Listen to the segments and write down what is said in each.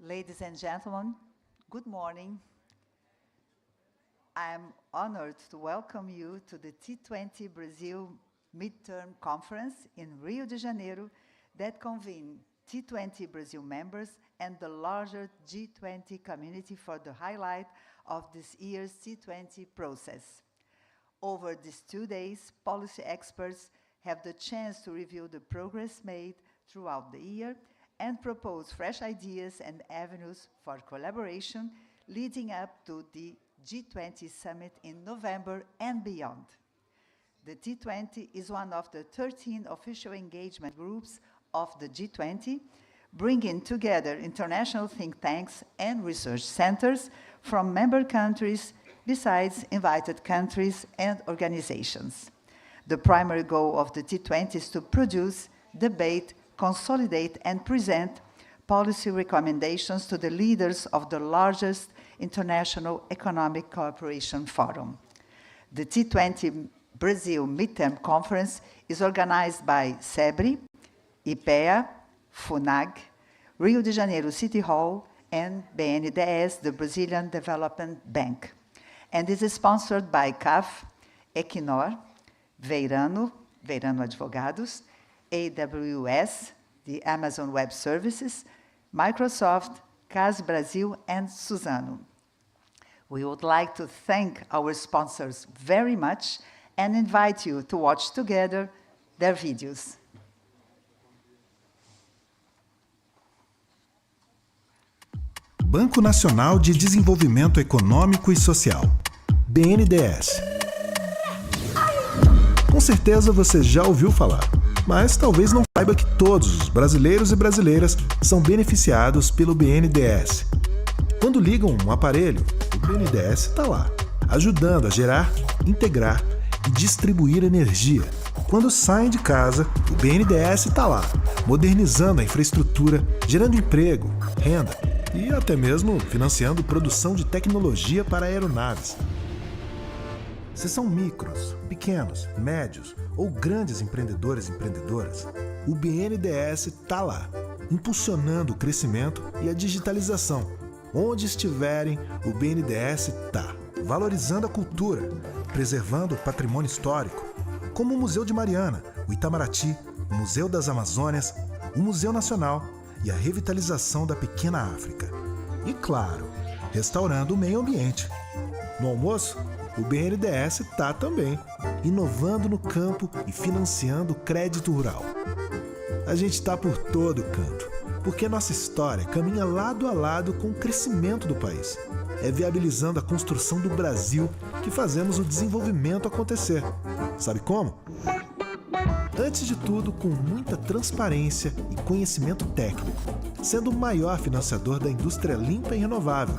Ladies and gentlemen, good morning. I'm honored to welcome you to the T20 Brasil Midterm Conference in Rio de Janeiro that convene T20 Brazil members and the larger G20 community for the highlight of this year's T20 process. Over these 2 days, policy experts have the chance to review the progress made throughout the year and propose fresh ideas and avenues for collaboration leading up to the G20 Summit in November and beyond. The T20 is one of the 13 official engagement groups of the G20, bringing together international think tanks and research centers from member countries, besides invited countries and organizations. The primary goal of the T20 is to produce, debate, consolidate, and present policy recommendations to the leaders of the largest international economic cooperation forum. The T20 Brasil Midterm Conference is organized by SEBRE, IPEA, FUNAG, Rio de Janeiro City Hall, and BNDES, the Brazilian Development Bank, and is sponsored by CAF, Equinor, Veirano Advogados, AWS, the Amazon Web Services, Microsoft, CAS Brasil, and Suzano. We would like to thank our sponsors very much and invite you to watch together their videos. Banco Nacional de Desenvolvimento Econômico e Social, BNDES. Com certeza você já ouviu falar, mas talvez não saiba que todos os brasileiros e brasileiras são beneficiados pelo BNDES. Quando ligam um aparelho, o BNDES está lá, ajudando a gerar, integrar e distribuir energia. Quando saem de casa, o BNDES está lá, modernizando a infraestrutura, gerando emprego, renda e até mesmo financiando produção de tecnologia para aeronaves. Se são micros, pequenos, médios ou grandes empreendedores e empreendedoras, o BNDES está lá, impulsionando o crescimento e a digitalização. Onde estiverem, o BNDES está, valorizando a cultura, preservando o patrimônio histórico, como o Museu de Mariana, o Itamaraty, o Museu das Amazônias, o Museu Nacional e a revitalização da pequena África. E, claro, restaurando o meio ambiente. No almoço, o BNDES está também, inovando no campo e financiando o crédito rural. A gente está por todo canto, porque nossa história caminha lado a lado com o crescimento do país. É viabilizando a construção do Brasil que fazemos o desenvolvimento acontecer. Sabe como? Antes de tudo, com muita transparência e conhecimento técnico, sendo o maior financiador da indústria limpa e renovável,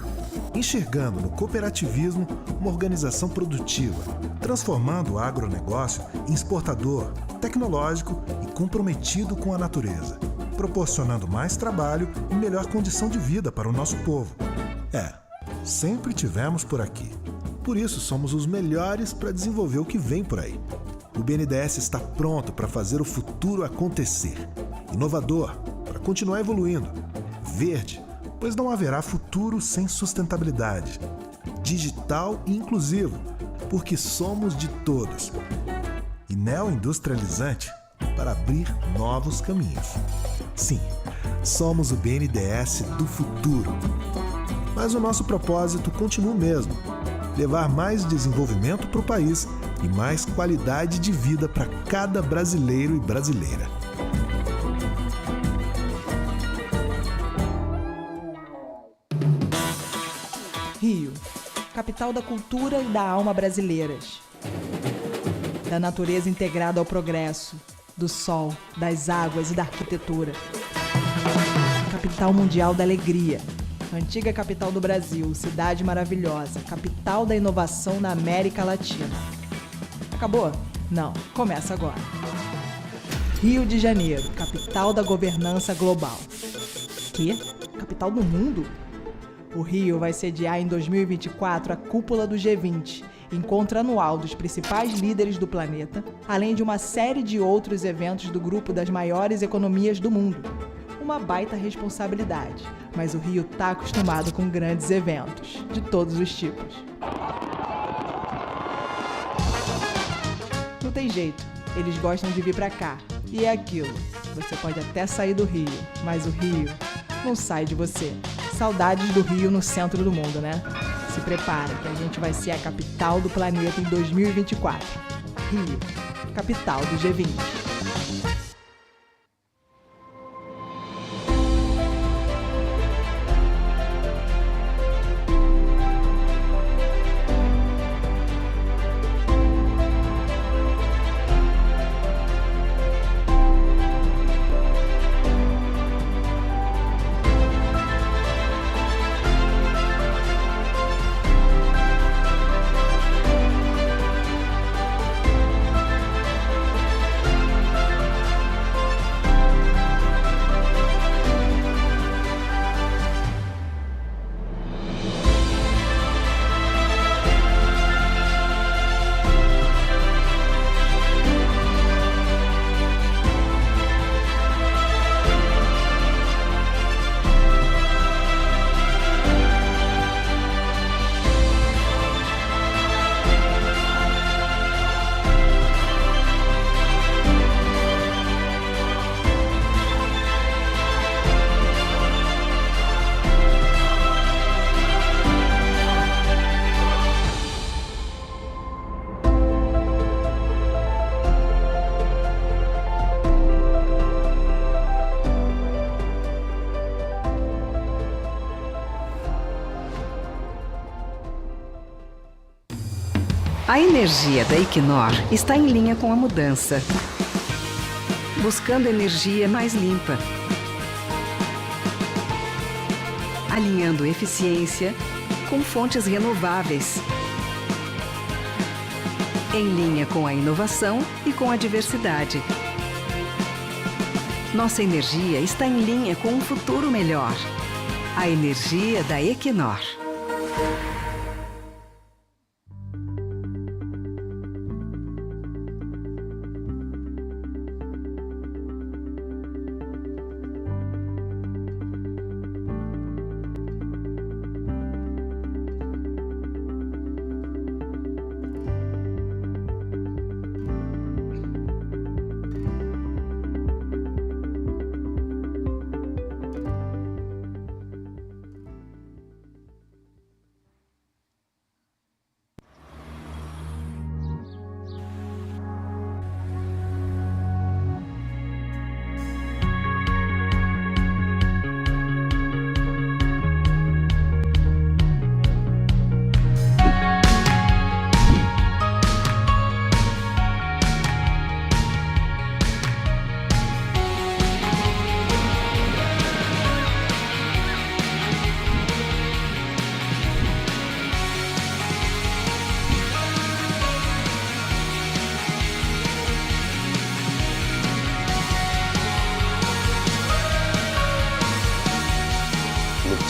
enxergando no cooperativismo uma organização produtiva, transformando o agronegócio em exportador, tecnológico e comprometido com a natureza, proporcionando mais trabalho e melhor condição de vida para o nosso povo. Sempre tivemos por aqui. Por isso somos os melhores para desenvolver o que vem por aí. O BNDES está pronto para fazer o futuro acontecer. Inovador, para continuar evoluindo. Verde, pois não haverá futuro sem sustentabilidade. Digital e inclusivo, porque somos de todos. E neoindustrializante, para abrir novos caminhos. Sim, somos o BNDES do futuro. Mas o nosso propósito continua o mesmo: levar mais desenvolvimento para o país e mais qualidade de vida para cada brasileiro e brasileira. Rio, capital da cultura e da alma brasileiras. Da natureza integrada ao progresso, do sol, das águas e da arquitetura. Capital mundial da alegria. Antiga capital do Brasil, cidade maravilhosa, capital da inovação na América Latina. Acabou? Não, começa agora. Rio de Janeiro, capital da governança global. Quê? Capital do mundo? O Rio vai sediar em 2024 a cúpula do G20, encontro anual dos principais líderes do planeta, além de uma série de outros eventos do grupo das maiores economias do mundo. Uma baita responsabilidade, mas o Rio tá acostumado com grandes eventos, de todos os tipos. Não tem jeito, eles gostam de vir pra cá. E é aquilo, você pode até sair do Rio, mas o Rio não sai de você. Saudades do Rio no centro do mundo, né? Se prepara que a gente vai ser a capital do planeta em 2024. Rio, capital do G20. A energia da Equinor está em linha com a mudança, buscando energia mais limpa, alinhando eficiência com fontes renováveis, em linha com a inovação e com a diversidade. Nossa energia está em linha com um futuro melhor. A energia da Equinor.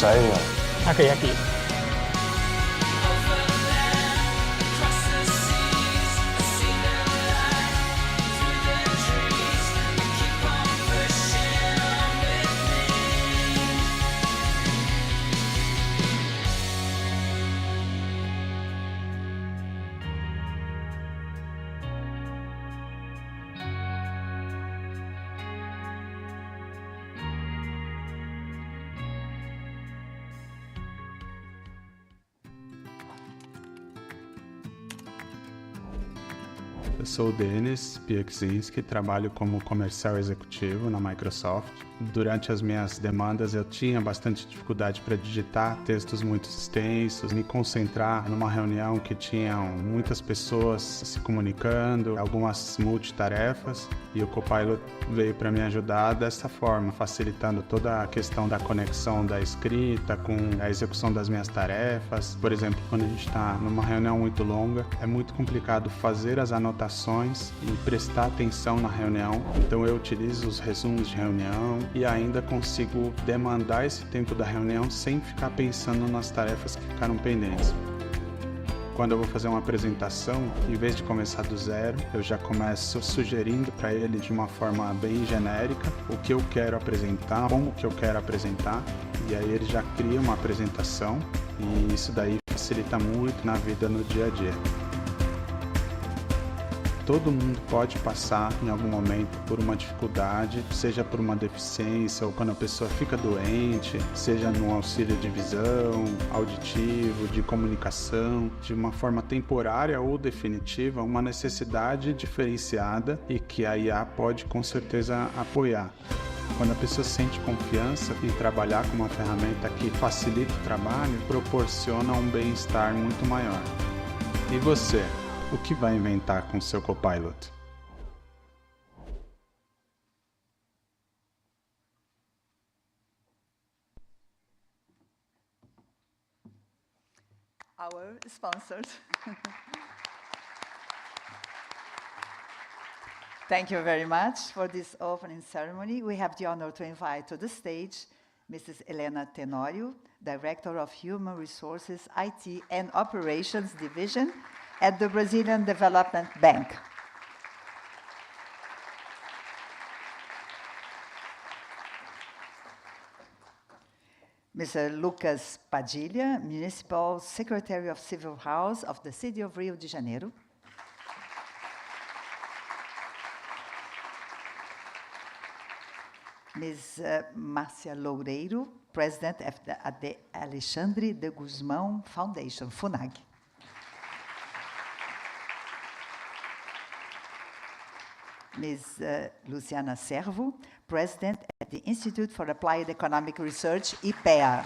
China. Takoyaki. Eu sou o Denis Pieksinski, trabalho como comercial executivo na Microsoft. Durante as minhas demandas eu tinha bastante dificuldade para digitar textos muito extensos, me concentrar numa reunião que tinham muitas pessoas se comunicando, algumas multitarefas, e o Copilot veio para me ajudar dessa forma, facilitando toda a questão da conexão da escrita com a execução das minhas tarefas. Por exemplo, quando a gente está numa reunião muito longa, é muito complicado fazer as anotações e prestar atenção na reunião, então eu utilizo os resumos de reunião e ainda consigo demandar esse tempo da reunião sem ficar pensando nas tarefas que ficaram pendentes. Quando eu vou fazer uma apresentação, em vez de começar do zero, eu já começo sugerindo para ele de uma forma bem genérica o que eu quero apresentar, como que eu quero apresentar, e aí ele já cria uma apresentação e isso daí facilita muito na vida no dia a dia. Todo mundo pode passar em algum momento por uma dificuldade, seja por uma deficiência ou quando a pessoa fica doente, seja no auxílio de visão, auditivo, de comunicação, de uma forma temporária ou definitiva, uma necessidade diferenciada e que a IA pode com certeza apoiar. Quando a pessoa sente confiança em trabalhar com uma ferramenta que facilita o trabalho, proporciona um bem-estar muito maior. E você? O que vai inventar com seu copilot? Our sponsors. Thank you very much for this opening ceremony. We have the honor to invite to the stage Mrs. Helena Tenório, Director of Human Resources, IT and Operations Division at the Brazilian Development Bank. Mr. Lucas Padilha, Municipal Secretary of Civil House of the City of Rio de Janeiro. Ms. Márcia Loureiro, President of the Alexandre de Guzmão Foundation, FUNAG. Ms. Luciana Servo, President at the Institute for Applied Economic Research, IPEA.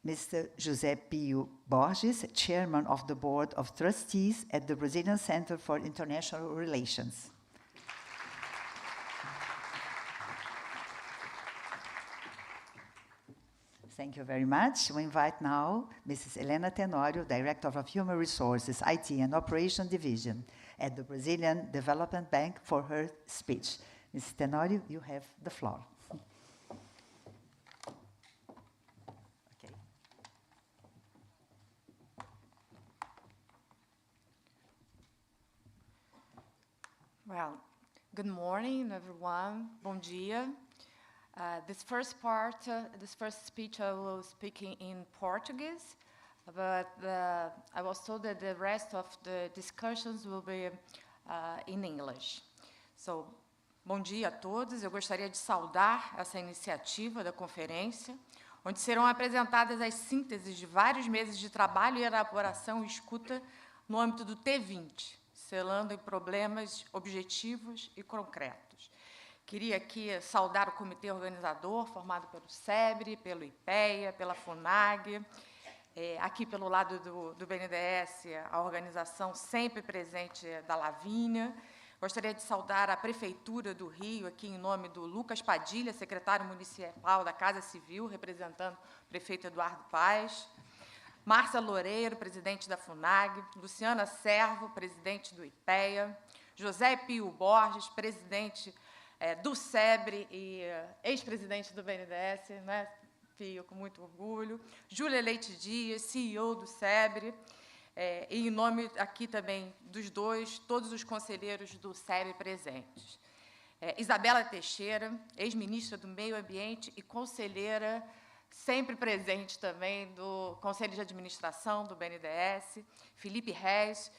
Mr. José Pio Borges, Chairman of the Board of Trustees at the Brazilian Center for International Relations. Thank you very much. We invite now Mrs. Helena Tenório, Director of Human Resources, IT and Operation Division at the Brazilian Development Bank for her speech. Mrs. Tenório, you have the floor. Okay. Well, good morning, everyone. Bom dia. This first speech, I will speak in Portuguese, but I was told that the rest of the discussions will be in English. So, bom dia a todos. Eu gostaria de saudar essa iniciativa da conferência, onde serão apresentadas as sínteses de vários meses de trabalho e elaboração e escuta no âmbito do T20, selando em problemas objetivos e concretos. Queria aqui saudar o comitê organizador, formado pelo SEBRE, pelo IPEA, pela FUNAG, aqui pelo lado do BNDES, a organização sempre presente da Lavínia. Gostaria de saudar a Prefeitura do Rio, aqui em nome do Lucas Padilha, secretário municipal da Casa Civil, representando o prefeito Eduardo Paes, Márcia Loureiro, presidente da FUNAG, Luciana Servo, presidente do IPEA, José Pio Borges, presidente do SEBRE e ex-presidente do BNDES, né, Pio, com muito orgulho, Júlia Leite Dias, CEO do SEBRE, e em nome aqui também dos dois, todos os conselheiros do SEBRE presentes. Isabela Teixeira, ex-ministra do Meio Ambiente e conselheira sempre presente também do Conselho de Administração do BNDES, Felipe Reis,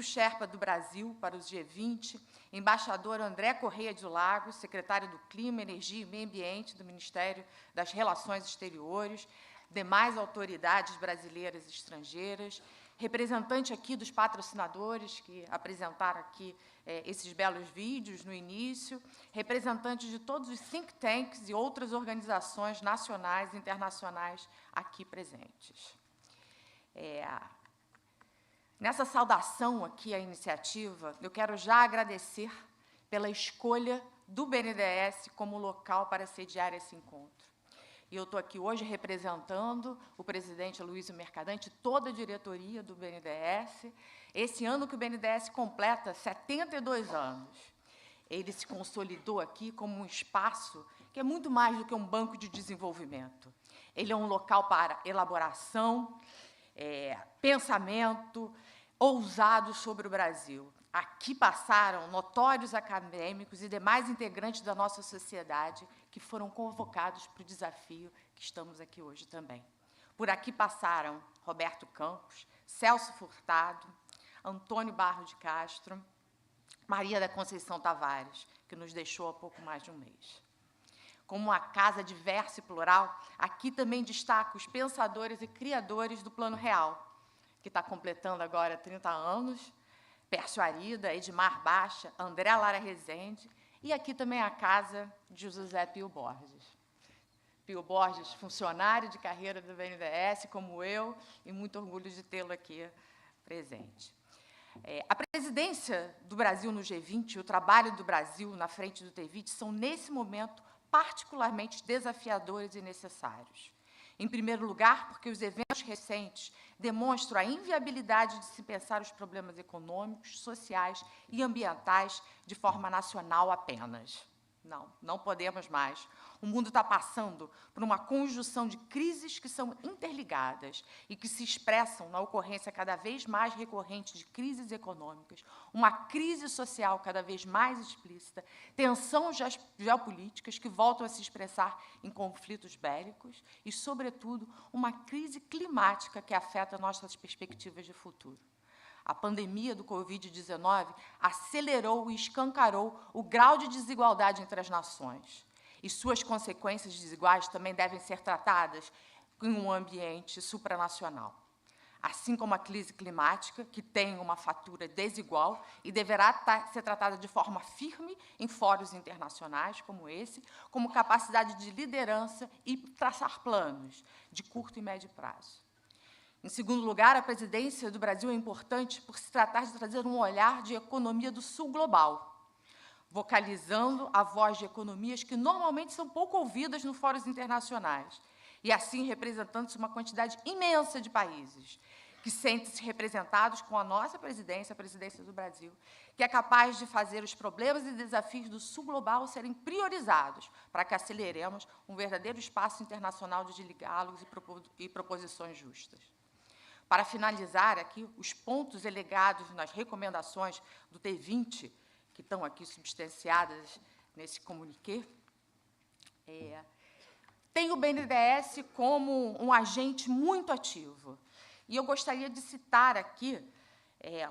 Sherpa do Brasil para os G20, embaixador André Correia de Lagos, secretário do Clima, Energia e Meio Ambiente do Ministério das Relações Exteriores, demais autoridades brasileiras e estrangeiras, representante aqui dos patrocinadores que apresentaram aqui esses belos vídeos no início, representantes de todos os think tanks e outras organizações nacionais e internacionais aqui presentes. Nessa saudação aqui à iniciativa, eu quero já agradecer pela escolha do BNDES como local para sediar esse encontro. E eu estou aqui hoje representando o presidente Luísio Mercadante, toda a diretoria do BNDES. Esse ano que o BNDES completa 72 anos. Ele se consolidou aqui como um espaço que é muito mais do que um banco de desenvolvimento. Ele é um local para elaboração, pensamento ousado sobre o Brasil. Aqui passaram notórios acadêmicos e demais integrantes da nossa sociedade que foram convocados para o desafio que estamos aqui hoje também. Por aqui passaram Roberto Campos, Celso Furtado, Antônio Barro de Castro, Maria da Conceição Tavares, que nos deixou há pouco mais de um mês. Como uma casa diversa e plural, aqui também destaco os pensadores e criadores do Plano Real, que está completando agora 30 anos, Pércio Arida, Edmar Baixa, André Lara Rezende, e aqui também a casa de José Pio Borges. Pio Borges, funcionário de carreira do BNDES, como eu, e muito orgulho de tê-lo aqui presente. A presidência do Brasil no G20 e o trabalho do Brasil na frente do T20 são, nesse momento, particularmente desafiadores e necessários. Em primeiro lugar, porque os eventos recentes demonstram a inviabilidade de se pensar os problemas econômicos, sociais e ambientais de forma nacional apenas. Não podemos mais. O mundo está passando por uma conjunção de crises que são interligadas e que se expressam na ocorrência cada vez mais recorrente de crises econômicas, uma crise social cada vez mais explícita, tensões geopolíticas que voltam a se expressar em conflitos bélicos e, sobretudo, uma crise climática que afeta nossas perspectivas de futuro. A pandemia do Covid-19 acelerou e escancarou o grau de desigualdade entre as nações. E suas consequências desiguais também devem ser tratadas em um ambiente supranacional. Assim como a crise climática, que tem uma fatura desigual e deverá ser tratada de forma firme em fóruns internacionais como esse, como capacidade de liderança e traçar planos de curto e médio prazo. Em segundo lugar, a presidência do Brasil é importante por se tratar de trazer um olhar de economia do sul global, vocalizando a voz de economias que normalmente são pouco ouvidas nos fóruns internacionais, e assim representando-se uma quantidade imensa de países, que sentem-se representados com a nossa presidência, a presidência do Brasil, que é capaz de fazer os problemas e desafios do sul global serem priorizados, para que aceleremos um verdadeiro espaço internacional de diálogos e proposições justas. Para finalizar aqui, os pontos elegados nas recomendações do T20, que estão aqui substanciadas nesse comuniqué, tem o BNDES como um agente muito ativo. E eu gostaria de citar aqui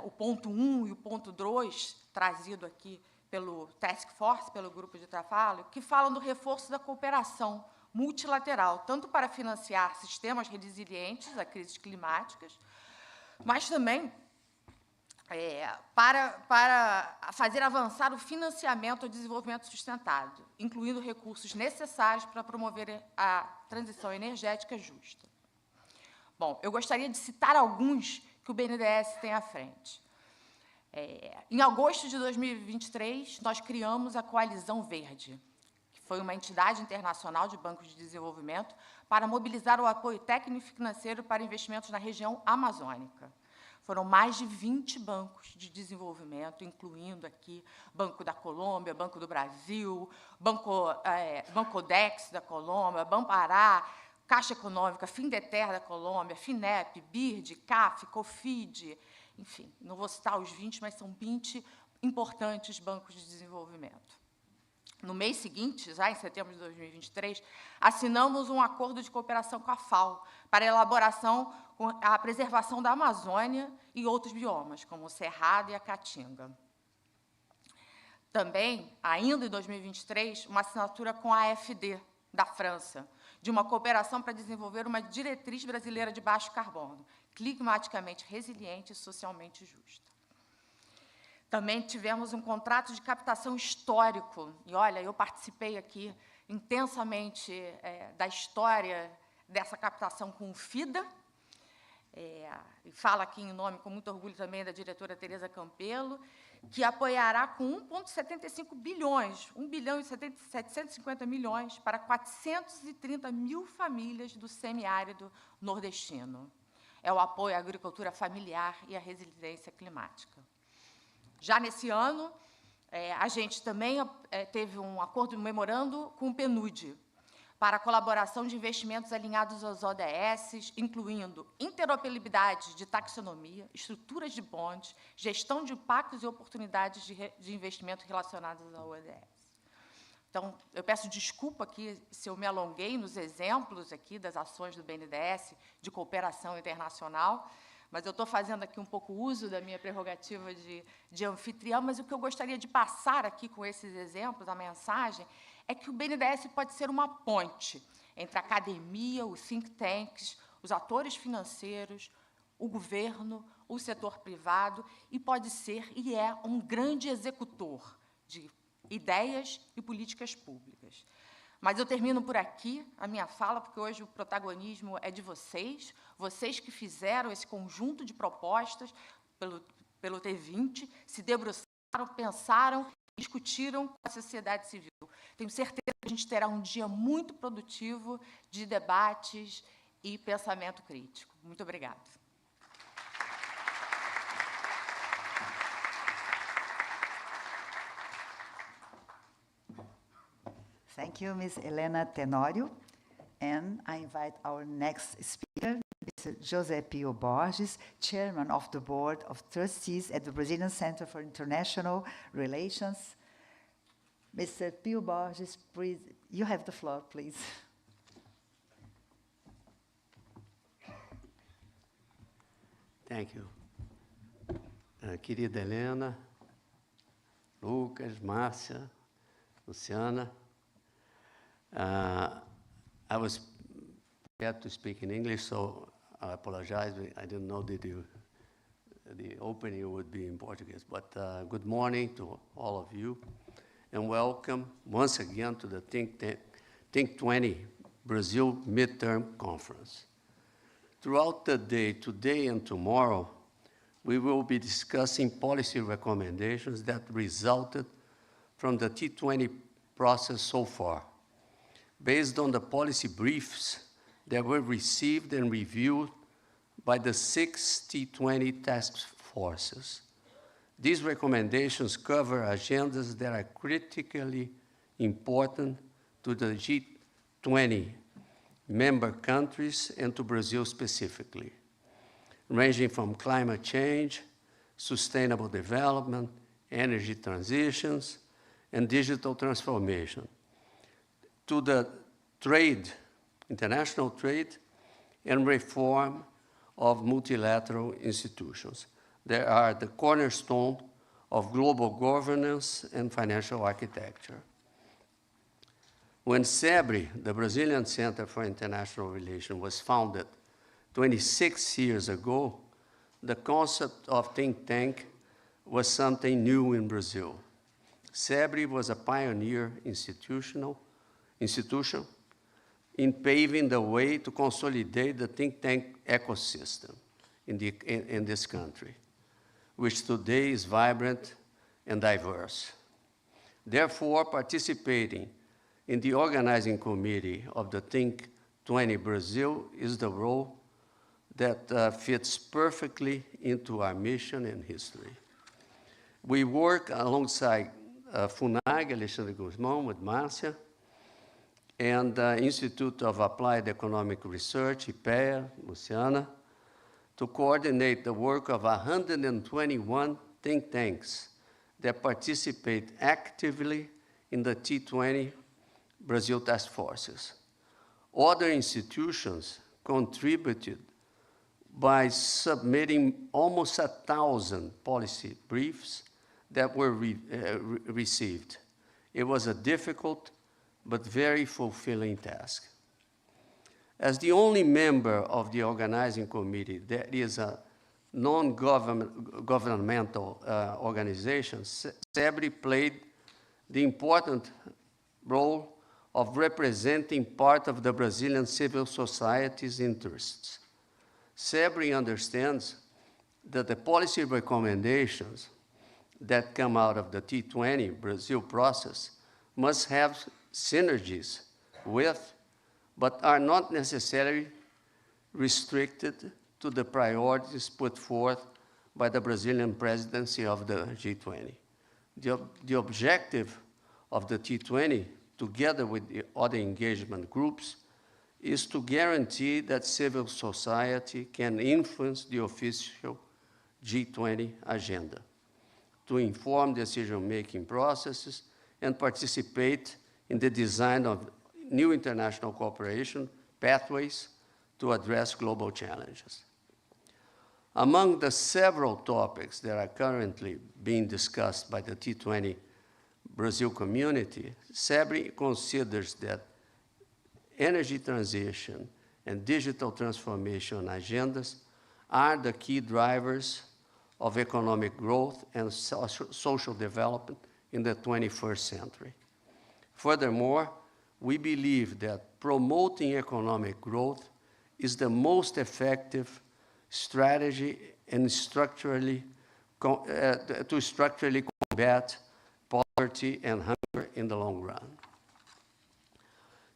o ponto 1 e o ponto 2, trazido aqui pelo Task Force, pelo grupo de trabalho, que falam do reforço da cooperação multilateral, tanto para financiar sistemas resilientes a crises climáticas, mas também para fazer avançar o financiamento ao desenvolvimento sustentável, incluindo recursos necessários para promover a transição energética justa. Bom, eu gostaria de citar alguns que o BNDES tem à frente. Em agosto de 2023, nós criamos a Coalizão Verde, foi uma entidade internacional de bancos de desenvolvimento para mobilizar o apoio técnico e financeiro para investimentos na região amazônica. Foram mais de 20 bancos de desenvolvimento, incluindo aqui Banco da Colômbia, Banco do Brasil, Bancodex da Colômbia, Bampará, Caixa Econômica, Findeter da Colômbia, FINEP, BIRD, CAF, COFID, enfim, não vou citar os 20, mas são 20 importantes bancos de desenvolvimento. No mês seguinte, já em setembro de 2023, assinamos um acordo de cooperação com a FAO para a elaboração com a preservação da Amazônia e outros biomas, como o Cerrado e a Caatinga. Também, ainda em 2023, uma assinatura com a AfD, da França, de uma cooperação para desenvolver uma diretriz brasileira de baixo carbono, climaticamente resiliente e socialmente justa. Também tivemos um contrato de captação histórico. E, olha, eu participei aqui intensamente da história dessa captação com o FIDA, e falo aqui em nome, com muito orgulho também, da diretora Tereza Campelo, que apoiará com 1,75 bilhões, 1 bilhão e 750 milhões, para 430 mil famílias do semiárido nordestino. É o apoio à agricultura familiar e à resiliência climática. Já nesse ano, a gente também teve um acordo, um memorando com o PNUD, para a colaboração de investimentos alinhados aos ODS, incluindo interoperabilidade de taxonomia, estruturas de bonds, gestão de impactos e oportunidades de investimento relacionados ao ODS. Então, eu peço desculpa aqui se eu me alonguei nos exemplos aqui das ações do BNDES de cooperação internacional, mas eu estou fazendo aqui um pouco uso da minha prerrogativa de anfitriã, mas o que eu gostaria de passar aqui com esses exemplos, a mensagem, é que o BNDES pode ser uma ponte entre a academia, os think tanks, os atores financeiros, o governo, o setor privado, e pode ser, e é, um grande executor de ideias e políticas públicas. Mas eu termino por aqui a minha fala, porque hoje o protagonismo é de vocês, vocês que fizeram esse conjunto de propostas pelo T20, se debruçaram, pensaram, discutiram com a sociedade civil. Tenho certeza que a gente terá um dia muito produtivo de debates e pensamento crítico. Muito obrigada. Thank you, Ms. Helena Tenório. And I invite our next speaker, Mr. José Pio Borges, Chairman of the Board of Trustees at the Brazilian Center for International Relations. Mr. Pio Borges, please, you have the floor, please. Thank you. Querida Helena, Lucas, Márcia, Luciana, I was prepared to speak in English, so I apologize. I didn't know that the opening would be in Portuguese. But good morning to all of you, and welcome once again to the T20 Brasil Midterm Conference. Throughout the day, today and tomorrow, we will be discussing policy recommendations that resulted from the T20 process so far, based on the policy briefs that were received and reviewed by the 6 T20 Task Forces. These recommendations cover agendas that are critically important to the G20 member countries and to Brazil specifically, ranging from climate change, sustainable development, energy transitions, and digital transformation, to the trade, international trade, and reform of multilateral institutions. They are the cornerstone of global governance and financial architecture. When SEBRE, the Brazilian Center for International Relations, was founded 26 years ago, the concept of think tank was something new in Brazil. SEBRE was a pioneer institution in paving the way to consolidate the think tank ecosystem in this country, which today is vibrant and diverse. Therefore, participating in the organizing committee of the T20 Brazil is the role that fits perfectly into our mission and history. We work alongside FUNAG, Alexandre Guzmão, with Márcia, and the Institute of Applied Economic Research, IPEA, Luciana, to coordinate the work of 121 think tanks that participate actively in the T20 Brasil Task Forces. Other institutions contributed by submitting almost 1,000 policy briefs that were received. It was a difficult but very fulfilling task. As the only member of the organizing committee that is a non-governmental organization, SEBRE played the important role of representing part of the Brazilian civil society's interests. SEBRE understands that the policy recommendations that come out of the T20 Brazil process must have synergies with, but are not necessarily restricted to the priorities put forth by the Brazilian presidency of the G20. The objective of the T20 together with the other engagement groups, is to guarantee that civil society can influence the official G20 agenda, to inform decision-making processes and participate in the design of new international cooperation pathways to address global challenges. Among the several topics that are currently being discussed by the T20 Brazil community, SEBRI considers that energy transition and digital transformation agendas are the key drivers of economic growth and social development in the 21st century. Furthermore, we believe that promoting economic growth is the most effective strategy and structurally combat poverty and hunger in the long run.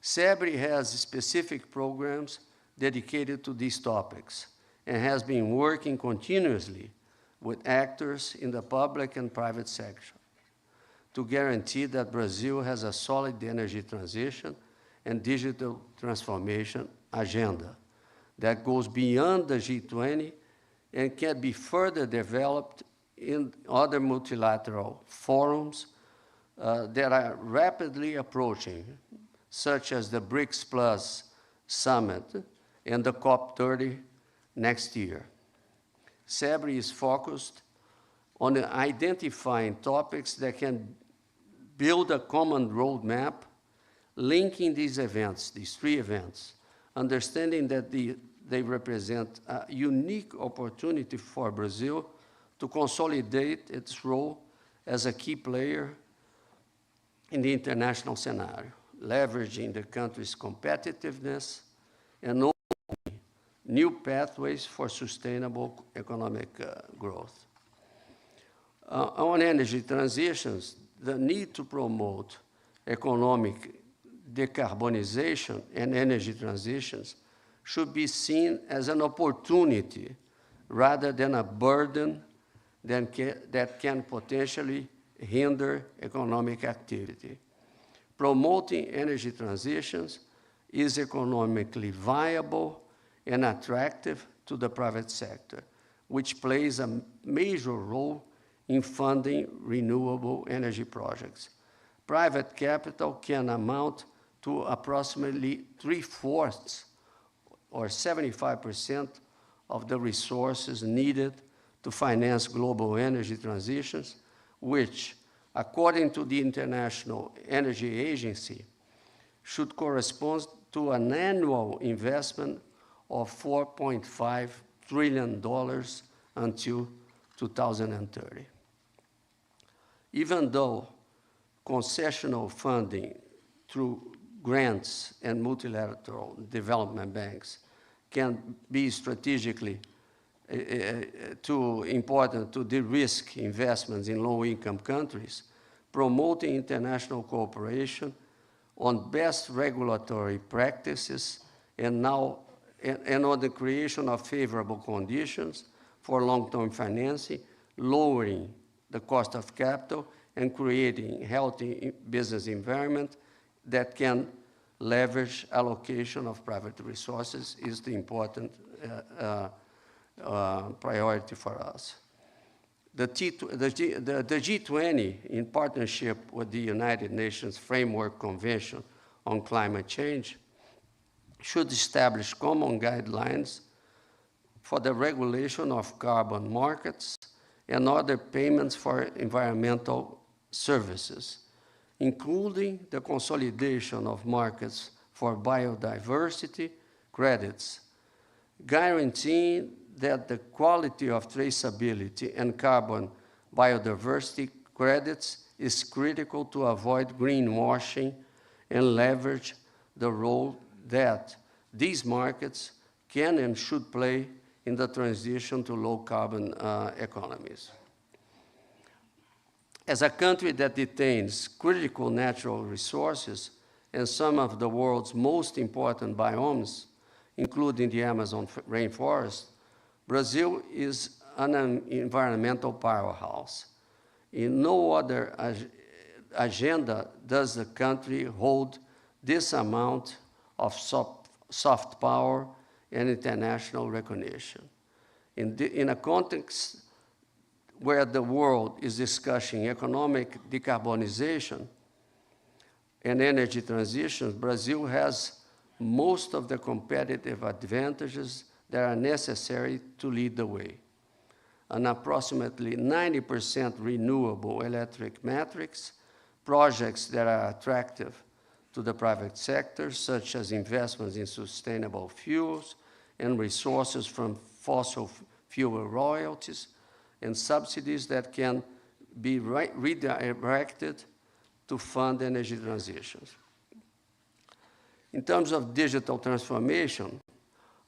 SEBRI has specific programs dedicated to these topics and has been working continuously with actors in the public and private sector to guarantee that Brazil has a solid energy transition and digital transformation agenda that goes beyond the G20 and can be further developed in other multilateral forums that are rapidly approaching, such as the BRICS Plus Summit and the COP30 next year. SEBRI is focused on identifying topics that can build a common roadmap linking these events, these three events, understanding that they represent a unique opportunity for Brazil to consolidate its role as a key player in the international scenario, leveraging the country's competitiveness and opening new pathways for sustainable economic growth. On energy transitions, the need to promote economic decarbonization and energy transitions should be seen as an opportunity rather than a burden that can potentially hinder economic activity. Promoting energy transitions is economically viable and attractive to the private sector, which plays a major role in funding renewable energy projects. Private capital can amount to approximately 3/4 or 75% of the resources needed to finance global energy transitions, which, according to the International Energy Agency, should correspond to an annual investment of $4.5 trillion until 2030. Even though concessional funding through grants and multilateral development banks can be strategically too important to de-risk investments in low-income countries, promoting international cooperation on best regulatory practices and on the creation of favorable conditions for long-term financing, lowering the cost of capital and creating healthy business environment that can leverage allocation of private resources is the important priority for us. The G20, in partnership with the United Nations Framework Convention on Climate Change, should establish common guidelines for the regulation of carbon markets and other payments for environmental services, including the consolidation of markets for biodiversity credits, guaranteeing that the quality of traceability and carbon biodiversity credits is critical to avoid greenwashing and leverage the role that these markets can and should play in the transition to low-carbon economies. As a country that detains critical natural resources and some of the world's most important biomes, including the Amazon rainforest, Brazil is an environmental powerhouse. No other agenda does the country hold this amount of soft power and international recognition? In a context where the world is discussing economic decarbonization and energy transition, Brazil has most of the competitive advantages that are necessary to lead the way. An approximately 90% renewable electric matrix, projects that are attractive to the private sector, such as investments in sustainable fuels and resources from fossil fuel royalties, and subsidies that can be redirected to fund energy transitions. In terms of digital transformation,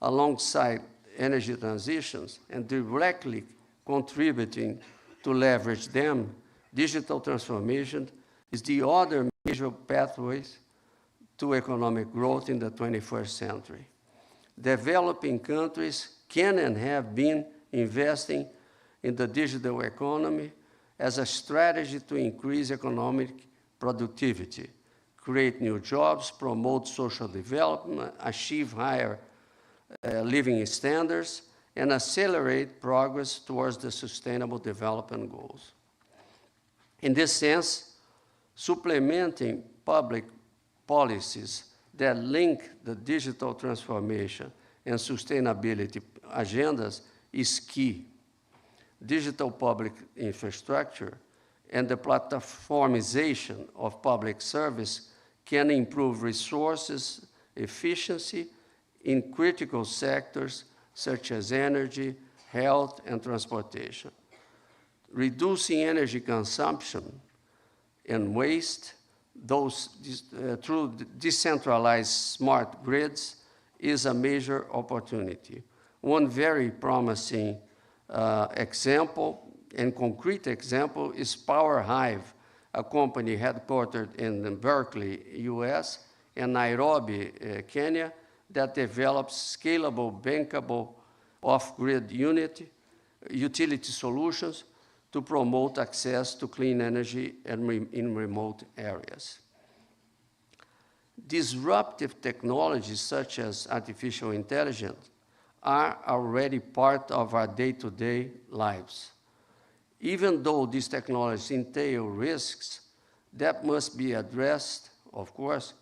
alongside energy transitions and directly contributing to leverage them, digital transformation is the other major pathway to economic growth in the 21st century. Developing countries can and have been investing in the digital economy as a strategy to increase economic productivity, create new jobs, promote social development, achieve higher living standards, and accelerate progress towards the Sustainable Development Goals. In this sense, supplementing public policies that link the digital transformation and sustainability agendas is key. Digital public infrastructure and the platformization of public service can improve resources efficiency in critical sectors such as energy, health, and transportation. Reducing energy consumption and waste through decentralized smart grids is a major opportunity. One very promising example and concrete example is Power Hive, a company headquartered in Berkeley, US, and Nairobi, Kenya, that develops scalable, bankable, off-grid utility solutions to promote access to clean energy in remote areas. Disruptive technologies such as artificial intelligence are already part of our day-to-day lives. Even though these technologies entail risks that must be addressed, of course,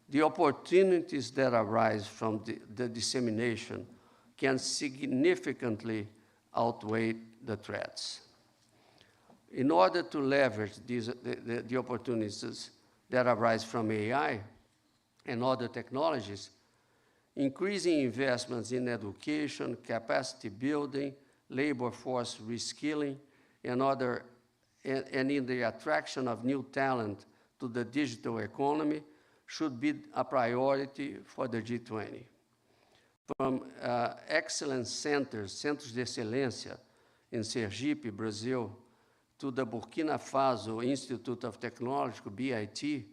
the opportunities that arise from the dissemination can significantly outweigh the threats. In order to leverage the opportunities that arise from AI and other technologies, increasing investments in education, capacity building, labor force reskilling, and in the attraction of new talent to the digital economy should be a priority for the G20. From excellence centers de excelência in Sergipe, Brazil, to the Burkina Faso Institute of Technology, BIT,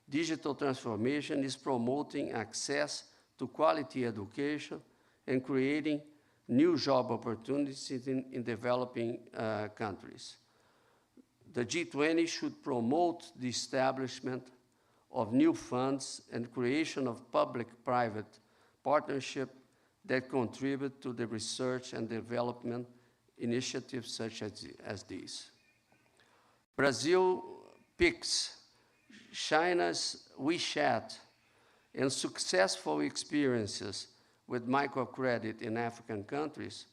digital transformation is promoting access to quality education and creating new job opportunities in developing countries. The G20 should promote the establishment of new funds and creation of public-private partnership that contribute to the research and development initiatives such as these. Brazil picks China's WeChat and successful experiences with microcredit in African countries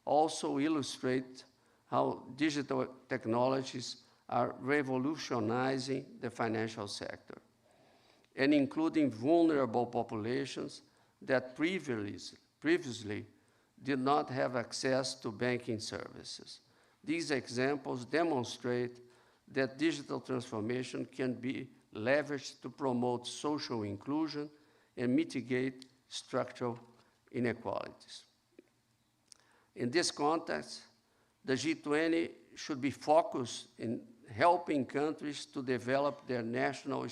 also illustrate how digital technologies are revolutionizing the financial sector and including vulnerable populations that previously did not have access to banking services. These examples demonstrate that digital transformation can be leveraged to promote social inclusion and mitigate structural inequalities. In this context, the G20 should be focused in helping countries to develop their national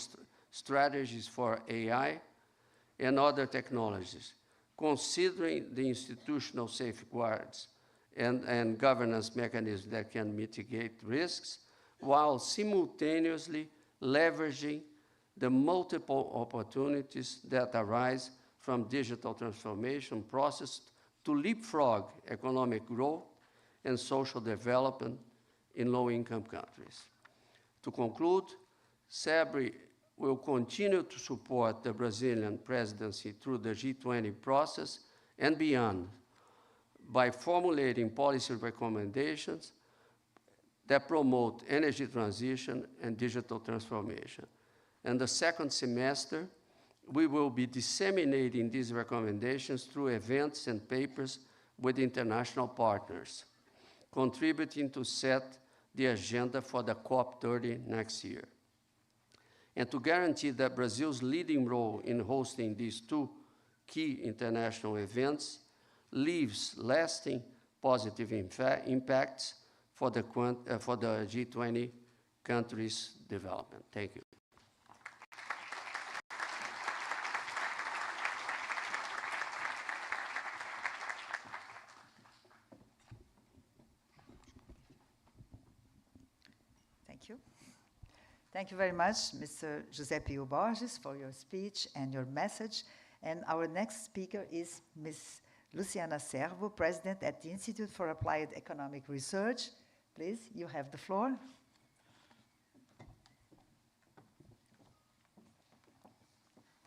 strategies for AI and other technologies, considering the institutional safeguards and governance mechanisms that can mitigate risks, while simultaneously leveraging the multiple opportunities that arise from digital transformation process to leapfrog economic growth and social development in low-income countries. To conclude, SEBRE will continue to support the Brazilian presidency through the G20 process and beyond by formulating policy recommendations that promote energy transition and digital transformation. In the second semester, we will be disseminating these recommendations through events and papers with international partners, contributing to set the agenda for the COP30 next year. And to guarantee that Brazil's leading role in hosting these two key international events leaves lasting positive impacts for the G20 countries' development. Thank you. Thank you. Thank you very much, Mr. José Pio Borges, for your speech and your message. And our next speaker is Ms. Luciana Servo, President at the Institute for Applied Economic Research. Please, you have the floor.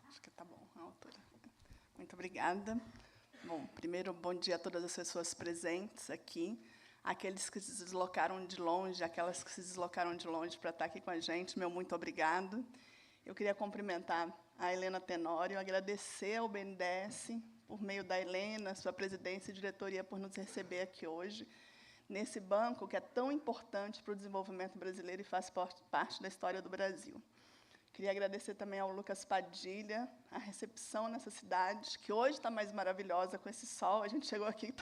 Acho que está bom a altura. Muito obrigada. Bom, primeiro, bom dia a todas as pessoas presentes aqui. Aqueles que se deslocaram de longe, aquelas que se deslocaram de longe para estar aqui com a gente, meu muito obrigado. Eu queria cumprimentar a Helena Tenório, agradecer ao BNDES, por meio da Helena, sua presidência e diretoria, por nos receber aqui hoje, nesse banco que é tão importante para o desenvolvimento brasileiro e faz parte da história do Brasil. Queria agradecer também ao Lucas Padilha, a recepção nessa cidade, que hoje está mais maravilhosa com esse sol. A gente chegou aqui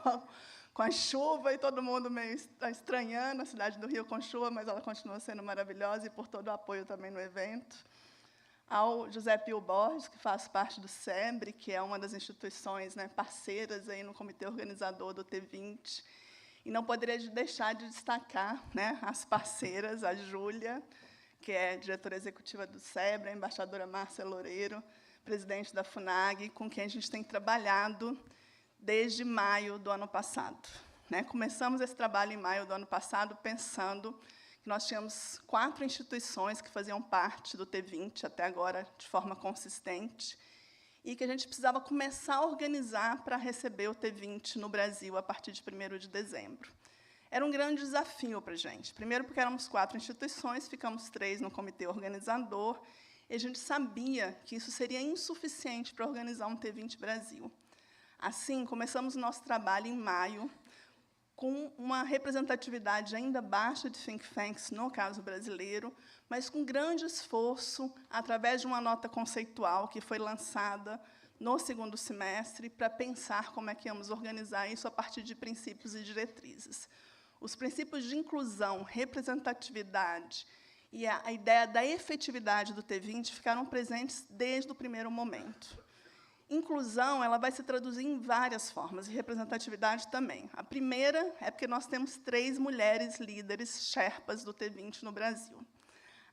com a chuva e todo mundo meio estranhando a cidade do Rio com chuva, mas ela continua sendo maravilhosa, e por todo o apoio também no evento. Ao José Pio Borges, que faz parte do SEBRE, que é uma das instituições, né, parceiras aí no comitê organizador do T20. E não poderia deixar de destacar, né, as parceiras, a Júlia, que é diretora executiva do SEBRE, a embaixadora Márcia Loureiro, presidente da FUNAG, com quem a gente tem trabalhado desde maio do ano passado. Né? Começamos esse trabalho em maio do ano passado, pensando que nós tínhamos 4 instituições que faziam parte do T20, até agora, de forma consistente, e que a gente precisava começar a organizar para receber o T20 no Brasil, a partir de 1º de dezembro. Era um grande desafio para a gente. Primeiro, porque éramos 4 instituições, ficamos 3 no comitê organizador, e a gente sabia que isso seria insuficiente para organizar um T20 Brasil. Assim, começamos o nosso trabalho em maio, com uma representatividade ainda baixa de think tanks, no caso brasileiro, mas com grande esforço, através de uma nota conceitual que foi lançada no 2º semestre, para pensar como é que íamos organizar isso a partir de princípios e diretrizes. Os princípios de inclusão, representatividade e a ideia da efetividade do T20 ficaram presentes desde o primeiro momento. Inclusão, ela vai se traduzir em várias formas, e representatividade também. A primeira é porque nós temos 3 mulheres líderes Sherpas do T20 no Brasil.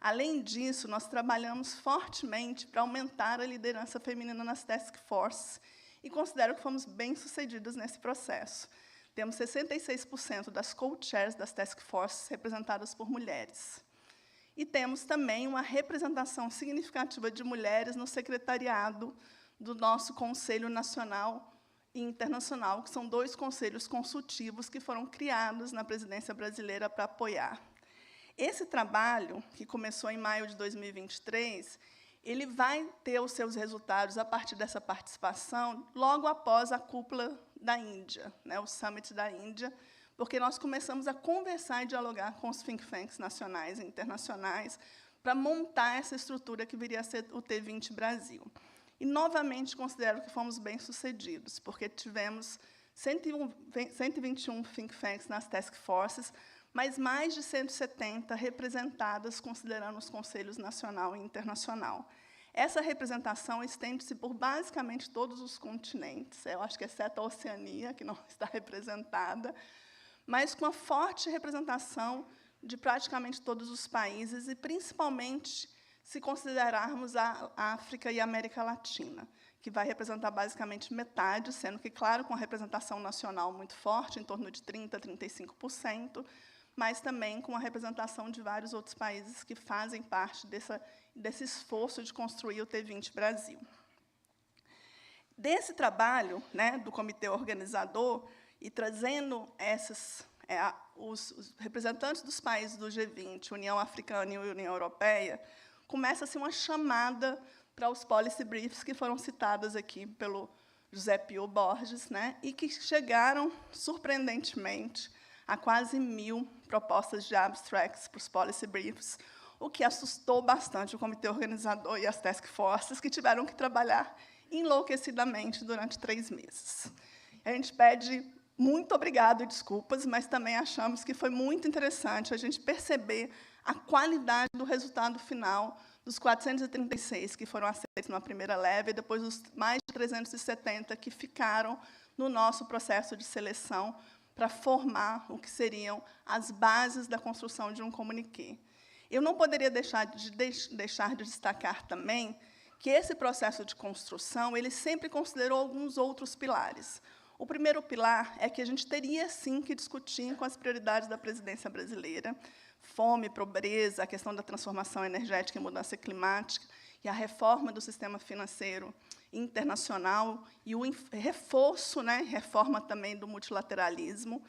Além disso, nós trabalhamos fortemente para aumentar a liderança feminina nas Task Forces, e considero que fomos bem-sucedidos nesse processo. Temos 66% das co-chairs das Task Forces representadas por mulheres. E temos também uma representação significativa de mulheres no secretariado do nosso Conselho Nacional e Internacional, que são 2 conselhos consultivos que foram criados na presidência brasileira para apoiar. Esse trabalho, que começou em maio de 2023, ele vai ter os seus resultados a partir dessa participação logo após a cúpula da Índia, né, o Summit da Índia, porque nós começamos a conversar e dialogar com os think tanks nacionais e internacionais para montar essa estrutura que viria a ser o T20 Brasil. E, novamente, considero que fomos bem-sucedidos, porque tivemos 121 think tanks nas Task Forces, mas mais de 170 representadas, considerando os conselhos nacional e internacional. Essa representação estende-se por, basicamente, todos os continentes, eu acho que exceto a Oceania, que não está representada, mas com a forte representação de praticamente todos os países, e, principalmente, se considerarmos a África e a América Latina, que vai representar basicamente metade, sendo que, claro, com a representação nacional muito forte, em torno de 30% a 35%, mas também com a representação de vários outros países que fazem parte desse esforço de construir o T20 Brasil. Desse trabalho, né, do comitê organizador, e trazendo os representantes dos países do G20, União Africana e União Europeia, começa-se uma chamada para os policy briefs que foram citadas aqui pelo José Pio Borges, né, e que chegaram, surpreendentemente, a quase 1.000 propostas de abstracts para os policy briefs, o que assustou bastante o comitê organizador e as task forces, que tiveram que trabalhar enlouquecidamente durante 3 meses. A gente pede muito obrigado e desculpas, mas também achamos que foi muito interessante a gente perceber a qualidade do resultado final dos 436 que foram aceitos numa primeira leva e depois os mais de 370 que ficaram no nosso processo de seleção para formar o que seriam as bases da construção de um comuniqué. Eu não poderia deixar de destacar também que esse processo de construção ele sempre considerou alguns outros pilares. O primeiro pilar é que a gente teria, sim, que discutir com as prioridades da presidência brasileira, fome, pobreza, a questão da transformação energética e mudança climática, e a reforma do sistema financeiro internacional, e o reforço, né, reforma também do multilateralismo,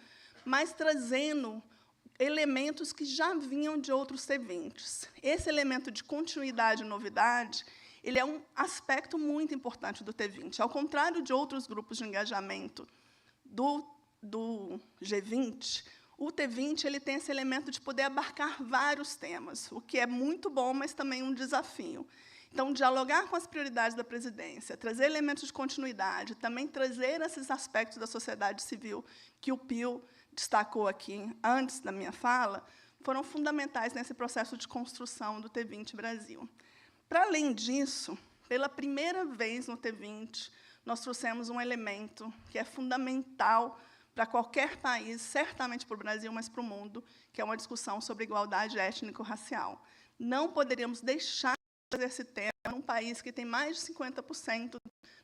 mas trazendo elementos que já vinham de outros T20s. Esse elemento de continuidade e novidade ele é um aspecto muito importante do T20. Ao contrário de outros grupos de engajamento do G20, o T20 ele tem esse elemento de poder abarcar vários temas, o que é muito bom, mas também um desafio. Então, dialogar com as prioridades da presidência, trazer elementos de continuidade, também trazer esses aspectos da sociedade civil que o Pio destacou aqui antes da minha fala, foram fundamentais nesse processo de construção do T20 Brasil. Para além disso, pela primeira vez no T20, nós trouxemos um elemento que é fundamental para qualquer país, certamente para o Brasil, mas para o mundo, que é uma discussão sobre igualdade étnico-racial. Não poderíamos deixar de fazer esse tema num país que tem mais de 50%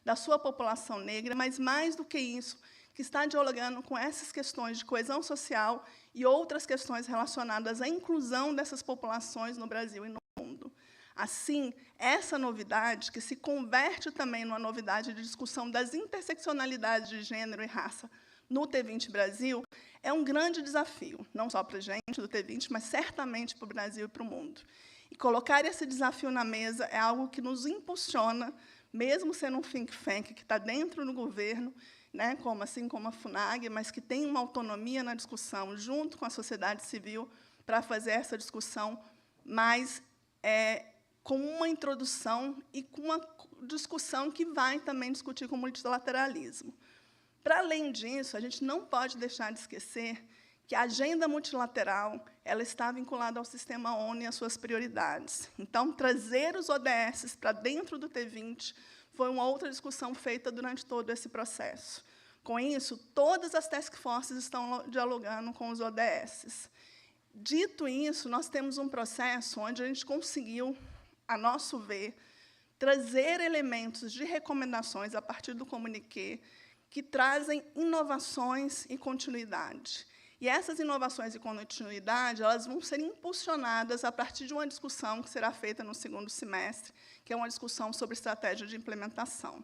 da sua população negra, mas, mais do que isso, que está dialogando com essas questões de coesão social e outras questões relacionadas à inclusão dessas populações no Brasil e no mundo. Assim, essa novidade, que se converte também numa novidade de discussão das interseccionalidades de gênero e raça no T20 Brasil, é um grande desafio, não só para a gente do T20, mas certamente para o Brasil e para o mundo. E colocar esse desafio na mesa é algo que nos impulsiona, mesmo sendo um think tank que está dentro do governo, né, assim como a FUNAG, mas que tem uma autonomia na discussão, junto com a sociedade civil, para fazer essa discussão mais com uma introdução e com uma discussão que vai também discutir com o multilateralismo. Para além disso, a gente não pode deixar de esquecer que a agenda multilateral ela está vinculada ao sistema ONU e às suas prioridades. Então, trazer os ODS para dentro do T20 foi uma outra discussão feita durante todo esse processo. Com isso, todas as task forces estão dialogando com os ODS. Dito isso, nós temos um processo onde a gente conseguiu, a nosso ver, trazer elementos de recomendações a partir do comuniqué que trazem inovações e continuidade. E essas inovações e continuidade elas vão ser impulsionadas a partir de uma discussão que será feita no segundo semestre, que é uma discussão sobre estratégia de implementação.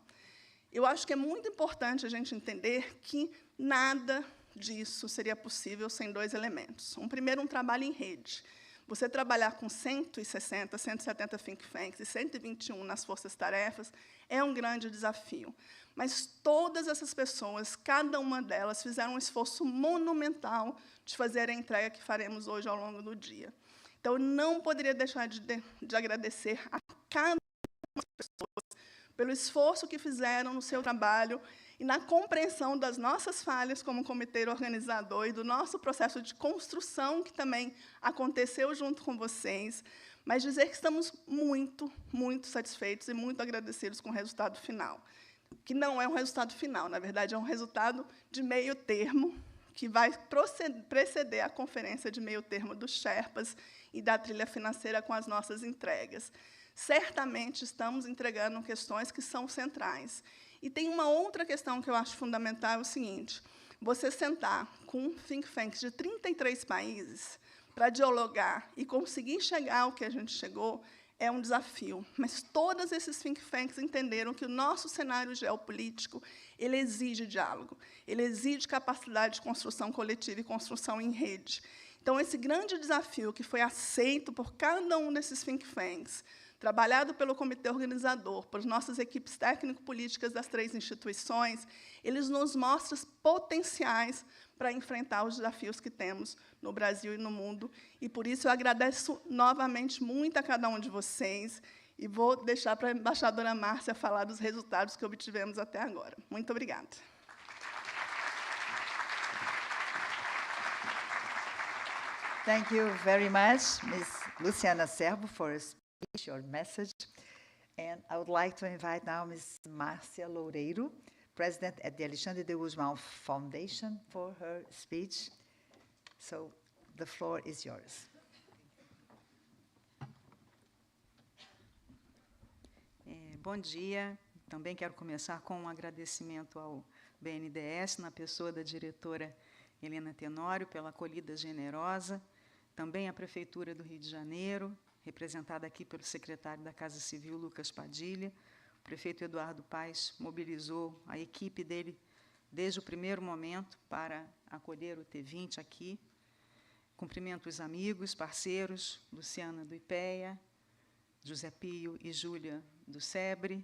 Eu acho que é muito importante a gente entender que nada disso seria possível sem 2 elementos. Primeiro, um trabalho em rede. Você trabalhar com 160, 170 think tanks e 121 nas forças-tarefas é um grande desafio. Mas todas essas pessoas, cada uma delas, fizeram um esforço monumental de fazer a entrega que faremos hoje ao longo do dia. Então, eu não poderia deixar de agradecer a cada uma das pessoas pelo esforço que fizeram no seu trabalho e na compreensão das nossas falhas como comitê organizador e do nosso processo de construção, que também aconteceu junto com vocês, mas dizer que estamos muito, muito satisfeitos e muito agradecidos com o resultado final, que não é um resultado final, na verdade, é um resultado de meio termo, que vai preceder a conferência de meio termo dos Sherpas e da trilha financeira com as nossas entregas. certamente estamos entregando questões que são centrais. E tem uma outra questão que eu acho fundamental, é o seguinte: você sentar com think tanks de 33 países para dialogar e conseguir chegar ao que a gente chegou é um desafio. Mas todos esses think tanks entenderam que o nosso cenário geopolítico ele exige diálogo, ele exige capacidade de construção coletiva e construção em rede. Então, esse grande desafio que foi aceito por cada um desses think tanks, trabalhado pelo comitê organizador, por nossas equipes técnico-políticas das 3 instituições, eles nos mostram os potenciais para enfrentar os desafios que temos no Brasil e no mundo. E, por isso, eu agradeço novamente muito a cada um de vocês e vou deixar para a embaixadora Márcia falar dos resultados que obtivemos até agora. Muito obrigada. Thank you very much, Ms. Luciana Serbo, for your speech, your message. And I would like to invite now Ms. Márcia Loureiro, President at the Alexandre de Guzmão Foundation, for her speech. So the floor is yours. Bom dia. Também quero começar com um agradecimento ao BNDES, na pessoa da diretora Helena Tenório, pela acolhida generosa, também a Prefeitura do Rio de Janeiro, representada aqui pelo secretário da Casa Civil, Lucas Padilha. O prefeito Eduardo Paes mobilizou a equipe dele desde o primeiro momento para acolher o T20 aqui. Cumprimento os amigos, parceiros, Luciana do IPEA, José Pio e Júlia do SEBRE,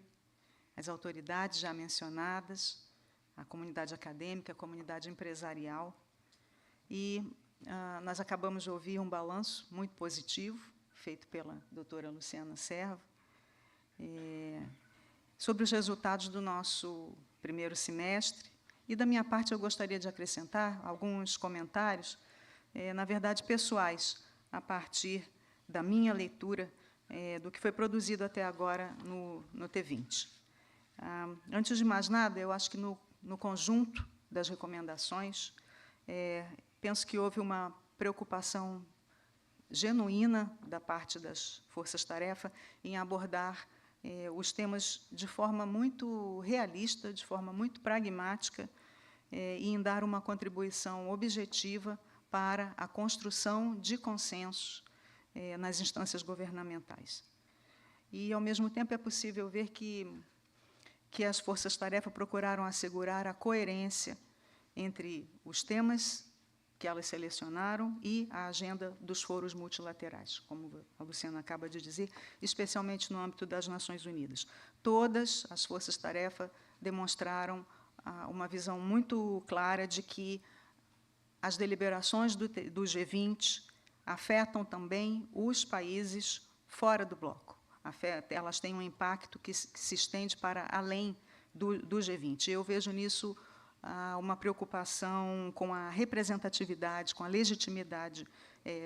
as autoridades já mencionadas, a comunidade acadêmica, a comunidade empresarial. E nós acabamos de ouvir um balanço muito positivo, feito pela doutora Luciana Servo, sobre os resultados do nosso primeiro semestre. E, da minha parte, eu gostaria de acrescentar alguns comentários, na verdade, pessoais, a partir da minha leitura do que foi produzido até agora no T20. Antes de mais nada, eu acho que, no conjunto das recomendações, penso que houve uma preocupação genuína da parte das forças-tarefa em abordar os temas de forma muito realista, de forma muito pragmática, e em dar uma contribuição objetiva para a construção de consensos nas instâncias governamentais. E, ao mesmo tempo, é possível ver que as forças-tarefa procuraram assegurar a coerência entre os temas que elas selecionaram e a agenda dos foros multilaterais, como a Luciana acaba de dizer, especialmente no âmbito das Nações Unidas. Todas as forças-tarefa demonstraram uma visão muito clara de que as deliberações do G20 afetam também os países fora do bloco. Elas têm um impacto que se estende para além do G20. Eu vejo nisso uma preocupação com a representatividade, com a legitimidade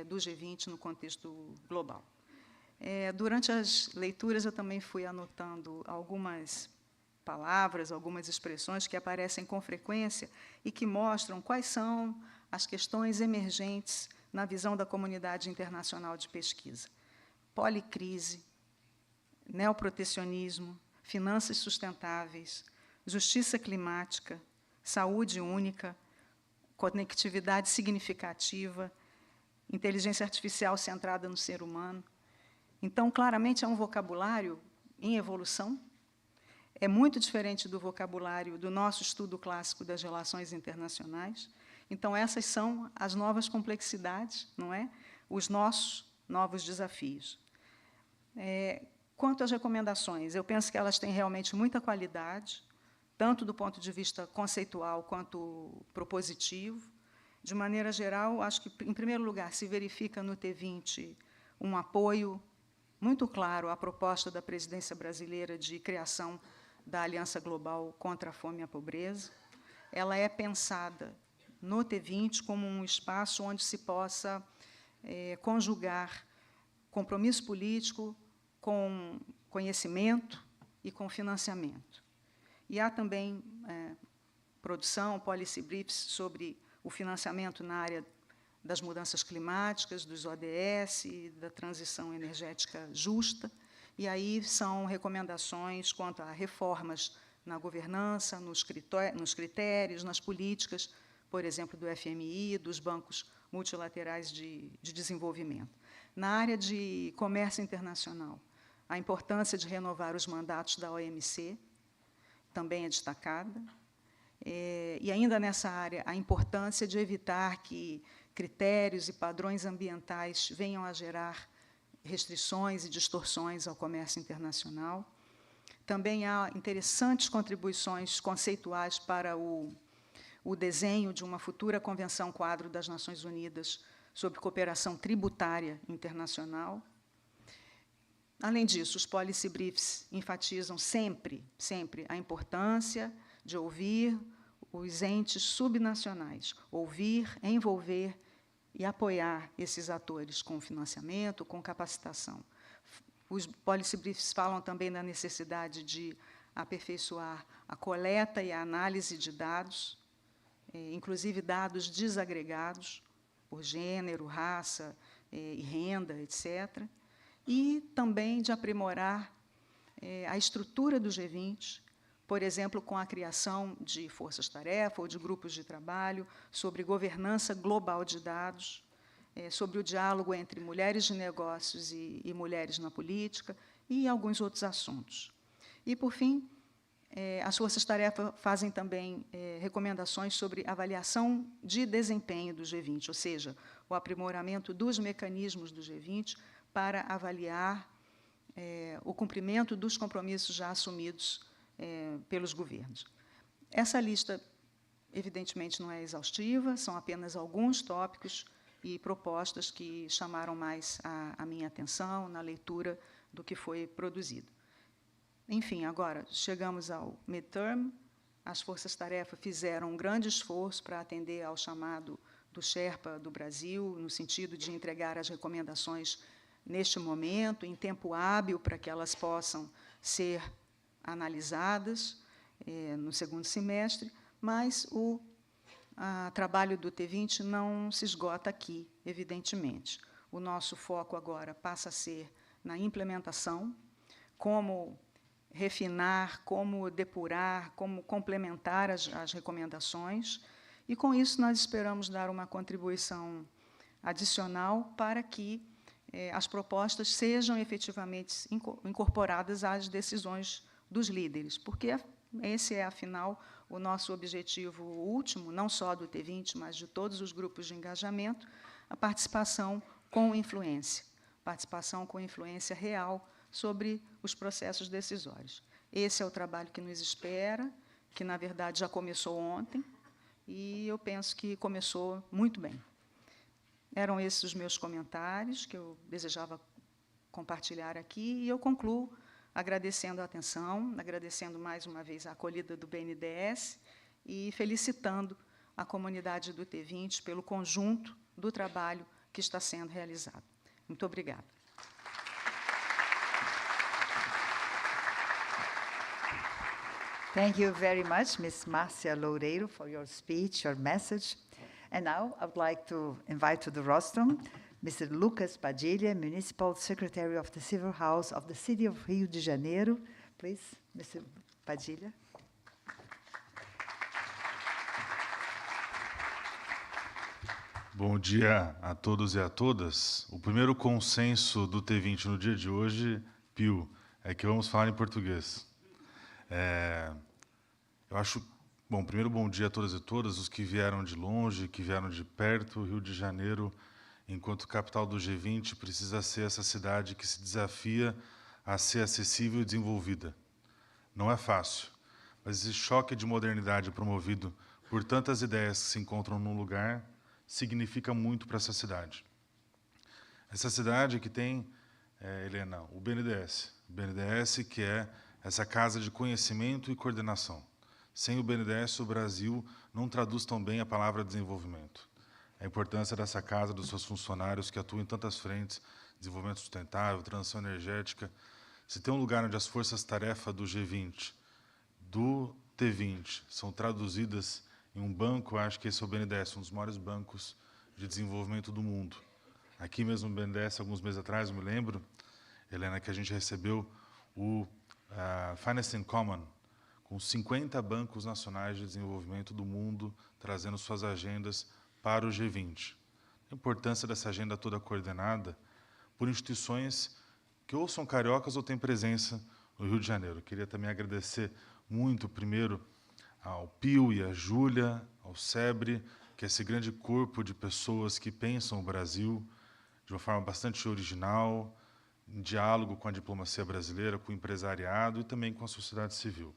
do G20 no contexto global. Durante as leituras, eu também fui anotando algumas palavras, algumas expressões que aparecem com frequência e que mostram quais são as questões emergentes na visão da comunidade internacional de pesquisa. Policrise, neoprotecionismo, finanças sustentáveis, justiça climática, saúde única, conectividade significativa, inteligência artificial centrada no ser humano. Então, claramente, é um vocabulário em evolução. É muito diferente do vocabulário do nosso estudo clássico das relações internacionais. Então, essas são as novas complexidades, não é? Os nossos novos desafios. Quanto às recomendações, eu penso que elas têm realmente muita qualidade, tanto do ponto de vista conceitual quanto propositivo. De maneira geral, acho que, em primeiro lugar, se verifica no T20 um apoio muito claro à proposta da presidência brasileira de criação da Aliança Global contra a Fome e a Pobreza. Ela é pensada no T20 como um espaço onde se possa conjugar compromisso político com conhecimento e com financiamento. E há também produção, policy briefs sobre o financiamento na área das mudanças climáticas, dos ODS, da transição energética justa. E aí são recomendações quanto a reformas na governança, nos critérios, nas políticas, por exemplo, do FMI, dos bancos multilaterais de desenvolvimento. Na área de comércio internacional, a importância de renovar os mandatos da OMC também é destacada. E, ainda nessa área, a importância de evitar que critérios e padrões ambientais venham a gerar restrições e distorções ao comércio internacional. Também há interessantes contribuições conceituais para o desenho de uma futura Convenção Quadro das Nações Unidas sobre cooperação tributária internacional. Além disso, os policy briefs enfatizam sempre a importância de ouvir os entes subnacionais, ouvir, envolver e apoiar esses atores com financiamento, com capacitação. Os policy briefs falam também da necessidade de aperfeiçoar a coleta e a análise de dados, inclusive dados desagregados por gênero, raça e renda, etc., e também de aprimorar a estrutura do G20, por exemplo, com a criação de forças-tarefa ou de grupos de trabalho sobre governança global de dados, sobre o diálogo entre mulheres de negócios e mulheres na política e alguns outros assuntos. E, por fim, as forças-tarefa fazem também recomendações sobre avaliação de desempenho do G20, ou seja, o aprimoramento dos mecanismos do G20 para avaliar o cumprimento dos compromissos já assumidos pelos governos. Essa lista, evidentemente, não é exaustiva, são apenas alguns tópicos e propostas que chamaram mais a minha atenção na leitura do que foi produzido. Enfim, agora, chegamos ao midterm, as forças-tarefa fizeram um grande esforço para atender ao chamado do Sherpa do Brasil, no sentido de entregar as recomendações neste momento, em tempo hábil, para que elas possam ser analisadas no segundo semestre, mas o trabalho do T20 não se esgota aqui, evidentemente. O nosso foco agora passa a ser na implementação, como refinar, como depurar, como complementar as recomendações, e, com isso, nós esperamos dar uma contribuição adicional para que as propostas sejam efetivamente incorporadas às decisões dos líderes, porque esse é, afinal, o nosso objetivo último, não só do T20, mas de todos os grupos de engajamento, a participação com influência real sobre os processos decisórios. Esse é o trabalho que nos espera, que, na verdade, já começou ontem, e eu penso que começou muito bem. Eram esses os meus comentários que eu desejava compartilhar aqui, e eu concluo agradecendo a atenção, agradecendo mais uma vez a acolhida do BNDES e felicitando a comunidade do T20 pelo conjunto do trabalho que está sendo realizado. Muito obrigada. Thank you very much, Ms. Márcia Loureiro, for your speech, your message. And now I would like to invite to the rostrum Mr. Lucas Padilha, Municipal Secretary of the Civil House of the City of Rio de Janeiro. Please, Mr. Padilha. Bom dia a todos e a todas. O primeiro consenso do T20 no dia de hoje, Pio, é que vamos falar em português. Eu acho... Bom, primeiro, bom dia a todas e todas, os que vieram de longe, que vieram de perto. O Rio de Janeiro, enquanto capital do G20, precisa ser essa cidade que se desafia a ser acessível e desenvolvida. Não é fácil, mas esse choque de modernidade promovido por tantas ideias que se encontram num lugar significa muito para essa cidade. Essa cidade que tem, Helena, o BNDES. O BNDES, que é essa casa de conhecimento e coordenação. Sem o BNDES, o Brasil não traduz tão bem a palavra desenvolvimento. A importância dessa casa, dos seus funcionários que atuam em tantas frentes, desenvolvimento sustentável, transição energética. Se tem um lugar onde as forças-tarefa do G20, do T20, são traduzidas em um banco, acho que esse é o BNDES, um dos maiores bancos de desenvolvimento do mundo. Aqui mesmo no BNDES, alguns meses atrás, eu me lembro, Helena, que a gente recebeu o Finance in Common, com 50 bancos nacionais de desenvolvimento do mundo, trazendo suas agendas para o G20. A importância dessa agenda toda coordenada por instituições que ou são cariocas ou têm presença no Rio de Janeiro. Queria também agradecer muito, primeiro, ao Pio e à Júlia, ao SEBRE, que é esse grande corpo de pessoas que pensam o Brasil de uma forma bastante original, em diálogo com a diplomacia brasileira, com o empresariado e também com a sociedade civil.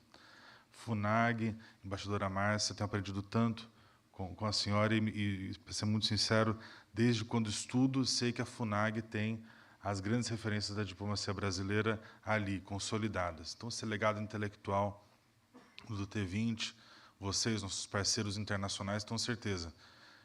FUNAG, embaixadora Márcia, tenho aprendido tanto com a senhora e, para ser muito sincero, desde quando estudo, sei que a FUNAG tem as grandes referências da diplomacia brasileira ali, consolidadas. Então, esse legado intelectual do T20, vocês, nossos parceiros internacionais, tenho certeza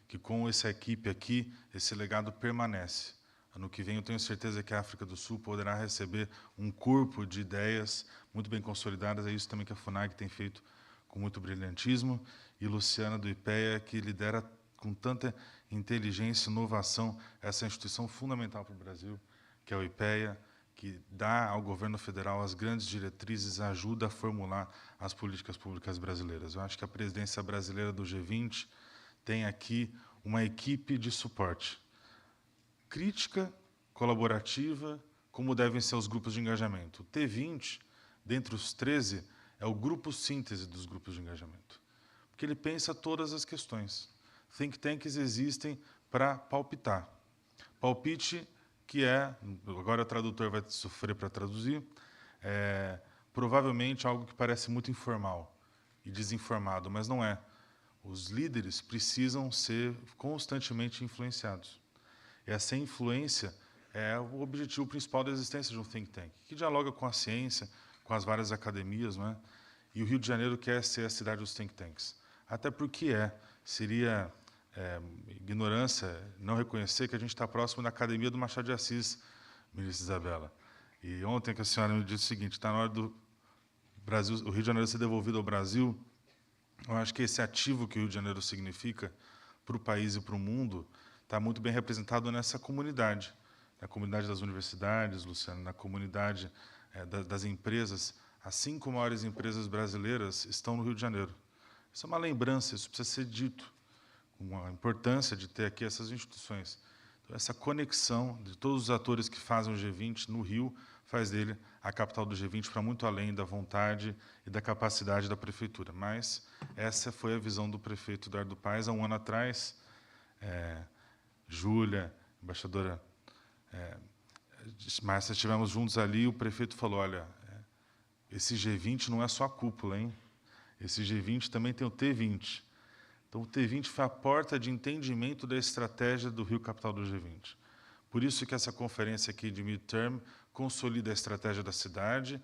que com essa equipe aqui, esse legado permanece. Ano que vem, eu tenho certeza que a África do Sul poderá receber um corpo de ideias muito bem consolidadas. É isso também que a FUNAG tem feito com muito brilhantismo. E Luciana, do IPEA, que lidera com tanta inteligência e inovação essa instituição fundamental para o Brasil, que é o IPEA, que dá ao governo federal as grandes diretrizes, ajuda a formular as políticas públicas brasileiras. Eu acho que a presidência brasileira do G20 tem aqui uma equipe de suporte. Crítica, colaborativa, como devem ser os grupos de engajamento. O T20, dentre os 13, é o grupo síntese dos grupos de engajamento, porque ele pensa todas as questões. Think tanks existem para palpitar. Palpite que é, agora o tradutor vai sofrer para traduzir, provavelmente algo que parece muito informal e desinformado, mas não é. Os líderes precisam ser constantemente influenciados. Essa influência é o objetivo principal da existência de um think tank, que dialoga com a ciência, com as várias academias, não é? E o Rio de Janeiro quer ser a cidade dos think tanks. Até porque seria ignorância não reconhecer que a gente está próximo da Academia do Machado de Assis, ministra Isabela. E ontem que a senhora me disse o seguinte, está na hora do Brasil, o Rio de Janeiro ser devolvido ao Brasil. Eu acho que esse ativo que o Rio de Janeiro significa para o país e para o mundo está muito bem representado nessa comunidade, na comunidade das universidades, Luciano, na comunidade das empresas. As 5 maiores empresas brasileiras estão no Rio de Janeiro. Isso é uma lembrança, isso precisa ser dito, com a importância de ter aqui essas instituições. Então, essa conexão de todos os atores que fazem o G20 no Rio faz dele a capital do G20 para muito além da vontade e da capacidade da prefeitura. Mas essa foi a visão do prefeito Eduardo Paes há um ano atrás. Júlia, embaixadora Márcia, estivemos juntos ali e o prefeito falou, olha, esse G20 não é só a cúpula, hein? Esse G20 também tem o T20. Então, o T20 foi a porta de entendimento da estratégia do Rio Capital do G20. Por isso que essa conferência aqui de midterm consolida a estratégia da cidade,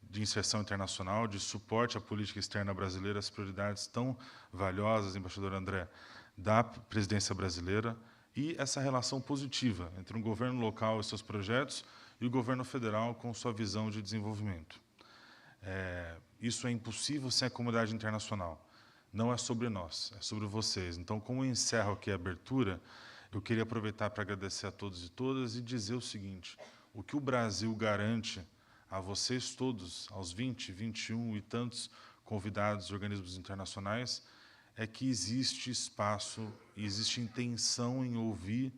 de inserção internacional, de suporte à política externa brasileira, as prioridades tão valiosas, embaixador André, da presidência brasileira, e essa relação positiva entre um governo local e seus projetos e o governo federal com sua visão de desenvolvimento. Isso é impossível sem a comunidade internacional. Não é sobre nós, é sobre vocês. Então, como eu encerro aqui a abertura, eu queria aproveitar para agradecer a todos e todas e dizer o seguinte, o que o Brasil garante a vocês todos, aos 20, 21 e tantos convidados de organismos internacionais, é que existe espaço e existe intenção em ouvir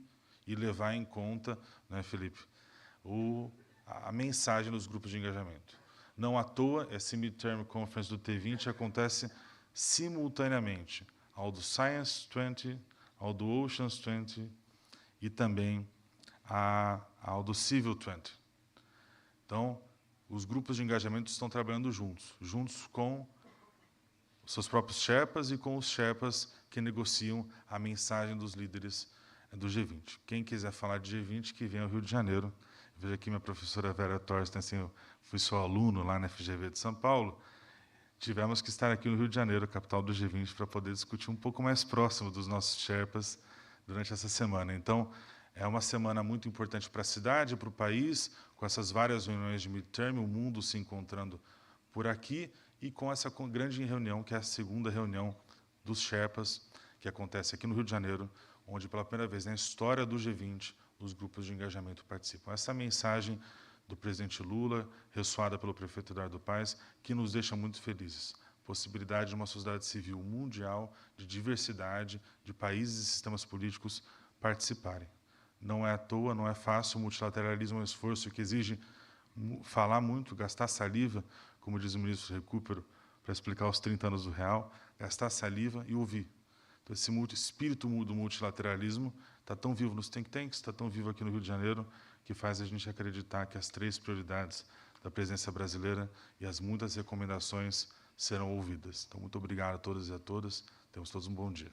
e levar em conta, né, Felipe, a mensagem dos grupos de engajamento. Não à toa, esse Midterm Conference do T20 acontece simultaneamente ao do Science 20, ao do Oceans 20 e também ao do Civil 20. Então, os grupos de engajamento estão trabalhando juntos com os seus próprios Sherpas e com os Sherpas que negociam a mensagem dos líderes do G20. Quem quiser falar de G20, que venha ao Rio de Janeiro. Veja aqui minha professora Vera Torsten, assim, eu fui seu aluno lá na FGV de São Paulo. Tivemos que estar aqui no Rio de Janeiro, capital do G20, para poder discutir um pouco mais próximo dos nossos Sherpas durante essa semana. Então, é uma semana muito importante para a cidade, para o país, com essas várias reuniões de midterm, o mundo se encontrando por aqui, e com essa grande reunião, que é a segunda reunião dos Sherpas, que acontece aqui no Rio de Janeiro, onde, pela primeira vez na história do G20, os grupos de engajamento participam. Essa mensagem do presidente Lula, ressoada pelo prefeito Eduardo Paes, que nos deixa muito felizes. Possibilidade de uma sociedade civil mundial, de diversidade, de países e sistemas políticos participarem. Não é à toa, não é fácil, o multilateralismo é um esforço que exige falar muito, gastar saliva, como diz o ministro Recupero, para explicar os 30 anos do real, gastar saliva e ouvir. Então, esse espírito do multilateralismo está tão vivo nos think tanks, está tão vivo aqui no Rio de Janeiro, que faz a gente acreditar que as 3 prioridades da presidência brasileira e as muitas recomendações serão ouvidas. Então, muito obrigado a todos e a todas. Tenhamos todos um bom dia.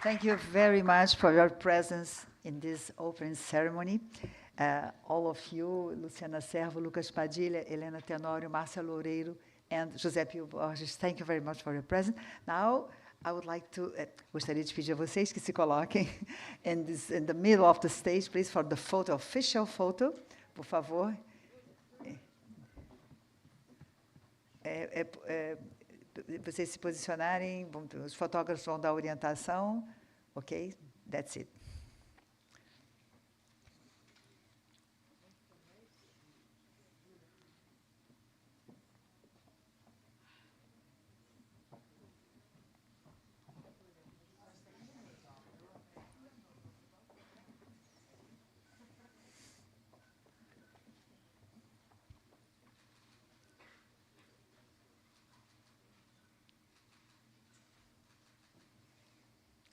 Thank you very much for your presence in this opening ceremony. All of you, Luciana Servo, Lucas Padilha, Helena Tenório, Márcia Loureiro, and José Pio Borges, thank you very much for your presence. Now, I would like to, gostaria de pedir a vocês que se coloquem in the middle of the stage, please, for the photo, official photo, por favor. Vocês se posicionarem, os fotógrafos vão dar orientação, ok? That's it.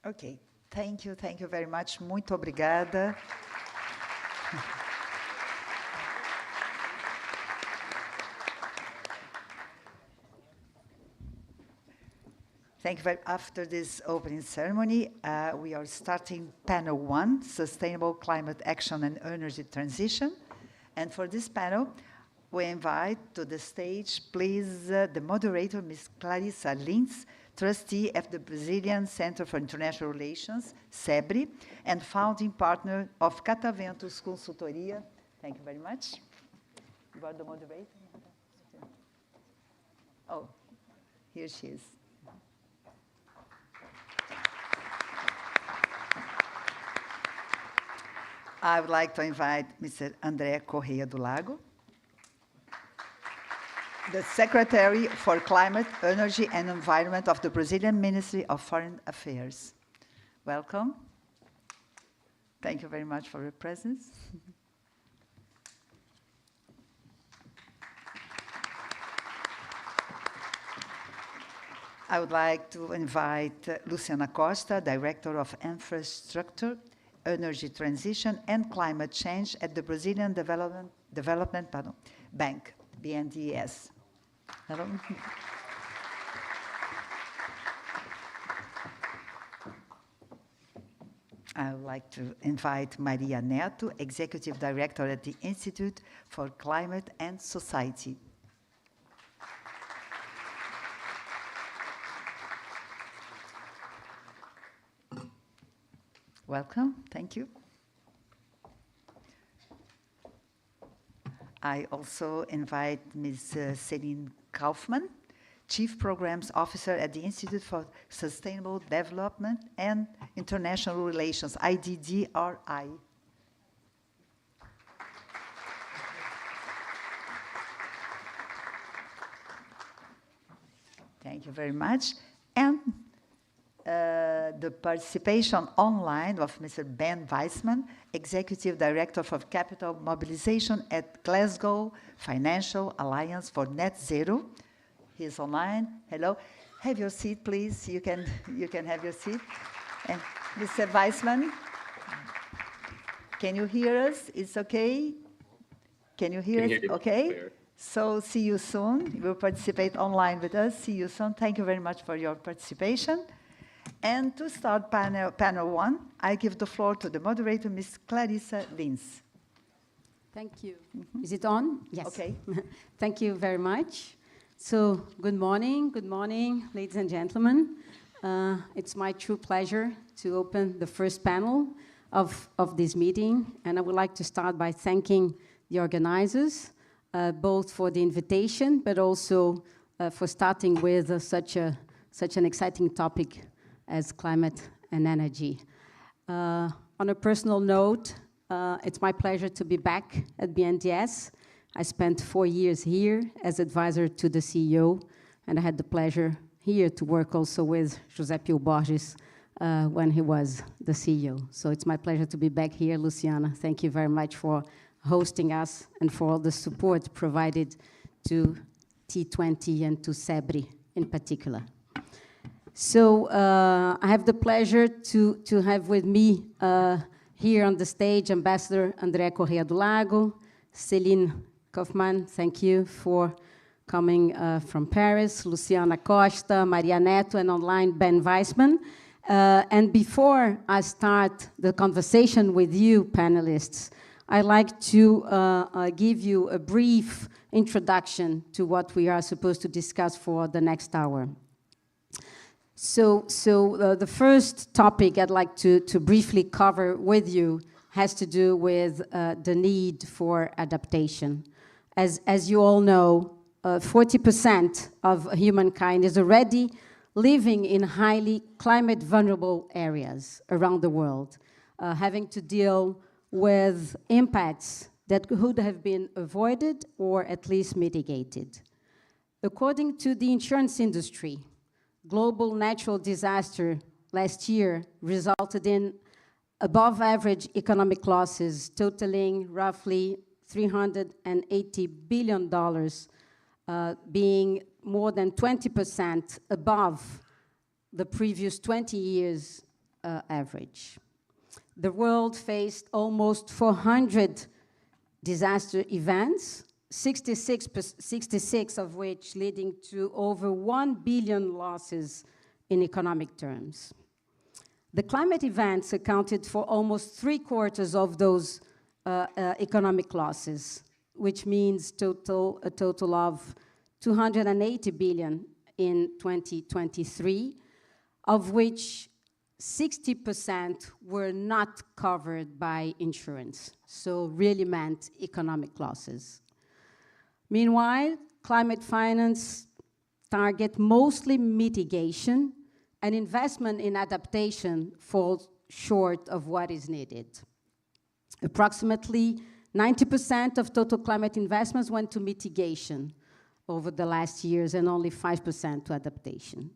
Ok, thank you very much. Muito obrigada. Thank you very much. After this opening ceremony, we are starting panel 1, Sustainable Climate Action and Energy Transition. And for this panel, we invite to the stage, please, the moderator, Ms. Clarissa Lins, trustee of the Brazilian Center for International Relations, SEBRE, and founding partner of Cataventus Consultoria. Thank you very much. You are the moderator? Oh, here she is. I would like to invite Mr. André Correia do Lago, the Secretary for Climate, Energy and Environment of the Brazilian Ministry of Foreign Affairs. Welcome. Thank you very much for your presence. I would like to invite Luciana Costa, Director of Infrastructure, Energy Transition and Climate Change at the Brazilian Development Bank, BNDES. Hello. I would like to invite Maria Neto, Executive Director at the Institute for Climate and Society. Welcome, thank you. I also invite Ms. Celine Kaufmann, Chief Programs Officer at the Institute for Sustainable Development and International Relations, IDDRI. Thank you very much. And the participation online of Mr. Ben Weissman, Executive Director for Capital Mobilization at Glasgow Financial Alliance for Net Zero. He's online. Hello. Have your seat, please. You can have your seat. And Mr. Weissman, can you hear us? It's okay? Can you hear us? Okay. Clear. So see you soon. You will participate online with us. See you soon. Thank you very much for your participation. And to start panel 1, I give the floor to the moderator, Ms. Clarissa Lins. Thank you. Mm-hmm. Is it on? Yes. Okay. Thank you very much. So, good morning, ladies and gentlemen. It's my true pleasure to open the first panel of this meeting, and I would like to start by thanking the organizers, both for the invitation, but also for starting with such an exciting topic as climate and energy. On a personal note, it's my pleasure to be back at BNDES. I spent 4 years here as advisor to the CEO, and I had the pleasure here to work also with José Pio Borges when he was the CEO. So it's my pleasure to be back here. Luciana, thank you very much for hosting us and for all the support provided to T20 and to SEBRI in particular. So I have the pleasure to have with me here on the stage Ambassador André Correa do Lago, Céline Kaufmann, thank you for coming from Paris, Luciana Costa, Maria Neto, and online Ben Weissman. And before I start the conversation with you, panelists, I'd like to give you a brief introduction to what we are supposed to discuss for the next hour. So the first topic I'd like to briefly cover with you has to do with the need for adaptation. As you all know, 40% of humankind is already living in highly climate vulnerable areas around the world, having to deal with impacts that could have been avoided or at least mitigated. According to the insurance industry, global natural disaster last year resulted in above average economic losses totaling roughly $380 billion, being more than 20% above the previous 20 years average. The world faced almost 400 disaster events, 66 of which leading to over 1 billion losses in economic terms. The climate events accounted for almost 3/4 of those economic losses, which means a total of 280 billion in 2023, of which 60% were not covered by insurance, so really meant economic losses. Meanwhile, climate finance target mostly mitigation, and investment in adaptation falls short of what is needed. Approximately 90% of total climate investments went to mitigation over the last years and only 5% to adaptation.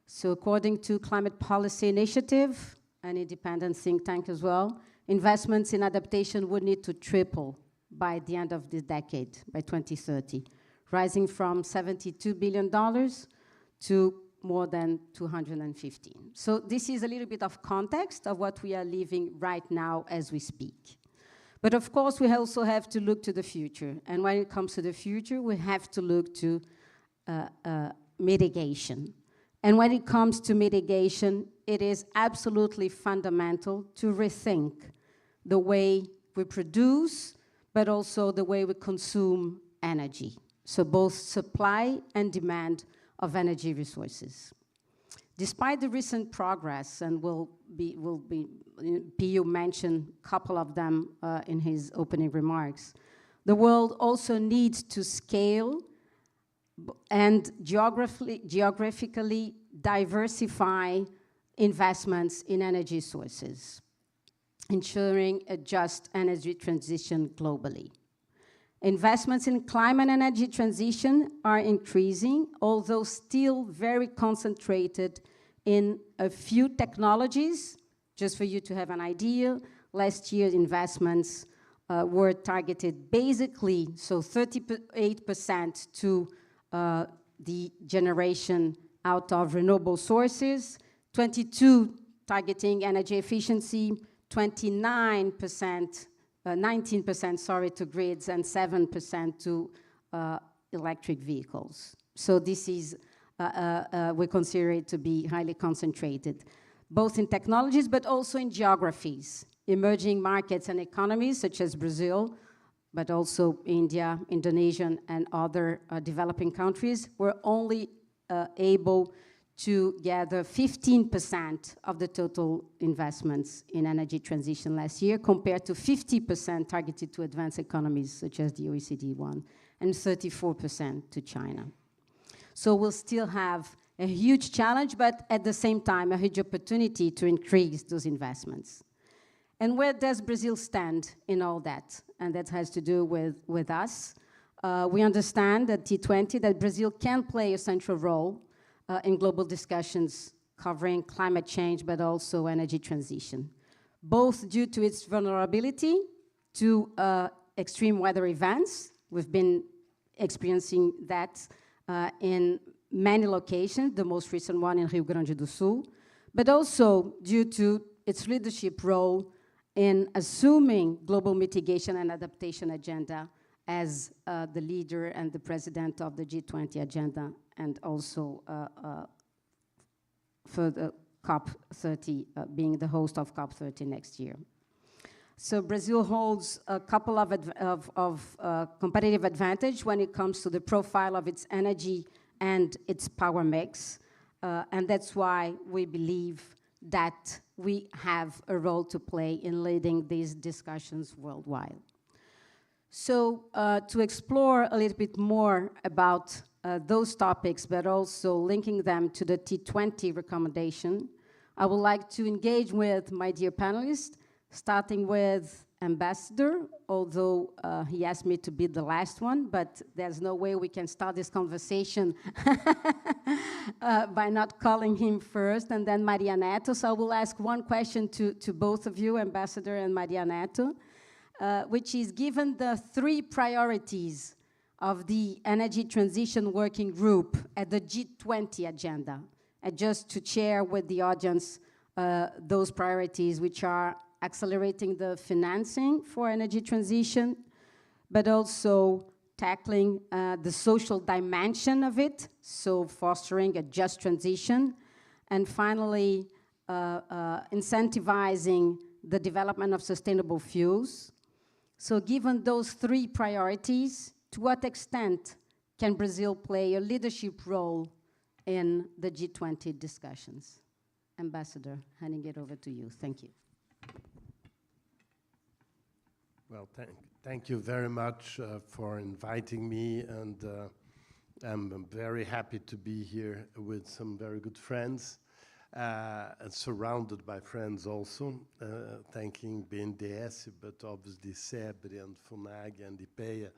So according to Climate Policy Initiative, an independent think tank as well, investments in adaptation would need to triple by the end of this decade, by 2030, rising from $72 billion to more than 215. So this is a little bit of context of what we are living right now as we speak. But of course, we also have to look to the future. And when it comes to the future, we have to look to mitigation. And when it comes to mitigation, it is absolutely fundamental to rethink the way we produce, but also the way we consume energy. So both supply and demand of energy resources. Despite the recent progress, and Pio mentioned a couple of them in his opening remarks, the world also needs to scale and geographically diversify investments in energy sources, ensuring a just energy transition globally. Investments in climate and energy transition are increasing, although still very concentrated in a few technologies. Just for you to have an idea, last year's investments were targeted basically, so 38% to the generation out of renewable sources, 22% targeting energy efficiency, 19% to grids, and 7% to electric vehicles. So this is, we consider it to be highly concentrated, both in technologies, but also in geographies. Emerging markets and economies, such as Brazil, but also India, Indonesia, and other developing countries, were only able to gather 15% of the total investments in energy transition last year, compared to 50% targeted to advanced economies, such as the OECD one, and 34% to China. So we'll still have a huge challenge, but at the same time, a huge opportunity to increase those investments. And where does Brazil stand in all that? And that has to do with us. We understand at T20 that Brazil can play a central role in global discussions covering climate change, but also energy transition, both due to its vulnerability to extreme weather events. We've been experiencing that in many locations, the most recent one in Rio Grande do Sul, but also due to its leadership role in assuming global mitigation and adaptation agenda as the leader and the president of the G20 agenda, and also for the COP30, being the host of COP30 next year. So Brazil holds a couple of competitive advantage when it comes to the profile of its energy and its power mix, and that's why we believe that we have a role to play in leading these discussions worldwide. So to explore a little bit more about those topics, but also linking them to the T20 recommendation, I would like to engage with my dear panelists, starting with Ambassador, although he asked me to be the last one, but there's no way we can start this conversation by not calling him first, and then Maria Neto. So I will ask one question to both of you, Ambassador and Maria Neto, which is, given the 3 priorities of the Energy Transition Working Group at the G20 agenda, and just to share with the audience those priorities, which are accelerating the financing for energy transition, but also tackling the social dimension of it, so fostering a just transition, and finally, incentivizing the development of sustainable fuels. So given those 3 priorities, to what extent can Brazil play a leadership role in the G20 discussions? Ambassador, handing it over to you. Thank you. Well, thank you very much for inviting me, and I'm very happy to be here with some very good friends, and surrounded by friends also, thanking BNDES, but obviously SEBRE and FUNAG and IPEA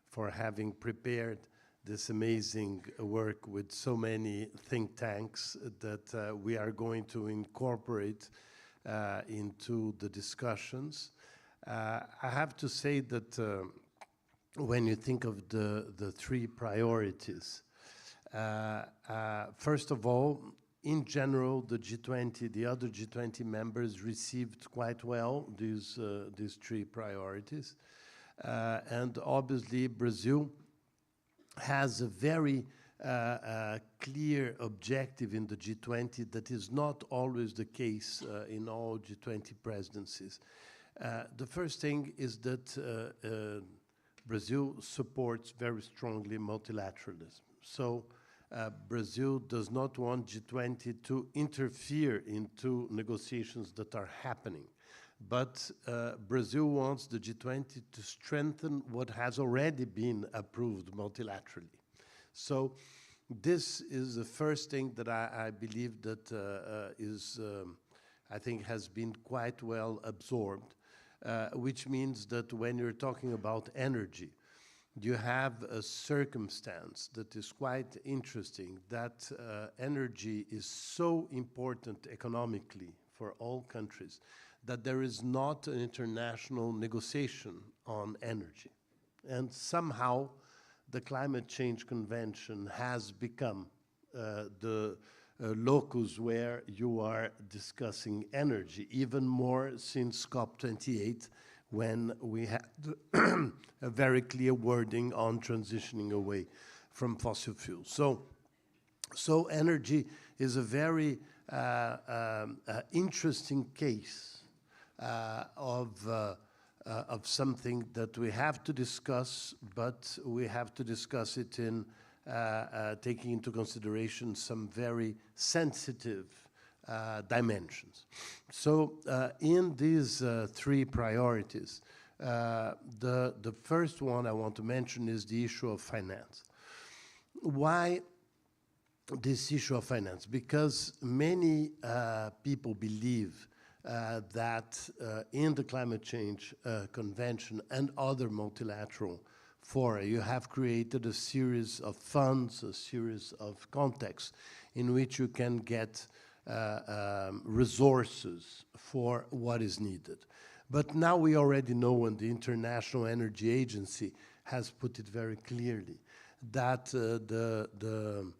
for having prepared this amazing work with so many think tanks that we are going to incorporate into the discussions. I have to say that when you think of the 3 priorities, first of all, in general, the G20, the other G20 members received quite well these 3 priorities. And obviously, Brazil has a very clear objective in the G20 that is not always the case in all G20 presidencies. The first thing is that Brazil supports very strongly multilateralism. So Brazil does not want G20 to interfere into negotiations that are happening. But Brazil wants the G20 to strengthen what has already been approved multilaterally. So this is the first thing that I believe that I think has been quite well absorbed. Which means that when you're talking about energy, you have a circumstance that is quite interesting, that energy is so important economically for all countries that there is not an international negotiation on energy. And somehow the Climate Change Convention has become the locus where you are discussing energy, even more since COP28, when we had a very clear wording on transitioning away from fossil fuels. So energy is a very interesting case of something that we have to discuss, but we have to discuss it in taking into consideration some very sensitive dimensions. So in these 3 priorities, the first one I want to mention is the issue of finance. Why this issue of finance, because many people believe that in the climate change convention and other multilateral fora, you have created a series of funds, a series of contexts in which you can get resources for what is needed. But now we already know, and the International Energy Agency has put it very clearly, that the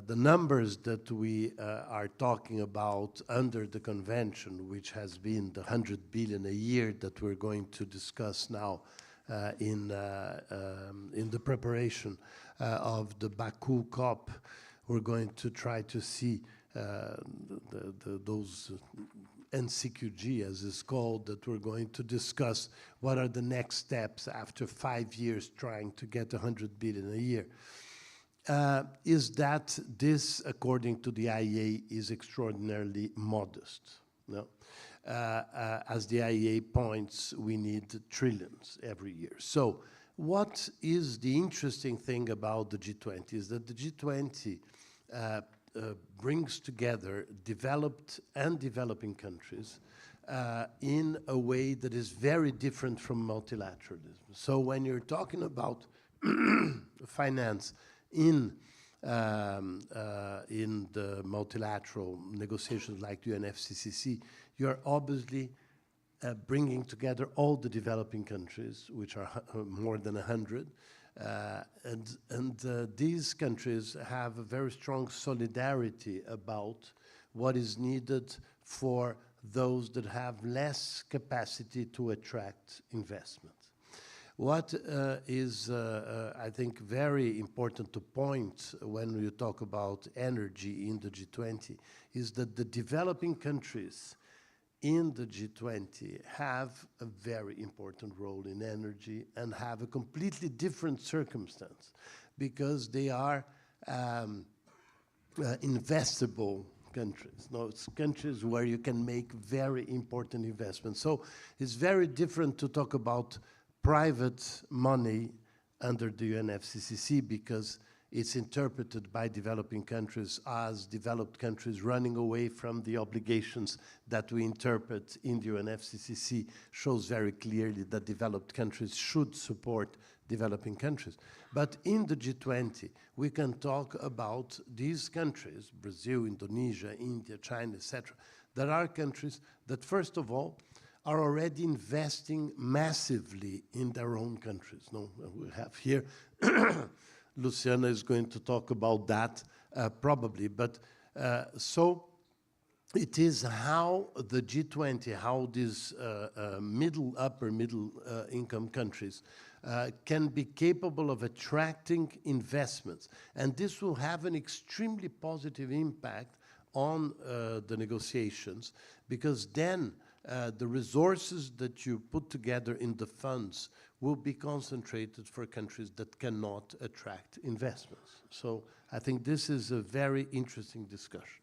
numbers that we are talking about under the convention, which has been the 100 billion a year that we're going to discuss now in the preparation of the Baku COP, we're going to try to see those NCQG, as it's called, that we're going to discuss what are the next steps after 5 years trying to get 100 billion a year. Is that this, according to the IEA, is extraordinarily modest. No? As the IEA points, we need trillions every year. So what is the interesting thing about the G20 is that the G20 brings together developed and developing countries in a way that is very different from multilateralism. So when you're talking about finance in the multilateral negotiations like the UNFCCC, you're obviously bringing together all the developing countries, which are more than 100, and these countries have a very strong solidarity about what is needed for those that have less capacity to attract investment. What is, I think, very important to point when you talk about energy in the G20 is that the developing countries in the G20 have a very important role in energy and have a completely different circumstance because they are investable countries. No, it's countries where you can make very important investments. So it's very different to talk about private money under the UNFCCC because it's interpreted by developing countries as developed countries running away from the obligations that we interpret in the UNFCCC shows very clearly that developed countries should support developing countries. But in the G20, we can talk about these countries, Brazil, Indonesia, India, China, etc., that are countries that, first of all, are already investing massively in their own countries. No, we have here Luciana is going to talk about that probably. But so it is how the G20, how these upper middle income countries can be capable of attracting investments. And this will have an extremely positive impact on the negotiations because then the resources that you put together in the funds will be concentrated for countries that cannot attract investments. So I think this is a very interesting discussion.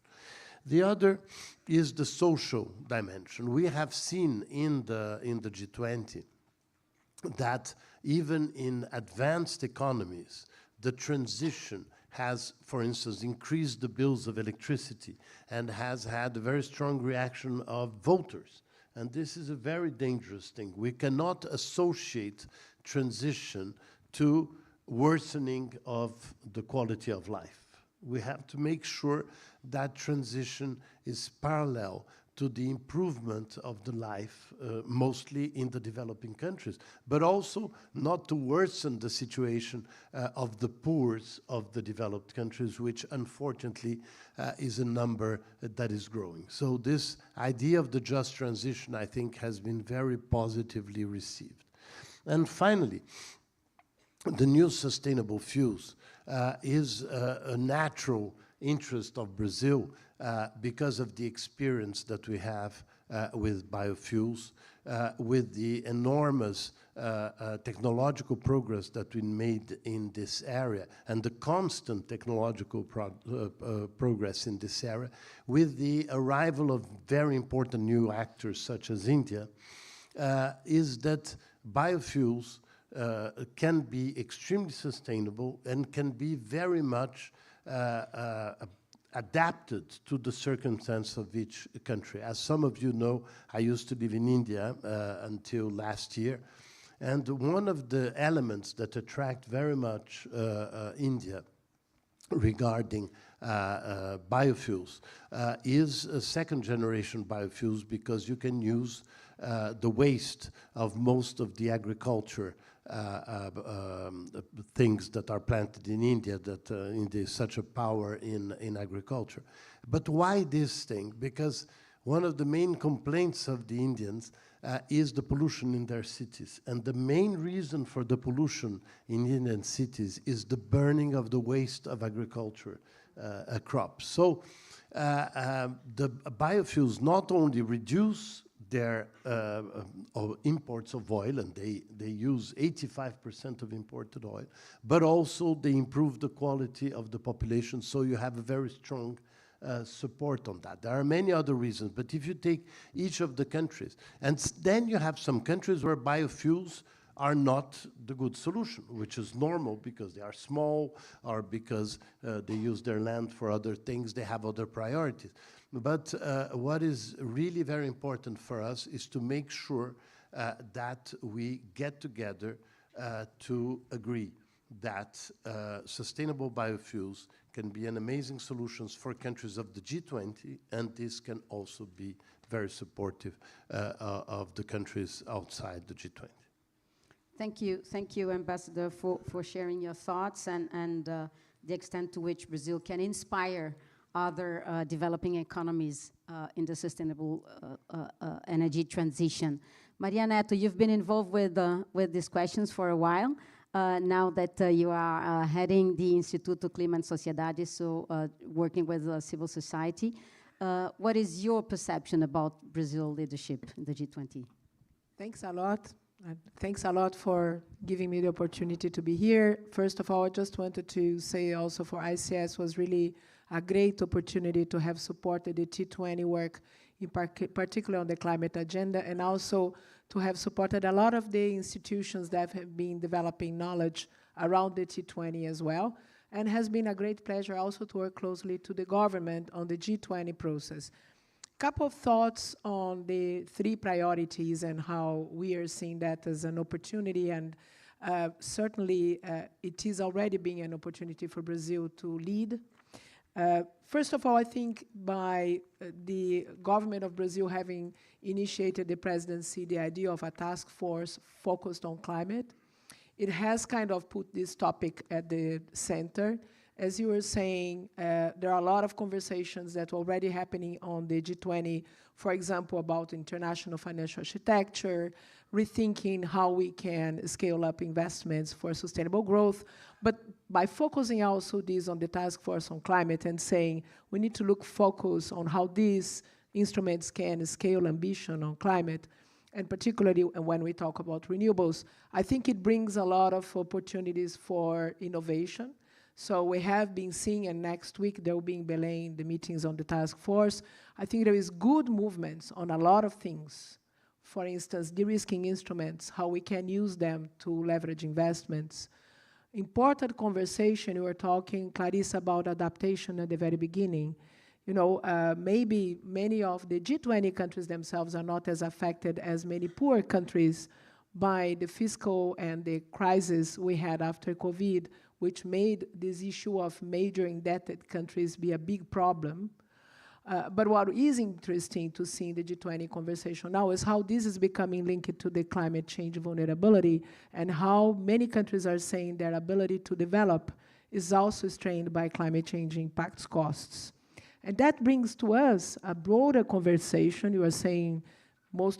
The other is the social dimension. We have seen in the G20 that even in advanced economies, the transition has, for instance, increased the bills of electricity and has had a very strong reaction of voters. And this is a very dangerous thing. We cannot associate transition to worsening of the quality of life. We have to make sure that transition is parallel to the improvement of the life, mostly in the developing countries, but also not to worsen the situation of the poor of the developed countries, which unfortunately is a number that is growing. So this idea of the just transition, I think, has been very positively received. And finally, the new sustainable fuels is a natural interest of Brazil because of the experience that we have with biofuels, with the enormous technological progress that we made in this area, and the constant technological progress in this area, with the arrival of very important new actors such as India, is that biofuels can be extremely sustainable and can be very much adapted to the circumstance of each country. As some of you know, I used to live in India until last year, and one of the elements that attract very much India regarding biofuels is second-generation biofuels, because you can use the waste of most of the agriculture things that are planted in India, that India is such a power in agriculture. But why this thing? Because one of the main complaints of the Indians is the pollution in their cities. And the main reason for the pollution in Indian cities is the burning of the waste of agriculture crops. So the biofuels not only reduce their imports of oil, and they use 85% of imported oil, but also they improve the quality of the population, so you have a very strong support on that. There are many other reasons, but if you take each of the countries, and then you have some countries where biofuels are not the good solution, which is normal because they are small or because they use their land for other things, they have other priorities. But what is really very important for us is to make sure that we get together to agree that sustainable biofuels can be an amazing solution for countries of the G20, and this can also be very supportive of the countries outside the G20. Thank you, Ambassador, for sharing your thoughts and the extent to which Brazil can inspire other developing economies in the sustainable energy transition. Maria Neto, you've been involved with these questions for a while. Now that you are heading the Instituto Clima e Sociedade, so working with civil society, what is your perception about Brazil leadership in the G20? Thanks a lot. Thanks a lot for giving me the opportunity to be here. First of all, I just wanted to say also for ICS was really a great opportunity to have supported the T20 work, in particular on the climate agenda, and also to have supported a lot of the institutions that have been developing knowledge around the T20 as well. And has been a great pleasure also to work closely to the government on the G20 process. Couple of thoughts on the three priorities and how we are seeing that as an opportunity, and certainly it is already being an opportunity for Brazil to lead. First of all, I think by the government of Brazil having initiated the presidency, the idea of a task force focused on climate, it has kind of put this topic at the center. As you were saying, there are a lot of conversations that are already happening on the G20, for example, about international financial architecture, rethinking how we can scale up investments for sustainable growth. But by focusing also this on the task force on climate and saying we need to focus on how these instruments can scale ambition on climate, and particularly when we talk about renewables, I think it brings a lot of opportunities for innovation. So we have been seeing, and next week there will be in Belém the meetings on the task force. I think there is good movements on a lot of things. For instance, de-risking instruments, how we can use them to leverage investments. Important conversation, we were talking, Clarissa, about adaptation at the very beginning. You know, maybe many of the G20 countries themselves are not as affected as many poor countries by the fiscal and the crisis we had after COVID, which made this issue of major indebted countries be a big problem. But what is interesting to see in the G20 conversation now is how this is becoming linked to the climate change vulnerability, and how many countries are saying their ability to develop is also strained by climate change impacts costs. And that brings to us a broader conversation. You are saying more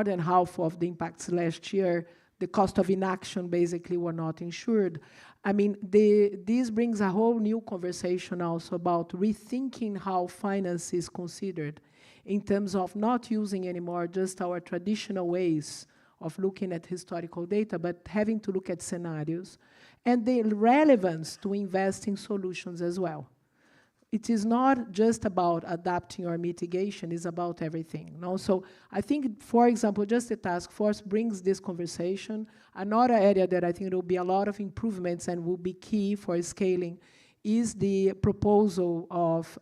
than half of the impacts last year, the cost of inaction basically were not insured. I mean, this brings a whole new conversation also about rethinking how finance is considered in terms of not using anymore just our traditional ways of looking at historical data, but having to look at scenarios and the relevance to invest in solutions as well. It is not just about adapting or mitigation, it's about everything. No? So I think, for example, just the task force brings this conversation. Another area that I think there will be a lot of improvements and will be key for scaling is the proposal of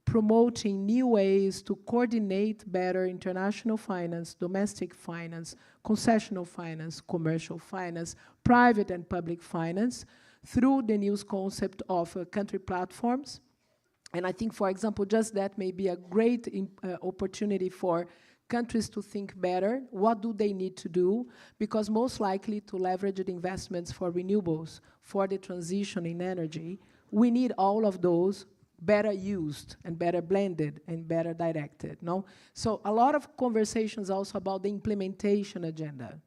promoting new ways to coordinate better international finance, domestic finance, concessional finance, commercial finance, private and public finance, through the new concept of country platforms. And I think, for example, just that may be a great opportunity for countries to think better. What do they need to do? Because most likely to leverage the investments for renewables, for the transition in energy, we need all of those better used and better blended and better directed, no? So a lot of conversations also about the implementation agenda.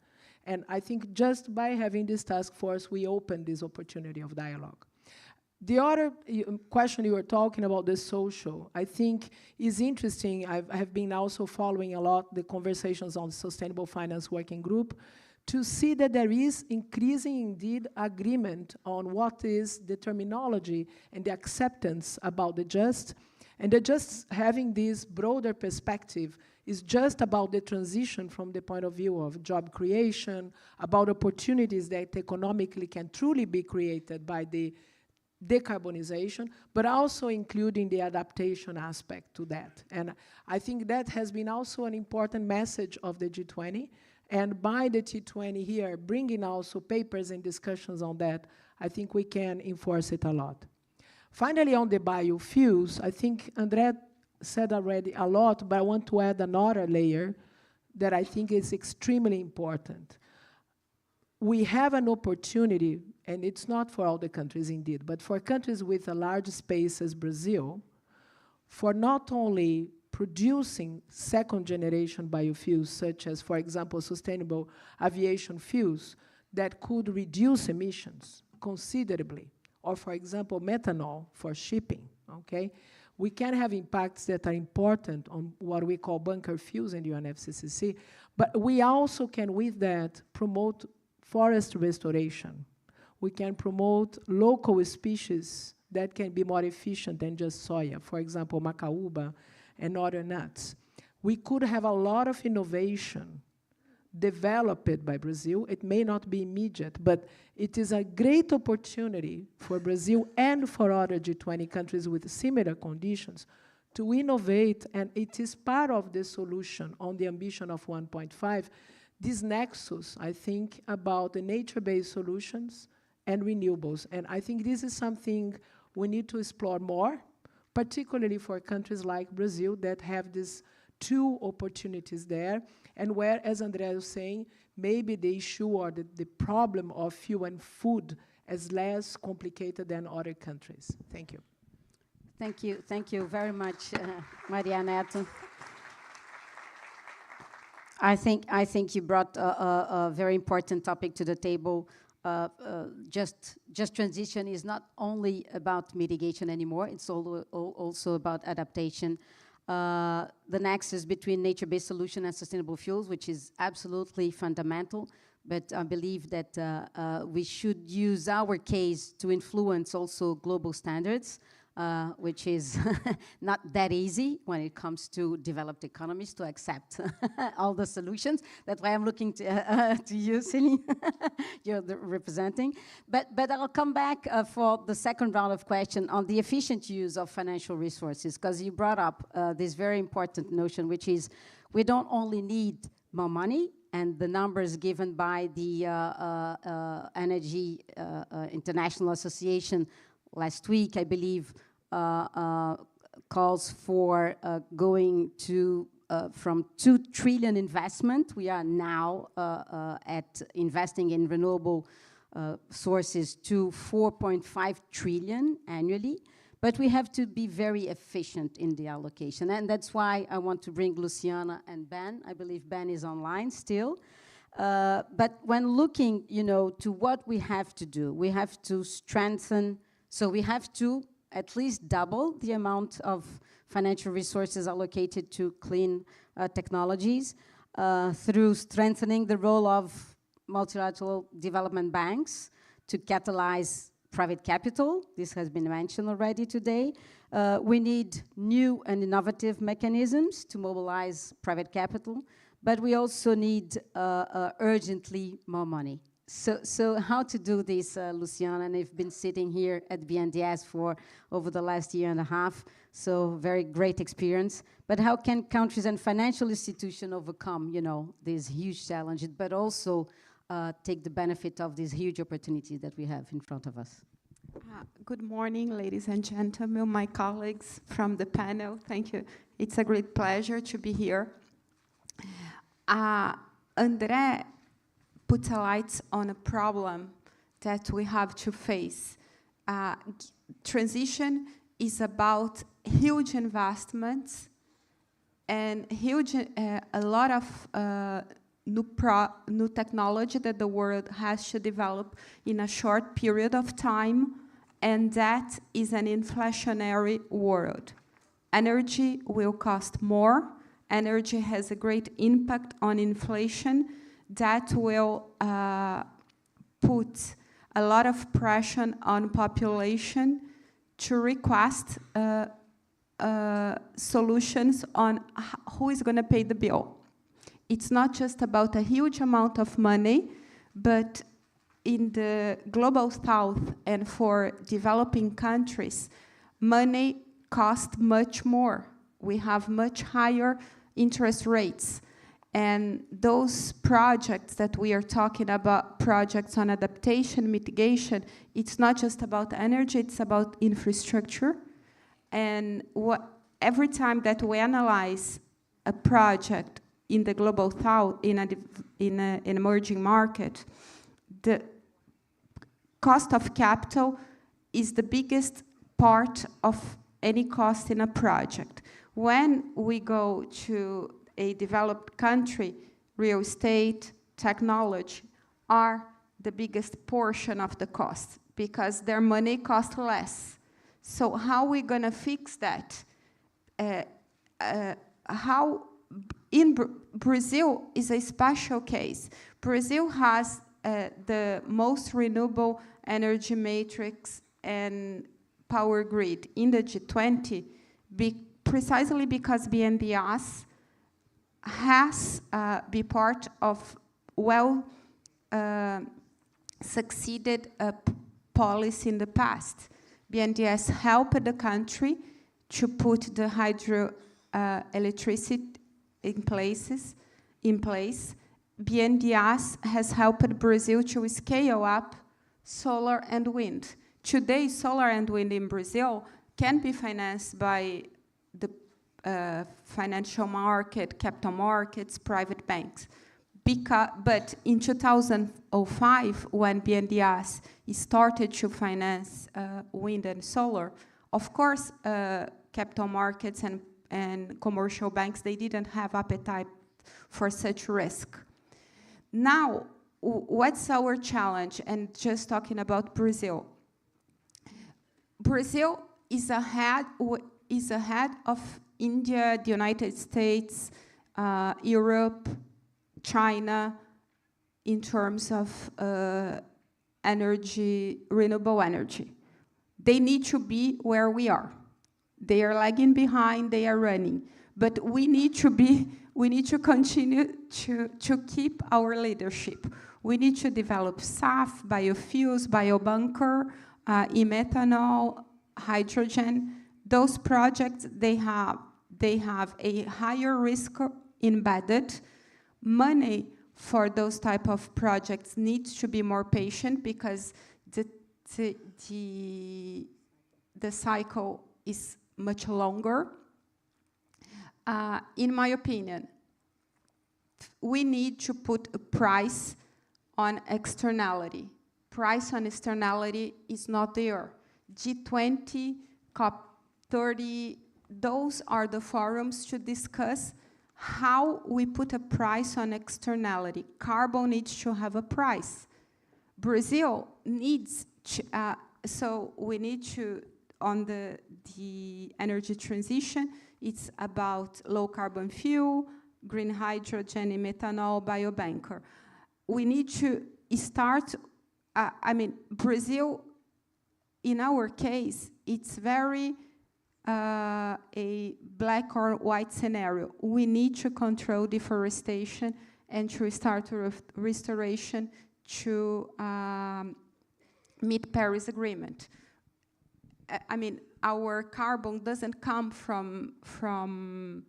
And I think just by having this task force, we open this opportunity of dialogue. The other question you were talking about, the social, I think is interesting. I have been also following a lot the conversations on the Sustainable Finance Working Group to see that there is increasing, indeed, agreement on what is the terminology and the acceptance about the just. And that just having this broader perspective is just about the transition from the point of view of job creation, about opportunities that economically can truly be created by the decarbonization, but also including the adaptation aspect to that. And I think that has been also an important message of the G20. And by the T20 here, bringing also papers and discussions on that, I think we can enforce it a lot. Finally, on the biofuels, I think André said already a lot, but I want to add another layer that I think is extremely important. We have an opportunity, and it's not for all the countries indeed, but for countries with a large space as Brazil, for not only producing second-generation biofuels, such as, for example, sustainable aviation fuels that could reduce emissions considerably, or, for example, methanol for shipping, okay? We can have impacts that are important on what we call bunker fuels in the UNFCCC, but we also can, with that, promote forest restoration. We can promote local species that can be more efficient than just soya, for example, macaúba and other nuts. We could have a lot of innovation developed by Brazil. It may not be immediate, but it is a great opportunity for Brazil and for other G20 countries with similar conditions to innovate, and it is part of the solution on the ambition of 1.5. This nexus, I think, about the nature-based solutions and renewables. And I think this is something we need to explore more, particularly for countries like Brazil that have these two opportunities there, and where, as Andrea was saying, maybe the issue or the problem of fuel and food is less complicated than other countries. Thank you. Thank you very much, Maria Neto. I think you brought a very important topic to the table. Just transition is not only about mitigation anymore, it's also about adaptation. The nexus between nature-based solution and sustainable fuels, which is absolutely fundamental, but I believe that we should use our case to influence also global standards, which is not that easy when it comes to developed economies to accept all the solutions. That's why I'm looking to you, Celine. You're representing. But I'll come back for the second round of questions on the efficient use of financial resources, because you brought up this very important notion, which is we don't only need more money, and the numbers given by the Energy International Association last week, I believe, calls for going to from 2 trillion investment. We are now at investing in renewable sources to 4.5 trillion annually. But we have to be very efficient in the allocation. And that's why I want to bring Luciana and Ben. I believe Ben is online still. But when looking, to what we have to do, we have to strengthen. So we have to at least double the amount of financial resources allocated to clean technologies through strengthening the role of multilateral development banks to catalyze private capital. This has been mentioned already today. We need new and innovative mechanisms to mobilize private capital, but we also need urgently more money. So how to do this, Luciana? And I've been sitting here at BNDES for over the last year and a half, so very great experience. But how can countries and financial institutions overcome, you know, these huge challenges, but also take the benefit of these huge opportunities that we have in front of us? Good morning, ladies and gentlemen, my colleagues from the panel. Thank you. It's a great pleasure to be here. André puts a light on a problem that we have to face. Transition is about huge investments and a lot of new technology that the world has to develop in a short period of time, and that is an inflationary world. Energy will cost more. Energy has a great impact on inflation that will put a lot of pressure on population to request solutions on who is going to pay the bill. It's not just about a huge amount of money, but in the global south and for developing countries, money costs much more. We have much higher interest rates. And those projects that we are talking about, projects on adaptation, mitigation, it's not just about energy, it's about infrastructure. And every time that we analyze a project in the global south, in an emerging market, the cost of capital is the biggest part of any cost in a project. When we go to a developed country, real estate, technology are the biggest portion of the cost because their money costs less. So how are we going to fix that? Brazil is a special case. Brazil has the most renewable energy matrix and power grid in the G20 precisely because BNDES has been part of succeeded policy in the past. BNDES helped the country to put the hydro electricity in place. BNDES has helped Brazil to scale up solar and wind. Today, solar and wind in Brazil can be financed by the financial market, capital markets, private banks. But in 2005, when BNDES started to finance wind and solar, of course, capital markets and commercial banks, they didn't have appetite for such risk. Now, what's our challenge? And just talking about Brazil. Brazil is ahead of India, the United States, Europe, China, in terms of energy, renewable energy. They need to be where we are. They are lagging behind, they are running. But we need to continue to keep our leadership. We need to develop SAF, biofuels, biobunker, e-methanol, hydrogen. Those projects, they have a higher risk embedded. Money for those type of projects needs to be more patient because the cycle is much longer. In my opinion, we need to put a price on externality. Price on externality is not there. G20, COP30, those are the forums to discuss how we put a price on externality. Carbon needs to have a price. Brazil needs to, so we need to, on the energy transition, it's about low carbon fuel, green hydrogen, methanol, biobunker. We need to start, Brazil, in our case, it's very a black or white scenario. We need to control deforestation and to start restoration to meet Paris Agreement. I mean, our carbon doesn't come from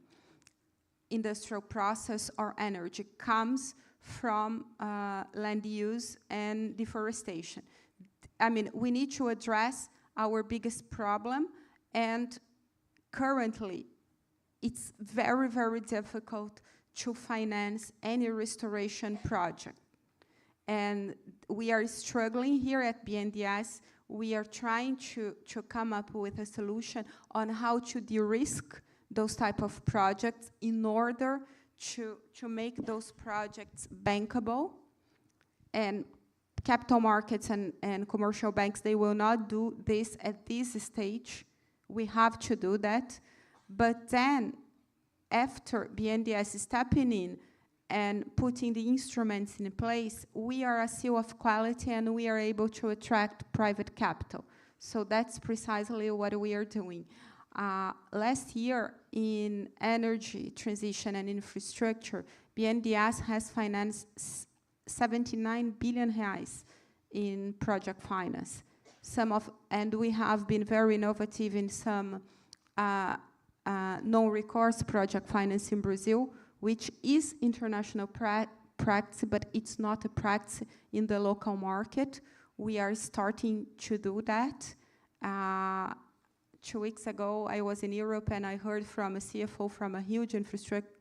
industrial process or energy. It comes from land use and deforestation. I mean, we need to address our biggest problem, and currently, it's very, very difficult to finance any restoration project. And we are struggling here at BNDES. We are trying to come up with a solution on how to de-risk those type of projects in order to make those projects bankable. And capital markets and commercial banks, they will not do this at this stage. We have to do that. But then, after BNDES stepping in and putting the instruments in place, we are a seal of quality and we are able to attract private capital. So that's precisely what we are doing. Last year, in energy transition and infrastructure, BNDES has financed 79 billion reais in project finance. And we have been very innovative in some non-recourse project finance in Brazil, which is international practice, but it's not a practice in the local market. We are starting to do that. 2 weeks ago, I was in Europe and I heard from a CFO from a huge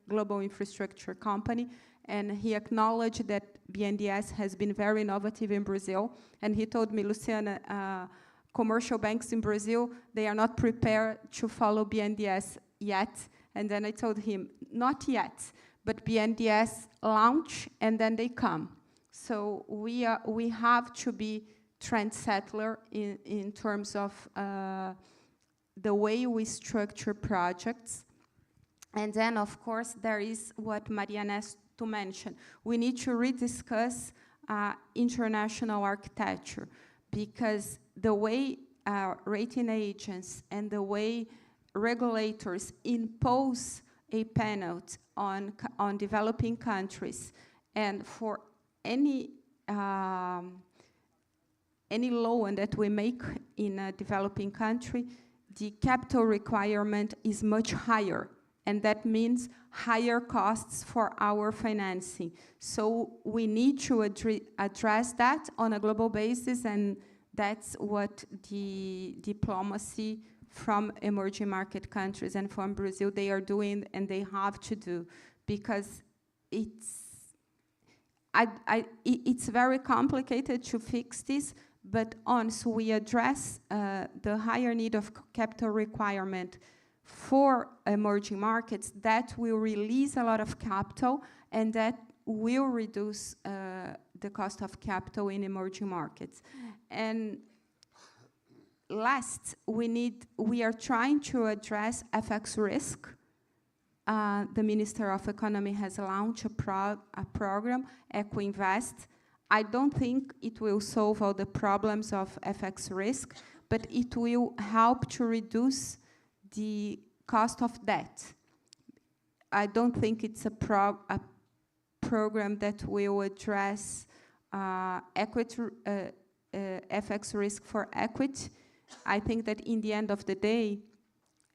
global infrastructure company, and he acknowledged that BNDES has been very innovative in Brazil. And he told me, Luciana, commercial banks in Brazil, they are not prepared to follow BNDES yet. And then I told him, not yet, but BNDES launch and then they come. So we have to be trendsetter in terms of the way we structure projects. And then, of course, there is what Mariana has to mention. We need to rediscuss international architecture, because the way rating agents and the way regulators impose a penalty on developing countries, and for any loan that we make in a developing country, the capital requirement is much higher, and that means higher costs for our financing. So we need to address that on a global basis, and that's what the diplomacy from emerging market countries and from Brazil, they are doing, and they have to do, because it's very complicated to fix this. But once we address the higher need of capital requirement for emerging markets, that will release a lot of capital, and that will reduce the cost of capital in emerging markets. And last, we are trying to address FX risk. The Minister of Economy has launched a program, EcoInvest. I don't think it will solve all the problems of FX risk, but it will help to reduce the cost of debt. I don't think it's a program that will address FX risk for equity. I think that in the end of the day,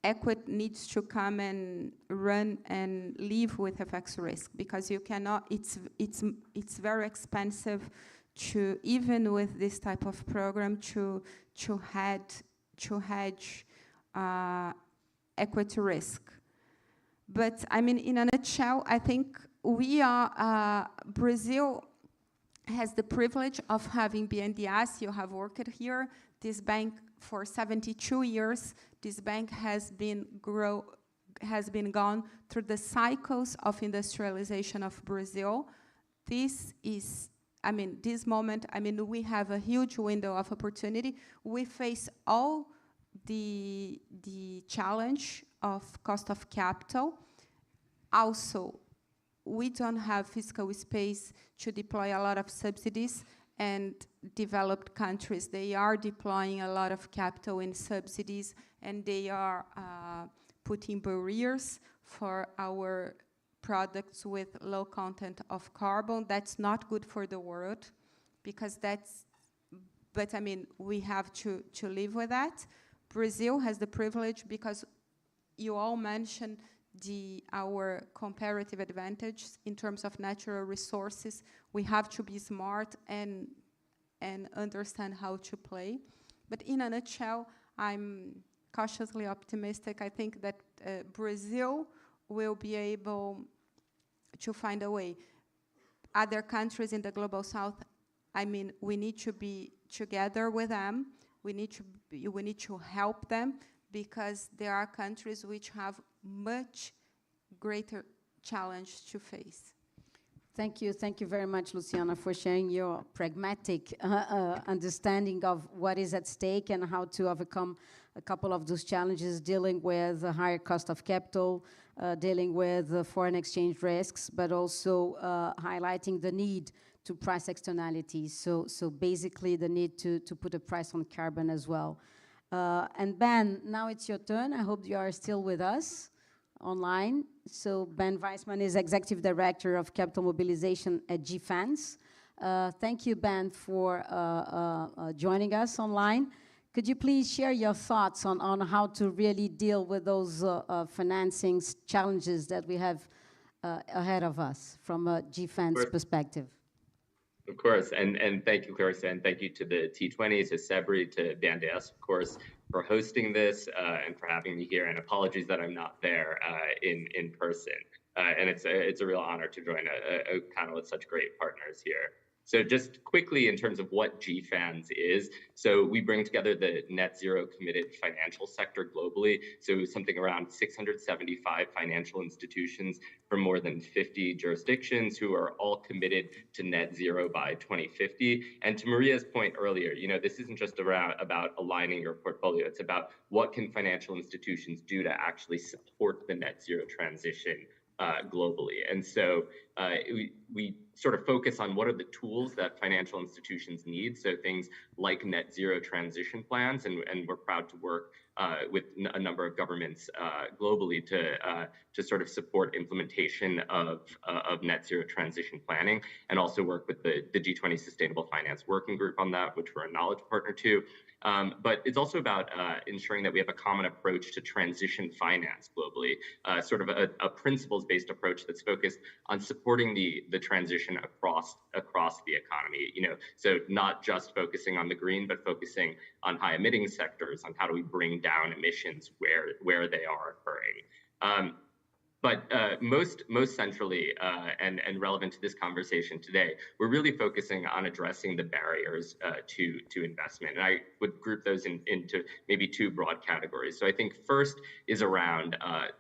equity needs to come and run and live with FX risk, because you cannot. It's very expensive to, even with this type of program, to hedge equity risk. But I mean, in a nutshell, I think we are Brazil has the privilege of having BNDES. You have worked here. This bank for 72 years. This bank has been gone through the cycles of industrialization of Brazil. This is, I mean, this moment, I mean, we have a huge window of opportunity. We face all the challenge of cost of capital. Also, we don't have fiscal space to deploy a lot of subsidies, and developed countries, they are deploying a lot of capital in subsidies, and they are putting barriers for our products with low content of carbon. That's not good for the world. because but I mean, we have to live with that. Brazil has the privilege because you all mentioned our comparative advantage in terms of natural resources. We have to be smart and understand how to play. But in a nutshell, I'm cautiously optimistic. I think that Brazil will be able to find a way. Other countries in the Global South, I mean, we need to be together with them. We need to help them, because there are countries which have much greater challenge to face. Thank you very much, Luciana, for sharing your pragmatic understanding of what is at stake and how to overcome a couple of those challenges, dealing with a higher cost of capital, dealing with foreign exchange risks, but also highlighting the need to price externalities. So basically the need to put a price on carbon as well. And Ben, now it's your turn. I hope you are still with us online. So Ben Weissman is Executive Director of Capital Mobilization at GFANS. Thank you, Ben, for joining us online. Could you please share your thoughts on how to really deal with those financing challenges that we have ahead of us from a GFANS perspective? Of course, and thank you, Clarissa, and thank you to the T20, to Sebri, to Bandeas, of course, for hosting this and for having me here. And apologies that I'm not there in person. And it's a real honor to join a panel with such great partners here. So just quickly in terms of what GFANS is, so we bring together the net zero committed financial sector globally. So something around 675 financial institutions from more than 50 jurisdictions who are all committed to net zero by 2050. And to Maria's point earlier, this isn't just about aligning your portfolio. It's about what can financial institutions do to actually support the net zero transition globally. And so we sort of focus on what are the tools that financial institutions need. So things like net zero transition plans, and we're proud to work with a number of governments globally to sort of support implementation of net zero transition planning, and also work with the G20 Sustainable Finance Working Group on that, which we're a knowledge partner to. But it's also about ensuring that we have a common approach to transition finance globally, sort of a principles-based approach that's focused on supporting the transition across the economy. So not just focusing on the green, but focusing on high emitting sectors, on how do we bring down emissions where they are occurring. But most centrally and relevant to this conversation today, we're really focusing on addressing the barriers to investment. And I would group those into maybe two broad categories. So I think first is around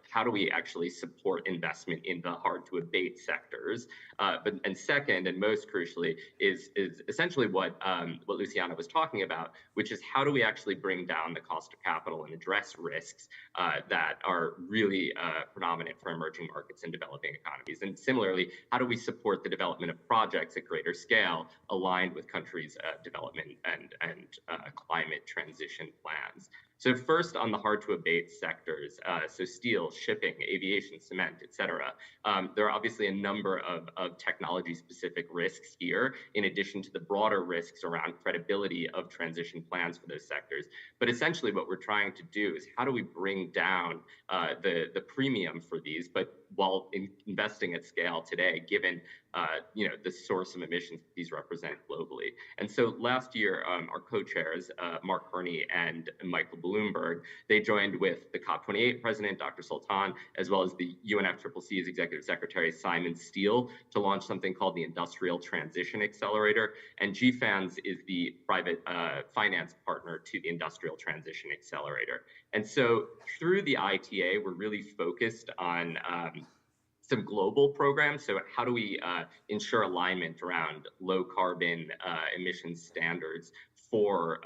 how do we actually support investment in the hard to abate sectors? And second, and most crucially, is essentially what Luciana was talking about, which is how do we actually bring down the cost of capital and address risks that are really predominant for emerging markets and developing economies. And similarly, how do we support the development of projects at greater scale aligned with countries' development and climate transition plans? So first on the hard to abate sectors, so steel, shipping, aviation, cement, et cetera, there are obviously a number of technology specific risks here, in addition to the broader risks around credibility of transition plans for those sectors. But essentially what we're trying to do is how do we bring down the premium for these, but while investing at scale today, given the source of emissions that these represent globally. And so last year, our co-chairs, Mark Carney and Michael Bloomberg, they joined with the COP28 president, Dr. Sultan, as well as the UNFCCC's executive secretary, Simon Steele, to launch something called the Industrial Transition Accelerator. And GFANS is the private finance partner to the Industrial Transition Accelerator. And so through the ITA, we're really focused on some global programs. So how do we ensure alignment around low carbon emissions standards for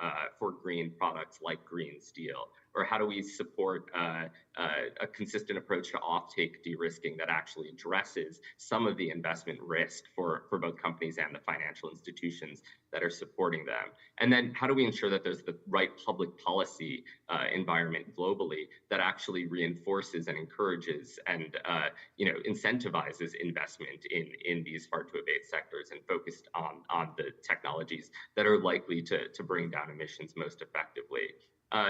green products like green steel? Or how do we support a consistent approach to offtake de-risking that actually addresses some of the investment risk for both companies and the financial institutions that are supporting them? And then how do we ensure that there's the right public policy environment globally that actually reinforces and encourages and incentivizes investment in these hard-to-abate sectors and focused on the technologies that are likely to bring down emissions most effectively?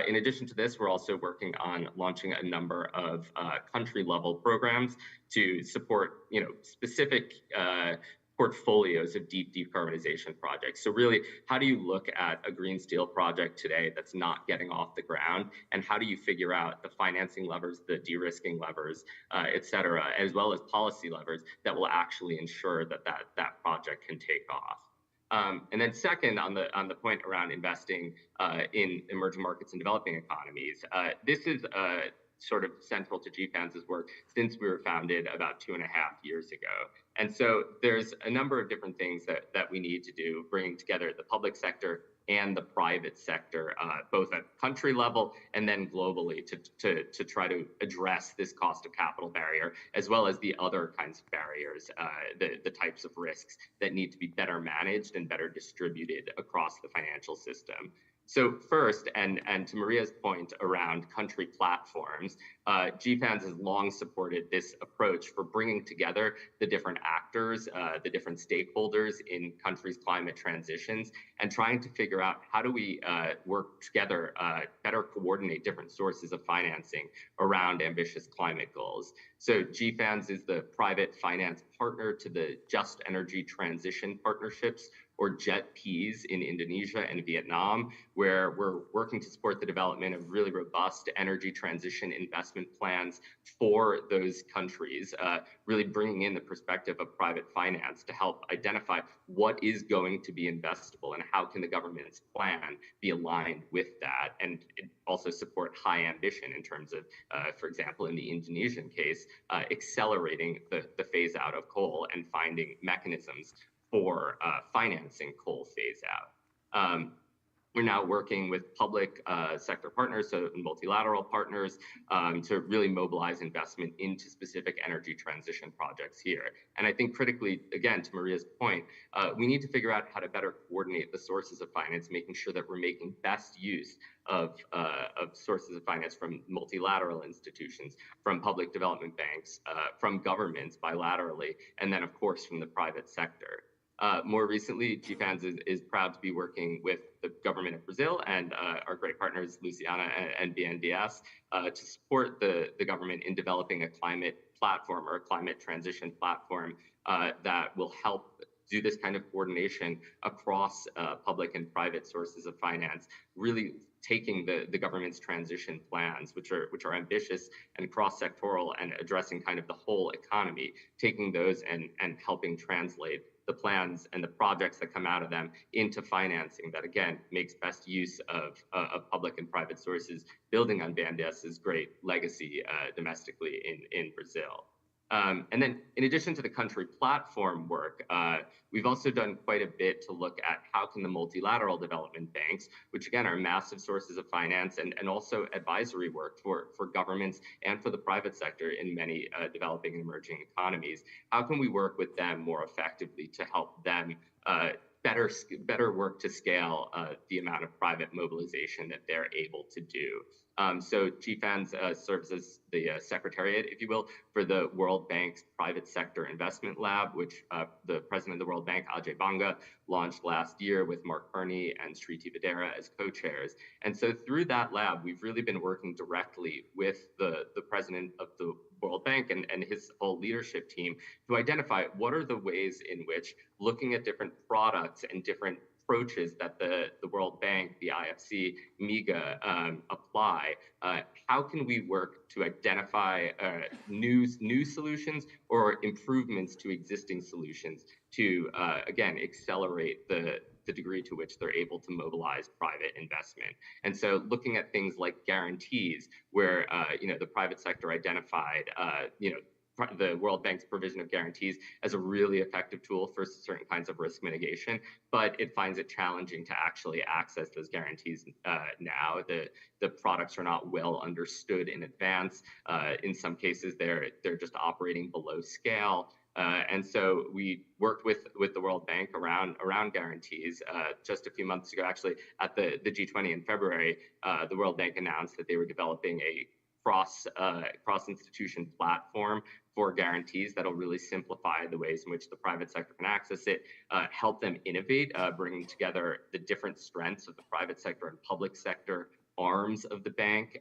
In addition to this, we're also working on launching a number of country-level programs to support, specific portfolios of deep decarbonization projects. So really, how do you look at a green steel project today that's not getting off the ground, and how do you figure out the financing levers, the de-risking levers, et cetera, as well as policy levers that will actually ensure that project can take off? And then second, on the point around investing in emerging markets and developing economies, this is sort of central to GFANZ's work since we were founded about 2.5 years ago. And so there's a number of different things that we need to do, bringing together the public sector and the private sector, both at country level and then globally, to try to address this cost of capital barrier, as well as the other kinds of barriers, the types of risks that need to be better managed and better distributed across the financial system. So first, and to Maria's point around country platforms, GFANZ has long supported this approach for bringing together the different actors, the different stakeholders in countries' climate transitions, and trying to figure out how do we work together, better coordinate different sources of financing around ambitious climate goals. So GFANZ is the private finance partner to the Just Energy Transition Partnerships, or JETPs, in Indonesia and Vietnam, where we're working to support the development of really robust energy transition investment plans for those countries, really bringing in the perspective of private finance to help identify what is going to be investable and how can the government's plan be aligned with that, and also support high ambition in terms of, for example, in the Indonesian case, accelerating the phase out of coal and finding mechanisms for financing coal phase out. We're now working with public sector partners, so multilateral partners, to really mobilize investment into specific energy transition projects here. And I think critically, again, to Maria's point, we need to figure out how to better coordinate the sources of finance, making sure that we're making best use of sources of finance from multilateral institutions, from public development banks, from governments bilaterally, and then, of course, from the private sector. More recently, GFANZ is proud to be working with the government of Brazil and our great partners, Luciana and BNDES, to support the government in developing a climate platform or a climate transition platform that will help do this kind of coordination across public and private sources of finance, really taking the government's transition plans, which are ambitious and cross-sectoral and addressing kind of the whole economy, taking those and helping translate the plans and the projects that come out of them into financing that, again, makes best use of public and private sources, building on BNDES's great legacy domestically in Brazil. And then in addition to the country platform work, we've also done quite a bit to look at how can the multilateral development banks, which again are massive sources of finance and also advisory work for governments and for the private sector in many developing and emerging economies, how can we work with them more effectively to help them better work to scale the amount of private mobilization that they're able to do? So GFANZ serves as the secretariat, if you will, for the World Bank's Private Sector Investment Lab, which the president of the World Bank, Ajay Banga, launched last year with Mark Kearney and Sriti Vadera as co-chairs. And so through that lab, we've really been working directly with the president of the World Bank and his whole leadership team to identify what are the ways in which looking at different products and different approaches that the World Bank, the IFC, MIGA apply, how can we work to identify new solutions or improvements to existing solutions to, again, accelerate the degree to which they're able to mobilize private investment. And so looking at things like guarantees, where the private sector identified the World Bank's provision of guarantees as a really effective tool for certain kinds of risk mitigation, but it finds it challenging to actually access those guarantees now. The products are not well understood in advance. In some cases, they're just operating below scale. And so we worked with the World Bank around guarantees. Just a few months ago, actually, at the G20 in February, the World Bank announced that they were developing a cross-institution platform for guarantees that'll really simplify the ways in which the private sector can access it, help them innovate, bringing together the different strengths of the private sector and public sector arms of the bank,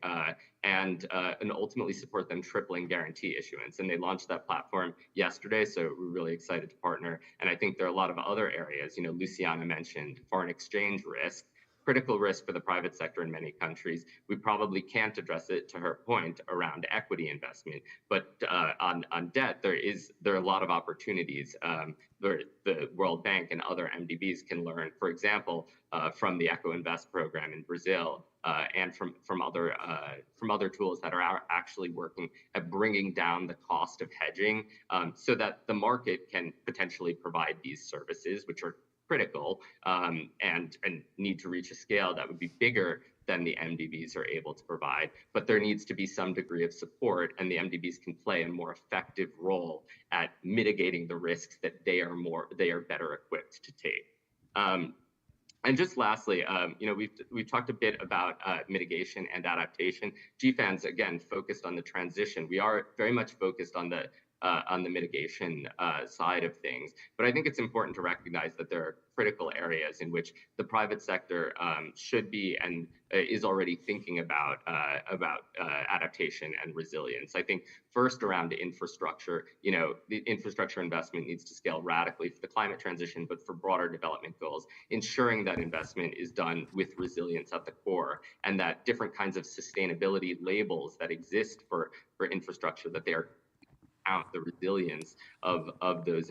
and ultimately support them tripling guarantee issuance. And they launched that platform yesterday, so we're really excited to partner. And I think there are a lot of other areas. You know, Luciana mentioned foreign exchange risk, critical risk for the private sector in many countries. We probably can't address it, to her point, around equity investment, but on debt, there are a lot of opportunities where the World Bank and other MDBs can learn, for example, from the Eco Invest program in Brazil, and from other tools that are actually working at bringing down the cost of hedging, so that the market can potentially provide these services, which are critical, and need to reach a scale that would be bigger than the MDBs are able to provide. But there needs to be some degree of support, and the MDBs can play a more effective role at mitigating the risks that they are better equipped to take. And just lastly, you know, we've talked a bit about mitigation and adaptation. GFAN's, again, focused on the transition. We are very much focused on the mitigation side of things. But I think it's important to recognize that there are critical areas in which the private sector should be and is already thinking about adaptation and resilience. I think first around infrastructure, you know, the infrastructure investment needs to scale radically for the climate transition, but for broader development goals, ensuring that investment is done with resilience at the core, and that different kinds of sustainability labels that exist for infrastructure, that they are out the resilience of those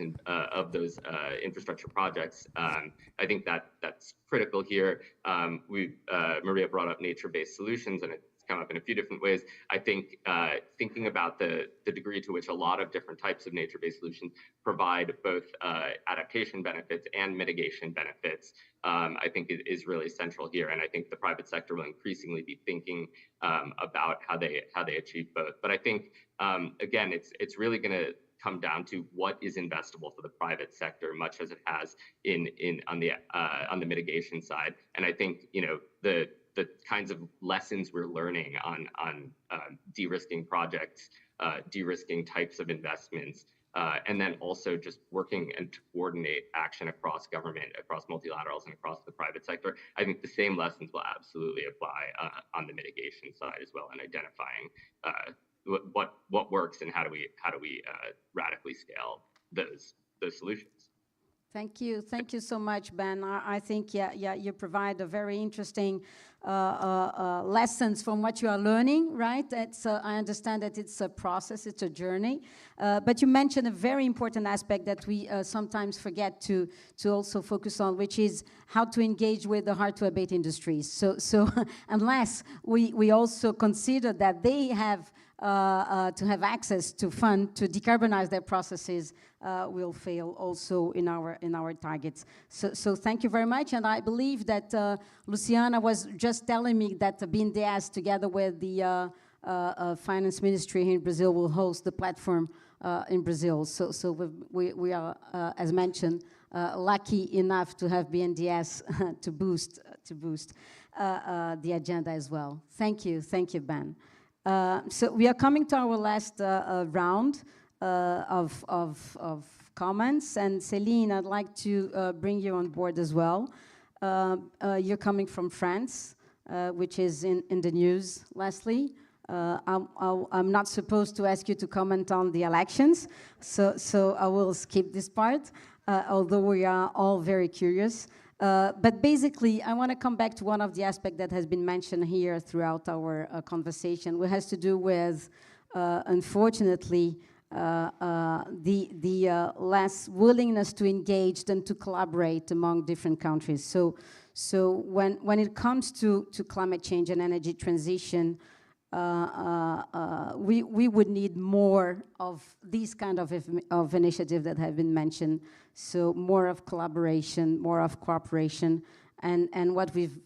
infrastructure projects. I think that's critical here. Maria brought up nature-based solutions, and it's come up in a few different ways. I think thinking about the degree to which a lot of different types of nature-based solutions provide both adaptation benefits and mitigation benefits, I think it is really central here. And I think the private sector will increasingly be thinking about how they achieve both. But I think again, it's really going to come down to what is investable for the private sector, much as it has on the mitigation side. And I think, you know, the kinds of lessons we're learning on de-risking projects, de-risking types of investments, and then also just working and to coordinate action across government, across multilaterals, and across the private sector. I think the same lessons will absolutely apply on the mitigation side as well, and identifying what works and how do we radically scale those solutions. Thank you so much, Ben. I think you provide a very interesting lessons from what you are learning, right? I understand that it's a process, it's a journey, but you mentioned a very important aspect that we sometimes forget to also focus on, which is how to engage with the hard-to-abate industries. So unless we also consider that they have to have access to fund to decarbonize their processes, will fail also in our targets. So thank you very much, and I believe that Luciana was just telling me that the BNDES, together with the Finance Ministry here in Brazil, will host the platform in Brazil. So we are, as mentioned, lucky enough to have BNDES to boost the agenda as well. Thank you, Ben. So we are coming to our last round of comments, and Céline, I'd like to bring you on board as well. You're coming from France, which is in the news, Leslie. I'm not supposed to ask you to comment on the elections, so I will skip this part, although we are all very curious. But basically, I want to come back to one of the aspects that has been mentioned here throughout our conversation, which has to do with, unfortunately, the less willingness to engage than to collaborate among different countries. So when it comes to climate change and energy transition, we would need more of these kind of initiatives that have been mentioned. So more of collaboration, more of cooperation. And what we've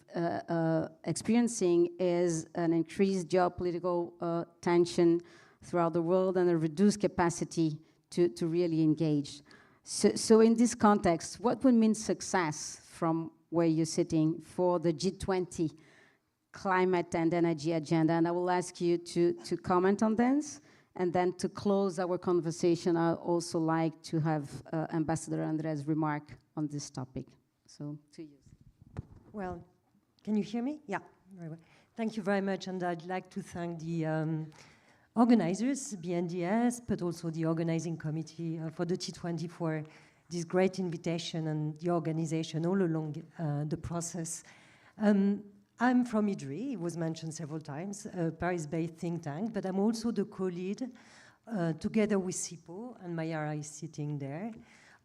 experiencing is an increased geopolitical tension throughout the world and a reduced capacity to really engage. So in this context, what would mean success from where you're sitting for the G20 climate and energy agenda? And I will ask you to comment on this. And then to close our conversation, I'd also like to have Ambassador André's remark on this topic. So to you. Well, can you hear me? Yeah, very well. Thank you very much, and I'd like to thank the organizers, BNDES, but also the organizing committee for the T20 for this great invitation and the organization all along the process. I'm from IDRI, it was mentioned several times, a Paris-based think tank, but I'm also the co-lead, together with SIPO, and Mayara is sitting there,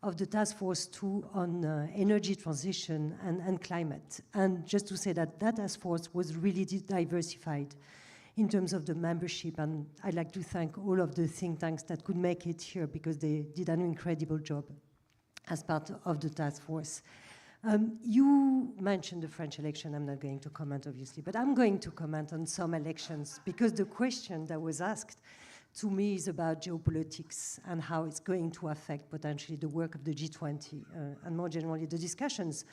of the Task Force 2 on energy transition and climate. And just to say that that task force was really diversified in terms of the membership, and I'd like to thank all of the think tanks that could make it here because they did an incredible job as part of the task force. You mentioned the French election. I'm not going to comment, obviously, but I'm going to comment on some elections because the question that was asked to me is about geopolitics and how it's going to affect potentially the work of the G20 and more generally the discussions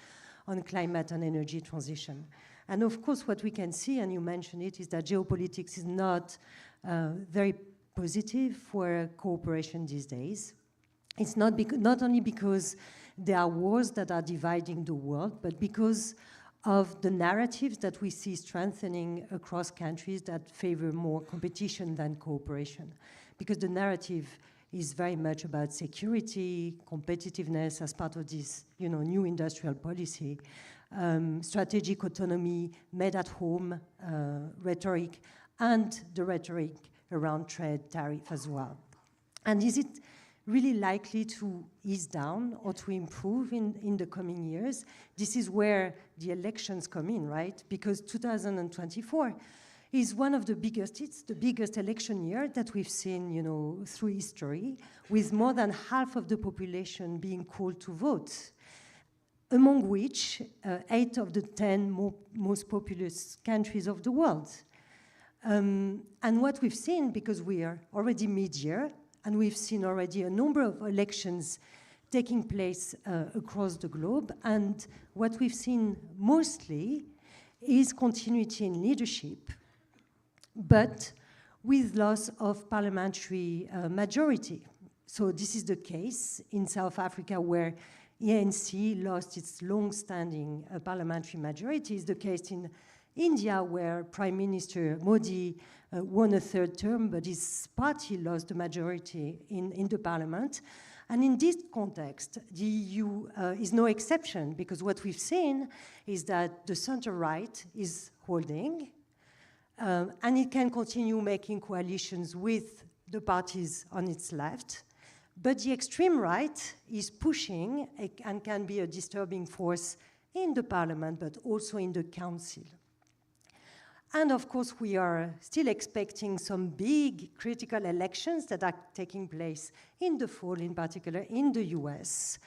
on climate and energy transition. And of course, what we can see, and you mentioned it, is that geopolitics is not very positive for cooperation these days. It's not only because there are wars that are dividing the world, but because of the narratives that we see strengthening across countries that favor more competition than cooperation. Because the narrative is very much about security, competitiveness as part of this, new industrial policy, strategic autonomy, made at home rhetoric, and the rhetoric around trade tariff as well. And is it really likely to ease down or to improve in the coming years? This is where the elections come in, right? Because 2024 is one of the biggest, it's the biggest election year that we've seen, through history, with more than half of the population being called to vote, among which 8 of the 10 most populous countries of the world. And what we've seen, because we are already mid-year, and we've seen already a number of elections taking place across the globe. And what we've seen mostly is continuity in leadership, but with loss of parliamentary majority. So this is the case in South Africa, where ANC lost its long-standing parliamentary majority. It's the case in India, where Prime Minister Modi won a 3rd term, but his party lost the majority in the parliament. And in this context, the EU is no exception, because what we've seen is that the center-right is holding, and it can continue making coalitions with the parties on its left. But the extreme right is pushing and can be a disturbing force in the parliament, but also in the council. And of course, we are still expecting some big critical elections that are taking place in the fall, in particular in the US,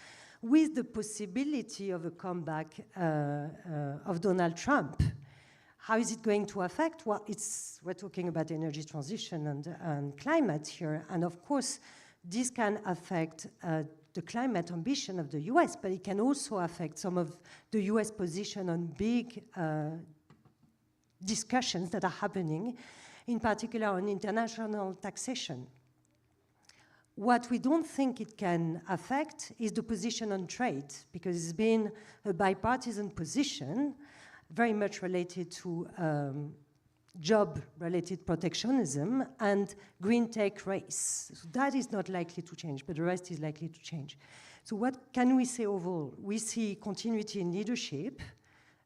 with the possibility of a comeback of Donald Trump. How is it going to affect? Well, we're talking about energy transition and climate here. And of course, this can affect the climate ambition of the US, but it can also affect some of the US position on big discussions that are happening, in particular on international taxation. What we don't think it can affect is the position on trade, because it's been a bipartisan position, very much related to job-related protectionism and green tech race. So that is not likely to change, but the rest is likely to change. So what can we say overall? We see continuity in leadership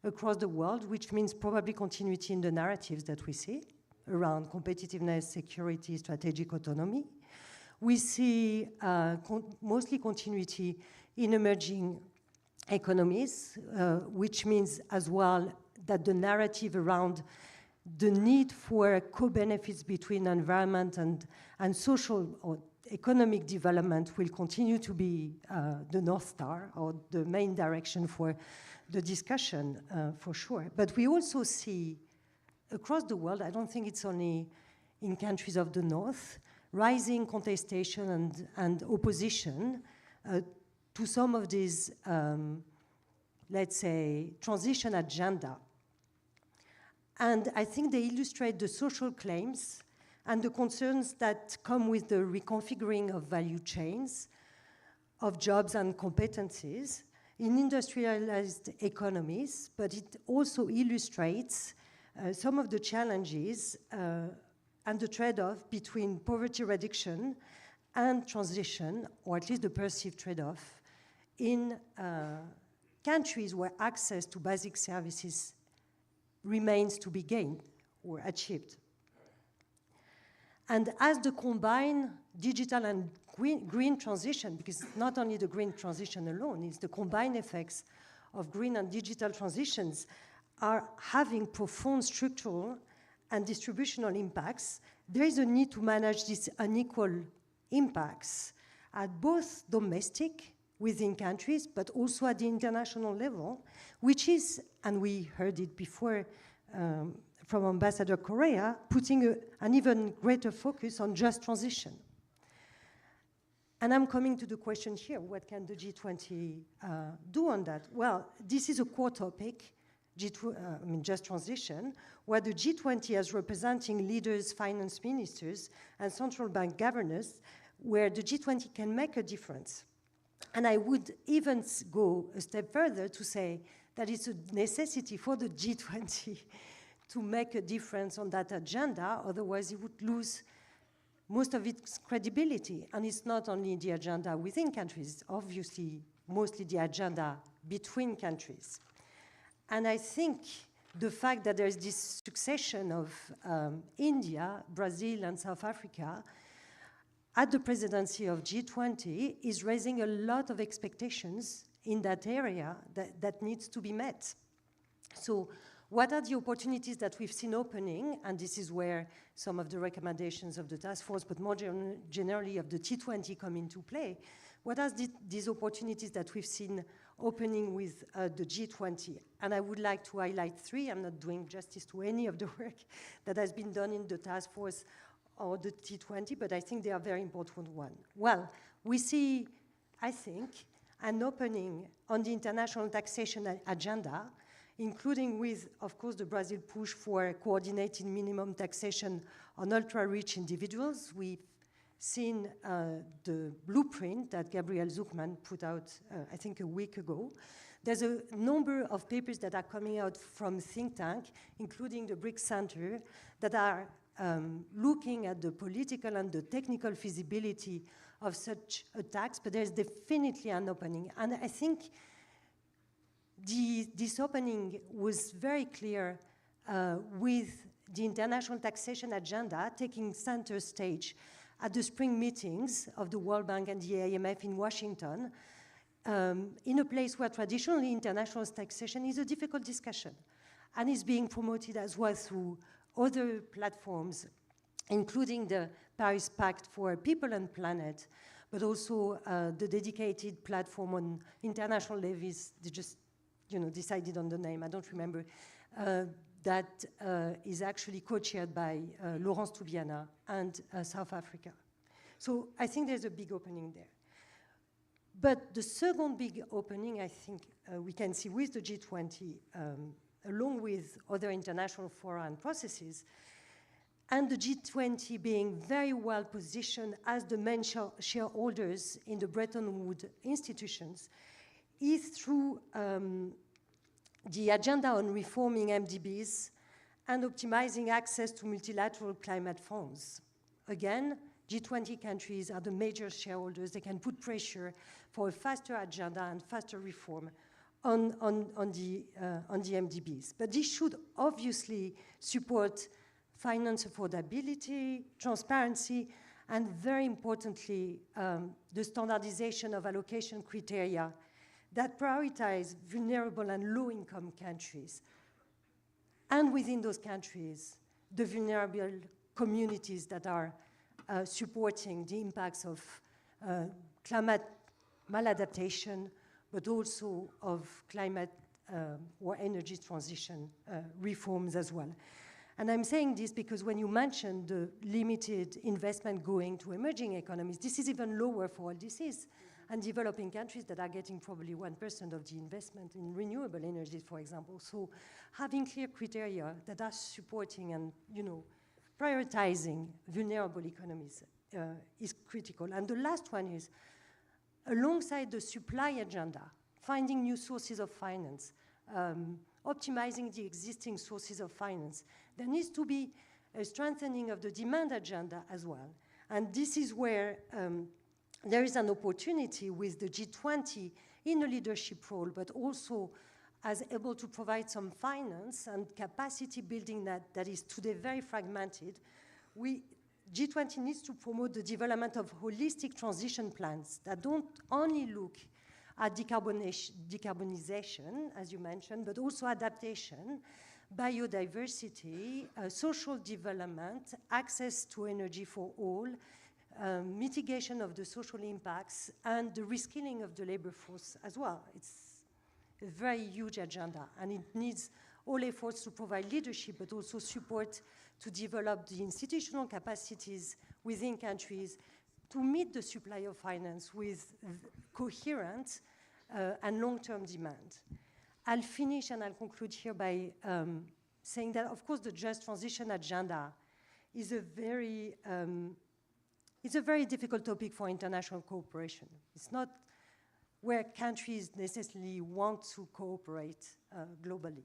across the world, which means probably continuity in the narratives that we see around competitiveness, security, strategic autonomy. We see mostly continuity in emerging economies, which means as well that the narrative around the need for co-benefits between environment and social or economic development will continue to be the North Star or the main direction for the discussion, for sure. But we also see across the world, I don't think it's only in countries of the North, rising contestation and opposition to some of these, let's say, transition agenda. And I think they illustrate the social claims and the concerns that come with the reconfiguring of value chains, of jobs and competencies in industrialized economies, but it also illustrates some of the challenges and the trade-off between poverty reduction and transition, or at least the perceived trade-off, in countries where access to basic services remains to be gained or achieved. And as the combined digital and green transition, because not only the green transition alone, it's the combined effects of green and digital transitions are having profound structural and distributional impacts, there is a need to manage these unequal impacts at both domestic, within countries, but also at the international level, which is, and we heard it before from Ambassador Correa, putting an even greater focus on just transition. And I'm coming to the question here, what can the G20 do on that? Well, this is a core topic, just transition, where the G20 is representing leaders, finance ministers, and central bank governors, where the G20 can make a difference. And I would even go a step further to say that it's a necessity for the G20 to make a difference on that agenda, otherwise it would lose most of its credibility. And it's not only the agenda within countries, obviously mostly the agenda between countries. And I think the fact that there's this succession of India, Brazil, and South Africa at the presidency of G20 is raising a lot of expectations in that area that needs to be met. So what are the opportunities that we've seen opening? And this is where some of the recommendations of the task force, but more generally of the T20 come into play. What are these opportunities that we've seen opening with the G20? And I would like to highlight three. I'm not doing justice to any of the work that has been done in the task force or the T20, but I think they are very important ones. Well, we see, I think, an opening on the international taxation agenda, including with, of course, the Brazil push for coordinated minimum taxation on ultra-rich individuals. We've seen the blueprint that Gabriel Zuckman put out, I think, a week ago. There's a number of papers that are coming out from think tank, including the BRICS Center, that are looking at the political and the technical feasibility of such a tax, but there's definitely an opening. And I think this opening was very clear with the international taxation agenda taking center stage at the spring meetings of the World Bank and the IMF in Washington, in a place where traditionally international taxation is a difficult discussion and is being promoted as well through other platforms, including the Paris Pact for People and Planet, but also the dedicated platform on international levies. They just decided on the name, I don't remember, that is actually co-chaired by Laurence Toubiana and South Africa. So I think there's a big opening there. But the second big opening, I think we can see with the G20, along with other international fora and processes, and the G20 being very well positioned as the main shareholders in the Bretton Woods institutions, is through the agenda on reforming MDBs and optimizing access to multilateral climate funds. Again, G20 countries are the major shareholders. They can put pressure for a faster agenda and faster reform on the MDBs. But this should obviously support finance affordability, transparency, and very importantly, the standardization of allocation criteria that prioritize vulnerable and low-income countries. and within those countries, the vulnerable communities that are supporting the impacts of climate maladaptation, but also of climate or energy transition reforms as well. And I'm saying this because when you mentioned the limited investment going to emerging economies, this is even lower for all this is. And developing countries that are getting probably 1% of the investment in renewable energies, for example. So having clear criteria that are supporting and, prioritizing vulnerable economies is critical. And the last one is, alongside the supply agenda, finding new sources of finance, optimizing the existing sources of finance, there needs to be a strengthening of the demand agenda as well. And this is where there is an opportunity with the G20 in a leadership role, but also as able to provide some finance and capacity building that is today very fragmented. G20 needs to promote the development of holistic transition plans that don't only look at decarbonization, as you mentioned, but also adaptation, biodiversity, social development, access to energy for all, mitigation of the social impacts, and the reskilling of the labor force as well. It's a very huge agenda, and it needs all efforts to provide leadership, but also support to develop the institutional capacities within countries to meet the supply of finance with coherent and long-term demand. I'll finish and I'll conclude here by saying that, of course, the just transition agenda is a very difficult topic for international cooperation. It's not where countries necessarily want to cooperate globally.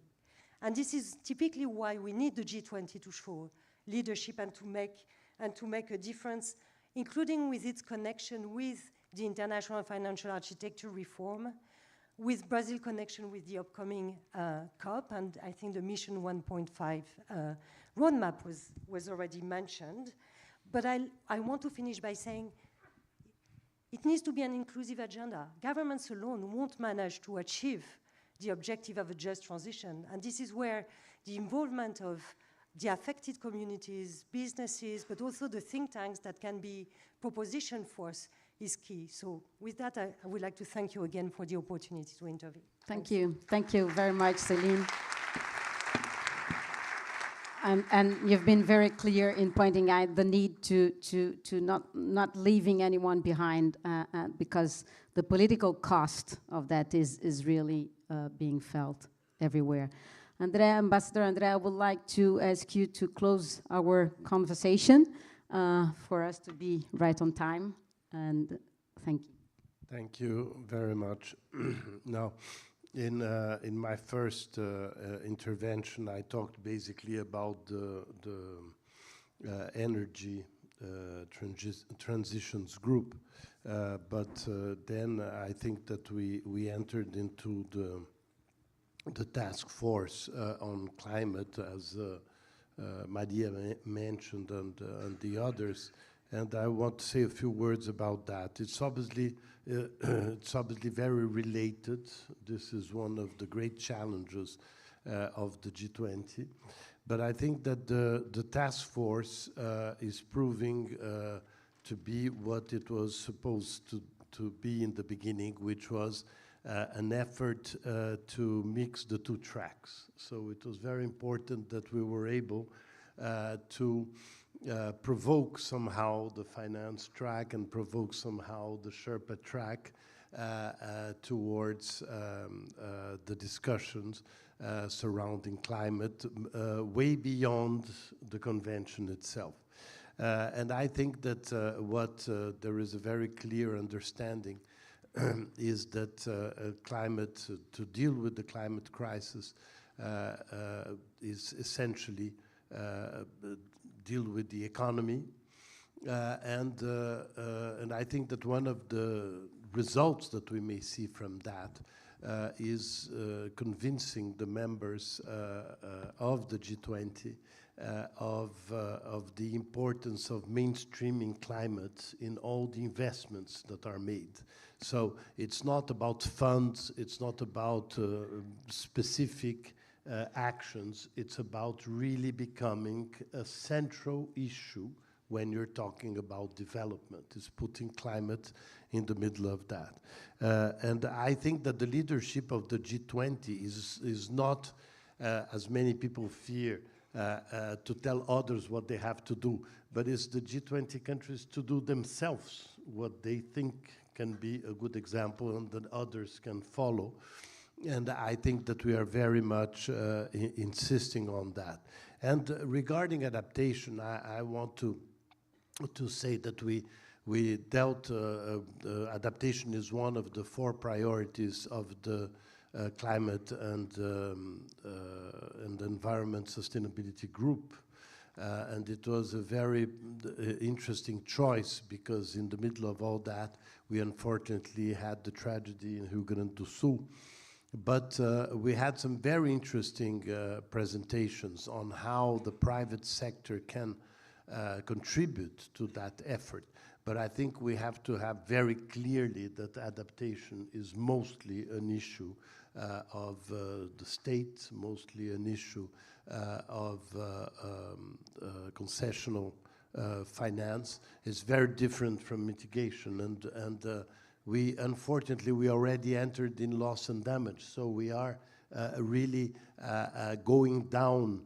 And this is typically why we need the G20 to show leadership and to make a difference, including with its connection with the international financial architecture reform, with Brazil connection with the upcoming COP, and I think the Mission 1.5 roadmap was already mentioned. But I want to finish by saying it needs to be an inclusive agenda. Governments alone won't manage to achieve the objective of a just transition. And this is where the involvement of the affected communities, businesses, but also the think tanks that can be proposition force is key. So with that, I would like to thank you again for the opportunity to intervene. Thank you. Thank you very much, Céline. And you've been very clear in pointing out the need to not leaving anyone behind because the political cost of that is really being felt everywhere. Ambassador André, I would like to ask you to close our conversation for us to be right on time. And thank you. Thank you very much. Now, in my first intervention, I talked basically about the energy transitions group, but then I think that we entered into the task force on climate, as Maria mentioned, and the others. And I want to say a few words about that. It's obviously very related. This is one of the great challenges of the G20. But I think that the task force is proving to be what it was supposed to be in the beginning, which was an effort to mix the two tracks. So it was very important that we were able to provoke somehow the finance track and provoke somehow the Sherpa track towards the discussions surrounding climate way beyond the convention itself. And I think that there is a very clear understanding is that to deal with the climate crisis is essentially deal with the economy, and I think that one of the results that we may see from that is convincing the members of the G20 of the importance of mainstreaming climate in all the investments that are made. So it's not about funds, it's not about specific actions. It's about really becoming a central issue when you're talking about development, is putting climate in the middle of that. And I think that the leadership of the G20 is not, as many people fear, to tell others what they have to do, but it's the G20 countries to do themselves what they think can be a good example and that others can follow. And I think that we are very much insisting on that. And regarding adaptation, I want to say that we dealt, adaptation is one of the 4 priorities of the Climate and Environment Sustainability Group. And it was a very interesting choice because in the middle of all that, we unfortunately had the tragedy in Rio Grande do Sul. But we had some very interesting presentations on how the private sector can contribute to that effort. But I think we have to have very clearly that adaptation is mostly an issue of the state, mostly an issue of concessional finance. It's very different from mitigation, and we unfortunately we already entered in loss and damage, so we are really going down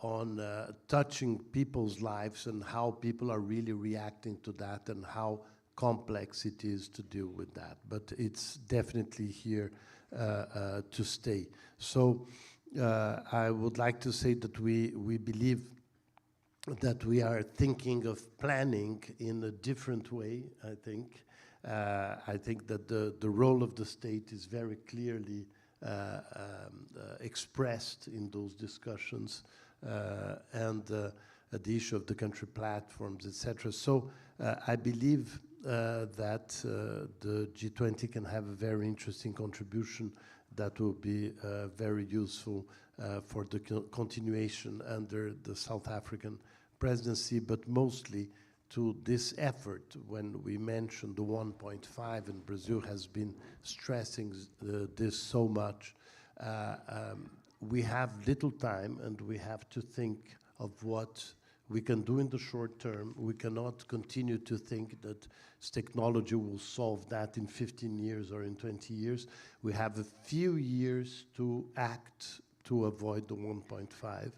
on touching people's lives and how people are really reacting to that and how complex it is to deal with that. But it's definitely here to stay. So I would like to say that we believe that we are thinking of planning in a different way, I think. I think that the role of the state is very clearly expressed in those discussions, and the issue of the country platforms, etc. So I believe that the G20 can have a very interesting contribution that will be very useful for the continuation under the South African presidency, but mostly to this effort. When we mentioned the 1.5, and Brazil has been stressing this so much, we have little time and we have to think of what we can do in the short term. We cannot continue to think that technology will solve that in 15 years or in 20 years. We have a few years to act to avoid the 1.5,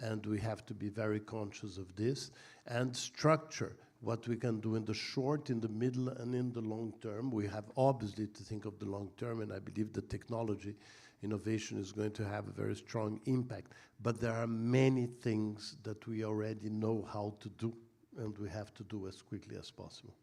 and we have to be very conscious of this and structure what we can do in the short, in the middle, and in the long term. We have obviously to think of the long term, and I believe that technology innovation is going to have a very strong impact. But there are many things that we already know how to do, and we have to do as quickly as possible.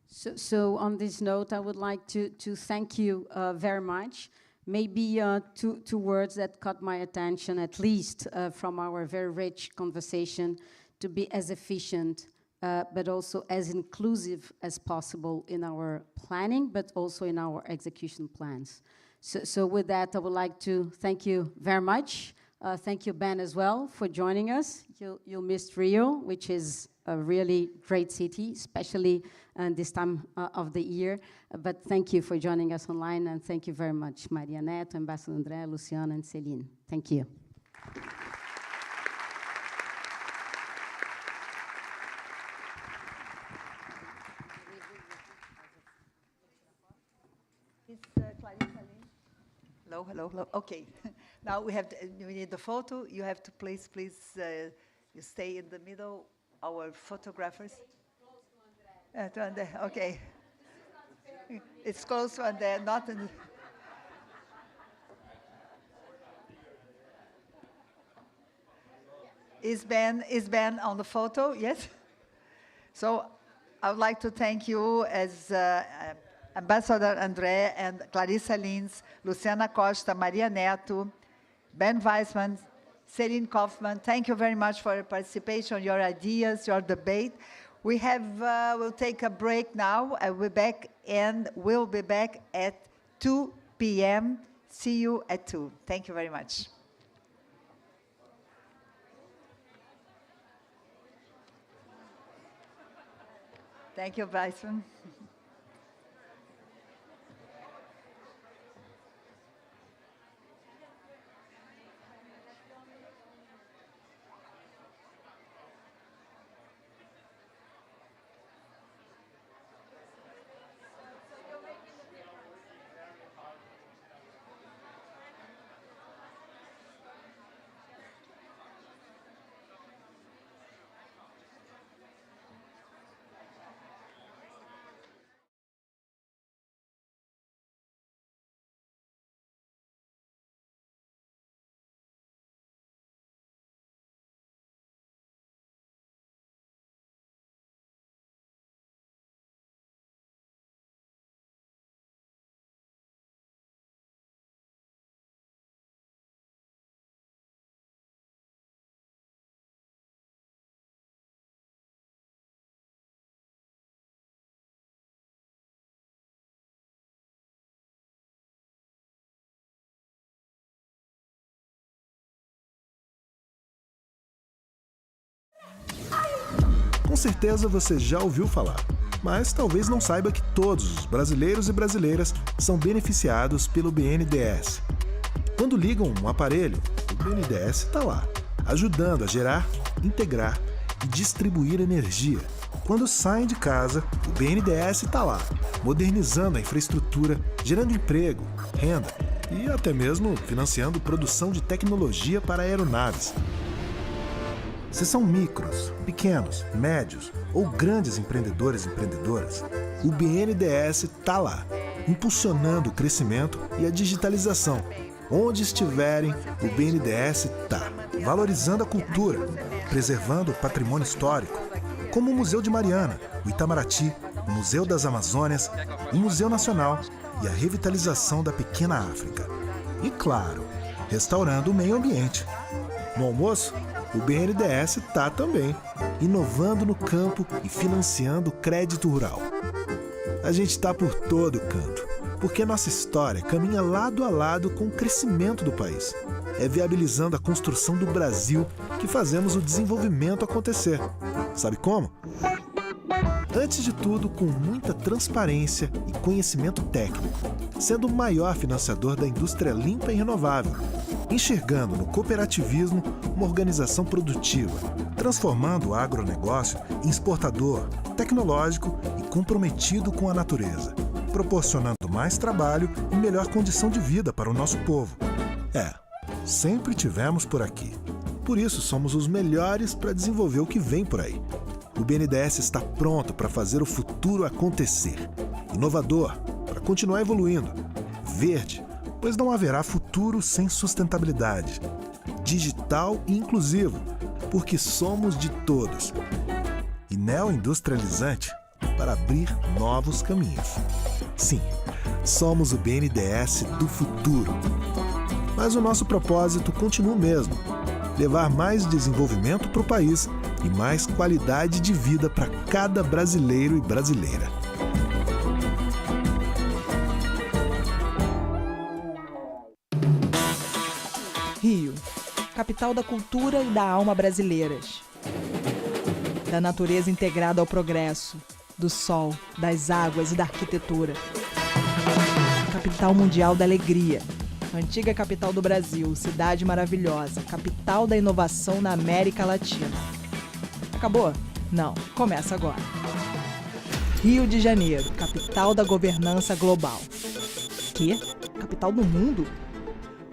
So on this note, I would like to thank you very much. Maybe two words that caught my attention, at least from our very rich conversation, to be as efficient, but also as inclusive as possible in our planning, but also in our execution plans. So with that, I would like to thank you very much. Thank you, Ben, as well, for joining us. You'll miss Rio, which is a really great city, especially this time of the year. But thank you for joining us online, and thank you very much, Maria Neto, Ambassador André, Luciana, and Celine. Thank you. Hello, hello, hello. Okay. Now we need the photo. You have to please, you stay in the middle. Our photographers. To André. Okay. It's close to André, not in. Is Ben on the photo? Yes. So I would like to thank you as Ambassador André and Clarissa Lins, Luciana Costa, Maria Neto, Ben Weissman, Celine Kaufmann. Thank you very much for your participation, your ideas, your debate. We'll take a break now. We'll be back at 2 p.m. See you at 2. Thank you very much. Thank you, Weissman. Com certeza você já ouviu falar, mas talvez não saiba que todos os brasileiros e brasileiras são beneficiados pelo BNDES. Quando ligam um aparelho, o BNDES está lá, ajudando a gerar, integrar e distribuir energia. Quando saem de casa, o BNDES está lá, modernizando a infraestrutura, gerando emprego, renda e até mesmo financiando produção de tecnologia para aeronaves. Se são micros, pequenos, médios ou grandes empreendedores e empreendedoras, o BNDES está lá, impulsionando o crescimento e a digitalização. Onde estiverem, o BNDES está valorizando a cultura, preservando o patrimônio histórico, como o Museu de Mariana, o Itamaraty, o Museu das Amazônias, o Museu Nacional e a revitalização da pequena África. E, claro, restaurando o meio ambiente. No almoço, o BNDES está também, inovando no campo e financiando o crédito rural. A gente está por todo canto, porque nossa história caminha lado a lado com o crescimento do país. É viabilizando a construção do Brasil que fazemos o desenvolvimento acontecer. Sabe como? Antes de tudo, com muita transparência e conhecimento técnico, sendo o maior financiador da indústria limpa e renovável, enxergando no cooperativismo uma organização produtiva, transformando o agronegócio em exportador, tecnológico e comprometido com a natureza, proporcionando mais trabalho e melhor condição de vida para o nosso povo. Sempre tivemos por aqui. Por isso somos os melhores para desenvolver o que vem por aí. O BNDES está pronto para fazer o futuro acontecer. Inovador, para continuar evoluindo. Verde, pois não haverá futuro sem sustentabilidade. Digital e inclusivo, porque somos de todos. E neoindustrializante, para abrir novos caminhos. Sim, somos o BNDES do futuro. Mas o nosso propósito continua o mesmo: levar mais desenvolvimento para o país e mais qualidade de vida para cada brasileiro e brasileira. Rio, capital da cultura e da alma brasileiras. Da natureza integrada ao progresso, do sol, das águas e da arquitetura. Capital mundial da alegria. Antiga capital do Brasil, cidade maravilhosa, capital da inovação na América Latina. Acabou? Não, começa agora. Rio de Janeiro, capital da governança global. Quê? Capital do mundo?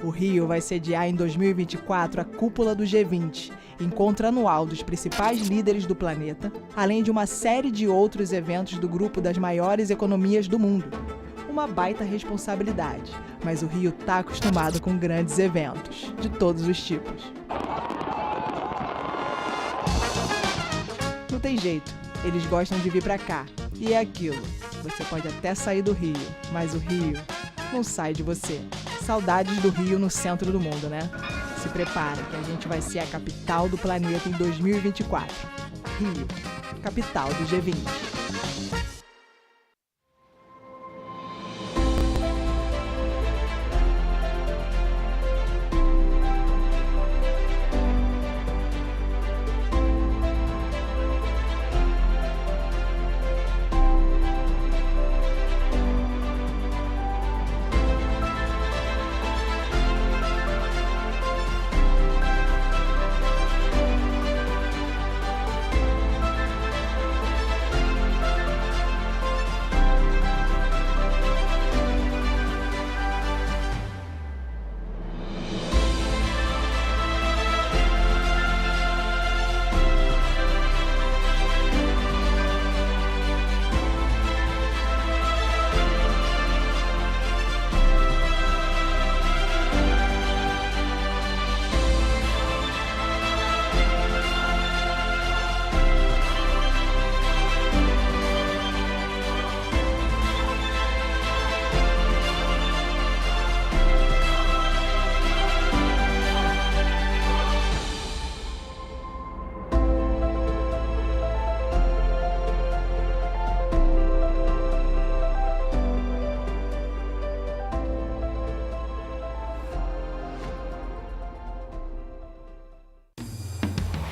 O Rio vai sediar em 2024 a cúpula do G20, encontro anual dos principais líderes do planeta, além de uma série de outros eventos do grupo das maiores economias do mundo. Uma baita responsabilidade, mas o Rio está acostumado com grandes eventos, de todos os tipos. Não tem jeito, eles gostam de vir pra cá. E é aquilo, você pode até sair do Rio, mas o Rio não sai de você. Saudades do Rio no centro do mundo, né? Se prepara que a gente vai ser a capital do planeta em 2024. Rio, capital do G20.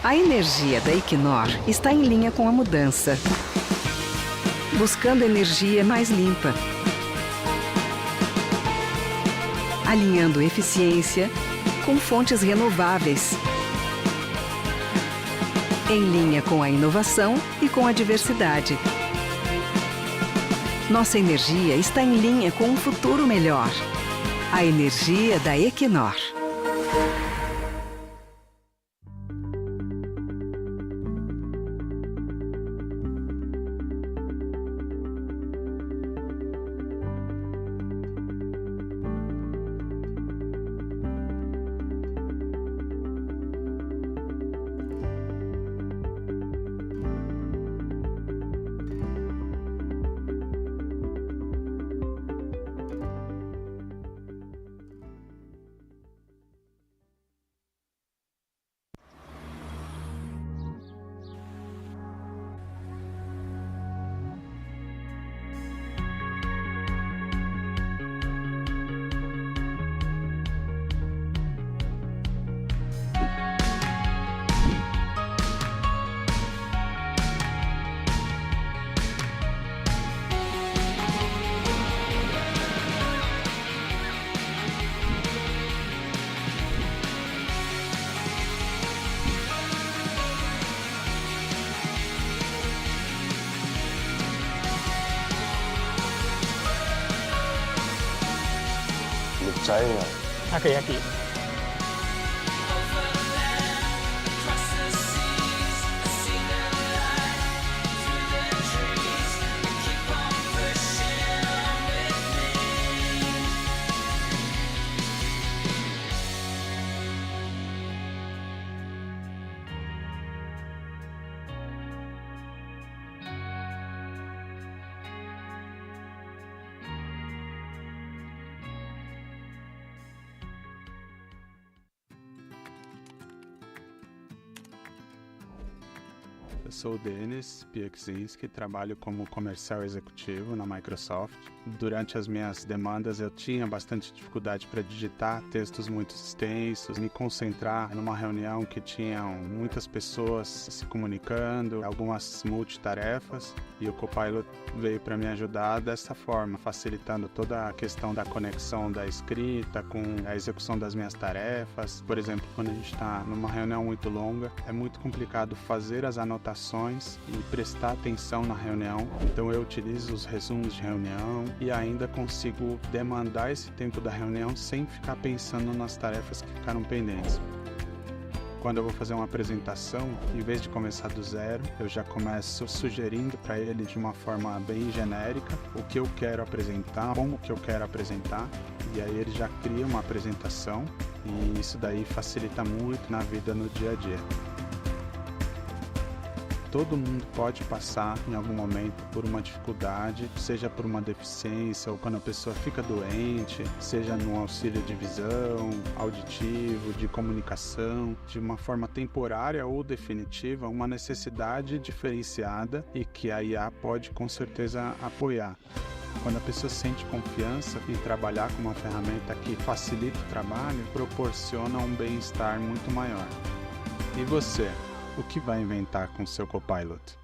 A energia da Equinor está em linha com a mudança, buscando energia mais limpa, alinhando eficiência com fontes renováveis, em linha com a inovação e com a diversidade. Nossa energia está em linha com um futuro melhor. A energia da Equinor. Yaki. Eu sou o Denis Piekzinski, trabalho como comercial executivo na Microsoft. Durante as minhas demandas eu tinha bastante dificuldade para digitar textos muito extensos, me concentrar numa reunião que tinham muitas pessoas se comunicando, algumas multitarefas, e o Copilot veio para me ajudar dessa forma, facilitando toda a questão da conexão da escrita com a execução das minhas tarefas. Por exemplo, quando a gente está numa reunião muito longa, é muito complicado fazer as anotações e prestar atenção na reunião, então eu utilizo os resumos de reunião e ainda consigo demandar esse tempo da reunião sem ficar pensando nas tarefas que ficaram pendentes. Quando eu vou fazer uma apresentação, em vez de começar do zero, eu já começo sugerindo para ele de uma forma bem genérica o que eu quero apresentar, como que eu quero apresentar, e aí ele já cria uma apresentação e isso daí facilita muito na vida no dia a dia. Todo mundo pode passar em algum momento por uma dificuldade, seja por uma deficiência ou quando a pessoa fica doente, seja no auxílio de visão, auditivo, de comunicação, de uma forma temporária ou definitiva, uma necessidade diferenciada e que a IA pode com certeza apoiar. Quando a pessoa sente confiança em trabalhar com uma ferramenta que facilita o trabalho, proporciona um bem-estar muito maior. E você? O que vai inventar com seu Copilot?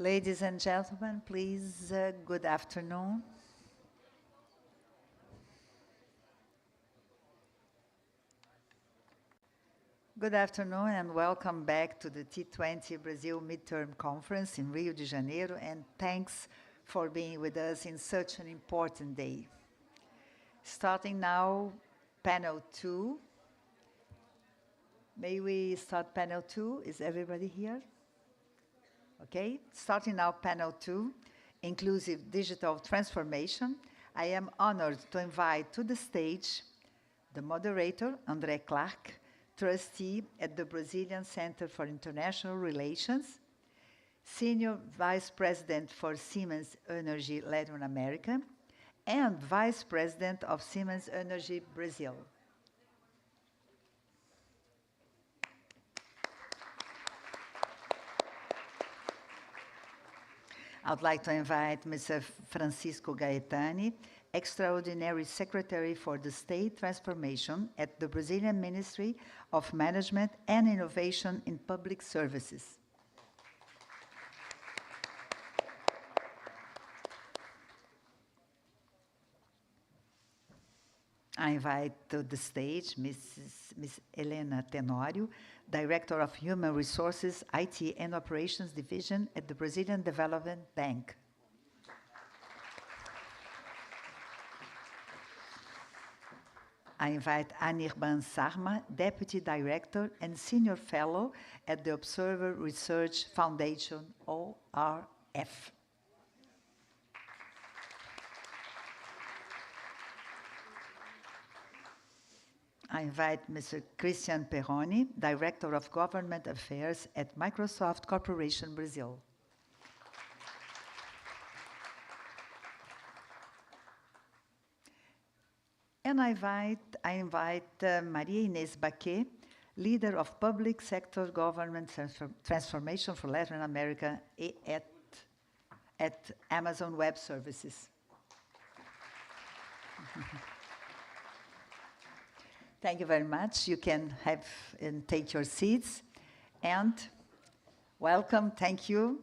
Ladies and gentlemen, please, good afternoon. Good afternoon and welcome back to the T20 Brasil Midterm Conference in Rio de Janeiro, and thanks for being with us in such an important day. Starting now, panel 2. May we start panel 2? Is everybody here? Okay, starting now panel 2, Inclusive Digital Transformation. I am honored to invite to the stage the moderator, André Clark, trustee at the Brazilian Center for International Relations, Senior Vice President for Siemens Energy Latin America, and Vice President of Siemens Energy Brazil. I'd like to invite Mr. Francisco Gaetani, Extraordinary Secretary for the State Transformation at the Brazilian Ministry of Management and Innovation in Public Services. I invite to the stage Ms. Helena Tenório, Director of Human Resources, IT and Operations Division at the Brazilian Development Bank. I invite Anirban Sarma, Deputy Director and Senior Fellow at the Observer Research Foundation, ORF. I invite Mr. Christian Perroni, Director of Government Affairs at Microsoft Corporation Brazil. And I invite Maria Inês Baquet, Leader of Public Sector Government Transformation for Latin America at Amazon Web Services. Thank you very much. You can have and take your seats. And welcome, thank you.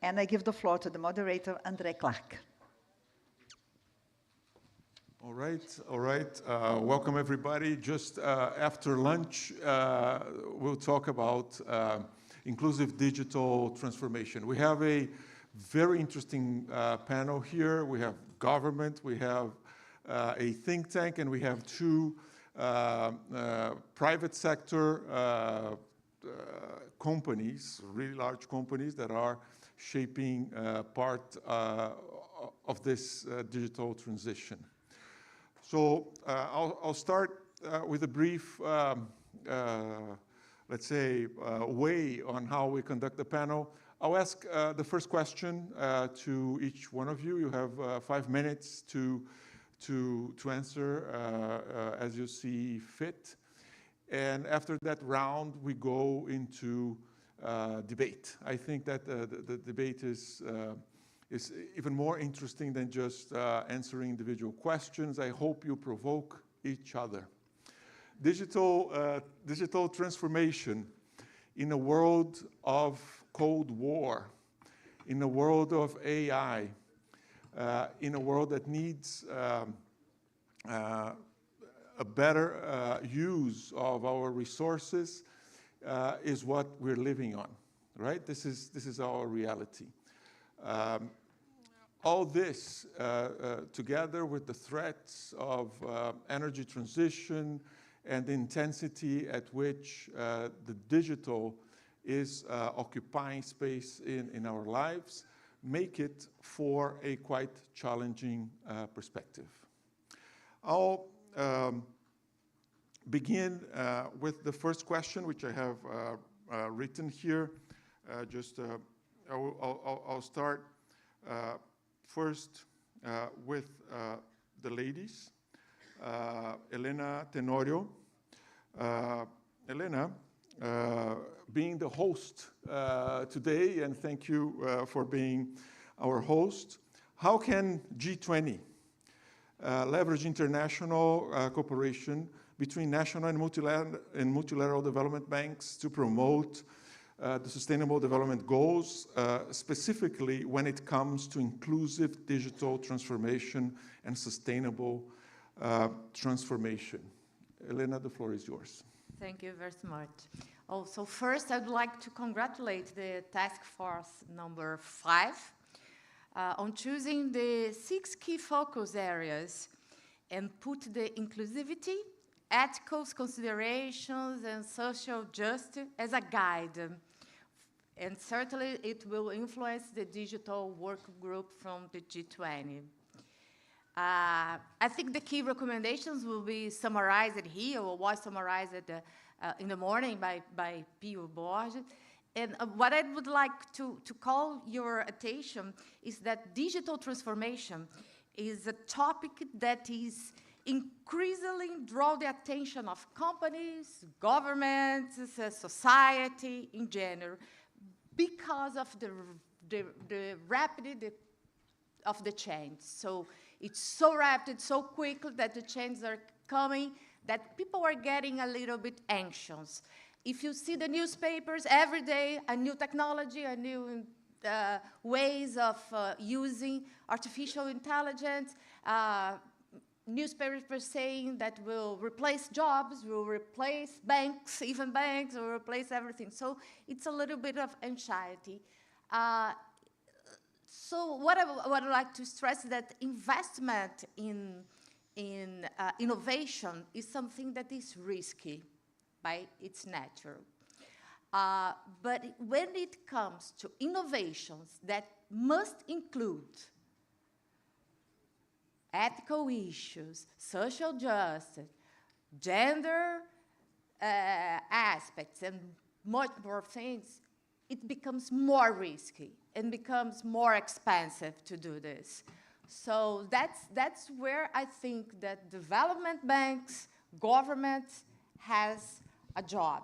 And I give the floor to the moderator, André Clark. All right. Welcome, everybody. Just after lunch, we'll talk about inclusive digital transformation. We have a very interesting panel here. We have government, we have a think tank, and we have two private sector companies, really large companies that are shaping part of this digital transition. So I'll start with a brief, let's say, way on how we conduct the panel. I'll ask the first question to each one of you. You have 5 minutes to answer as you see fit. And after that round, we go into debate. I think that the debate is even more interesting than just answering individual questions. I hope you provoke each other. Digital transformation in a world of Cold War, in a world of AI, in a world that needs a better use of our resources, is what we're living on, right? This is our reality. All this, together with the threats of energy transition and the intensity at which the digital is occupying space in our lives, make it for a quite challenging perspective. I'll begin with the first question, which I have written here. I'll start first with the ladies. Helena Tenório. Helena, being the host today, and thank you for being our host. How can G20 leverage international cooperation between national and multilateral development banks to promote the Sustainable Development Goals, specifically when it comes to inclusive digital transformation and sustainable transformation. Elena, the floor is yours. Thank you very much. Also, first, I'd like to congratulate the task force number 5 on choosing the 6 key focus areas and put the inclusivity, ethical considerations, and social justice as a guide. And certainly, it will influence the digital work group from the G20. I think the key recommendations will be summarized here, or was summarized in the morning by Pio Borges. And what I would like to call your attention is that digital transformation is a topic that is increasingly draw the attention of companies, governments, society in general, because of the rapidity of the change. So it's so rapid, so quick that the changes are coming that people are getting a little bit anxious. If you see the newspapers every day, a new technology, a new ways of using artificial intelligence, newspapers saying that will replace jobs, will replace banks, even banks, will replace everything. So it's a little bit of anxiety. So what I'd like to stress is that investment in innovation is something that is risky by its nature. But when it comes to innovations that must include ethical issues, social justice, gender aspects, and much more things, it becomes more risky and becomes more expensive to do this. So that's where I think that development banks, governments has a job.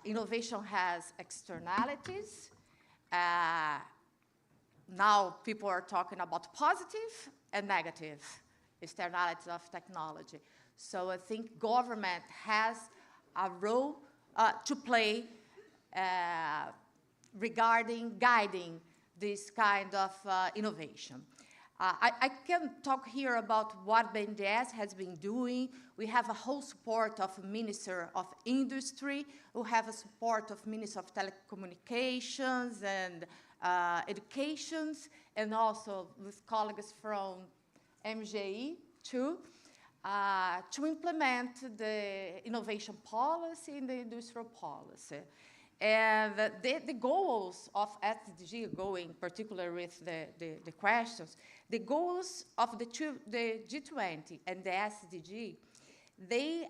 Innovation has externalities. Now people are talking about positive and negative externalities of technology. So I think government has a role to play regarding guiding this kind of innovation. I can talk here about what BNDES has been doing. We have a whole support of Minister of Industry. We have a support of Minister of Telecommunications and Educations, and also with colleagues from MGE too, to implement the innovation policy and the industrial policy. And the goals of SDG, going particular with the questions, the goals of the G20 and the SDG, they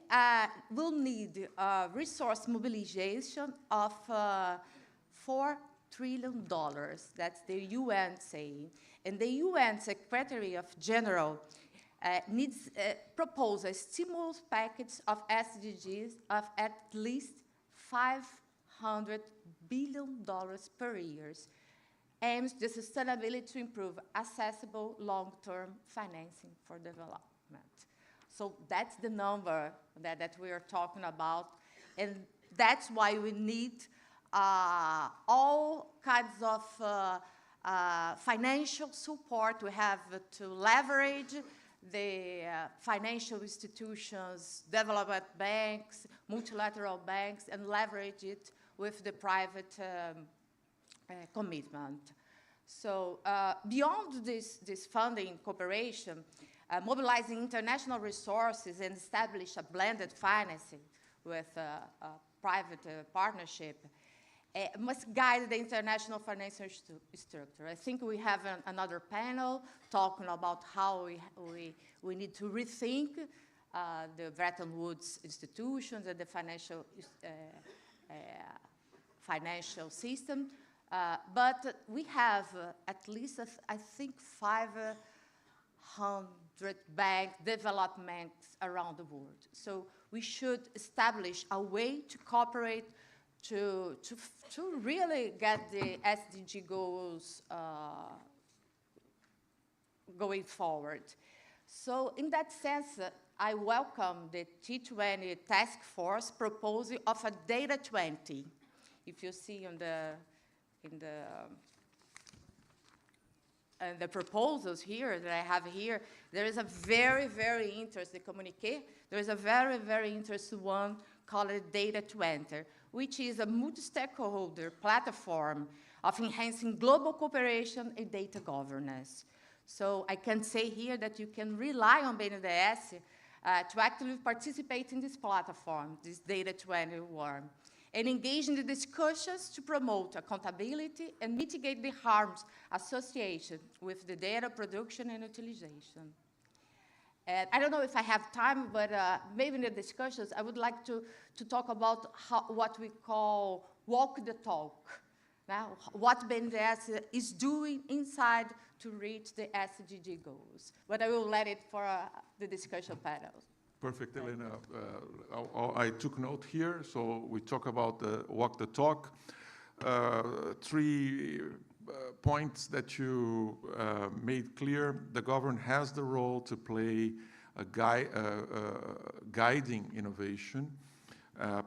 will need resource mobilization of $4 trillion. That's the UN saying. And the UN Secretary of General needs propose a stimulus package of SDGs of at least $500 billion per year, aims the sustainability to improve accessible long-term financing for development. So that's the number that we are talking about, and that's why we need all kinds of financial support. We have to leverage the financial institutions, development banks, multilateral banks, and leverage it with the private commitment. So beyond this funding cooperation, mobilizing international resources and establish a blended financing with a private partnership must guide the international financial structure. I think we have another panel talking about how we need to rethink the Bretton Woods institutions and the financial system. But we have at least, I think, 500 bank developments around the world. So we should establish a way to cooperate to really get the SDG goals going forward. So in that sense, I welcome the T20 Task Force proposal of a Data 20. if you see in the proposals here that I have here, there is a very, very interesting communiqué. There is a very, very interesting one called Data 20, which is a multi-stakeholder platform of enhancing global cooperation and data governance. So I can say here that you can rely on BNDES to actively participate in this platform, this Data 21, and engage in the discussions to promote accountability and mitigate the harms associated with the data production and utilization. And I don't know if I have time, but maybe in the discussions, I would like to talk about what we call walk the talk. Now, what BNDES is doing inside to reach the SDG goals. But I will let it for the discussion panel. Perfect, Elena. I took note here, so we talk about the walk the talk. 3 points that you made clear. The government has the role to play a guiding innovation,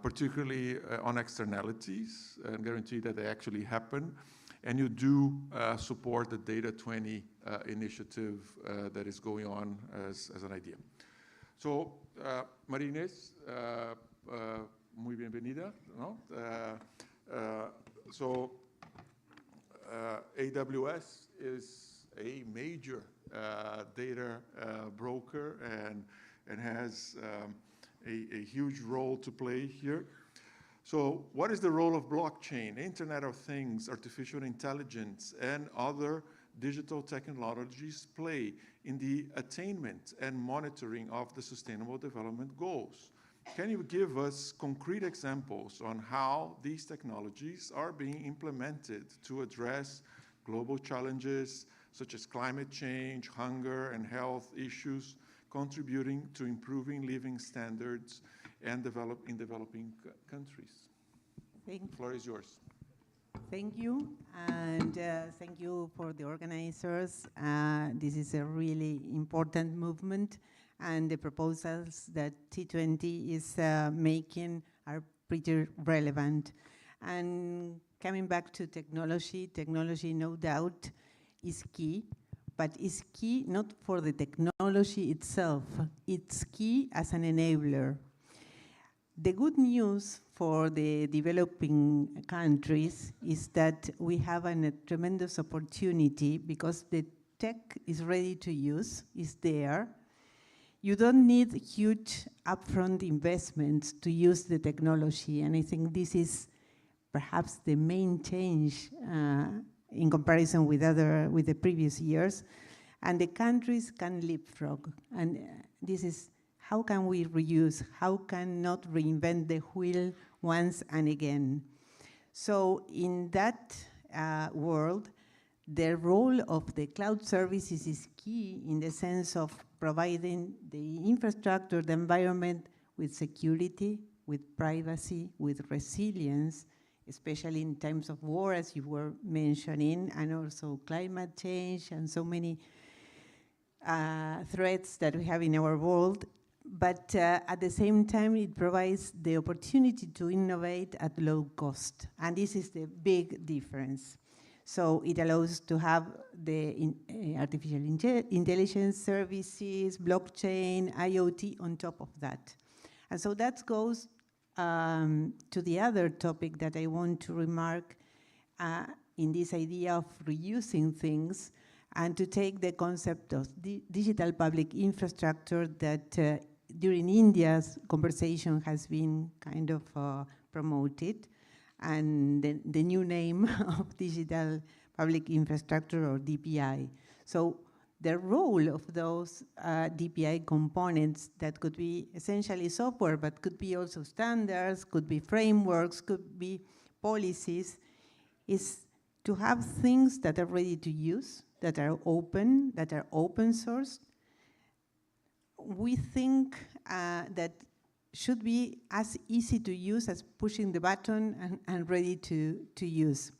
particularly on externalities, and guarantee that they actually happen. And you do support the Data 20 initiative that is going on as an idea. So, Maria Inês, muy bienvenida. ¿No? AWS is a major data broker and has a huge role to play here. So what is the role of blockchain, Internet of Things, artificial intelligence, and other digital technologies play in the attainment and monitoring of the Sustainable Development Goals? Can you give us concrete examples on how these technologies are being implemented to address global challenges such as climate change, hunger, and health issues, contributing to improving living standards and in developing countries? The floor is yours. Thank you, and thank you for the organizers. This is a really important movement, and the proposals that T20 is making are pretty relevant. And coming back to technology, no doubt is key, but is key not for the technology itself, it's key as an enabler. The good news for the developing countries is that we have a tremendous opportunity because the tech is ready to use, is there. You don't need huge upfront investments to use the technology, and I think this is perhaps the main change in comparison with the previous years, and the countries can leapfrog, and this is how can we reuse? How can not reinvent the wheel once and again? So in that world, the role of the cloud services is key in the sense of providing the infrastructure, the environment with security, with privacy, with resilience, especially in times of war, as you were mentioning, and also climate change and so many threats that we have in our world. But at the same time, it provides the opportunity to innovate at low cost. And this is the big difference. So it allows to have the artificial intelligence services, blockchain, IoT on top of that. And so that goes to the other topic that I want to remark in this idea of reusing things, and to take the concept of digital public infrastructure that during India's conversation has been kind of promoted, and the new name of digital public infrastructure, or DPI. So the role of those DPI components that could be essentially software, but could be also standards, could be frameworks, could be policies, is to have things that are ready to use, that are open sourced. We think that should be as easy to use as pushing the button and ready to use.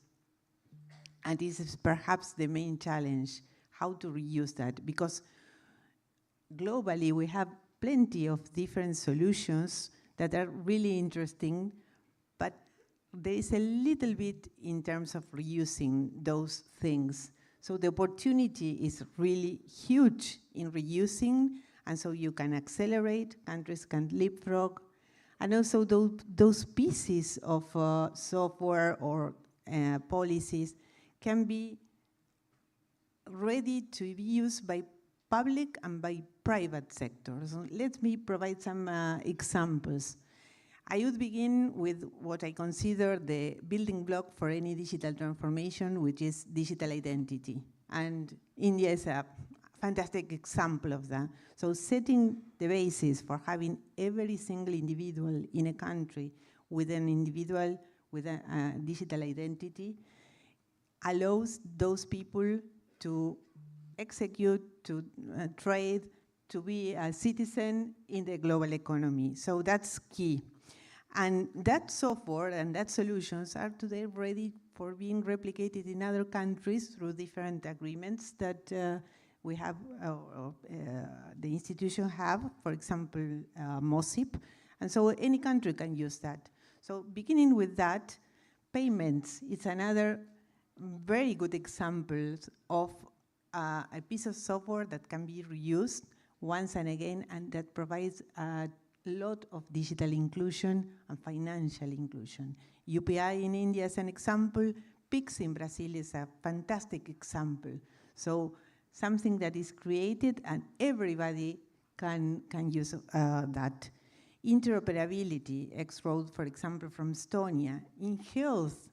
And this is perhaps the main challenge, how to reuse that, because globally we have plenty of different solutions that are really interesting, but there is a little bit in terms of reusing those things. So the opportunity is really huge in reusing, and so you can accelerate, countries can leapfrog, and also those pieces of software or policies can be ready to be used by public and by private sectors. Let me provide some examples. I would begin with what I consider the building block for any digital transformation, which is digital identity. And India is a fantastic example of that. So setting the basis for having every single individual in a country with an individual with a digital identity allows those people to execute, to trade, to be a citizen in the global economy. So that's key. And that software and that solutions are today ready for being replicated in other countries through different agreements that we have, the institution have, for example, MOSIP. And so any country can use that. So beginning with that, payments, it's another very good example of a piece of software that can be reused once and again, and that provides a lot of digital inclusion and financial inclusion. UPI in India is an example. PIX in Brazil is a fantastic example. So something that is created and everybody can use that. Interoperability, X-Road, for example, from Estonia. In health,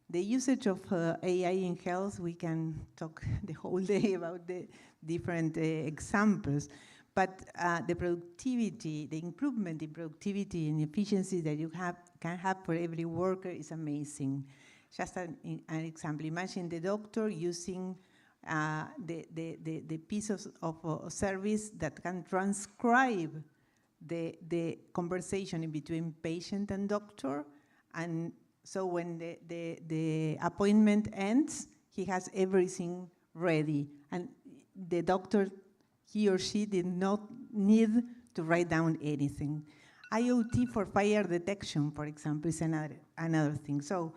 the usage of AI in health, we can talk the whole day about the different examples, but the productivity, the improvement in productivity and efficiency that you can have for every worker is amazing. Just an example, imagine the doctor using the piece of service that can transcribe the conversation in between patient and doctor, and so when the appointment ends, he has everything ready, and the doctor, he or she did not need to write down anything. IoT for fire detection, for example, is another thing. So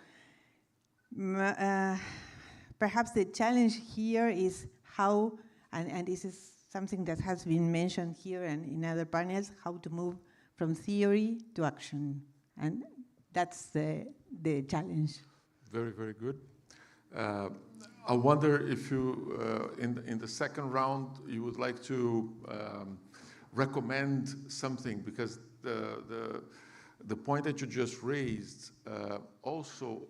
perhaps the challenge here is how, and this is something that has been mentioned here and in other panels, how to move from theory to action. And that's the challenge. Very, very good. I wonder if you, in the second round, you would like to recommend something, because the point that you just raised also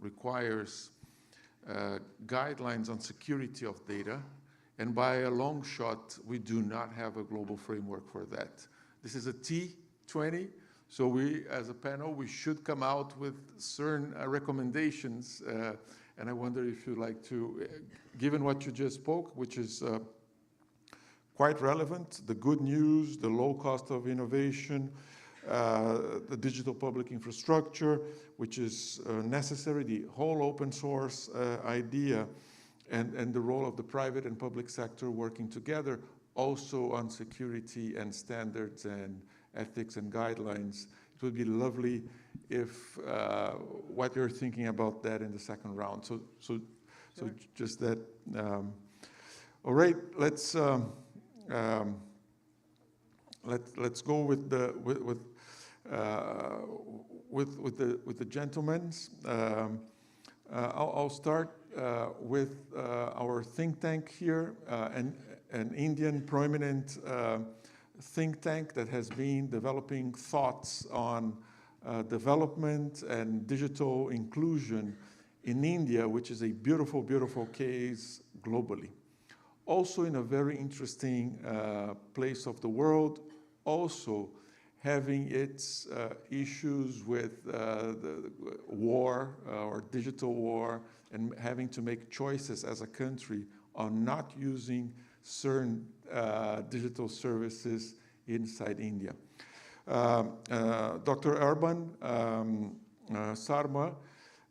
requires guidelines on security of data, and by a long shot, we do not have a global framework for that. This is a T20, so we, as a panel, we should come out with certain recommendations, and I wonder if you'd like to, given what you just spoke, which is quite relevant, the good news, the low cost of innovation, the digital public infrastructure, which is necessary, the whole open source idea, and the role of the private and public sector working together, also on security and standards and ethics and guidelines. It would be lovely if what you're thinking about that in the second round. So just that. All right, let's go with the gentlemen. I'll start with our think tank here, an Indian prominent think tank that has been developing thoughts on development and digital inclusion in India, which is a beautiful, beautiful case globally. Also in a very interesting place of the world, also having its issues with the war or digital war, and having to make choices as a country on not using certain digital services inside India. Dr. Urban Sarma,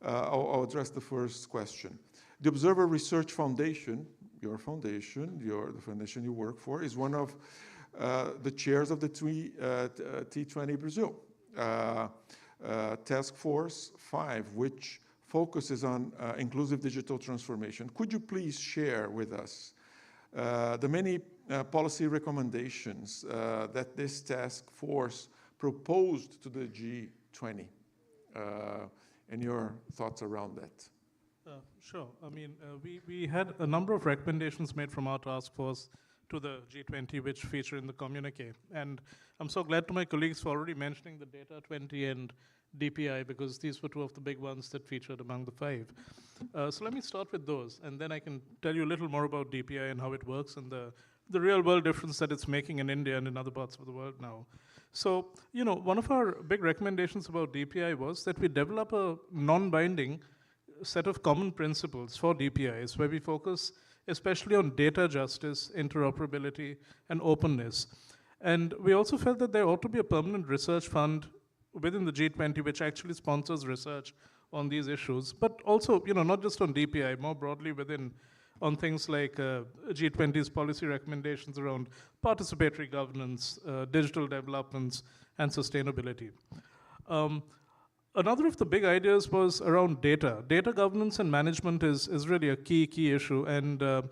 I'll address the first question. The Observer Research Foundation, your foundation, the foundation you work for, is one of the chairs of the T20 Brasil. Task Force 5, which focuses on inclusive digital transformation. Could you please share with us the many policy recommendations that this task force proposed to the G20 and your thoughts around that? Sure. I mean, we had a number of recommendations made from our task force to the G20, which feature in the communique. And I'm so glad to my colleagues for already mentioning the Data 20 and DPI, because these were two of the big ones that featured among the 5. So let me start with those, and then I can tell you a little more about DPI and how it works and the real world difference that it's making in India and in other parts of the world now. So, you know, one of our big recommendations about DPI was that we develop a non-binding set of common principles for DPIs, where we focus especially on data justice, interoperability, and openness. And we also felt that there ought to be a permanent research fund within the G20 which actually sponsors research on these issues, but also, you know, not just on DPI, more broadly on things like G20's policy recommendations around participatory governance, digital developments, and sustainability. Another of the big ideas was around data. Data governance and management is really a key issue, and the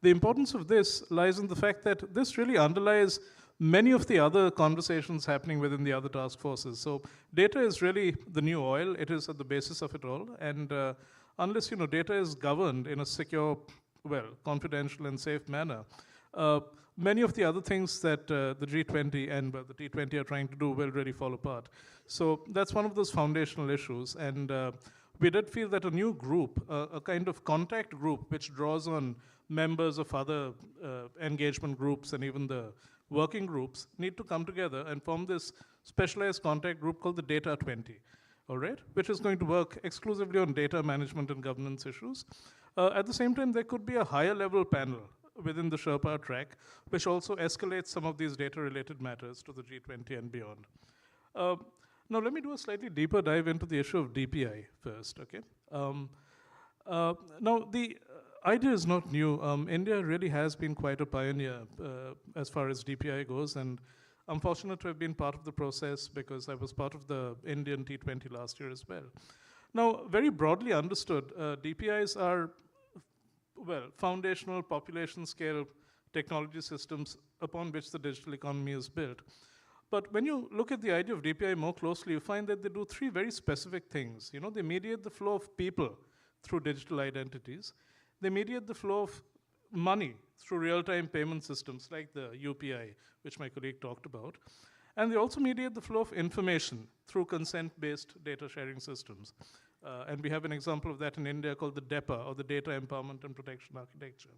importance of this lies in the fact that this really underlies many of the other conversations happening within the other task forces. So data is really the new oil. It is at the basis of it all, and unless, you know, data is governed in a secure, well, confidential and safe manner, many of the other things that the G20 and the T20 are trying to do will really fall apart. So that's one of those foundational issues, and we did feel that a new group, a kind of contact group which draws on members of other engagement groups and even the working groups, need to come together and form this specialized contact group called the Data 20, all right, which is going to work exclusively on data management and governance issues. At the same time, there could be a higher level panel within the Sherpa track, which also escalates some of these data-related matters to the G20 and beyond. Now, let me do a slightly deeper dive into the issue of DPI first, okay? Now, the idea is not new. India really has been quite a pioneer as far as DPI goes, and I'm fortunate to have been part of the process because I was part of the Indian T20 last year as well. Now, very broadly understood, DPIs are, well, foundational population scale technology systems upon which the digital economy is built. But when you look at the idea of DPI more closely, you find that they do 3 very specific things. You know, they mediate the flow of people through digital identities. They mediate the flow of money through real-time payment systems like the UPI, which my colleague talked about. And they also mediate the flow of information through consent-based data sharing systems. And we have an example of that in India called the DEPA, or the Data Empowerment and Protection Architecture.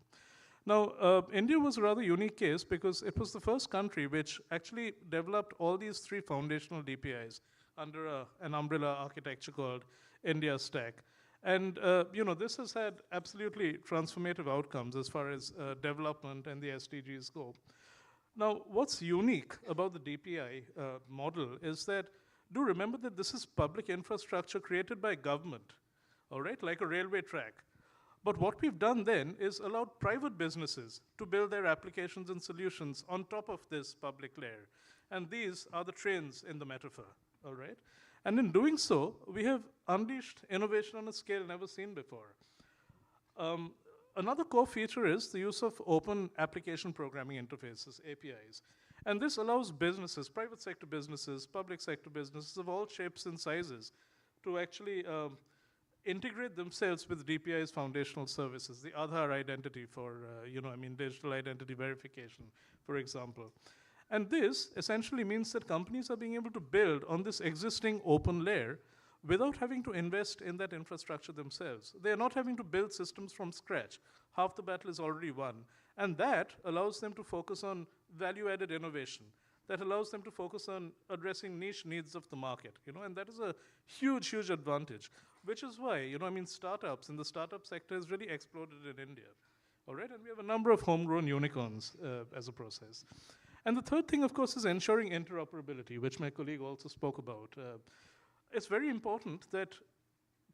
Now, India was a rather unique case because it was the first country which actually developed all these 3 foundational DPIs under an umbrella architecture called India Stack. And you know, this has had absolutely transformative outcomes as far as development and the SDGs go. Now, what's unique about the DPI model is that, do remember that this is public infrastructure created by government, all right, like a railway track. But what we've done then is allowed private businesses to build their applications and solutions on top of this public layer. And these are the trains in the metaphor, all right? And in doing so, we have unleashed innovation on a scale never seen before. Another core feature is the use of open application programming interfaces, APIs. And this allows businesses, private sector businesses, public sector businesses of all shapes and sizes to actually integrate themselves with DPI's foundational services, the Aadhaar identity for, digital identity verification, for example. And this essentially means that companies are being able to build on this existing open layer without having to invest in that infrastructure themselves. They are not having to build systems from scratch. Half the battle is already won. And that allows them to focus on value-added innovation. That allows them to focus on addressing niche needs of the market, and that is a huge, huge advantage, which is why, startups in the startup sector has really exploded in India, all right? And we have a number of homegrown unicorns as a process. And the third thing, of course, is ensuring interoperability, which my colleague also spoke about. It's very important that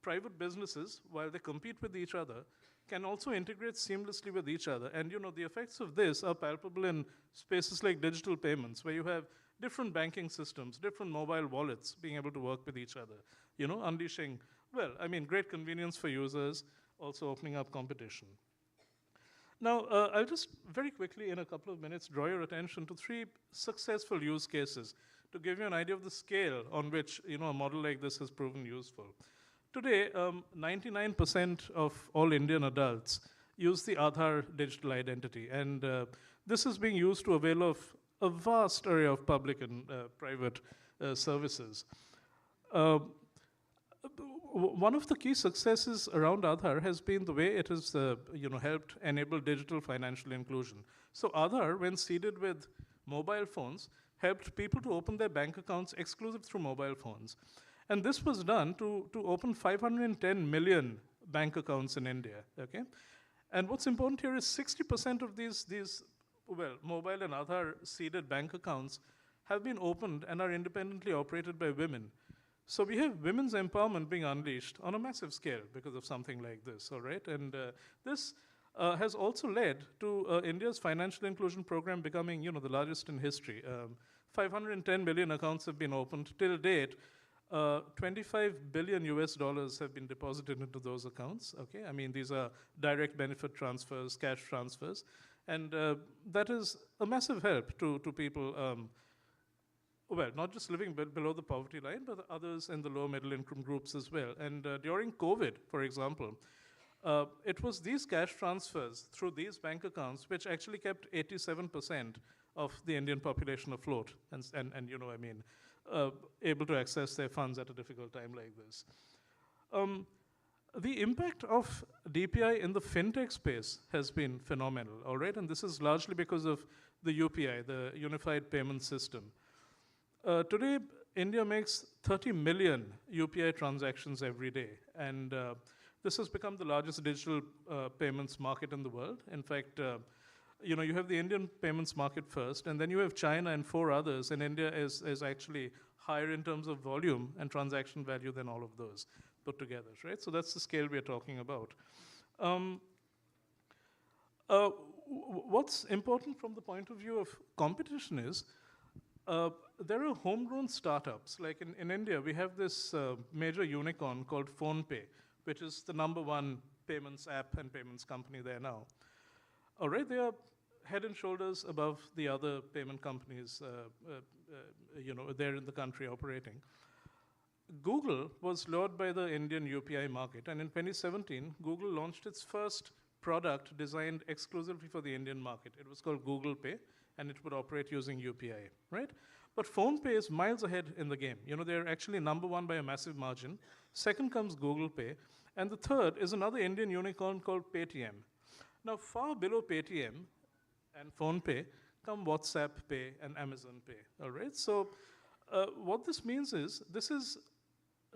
private businesses, while they compete with each other, can also integrate seamlessly with each other. And the effects of this are palpable in spaces like digital payments, where you have different banking systems, different mobile wallets being able to work with each other, unleashing, great convenience for users, also opening up competition. Now, I'll just very quickly, in a couple of minutes, draw your attention to 3 successful use cases to give you an idea of the scale on which a model like this has proven useful. Today, 99% of all Indian adults use the Aadhaar digital identity, and this is being used to avail of a vast array of public and private services. One of the key successes around Aadhaar has been the way it has helped enable digital financial inclusion. So Aadhaar, when seeded with mobile phones, helped people to open their bank accounts exclusive through mobile phones. And this was done to open 510 million bank accounts in India. Okay? And what's important here is 60% of these mobile and Aadhaar seeded bank accounts have been opened and are independently operated by women. So we have women's empowerment being unleashed on a massive scale because of something like this, all right? And this has also led to India's financial inclusion program becoming, the largest in history. 510 million accounts have been opened. Till date, $25 billion have been deposited into those accounts, okay? I mean, these are direct benefit transfers, cash transfers, and that is a massive help to people, not just living below the poverty line, but others in the low middle income groups as well. And during COVID, for example, it was these cash transfers through these bank accounts which actually kept 87% of the Indian population afloat and able to access their funds at a difficult time like this. The impact of DPI in the fintech space has been phenomenal, all right? And this is largely because of the UPI, the Unified Payment System. Today, India makes 30 million UPI transactions every day, and this has become the largest digital payments market in the world. In fact, you have the Indian payments market first, and then you have China and 4 others, and India is actually higher in terms of volume and transaction value than all of those put together, right? So that's the scale we're talking about. What's important from the point of view of competition is there are homegrown startups. Like in India, we have this major unicorn called PhonePe, which is the #1 payments app and payments company there now. All right, they are head and shoulders above the other payment companies there in the country operating. Google was lured by the Indian UPI market, and in 2017, Google launched its first product designed exclusively for the Indian market. It was called Google Pay, and it would operate using UPI, right? But PhonePe is miles ahead in the game. They're actually #1 by a massive margin. Second comes Google Pay, and the third is another Indian unicorn called Paytm. Now, far below Paytm and PhonePe come WhatsApp Pay and Amazon Pay, all right? So what this means is, this is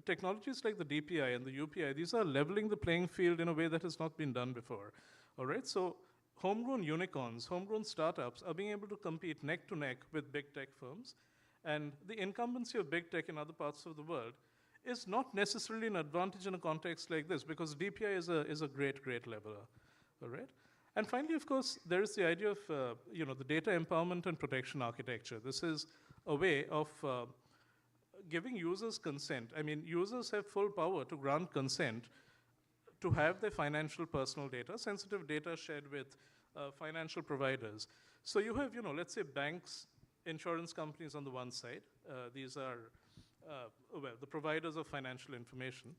technologies like the DPI and the UPI, these are leveling the playing field in a way that has not been done before, all right? So homegrown unicorns, homegrown startups are being able to compete neck to neck with big tech firms, and the incumbency of big tech in other parts of the world is not necessarily an advantage in a context like this, because DPI is a great leveler, all right? And finally, of course, there is the idea of the data empowerment and protection architecture. This is a way of giving users consent. I mean, users have full power to grant consent to have their financial personal data, sensitive data shared with financial providers. So you have, let's say banks, insurance companies on the one side. These are, the providers of financial information.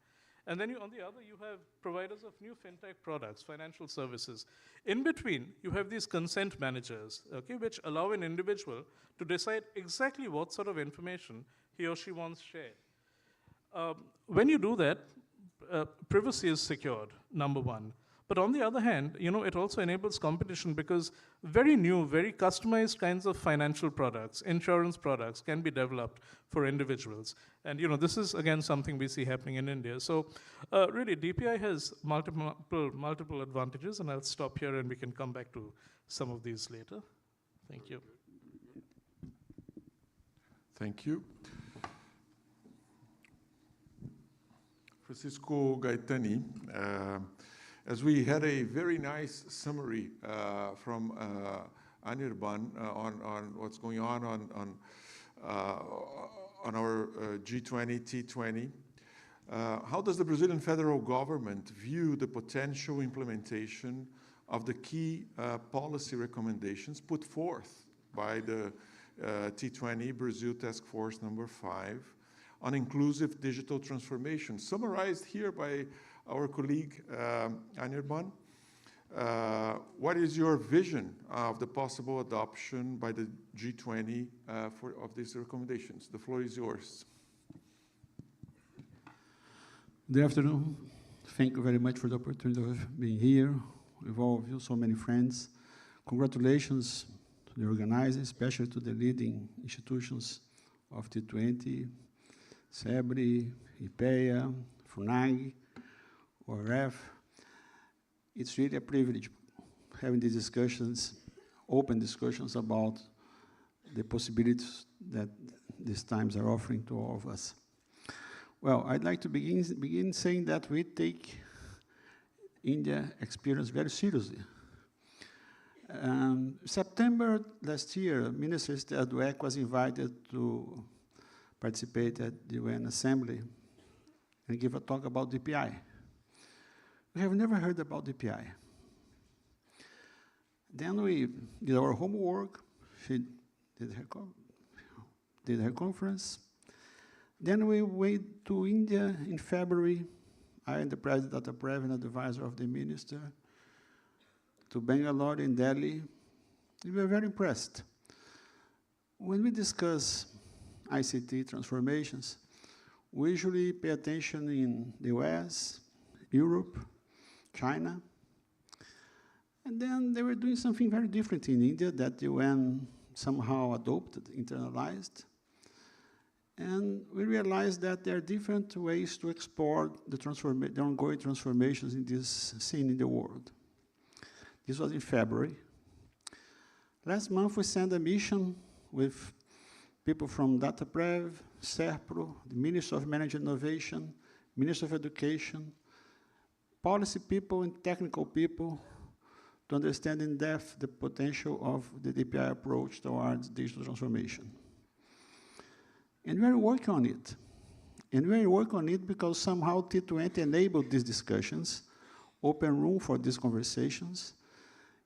And then on the other, you have providers of new fintech products, financial services. In between, you have these consent managers, okay, which allow an individual to decide exactly what sort of information he or she wants shared. When you do that, privacy is secured, #1. But on the other hand, it also enables competition, because very new, very customized kinds of financial products, insurance products, can be developed for individuals. And this is, again, something we see happening in India. So really, DPI has multiple advantages, and I'll stop here and we can come back to some of these later. Thank you. Thank you. Francisco Gaetani, as we had a very nice summary from Anirban on what's going on on our G20, T20. How does the Brazilian federal government view the potential implementation of the key policy recommendations put forth by the T20 Brasil Task Force number 5 on inclusive digital transformation, summarized here by our colleague Anirban? What is your vision of the possible adoption by the G20 of these recommendations? The floor is yours. Good afternoon. Thank you very much for the opportunity of being here with all of you, so many friends. Congratulations to the organizers, especially to the leading institutions of T20, SEBRI, IPEA, FUNAG, ORF. It's really a privilege having these discussions, open discussions about the possibilities that these times are offering to all of us. Well, I'd like to begin saying that we take India experience very seriously. September last year, Minister Dweck was invited to participate at the UN Assembly and give a talk about DPI. We have never heard about DPI. Then we did our homework. She did her conference. Then we went to India in February. I am the president of the and advisor of the minister, to Bangalore and Delhi. We were very impressed. When we discuss ICT transformations, we usually pay attention in the US, Europe, China. And then they were doing something very different in India that the UN somehow adopted, internalized. And we realized that there are different ways to explore the ongoing transformations in this scene in the world. This was in February. Last month, we sent a mission with people from DataPrev, SERPRO, the Ministry of Management Innovation, Ministry of Education, policy people and technical people to understand in depth the potential of the DPI approach towards digital transformation. And we are working on it. And we are working on it because somehow T20 enabled these discussions, open room for these conversations.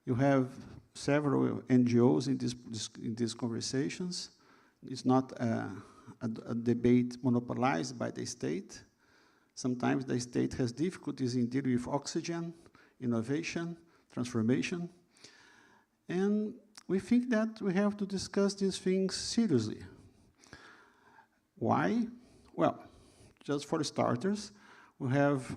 You have several NGOs in these conversations. It's not a debate monopolized by the state. Sometimes the state has difficulties in dealing with oxygen, innovation, transformation. And we think that we have to discuss these things seriously. Why? Well, just for starters, we have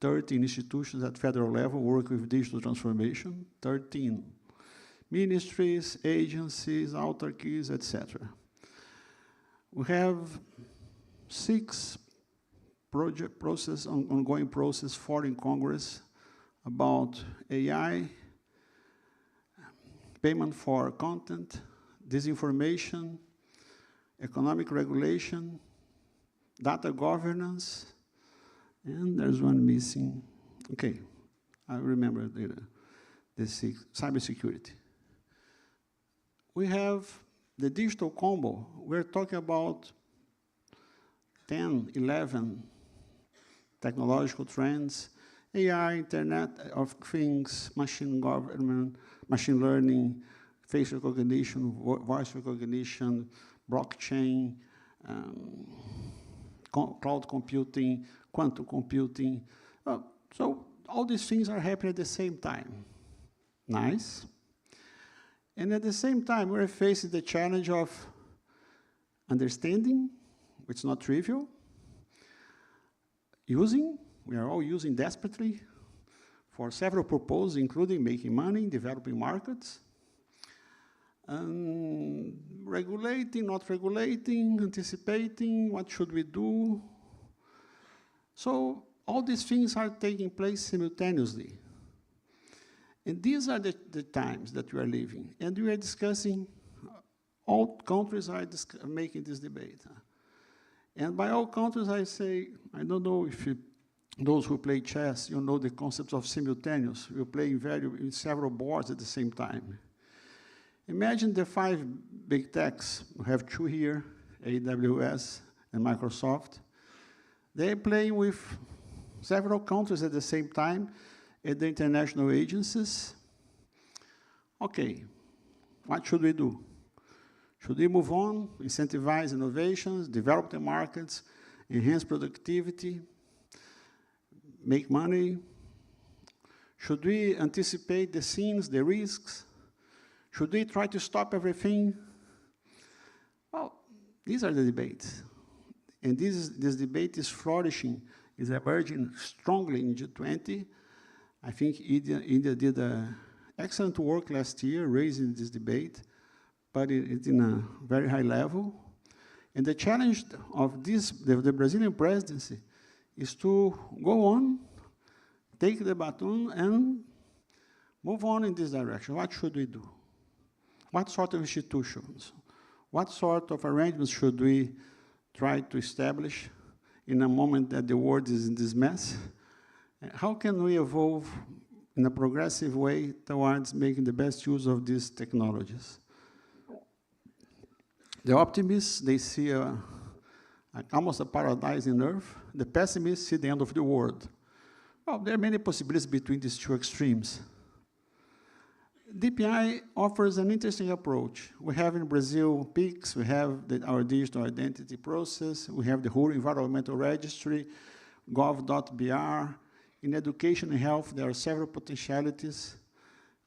13 institutions at federal level working with digital transformation, 13 ministries, agencies, autarkies, etc. We have 6 ongoing process, 4 in Congress about AI, payment for content, disinformation, economic regulation, data governance, and there's one missing. Okay, I remember the 6, cybersecurity. We have the digital combo. We're talking about 10, 11 technological trends, AI, Internet of Things, machine government, machine learning, face recognition, voice recognition, blockchain, cloud computing, quantum computing. So all these things are happening at the same time. Nice. And at the same time, we're facing the challenge of understanding, which is not trivial, using, we are all using desperately for several purposes, including making money, developing markets, regulating, not regulating, anticipating, what should we do? So all these things are taking place simultaneously. And these are the times that we are living. And we are discussing, all countries are making this debate. And by all countries, I say, I don't know if those who play chess, you know the concepts of simultaneous. You play in several boards at the same time. Imagine the 5 big techs. We have 2 here, AWS and Microsoft. They're playing with several countries at the same time at the international agencies. Okay, what should we do? Should we move on, incentivize innovations, develop the markets, enhance productivity, make money? Should we anticipate the scenes, the risks? Should we try to stop everything? Well, these are the debates. And this debate is flourishing, is emerging strongly in G20. I think India did excellent work last year raising this debate, but it's in a very high level. And the challenge of the Brazilian presidency is to go on, take the baton, and move on in this direction. What should we do? What sort of institutions? What sort of arrangements should we try to establish in a moment that the world is in this mess? How can we evolve in a progressive way towards making the best use of these technologies? The optimists, they see almost a paradise in Earth. The pessimists see the end of the world. Well, there are many possibilities between these two extremes. DPI offers an interesting approach. We have in Brazil PIX, we have our digital identity process, we have the whole environmental registry, gov.br. In education and health, there are several potentialities.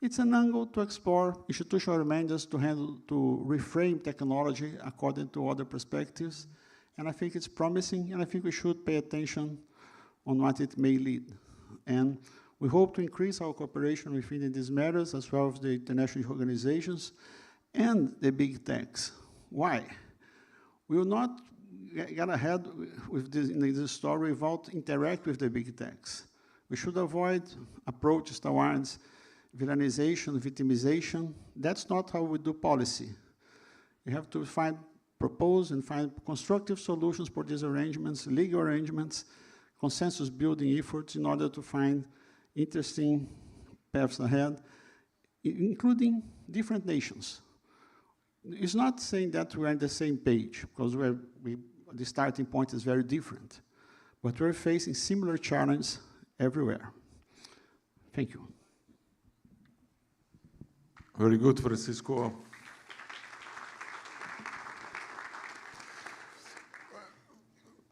It's an angle to explore institutional reminders to reframe technology according to other perspectives. And I think it's promising, and I think we should pay attention on what it may lead. And we hope to increase our cooperation within these matters, as well as the international organizations and the big techs. Why? We will not get ahead with this story without interact with the big techs. We should avoid approaches towards villainization, victimization. That's not how we do policy. We have to propose and find constructive solutions for these arrangements, legal arrangements, consensus building efforts in order to find interesting paths ahead, including different nations. It's not saying that we're on the same page, because the starting point is very different, but we're facing similar challenges everywhere. Thank you. Very good, Francisco.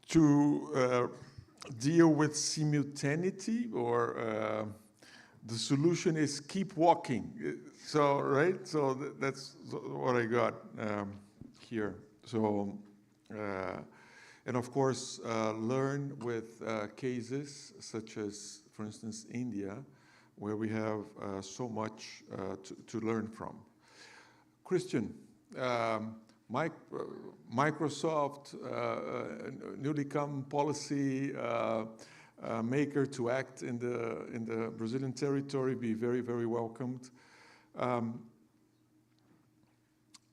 To deal with simultaneity, or the solution is keep walking. So, right? So that's what I got here. So, and of course, learn with cases such as, for instance, India, where we have so much to learn from. Christian, Microsoft, newly come policy maker to act in the Brazilian territory, be very, very welcomed.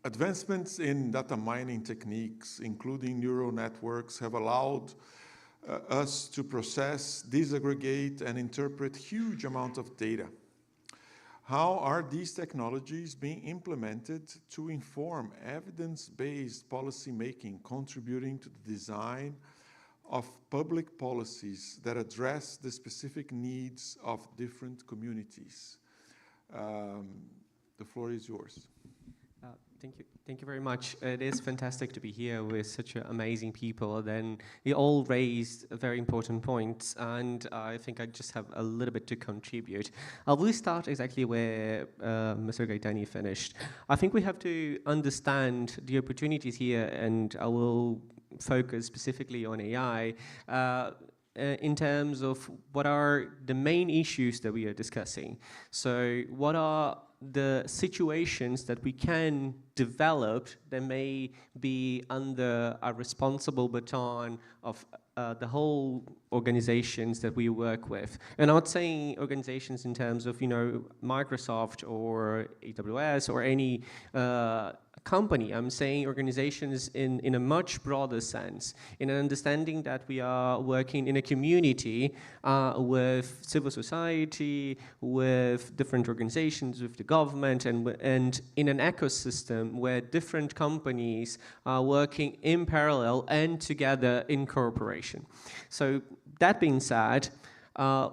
Advancements in data mining techniques, including neural networks, have allowed us to process, disaggregate, and interpret huge amounts of data. How are these technologies being implemented to inform evidence-based policy making, contributing to the design of public policies that address the specific needs of different communities? The floor is yours. Thank you. Thank you very much. It is fantastic to be here with such amazing people. Then you all raised very important points, and I think I just have a little bit to contribute. I will start exactly where Mr. Gaetani finished. I think we have to understand the opportunities here, and I will focus specifically on AI in terms of what are the main issues that we are discussing. So what are the situations that we can develop that may be under a responsible baton of the whole organizations that we work with. And I'm not saying organizations in terms of, Microsoft or AWS or any company. I'm saying organizations in a much broader sense, in an understanding that we are working in a community with civil society, with different organizations, with the government, and in an ecosystem where different companies are working in parallel and together in cooperation. So that being said,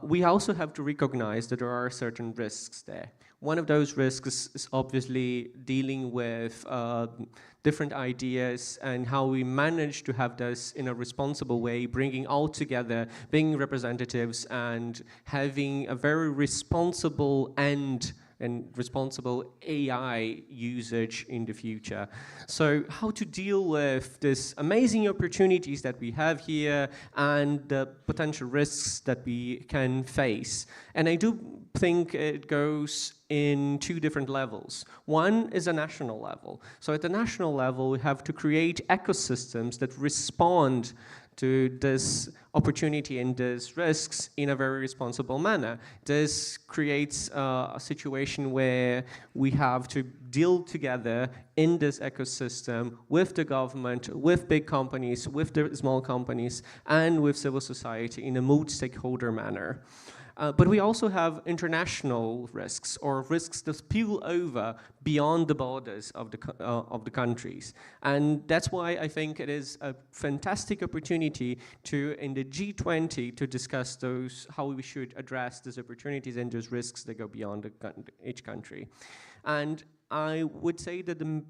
we also have to recognize that there are certain risks there. One of those risks is obviously dealing with different ideas and how we manage to have this in a responsible way, bringing all together, being representatives and having a very responsible and responsible AI usage in the future. So how to deal with these amazing opportunities that we have here and the potential risks that we can face. And I do think it goes in two different levels. One is a national level. So at the national level, we have to create ecosystems that respond to this opportunity and these risks in a very responsible manner. This creates a situation where we have to deal together in this ecosystem with the government, with big companies, with the small companies, and with civil society in a multi-stakeholder manner. But we also have international risks, or risks that spill over beyond the borders of the countries. And that's why I think it is a fantastic opportunity to, in the G20, to discuss how we should address those opportunities and those risks that go beyond each country. And I would say that the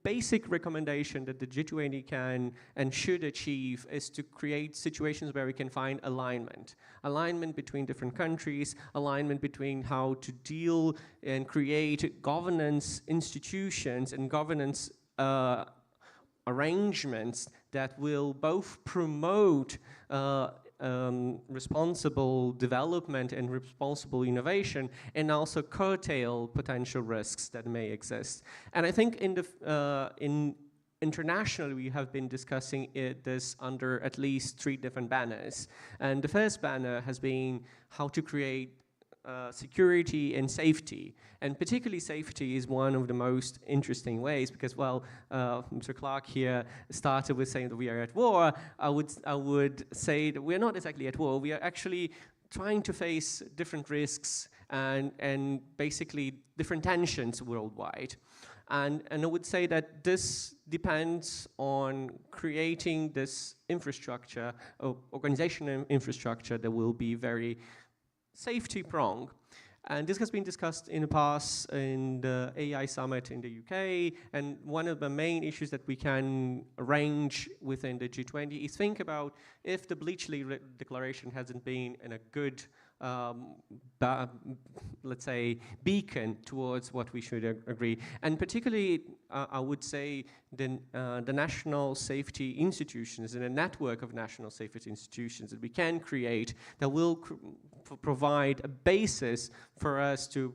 basic recommendation that the G20 can and should achieve is to create situations where we can find alignment. Alignment between different countries, alignment between how to deal and create governance institutions and governance arrangements that will both promote responsible development and responsible innovation, and also curtail potential risks that may exist. And I think internationally, we have been discussing this under at least 3 different banners. And the first banner has been how to create security and safety. And particularly safety is one of the most interesting ways because, well, Mr. Clark here started with saying that we are at war. I would say that we're not exactly at war. We are actually trying to face different risks and basically different tensions worldwide. And I would say that this depends on creating this infrastructure, organizational infrastructure that will be very safety-pronged. And this has been discussed in the past in the AI Summit in the UK, and one of the main issues that we can arrange within the G20 is think about if the Bleachley Declaration hasn't been in a good, let's say, beacon towards what we should agree. And particularly, I would say the national safety institutions and a network of national safety institutions that we can create that will provide a basis for us to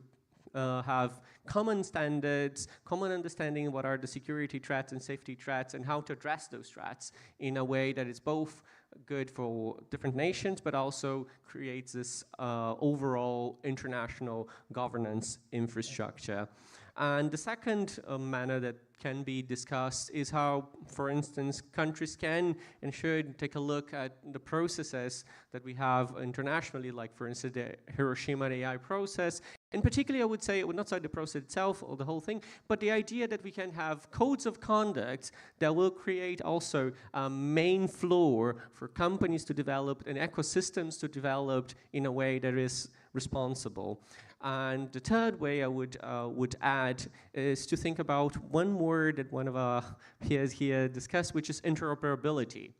have common standards, common understanding of what are the security threats and safety threats and how to address those threats in a way that is both good for different nations but also creates this overall international governance infrastructure. And the second manner that can be discussed is how, for instance, countries can and should take a look at the processes that we have internationally, like, for instance, the Hiroshima AI process. And particularly, I would say, not so the process itself or the whole thing, but the idea that we can have codes of conduct that will create also a main floor for companies to develop and ecosystems to develop in a way that is responsible. And the third way I would add is to think about one word that one of our peers here discussed, which is interoperability.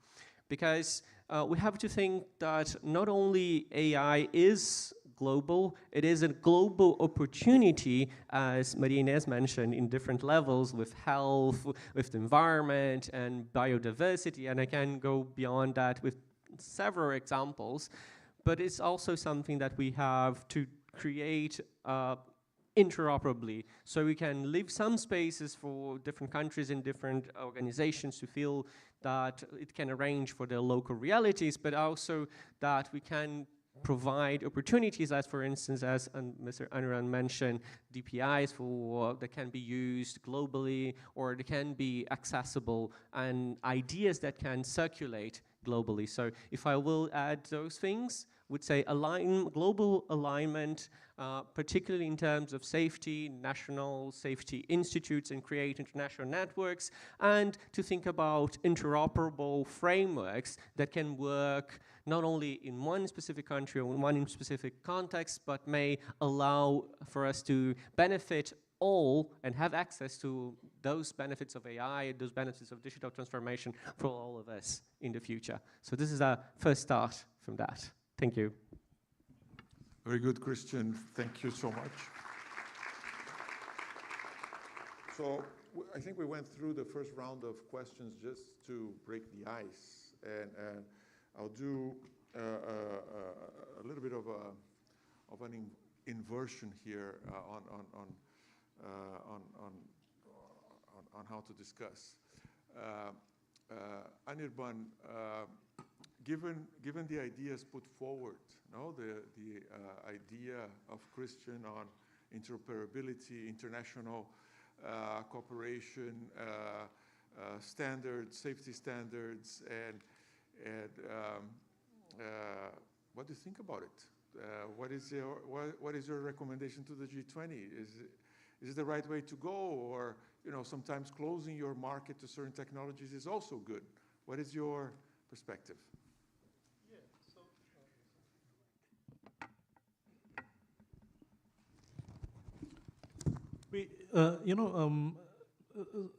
Because we have to think that not only AI is global, it is a global opportunity, as Maria Inés mentioned, in different levels with health, with the environment and biodiversity, and I can go beyond that with several examples, but it's also something that we have to create interoperably, so we can leave some spaces for different countries and different organizations to feel that it can arrange for their local realities, but also that we can provide opportunities, as for instance, as Mr. Anuran mentioned, DPIs that can be used globally, or they can be accessible, and ideas that can circulate globally. So if I will add those things, would say global alignment, particularly in terms of safety, national safety institutes, and create international networks, and to think about interoperable frameworks that can work not only in one specific country or in one specific context, but may allow for us to benefit all and have access to those benefits of AI, those benefits of digital transformation for all of us in the future. So this is our first start from that. Thank you. Very good, Christian. Thank you so much. So I think we went through the first round of questions just to break the ice, and I'll do a little bit of an inversion here on how to discuss. Anirban, given the ideas put forward, the idea of Christian on interoperability, international cooperation, standards, safety standards, and what do you think about it? What is your recommendation to the G20? Is it the right way to go, or sometimes closing your market to certain technologies is also good? What is your perspective?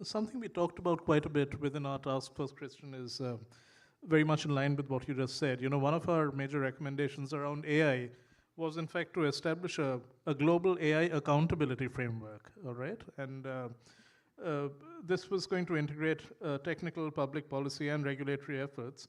Something we talked about quite a bit within our task force, Christian, is very much in line with what you just said. One of our major recommendations around AI was, in fact, to establish a global AI accountability framework, all right? And this was going to integrate technical, public policy, and regulatory efforts.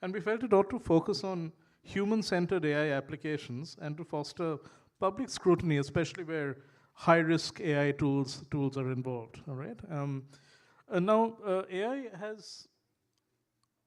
And we felt it ought to focus on human-centered AI applications and to foster public scrutiny, especially where high-risk AI tools are involved, all right? And now, AI has,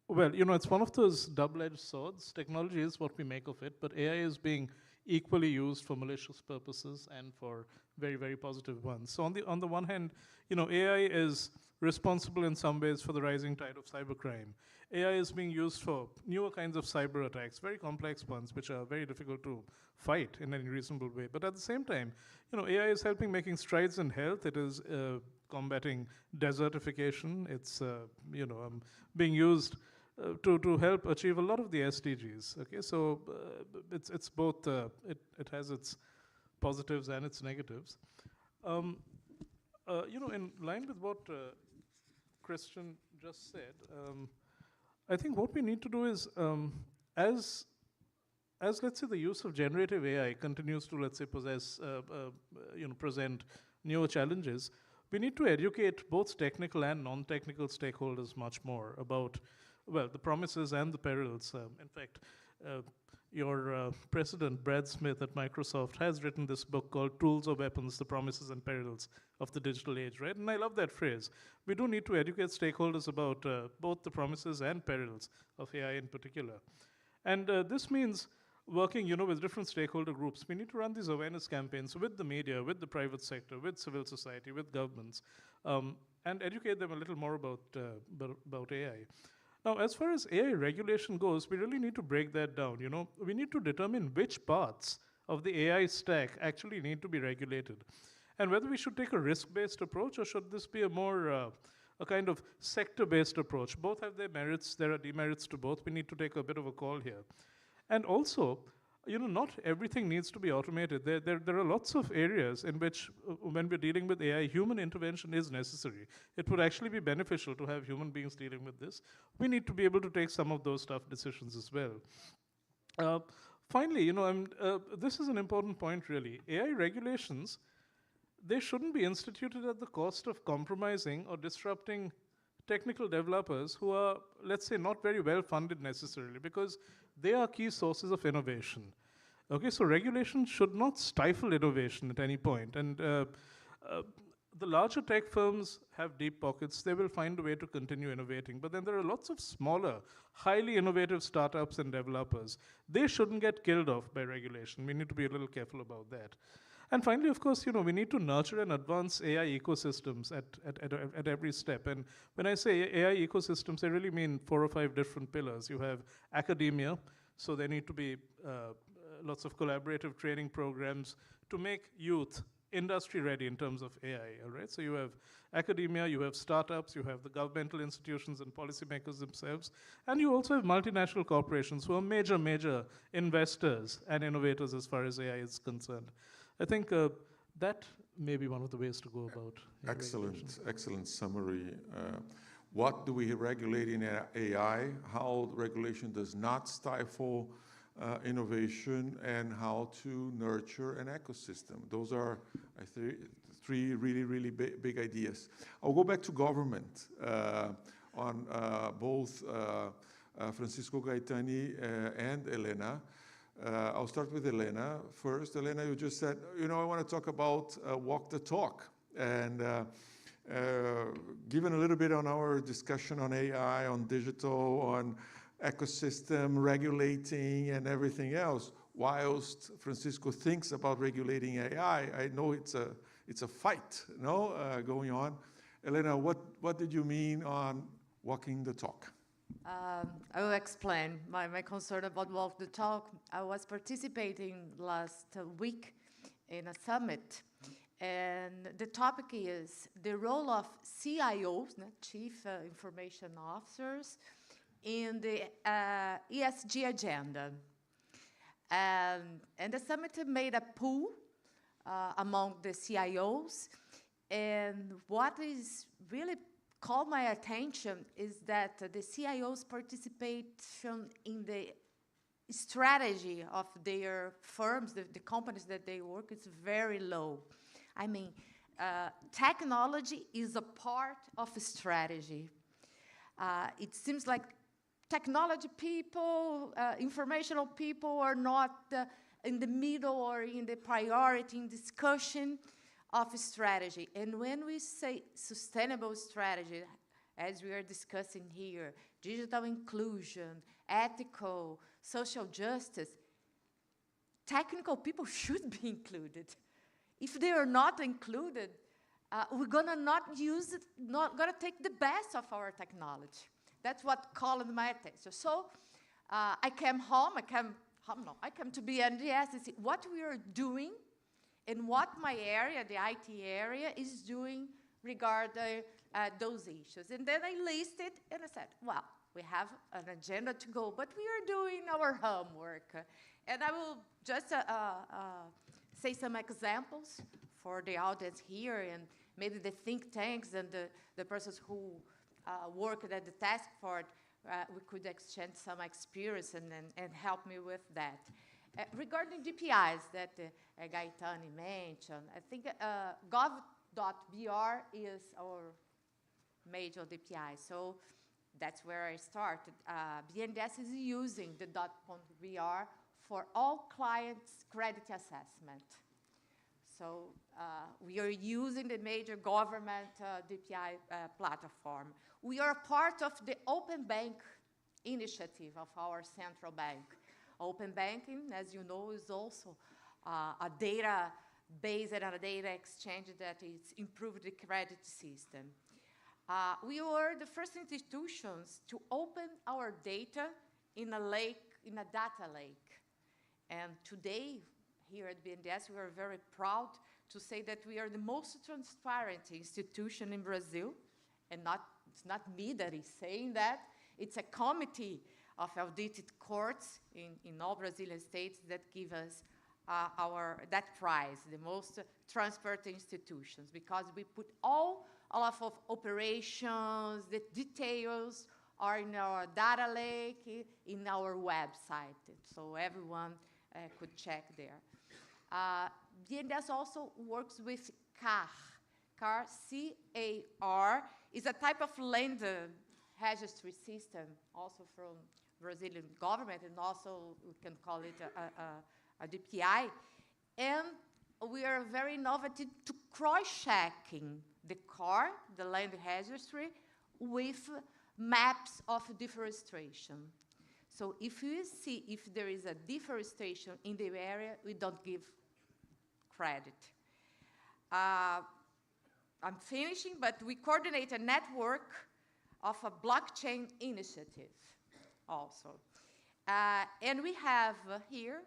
well, it's one of those double-edged swords. Technology is what we make of it, but AI is being equally used for malicious purposes and for very, very positive ones. So on the one hand, AI is responsible in some ways for the rising tide of cybercrime. AI is being used for newer kinds of cyber attacks, very complex ones, which are very difficult to fight in any reasonable way. But at the same time, AI is making strides in health. It is combating desertification. It's being used to help achieve a lot of the SDGs. Okay, so it's both. It has its positives and its negatives. In line with what Christian just said, I think what we need to do is, as let's say the use of generative AI continues to, let's say, present newer challenges, we need to educate both technical and non-technical stakeholders much more about, well, the promises and the perils. In fact, your president, Brad Smith at Microsoft, has written this book called Tools or Weapons, the Promises and Perils of the Digital Age, right? And I love that phrase. We do need to educate stakeholders about both the promises and perils of AI in particular. And this means working, with different stakeholder groups. We need to run these awareness campaigns with the media, with the private sector, with civil society, with governments, and educate them a little more about AI. Now, as far as AI regulation goes, we really need to break that down. We need to determine which parts of the AI stack actually need to be regulated, and whether we should take a risk-based approach, or should this be a more a kind of sector-based approach. Both have their merits. There are demerits to both. We need to take a bit of a call here. And also, not everything needs to be automated. There are lots of areas in which, when we're dealing with AI, human intervention is necessary. It would actually be beneficial to have human beings dealing with this. We need to be able to take some of those tough decisions as well. Finally, this is an important point, really. AI regulations, they shouldn't be instituted at the cost of compromising or disrupting technical developers who are, let's say, not very well funded necessarily, because they are key sources of innovation. Okay, so regulation should not stifle innovation at any point. And the larger tech firms have deep pockets. They will find a way to continue innovating. But then there are lots of smaller, highly innovative startups and developers. They shouldn't get killed off by regulation. We need to be a little careful about that. And finally, of course, we need to nurture and advance AI ecosystems at every step. And when I say AI ecosystems, I really mean 4 or 5 different pillars. You have academia, so there need to be lots of collaborative training programs to make youth industry ready in terms of AI, all right? So you have academia, you have startups, you have the governmental institutions and policymakers themselves, and you also have multinational corporations who are major investors and innovators as far as AI is concerned. I think that may be one of the ways to go about Excellent summary. What do we regulate in AI, how regulation does not stifle innovation, and how to nurture an ecosystem. Those are, I think, 3 really big ideas. I'll go back to government on both Francisco Gaetani and Elena. I'll start with Elena first. Elena, you just said, I want to talk about walk the talk. And given a little bit on our discussion on AI, on digital, on ecosystem, regulating, and everything else, whilst Francisco thinks about regulating AI, I know it's a fight, going on. Elena, what did you mean on walking the talk? I will explain my concern about walk the talk. I was participating last week in a summit, and the topic is the role of CIOs, Chief Information Officers, in the ESG agenda. And the summit made a poll among the CIOs, and what is really caught my attention is that the CIOs' participation in the strategy of their firms, the companies that they work, is very low. I mean, technology is a part of strategy. It seems like technology people, informational people are not in the middle or in the priority in discussion of strategy. And when we say sustainable strategy, as we are discussing here, digital inclusion, ethical, social justice, technical people should be included. If they are not included, we're gonna not use it, not gonna take the best of our technology. That's what caught my attention. So I came to BNDES and see what we are doing and what my area, the IT area, is doing regarding those issues. And then I listed and I said, well, we have an agenda to go, but we are doing our homework. And I will just say some examples for the audience here, and maybe the think tanks and the persons who worked at the task force, we could exchange some experience and help me with that. Regarding DPIs that Gaetani mentioned, I think gov.br is our major DPI. So that's where I started. BNDES is using the .br for all clients' credit assessment. So we are using the major government DPI platform. We are part of the Open Bank initiative of our central bank. Open banking, as you know, is also a database and a data exchange that is improved the credit system. We were the first institutions to open our data in a data lake. And today, here at BNDES, we are very proud to say that we are the most transparent institution in Brazil. And it's not me that is saying that. It's a committee of audited courts in all Brazilian states that give us that prize, the most transparent institutions, because we put all of operations, the details are in our data lake, in our website, so everyone could check there. BNDES also works with CAR. CAR, C-A-R, is a type of land registry system, also from Brazilian government, and also we can call it a DPI. And we are very innovative to cross-checking the car, the land registry, with maps of deforestation. So if you see if there is a deforestation in the area, we don't give credit. I'm finishing, but we coordinate a network of a blockchain initiative also. And we have here,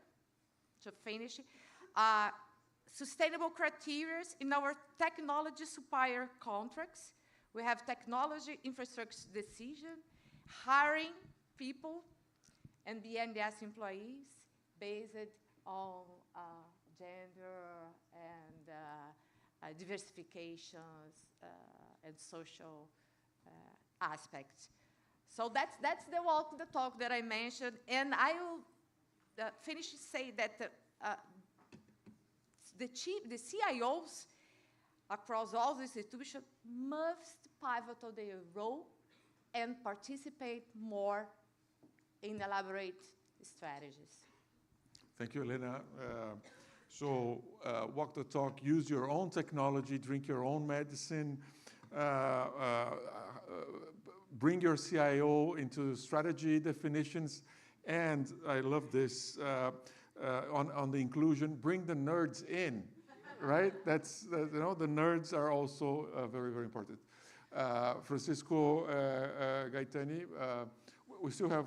to finish, sustainable criteria in our technology supplier contracts. We have technology infrastructure decision, hiring people and BNDES employees based on gender and diversifications and social aspects. So that's the walk the talk that I mentioned, and I will finish to say that the CIOs across all the institutions must pivot on their role and participate more in elaborate strategies. Thank you, Elena. So walk the talk, use your own technology, drink your own medicine, bring your CIO into strategy definitions, and I love this, on the inclusion, bring the nerds in, right? That's, you know, the nerds are also very, very important. Francisco Gaetani, we still have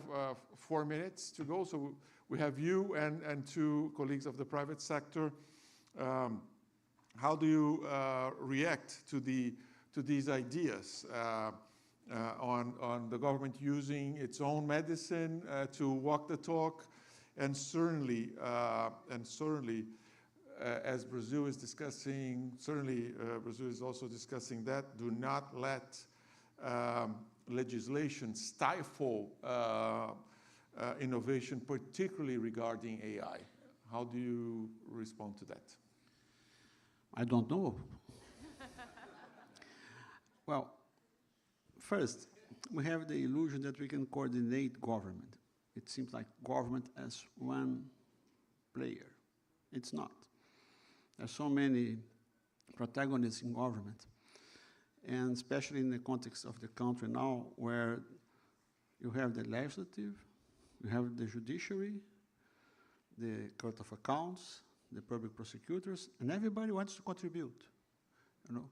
4 minutes to go, so we have you and 2 colleagues of the private sector. How do you react to these ideas on the government using its own medicine to walk the talk, and certainly, as Brazil is discussing, Brazil is also discussing that, do not let legislation stifle innovation, particularly regarding AI. How do you respond to that? I don't know. Well, first, we have the illusion that we can coordinate government. It seems like government as one player. It's not. There's so many protagonists in government, and especially in the context of the country now, where you have the legislative, you have the judiciary, the Court of Accounts, the public prosecutors, and everybody wants to contribute. You know,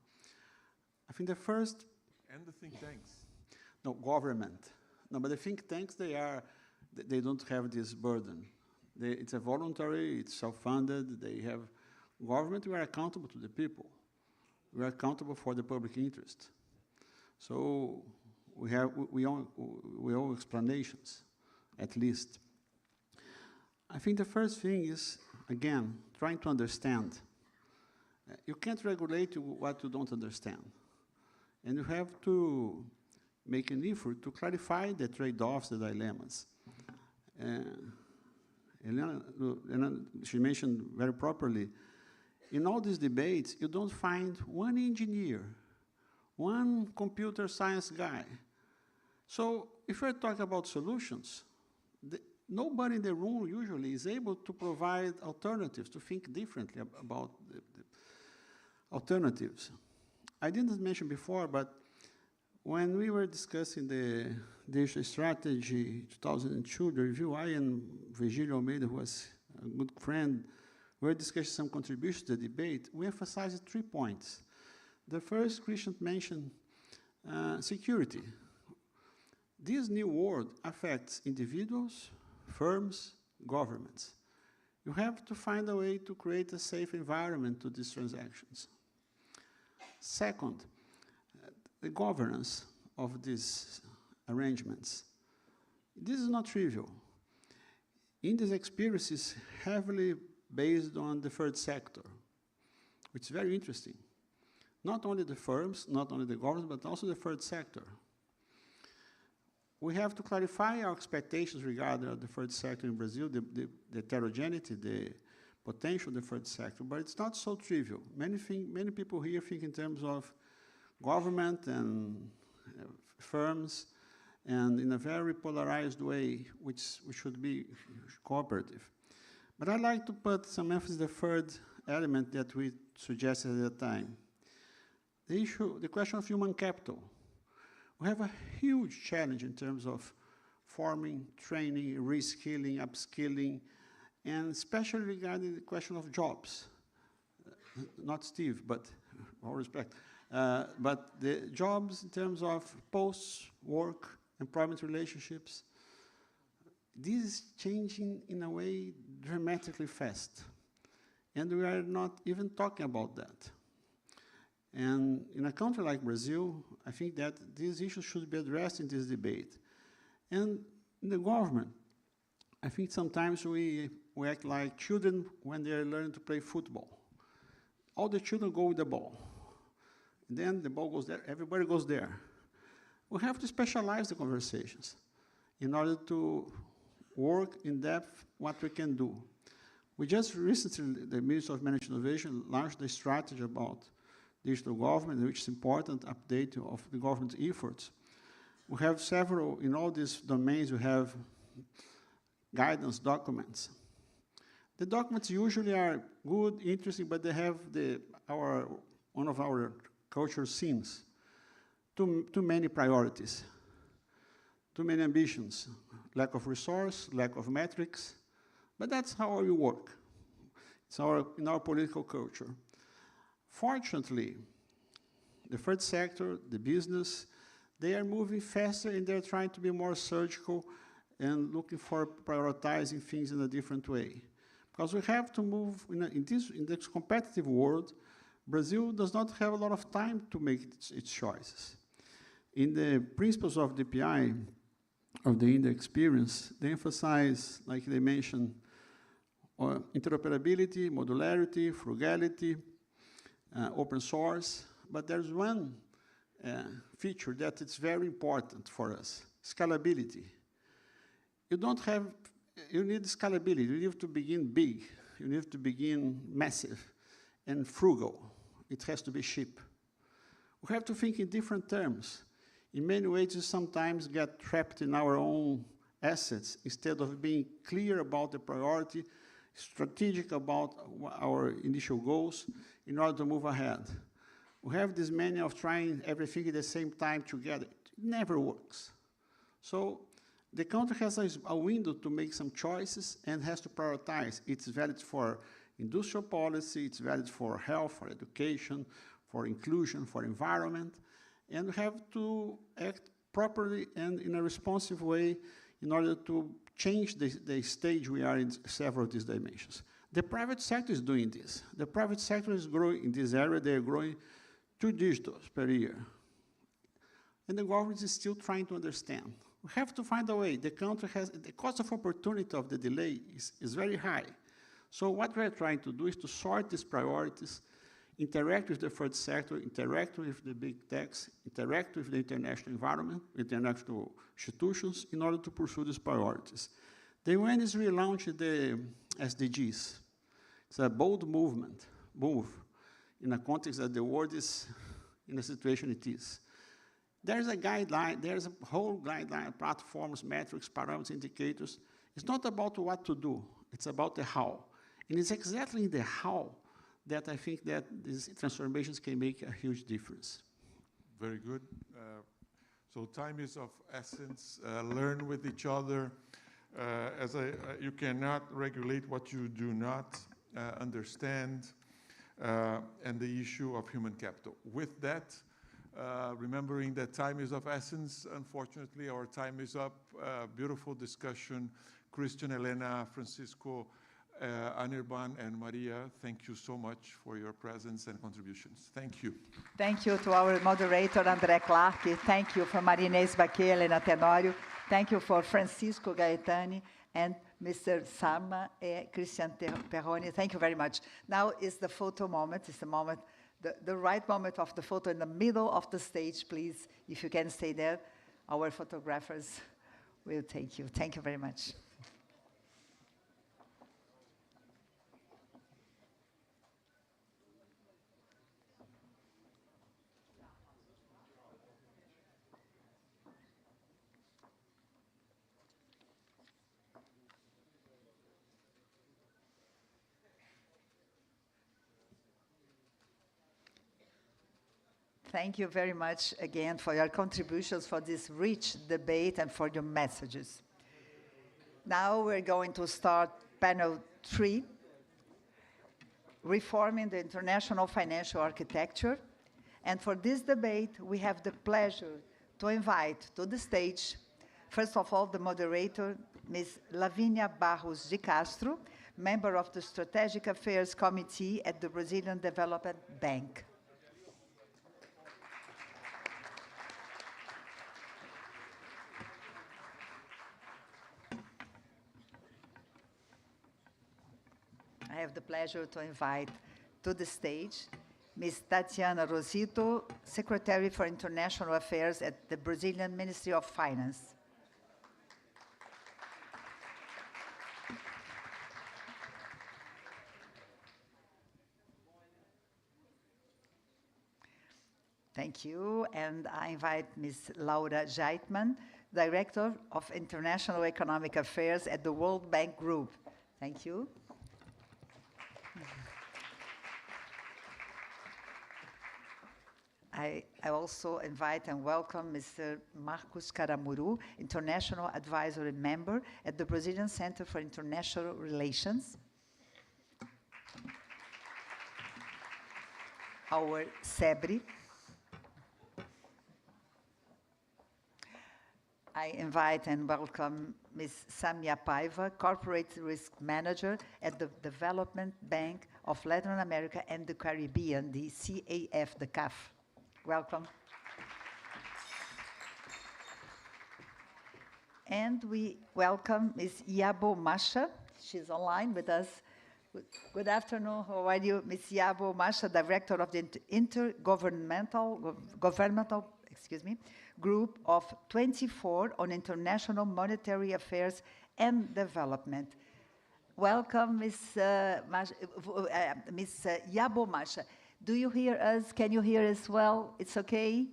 I think the first and the think tanks. No, government. No, but the think tanks, they don't have this burden. It's a voluntary, it's self-funded, they have government, we are accountable to the people. We are accountable for the public interest. So we owe explanations, at least. I think the first thing is, again, trying to understand. You can't regulate what you don't understand. And you have to make an effort to clarify the trade-offs, the dilemmas. Elena, she mentioned very properly, in all these debates, you don't find one engineer, one computer science guy. So if we're talking about solutions, nobody in the room usually is able to provide alternatives, to think differently about the alternatives. I didn't mention before, but when we were discussing the digital strategy 2002, the review, I and Virgilio Almeida, who was a good friend, we were discussing some contributions to the debate. We emphasized 3 points. The first, Christian mentioned security. This new world affects individuals, firms, governments. You have to find a way to create a safe environment to these transactions. Second, the governance of these arrangements. This is not trivial. India's experience is heavily based on the third sector, which is very interesting. Not only the firms, not only the government, but also the third sector. We have to clarify our expectations regarding the third sector in Brazil, the heterogeneity, the potential of the third sector, but it's not so trivial. Many people here think in terms of government and firms, and in a very polarized way, which should be cooperative. But I'd like to put some emphasis on the third element that we suggested at the time. The question of human capital. We have a huge challenge in terms of forming, training, reskilling, upskilling, and especially regarding the question of jobs. Not Steve, but all respect. But the jobs in terms of posts, work, employment relationships, this is changing in a way dramatically fast. And we are not even talking about that. And in a country like Brazil, I think that these issues should be addressed in this debate. And in the government, I think sometimes we act like children when they are learning to play football. All the children go with the ball. And then the ball goes there, everybody goes there. We have to specialize the conversations in order to work in depth what we can do. We just recently, the Ministry of Management Innovation launched a strategy about digital government, which is important update of the government's efforts. We have several, in all these domains, we have guidance documents. The documents usually are good, interesting, but they have one of our cultural sins. Too many priorities, too many ambitions, lack of resource, lack of metrics, but that's how we work. It's in our political culture. Fortunately, the third sector, the business, they are moving faster and they're trying to be more surgical and looking for prioritizing things in a different way. Because we have to move in this competitive world. Brazil does not have a lot of time to make its choices. In the principles of DPI, of the India experience, they emphasize, like they mentioned, interoperability, modularity, frugality, open source, but there's one feature that is very important for us, scalability. You need scalability. You need to begin big. You need to begin massive and frugal. It has to be cheap. We have to think in different terms. In many ways, we sometimes get trapped in our own assets instead of being clear about the priority, strategic about our initial goals in order to move ahead. We have this mania of trying everything at the same time together. It never works. So the country has a window to make some choices and has to prioritize. It's valid for industrial policy, it's valid for health, for education, for inclusion, for environment, and we have to act properly and in a responsive way in order to change the stage we are in several of these dimensions. The private sector is doing this. The private sector is growing in this area. They are growing 2 digits per year. And the government is still trying to understand. We have to find a way. The country has, the cost of opportunity of the delay is very high. So what we're trying to do is to sort these priorities, interact with the third sector, interact with the big techs, interact with the international environment, international institutions, in order to pursue these priorities. The UN has relaunched the SDGs. It's a bold move in a context that the world is in the situation it is. There's a guideline, there's a whole guideline, platforms, metrics, parameters, indicators. It's not about what to do, it's about the how. And it's exactly in the how that I think that these transformations can make a huge difference. Very good. So time is of essence. Learn with each other. You cannot regulate what you do not understand, and the issue of human capital. With that, remembering that time is of essence, unfortunately, our time is up. Beautiful discussion. Christian, Elena, Francisco, Anirban, and Maria, thank you so much for your presence and contributions. Thank you. Thank you to our moderator, André Clark. Thank you for Marinês Baquet, Helena Tenório. Thank you for Francisco Gaetani and Mr. Sarma and Christian Perroni. Thank you very much. Now is the photo moment. It's the moment, the right moment of the photo in the middle of the stage, please. If you can stay there, our photographers will take you. Thank you very much. thank you very much again for your contributions, for this rich debate, and for your messages. Now we're going to start panel 3, Reforming the International Financial Architecture. And for this debate, we have the pleasure to invite to the stage, first of all, the moderator, Ms. Lavínia Barros de Castro, member of the Strategic Affairs Committee at the Brazilian Development Bank. I have the pleasure to invite to the stage Ms. Tatiana Rosito, Secretary for International Affairs at the Brazilian Ministry of Finance. Thank you, and I invite Ms. Laura Geitman, Director of International Economic Affairs at the World Bank Group. Thank you. I also invite and welcome Mr. Marcos Caramuru, International Advisory Member at the Brazilian Center for International Relations. Our SEBRI. I invite and welcome Ms. Samia Paiva, Corporate Risk Manager at the Development Bank of Latin America and the Caribbean, the CAF, the CAF. Welcome. And we welcome Ms. Yabo Masha. She's online with us. Good afternoon. How are you? Ms. Yabo Masha, Director of the Intergovernmental Group of 24 on International Monetary Affairs and Development. Welcome, Ms. Yabo Masha. Do you hear us? Can you hear us well? It's okay?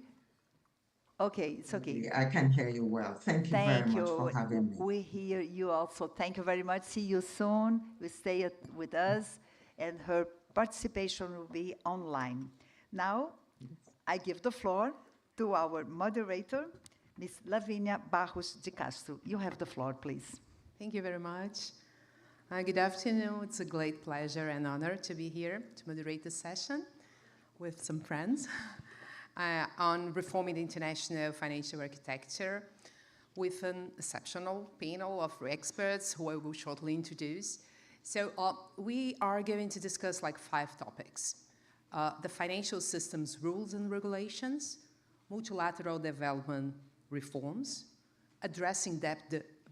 Okay, it's okay. I can hear you well. Thank you very much for having me. We hear you also. Thank you very much. See you soon. You stay with us, and her participation will be online. Now, I give the floor to our moderator, Ms. Lavínia Barros de Castro. You have the floor, please. Thank you very much. Good afternoon. It's a great pleasure and honor to be here to moderate this session with some friends on reforming the international financial architecture with an exceptional panel of experts who I will shortly introduce. So we are going to discuss like 5 topics. The financial system's rules and regulations, multilateral development reforms, addressing debt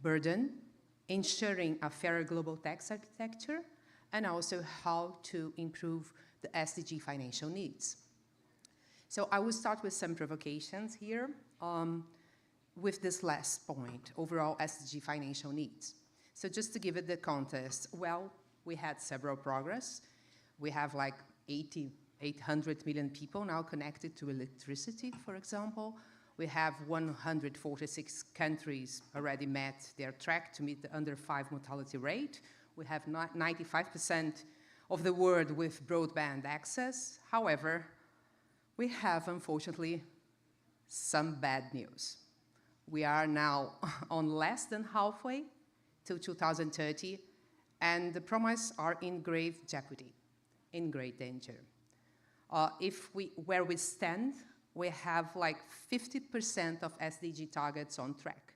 burden, ensuring a fairer global tax architecture, and also how to improve the SDG financial needs. So I will start with some provocations here with this last point, overall SDG financial needs. So just to give it the context, well, we had several progress. We have like 800 million people now connected to electricity, for example. We have 146 countries already met their track to meet the under 5 mortality rate. We have 95% of the world with broadband access. However, we have, unfortunately, some bad news. We are now on less than halfway till 2030, and the promise are in grave jeopardy, in great danger. Where we stand, we have like 50% of SDG targets on track.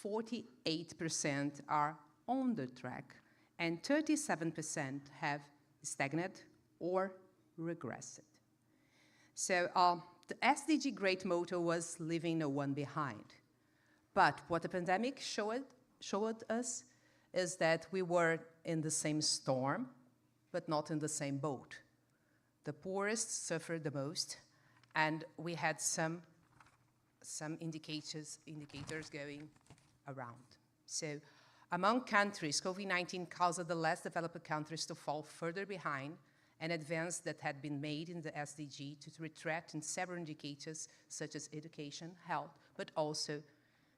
48% are on the track, and 37% have stagnant or regressed. So the SDG great motto was leaving no one behind. But what the pandemic showed us is that we were in the same storm, but not in the same boat. The poorest suffered the most, and we had some indicators going around. So among countries, COVID-19 caused the less developed countries to fall further behind, and advances that had been made in the SDG to retreat in several indicators such as education, health, but also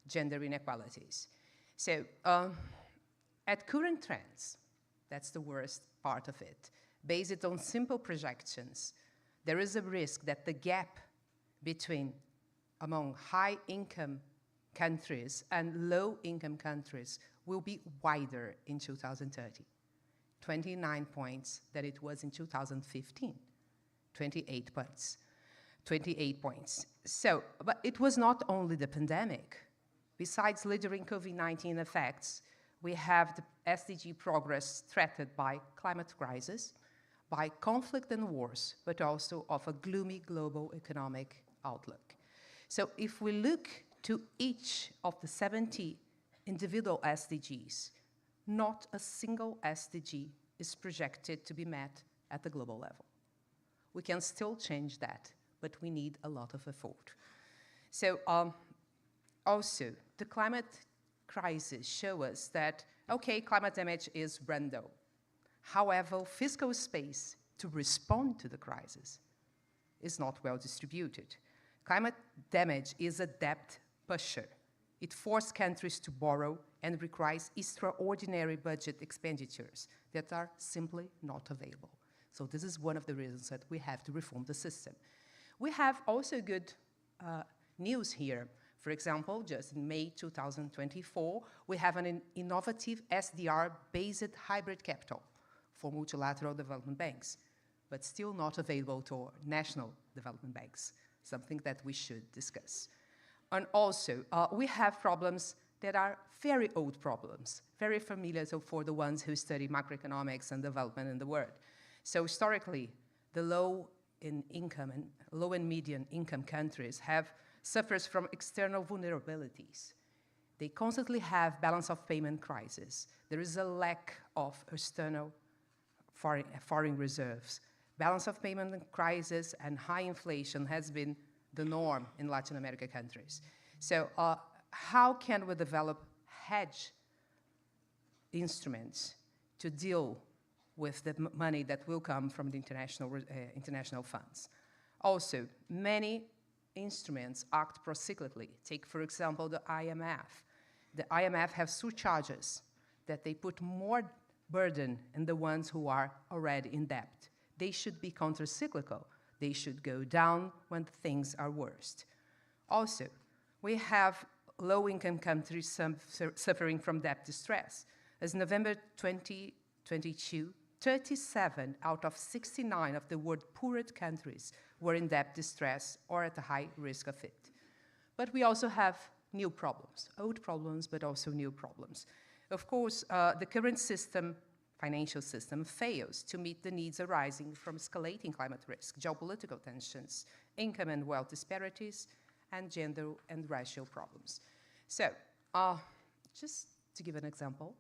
gender inequalities. So at current trends, that's the worst part of it, based on simple projections, there is a risk that the gap among high-income countries and low-income countries will be wider in 2030. 29 points that it was in 2015, 28 points. 28 points. So, but it was not only the pandemic. Besides lingering COVID-19 effects, we have the SDG progress threatened by climate crisis, by conflict and wars, but also of a gloomy global economic outlook. So if we look to each of the 70 individual SDGs, not a single SDG is projected to be met at the global level. We can still change that, but we need a lot of effort. So also, the climate crisis shows us that, okay, climate damage is random. However, fiscal space to respond to the crisis is not well distributed. Climate damage is a debt pusher. It forces countries to borrow and requires extraordinary budget expenditures that are simply not available. So this is one of the reasons that we have to reform the system. We have also good news here. For example, just in May 2024, we have an innovative SDR-based hybrid capital for multilateral development banks, but still not available to national development banks, something that we should discuss. And also, we have problems that are very old problems, very familiar for the ones who study macroeconomics and development in the world. So historically, the low and medium income countries suffers from external vulnerabilities. They constantly have balance of payment crisis. There is a lack of external foreign reserves. Balance of payment crisis and high inflation has been the norm in Latin American countries. So how can we develop hedge instruments to deal with the money that will come from the international funds? Also, many instruments act procyclically. Take, for example, the IMF. The IMF has surcharges that they put more burden in the ones who are already in debt. They should be countercyclical. They should go down when things are worst. Also, we have low-income countries suffering from debt distress. As November 2022, 37 out of 69 of the world's poorest countries were in debt distress or at a high risk of it. But we also have new problems, old problems, but also new problems. Of course, the current financial system fails to meet the needs arising from escalating climate risk, geopolitical tensions, income and wealth disparities, and gender and racial problems. So, just to give an example,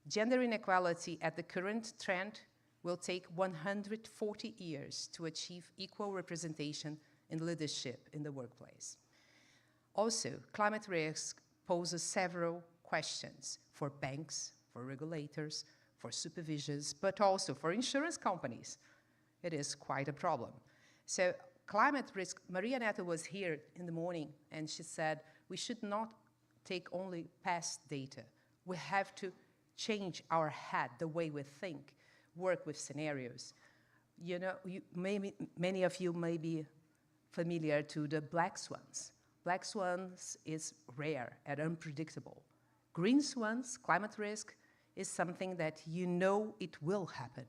gender inequality at the current trend will take 140 years to achieve equal representation in leadership in the workplace. Also, climate risk poses several questions for banks, for regulators, for supervisions, but also for insurance companies. It is quite a problem. So climate risk, Maria Neto was here in the morning and she said, we should not take only past data. We have to change our head, the way we think, work with scenarios. You know, many of you may be familiar to the black swans. Black swans is rare and unpredictable. Green swans, climate risk, is something that you know it will happen.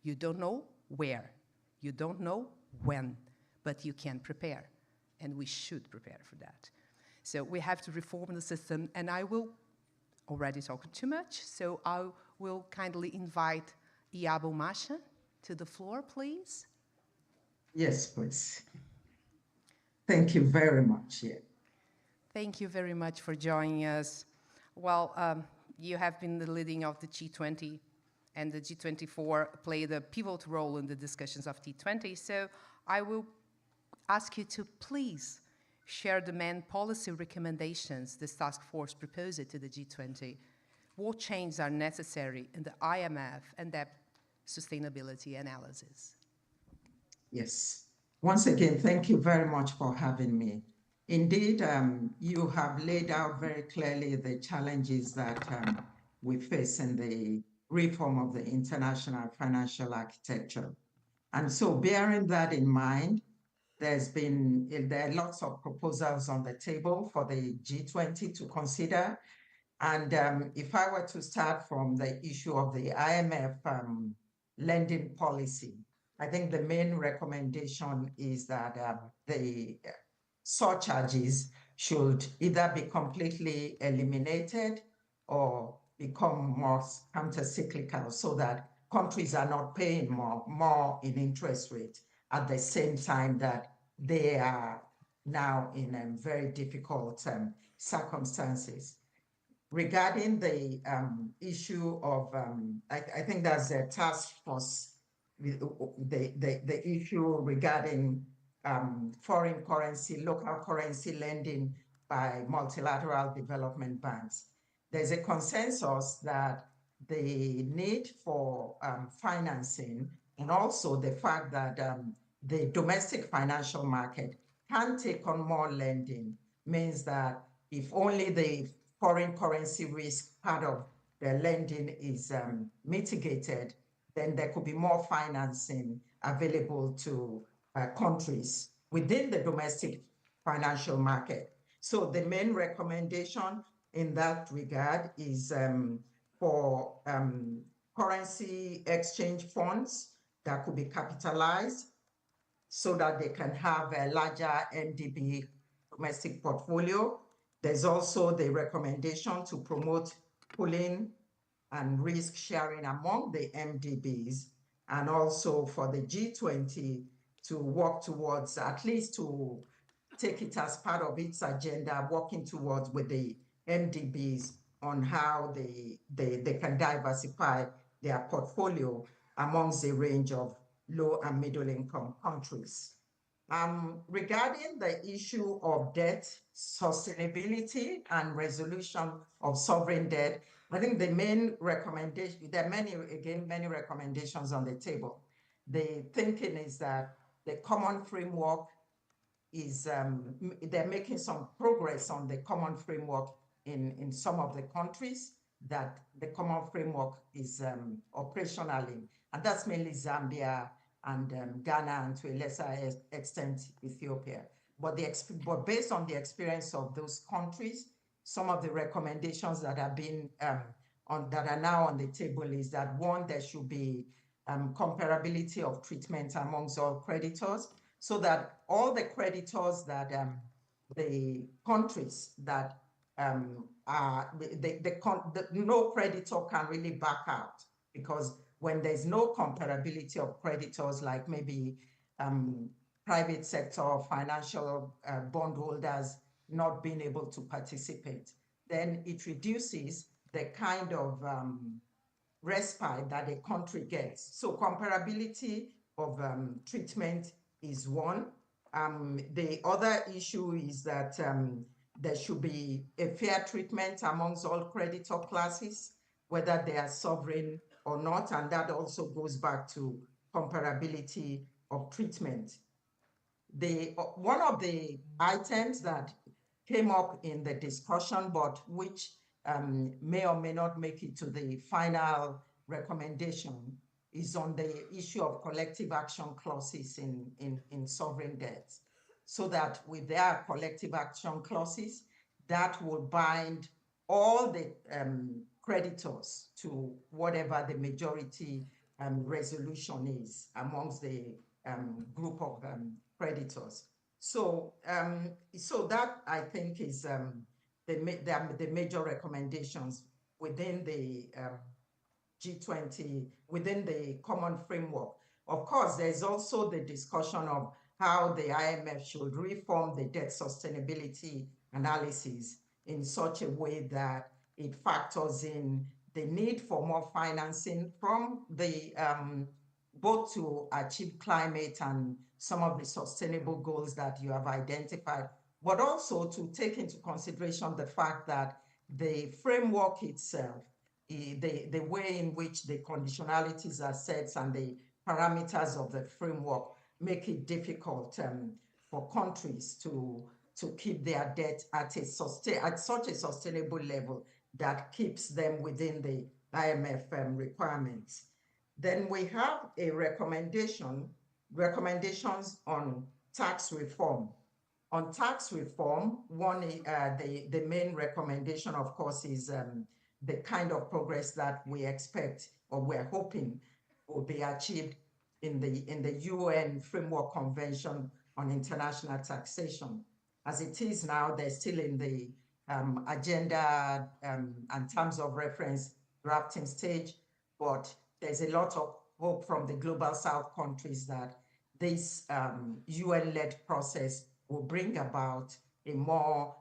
You don't know where, you don't know when, but you can prepare, and we should prepare for that. So we have to reform the system, and I will already talk too much, so I will kindly invite Iabo Masha to the floor, please. Yes, please. Thank you very much. Yeah. Thank you very much for joining us. Well, you have been the leading of the G20, and the G24 played a pivotal role in the discussions of T20, so I will ask you to please share the main policy recommendations this task force proposed to the G20. What changes are necessary in the IMF and debt sustainability analysis? Yes. Once again, thank you very much for having me. Indeed, you have laid out very clearly the challenges that we face in the reform of the international financial architecture. And so bearing that in mind, there are lots of proposals on the table for the G20 to consider. And if I were to start from the issue of the IMF lending policy, I think the main recommendation is that the surcharges should either be completely eliminated or become more counter-cyclical so that countries are not paying more in interest rate at the same time that they are now in very difficult circumstances. Regarding the issue of, I think that's a task force, the issue regarding foreign currency, local currency lending by multilateral development banks. There's a consensus that the need for financing and also the fact that the domestic financial market can take on more lending means that if only the foreign currency risk part of the lending is mitigated, then there could be more financing available to countries within the domestic financial market. So the main recommendation in that regard is for currency exchange funds that could be capitalized so that they can have a larger MDB domestic portfolio. There's also the recommendation to promote pooling and risk sharing among the MDBs, and also for the G20 to work towards, at least to take it as part of its agenda, working towards with the MDBs on how they can diversify their portfolio amongst a range of low and middle income countries. Regarding the issue of debt sustainability and resolution of sovereign debt, I think the main recommendation, there are many recommendations on the table. The thinking is that the common framework is, they're making some progress on the common framework in some of the countries that the common framework is operational in, and that's mainly Zambia and Ghana, and to a lesser extent, Ethiopia. But based on the experience of those countries, some of the recommendations that have been that are now on the table is that, one, there should be comparability of treatment amongst all creditors, so that all the creditors that the countries that no creditor can really back out, because when there's no comparability of creditors, like maybe private sector financial bondholders not being able to participate, then it reduces the kind of respite that a country gets. So comparability of treatment is one. The other issue is that there should be a fair treatment amongst all creditor classes, whether they are sovereign or not, and that also goes back to comparability of treatment. One of the items that came up in the discussion, but which may or may not make it to the final recommendation, is on the issue of collective action clauses in sovereign debts, so that with their collective action clauses, that will bind all the creditors to whatever the majority resolution is amongst the group of creditors. So, so that, I think, is the major recommendations within the G20, within the common framework. Of course, there's also the discussion of how the IMF should reform the debt sustainability analysis in such a way that it factors in the need for more financing from the both to achieve climate and some of the sustainable goals that you have identified, but also to take into consideration the fact that the framework itself, the way in which the conditionalities are set and the parameters of the framework make it difficult for countries to keep their debt at such a sustainable level that keeps them within the IMF requirements. Then we have a recommendations on tax reform. On tax reform, the main recommendation, of course, is the kind of progress that we expect or we're hoping will be achieved in the UN Framework Convention on International Taxation. As it is now, they're still in the agenda and terms of reference drafting stage, but there's a lot of hope from the Global South countries that this UN-led process will bring about a more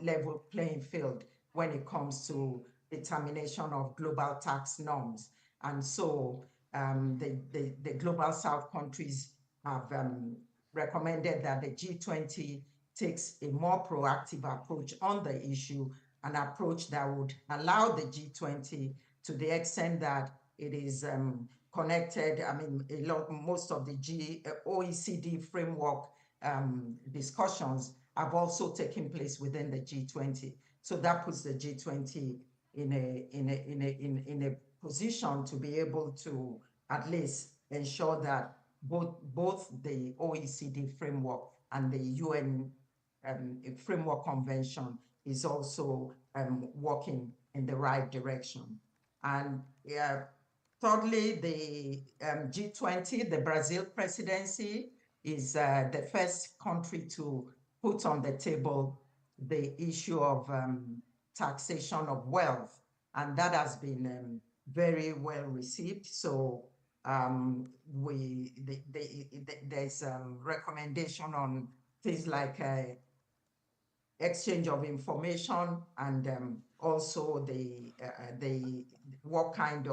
level playing field when it comes to determination of global tax norms. And so the Global South countries have recommended that the G20 takes a more proactive approach on the issue, an approach that would allow the G20, to the extent that it is connected. I mean, most of the OECD framework discussions have also taken place within the G20. So that puts the G20 in a position to be able to at least ensure that both the OECD framework and the UN framework convention is also working in the right direction. And thirdly, the G20, the Brazil presidency, is the first country to put on the table the issue of taxation of wealth, and that has been very well received. So there's recommendation on things like exchange of information, and also what kind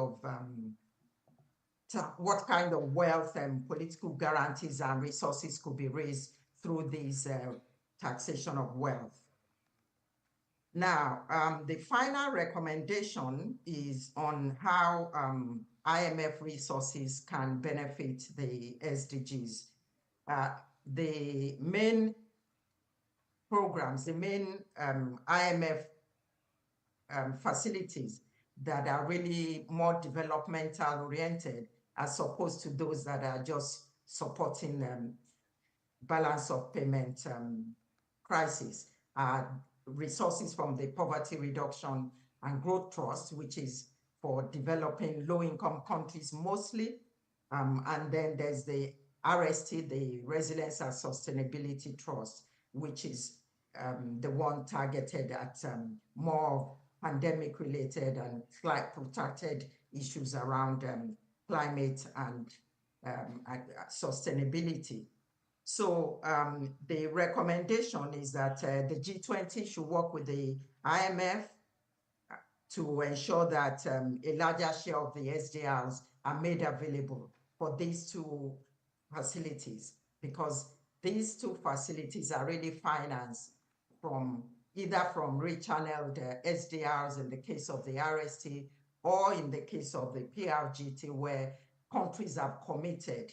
of wealth and political guarantees and resources could be raised through this taxation of wealth. Now, the final recommendation is on how IMF resources can benefit the SDGs. The main programs, the main IMF facilities that are really more developmental oriented, as opposed to those that are just supporting balance of payment crisis, resources from the Poverty Reduction and Growth Trust, which is for developing low-income countries mostly, and then there's the RST, the Resilience and Sustainability Trust, which is the one targeted at more pandemic-related and climate-protected issues around climate and sustainability. So the recommendation is that the G20 should work with the IMF to ensure that a larger share of the SDRs are made available for these two facilities, because these two facilities are really financed either from rechanneled SDRs in the case of the RST, or in the case of the PRGT, where countries have committed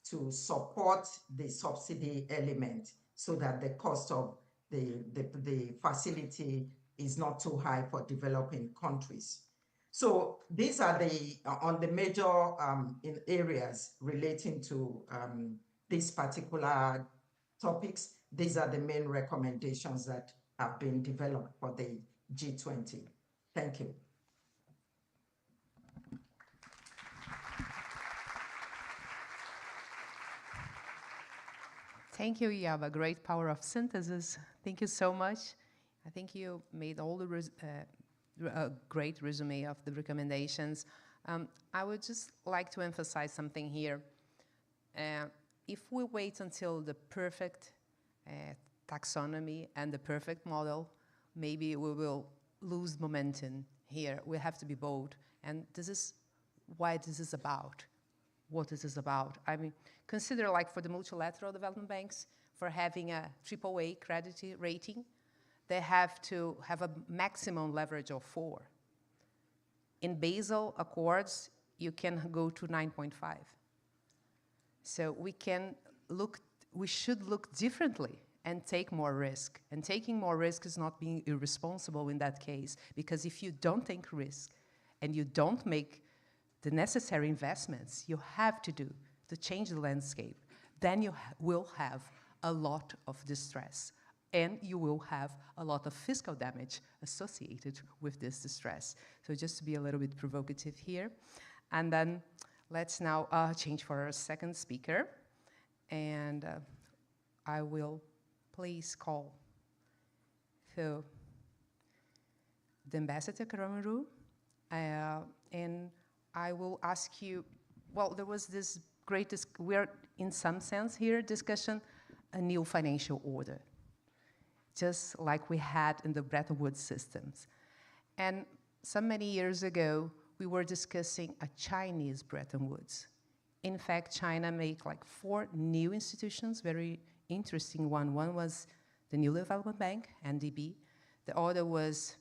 to support the subsidy element so that the cost of the facility is not too high for developing countries. So these are on the major areas relating to these particular topics. These are the main recommendations that have been developed for the G20. Thank you. Thank you, Yaba. Great power of synthesis. Thank you so much. I think you made all the a great resume of the recommendations. I would just like to emphasize something here. If we wait until the perfect taxonomy and the perfect model, maybe we will lose momentum here. We have to be bold. And this is why this is about. What this is about. I mean, consider like for the multilateral development banks, for having a AAA credit rating, they have to have a maximum leverage of 4. In Basel Accords, you can go to 9.5. So we should look differently and take more risk. And taking more risk is not being irresponsible in that case, because if you don't take risk and you don't make the necessary investments you have to do to change the landscape, then you will have a lot of distress, and you will have a lot of fiscal damage associated with this distress. So just to be a little bit provocative here. And then let's now change for our second speaker. And I will please call the Ambassador Karamaru. And I will ask you, well, there was this great, we are in some sense here discussion a new financial order, just like we had in the Bretton Woods systems. And so many years ago, we were discussing a Chinese Bretton Woods. In fact, China made like 4 new institutions, very interesting one. One was the New Development Bank, NDB. The other was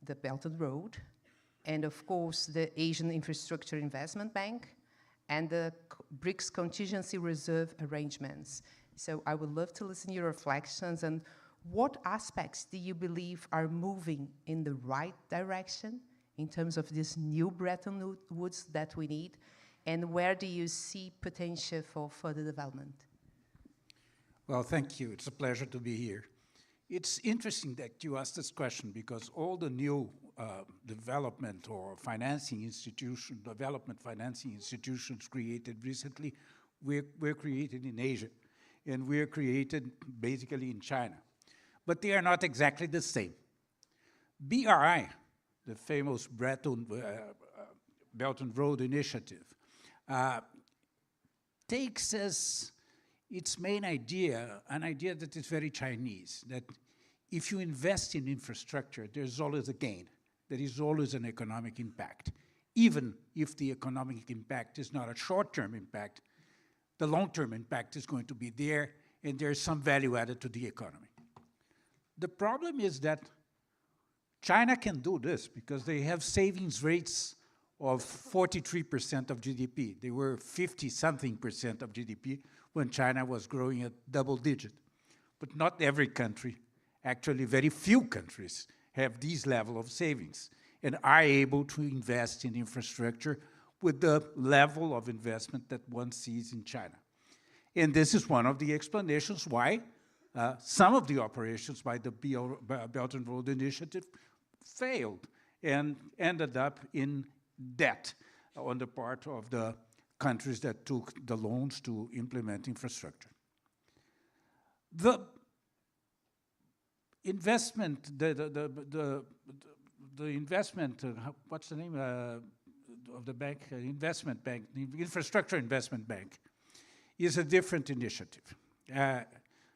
the Belt and Road, and of course, the Asian Infrastructure Investment Bank, and the BRICS Contingency Reserve arrangements. So I would love to listen to your reflections and what aspects do you believe are moving in the right direction in terms of this new Bretton Woods that we need, and where do you see potential for further development? Well, thank you. It's a pleasure to be here. It's interesting that you asked this question because all the new development or financing institutions, development financing institutions created recently, were created in Asia, and we're created basically in China. But they are not exactly the same. BRI, the famous Belt and Road Initiative, takes as its main idea, an idea that is very Chinese, that if you invest in infrastructure, there's always a gain. There is always an economic impact. Even if the economic impact is not a short-term impact, the long-term impact is going to be there, and there's some value added to the economy. The problem is that China can do this because they have savings rates of 43% of GDP. They were 50-something% of GDP when China was growing at double-digit. But not every country, actually very few countries, have these level of savings and are able to invest in infrastructure with the level of investment that one sees in China. And this is one of the explanations why some of the operations by the Belt and Road Initiative failed and ended up in debt on the part of the countries that took the loans to implement infrastructure. The investment, the investment, what's the name of the bank? Investment bank, the Infrastructure Investment Bank, is a different initiative.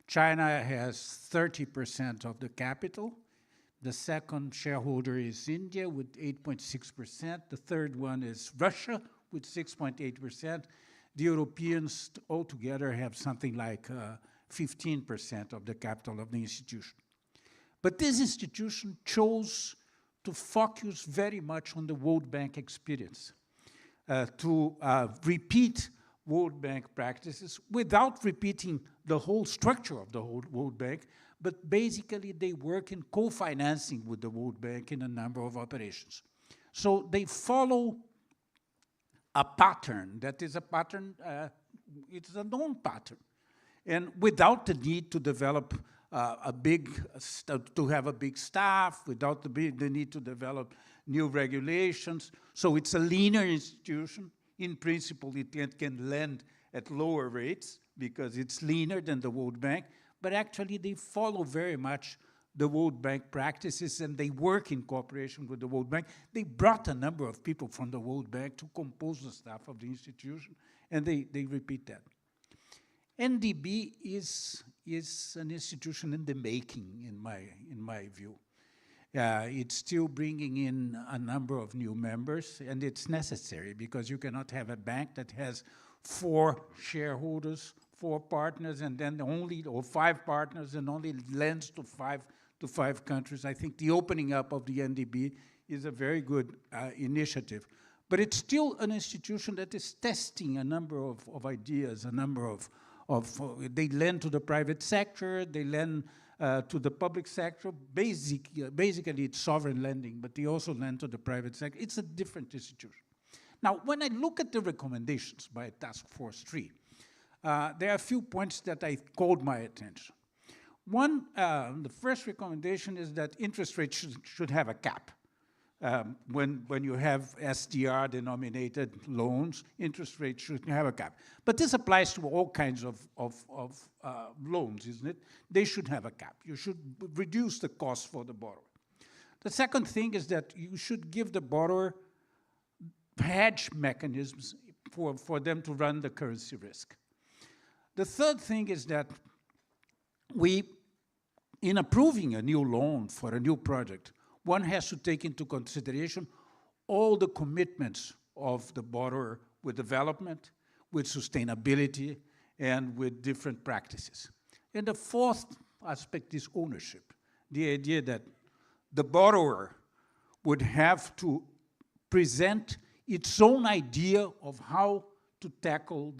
China has 30% of the capital. The second shareholder is India with 8.6%. The third one is Russia with 6.8%. The Europeans altogether have something like 15% of the capital of the institution. But this institution chose to focus very much on the World Bank experience, to repeat World Bank practices without repeating the whole structure of the whole World Bank, but basically they work in co-financing with the World Bank in a number of operations. So they follow a pattern that is a pattern, it's a known pattern, and without the need to develop to have a big staff, without the need to develop new regulations. So it's a leaner institution. In principle, it can lend at lower rates because it's leaner than the World Bank, but actually they follow very much the World Bank practices and they work in cooperation with the World Bank. They brought a number of people from the World Bank to compose the staff of the institution, and they repeat that. NDB is an institution in the making, in my view. It's still bringing in a number of new members, and it's necessary because you cannot have a bank that has 4 shareholders, 4 partners, and then or 5 partners, and only lends to five countries. I think the opening up of the NDB is a very good initiative. But it's still an institution that is testing a number of ideas, a number of they lend to the private sector, they lend to the public sector. Basically, it's sovereign lending, but they also lend to the private sector. It's a different institution. Now, when I look at the recommendations by Task Force 3, there are a few points that I called my attention. One, the first recommendation is that interest rates should have a cap. When you have SDR-denominated loans, interest rates should have a cap. But this applies to all kinds of loans, isn't it? They should have a cap. You should reduce the cost for the borrower. The second thing is that you should give the borrower hedge mechanisms for them to run the currency risk. The third thing is that in approving a new loan for a new project, one has to take into consideration all the commitments of the borrower with development, with sustainability, and with different practices. And the fourth aspect is ownership, the idea that the borrower would have to present its own idea of how to tackle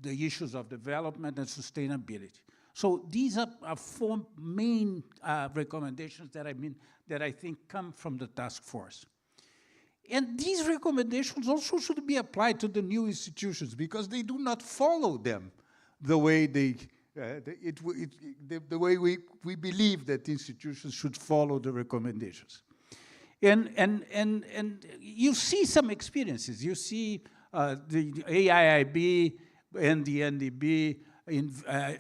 the issues of development and sustainability. So these are four main recommendations that I think come from the task force. And these recommendations also should be applied to the new institutions because they do not follow them the way the way we believe that institutions should follow the recommendations. And you see some experiences. You see the AIIB and the NDB in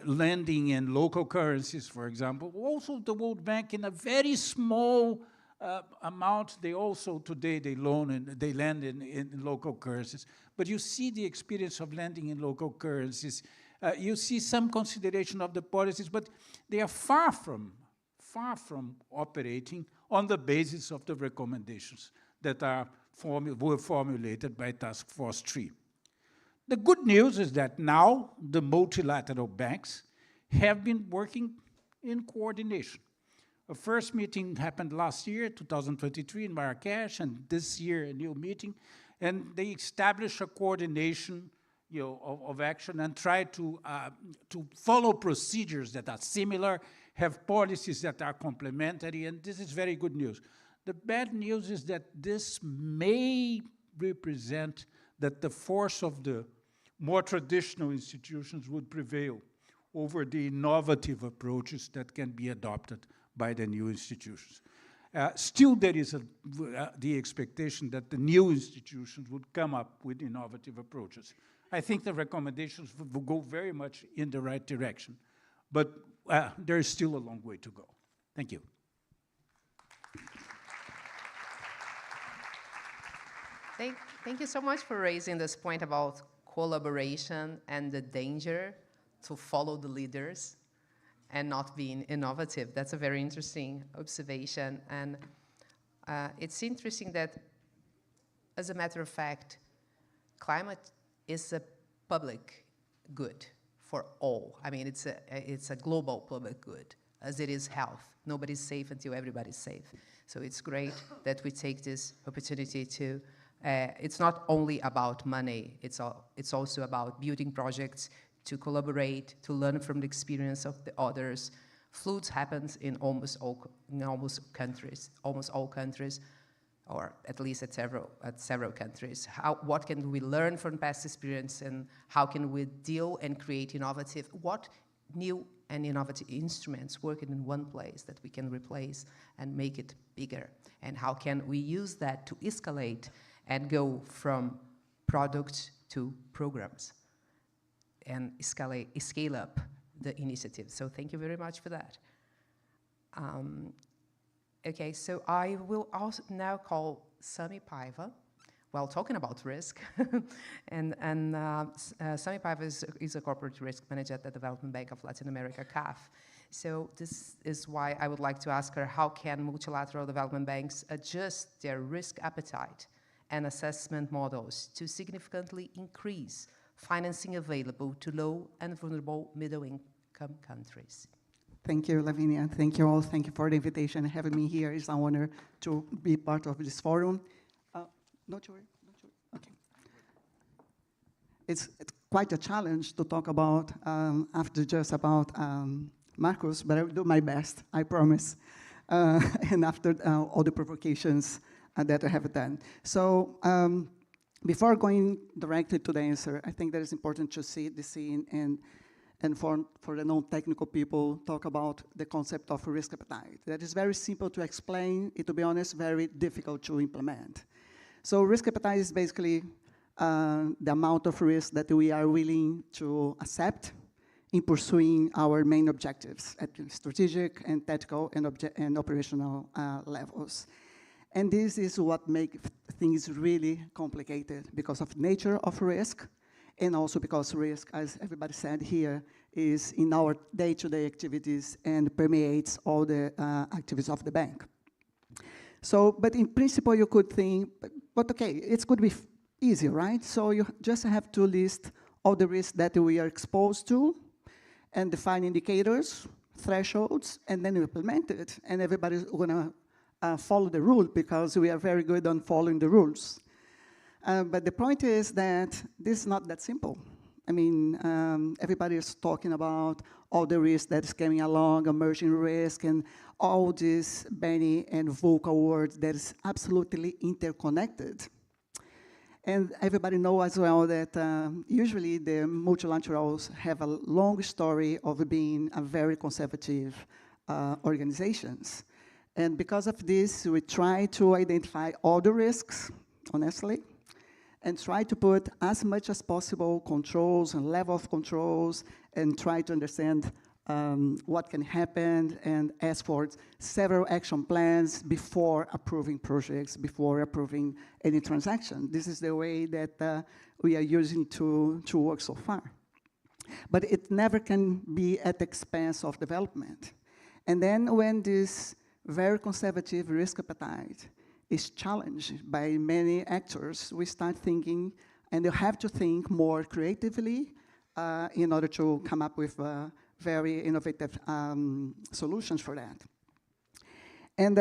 lending in local currencies, for example. Also the World Bank in a very small amount, they also today they lend in local currencies. But you see the experience of lending in local currencies. You see some consideration of the policies, but they are far from operating on the basis of the recommendations that were formulated by Task Force 3. The good news is that now the multilateral banks have been working in coordination. A first meeting happened last year, 2023, in Marrakesh, and this year a new meeting, and they established a coordination of action and try to follow procedures that are similar, have policies that are complementary, and this is very good news. The bad news is that this may represent that the force of the more traditional institutions would prevail over the innovative approaches that can be adopted by the new institutions. Still, there is the expectation that the new institutions would come up with innovative approaches. I think the recommendations will go very much in the right direction, but there is still a long way to go. Thank you. Thank you so much for raising this point about collaboration and the danger to follow the leaders and not being innovative. That's a very interesting observation. And it's interesting that, as a matter of fact, climate is a public good for all. I mean, it's a global public good, as it is health. Nobody's safe until everybody's safe. So it's great that we take this opportunity to it's not only about money, it's also about building projects to collaborate, to learn from the experience of the others. Floods happens in almost all countries, or at least at several countries. What can we learn from past experience, and how can we deal and create what new and innovative instruments working in one place that we can replace and make it bigger? And how can we use that to escalate and go from products to programs and scale up the initiative? So thank you very much for that. Okay, so I will also now call Sami Paiva, while talking about risk. and Sami Paiva is a corporate risk manager at the Development Bank of Latin America, CAF. So this is why I would like to ask her, how can multilateral development banks adjust their risk appetite and assessment models to significantly increase financing available to low and vulnerable middle-income countries? Thank you, Lavinia. Thank you all. Thank you for the invitation. Having me here is an honor to be part of this forum. Not sure. Okay. It's quite a challenge to talk about after just about Marcos, but I will do my best, I promise. And after all the provocations that I have done. So before going directly to the answer, I think that it's important to see the scene and for the non-technical people, talk about the concept of risk appetite. That is very simple to explain, to be honest, very difficult to implement. So risk appetite is basically the amount of risk that we are willing to accept in pursuing our main objectives at strategic and tactical and operational levels. And this is what makes things really complicated because of nature of risk, and also because risk, as everybody said here, is in our day-to-day activities and permeates all the activities of the bank. So, but in principle, you could think, but okay, it could be easy, right? So you just have to list all the risks that we are exposed to and define indicators, thresholds, and then implement it. And everybody's gonna follow the rule because we are very good on following the rules. But the point is that this is not that simple. I mean, everybody is talking about all the risks that is coming along, emerging risk, and all these many and vocal words that is absolutely interconnected. And everybody knows as well that usually the multilaterals have a long story of being a very conservative organizations. And because of this, we try to identify all the risks, honestly, and try to put as much as possible controls and level of controls and try to understand what can happen and ask for several action plans before approving projects, before approving any transaction. This is the way that we are using to work so far. But it never can be at the expense of development. And then when this very conservative risk appetite is challenged by many actors, we start thinking, and you have to think more creatively in order to come up with very innovative solutions for that. And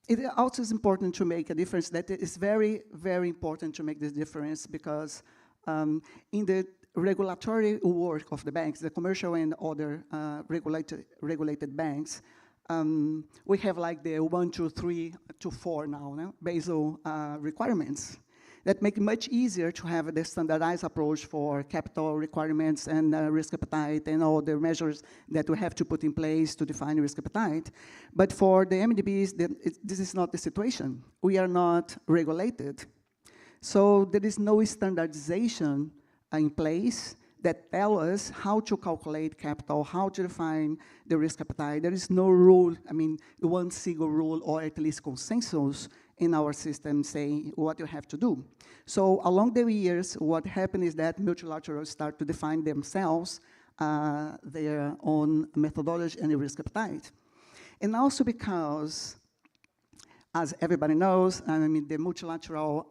it also is important to make a difference. That it is very, very important to make this difference because in the regulatory work of the banks, the commercial and other regulated banks, we have like the 1, 2, 3 to 4 now, no? Basel requirements that make it much easier to have the standardized approach for capital requirements and risk appetite and all the measures that we have to put in place to define risk appetite. But for the MDBs, this is not the situation. We are not regulated. So there is no standardization in place that tell us how to calculate capital, how to define the risk appetite. There is no rule, I mean, one single rule or at least consensus in our system saying what you have to do. So along the years, what happened is that multilaterals start to define themselves their own methodology and risk appetite. And also because, as everybody knows, I mean, the multilateral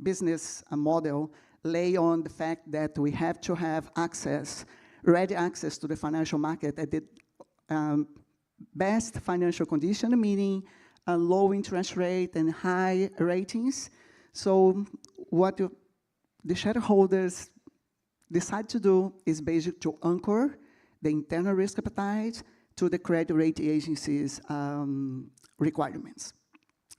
business model lay on the fact that we have to have access, ready access to the financial market at the best financial condition, meaning a low interest rate and high ratings. So what the shareholders decide to do is basically to anchor the internal risk appetite to the credit rating agencies' requirements.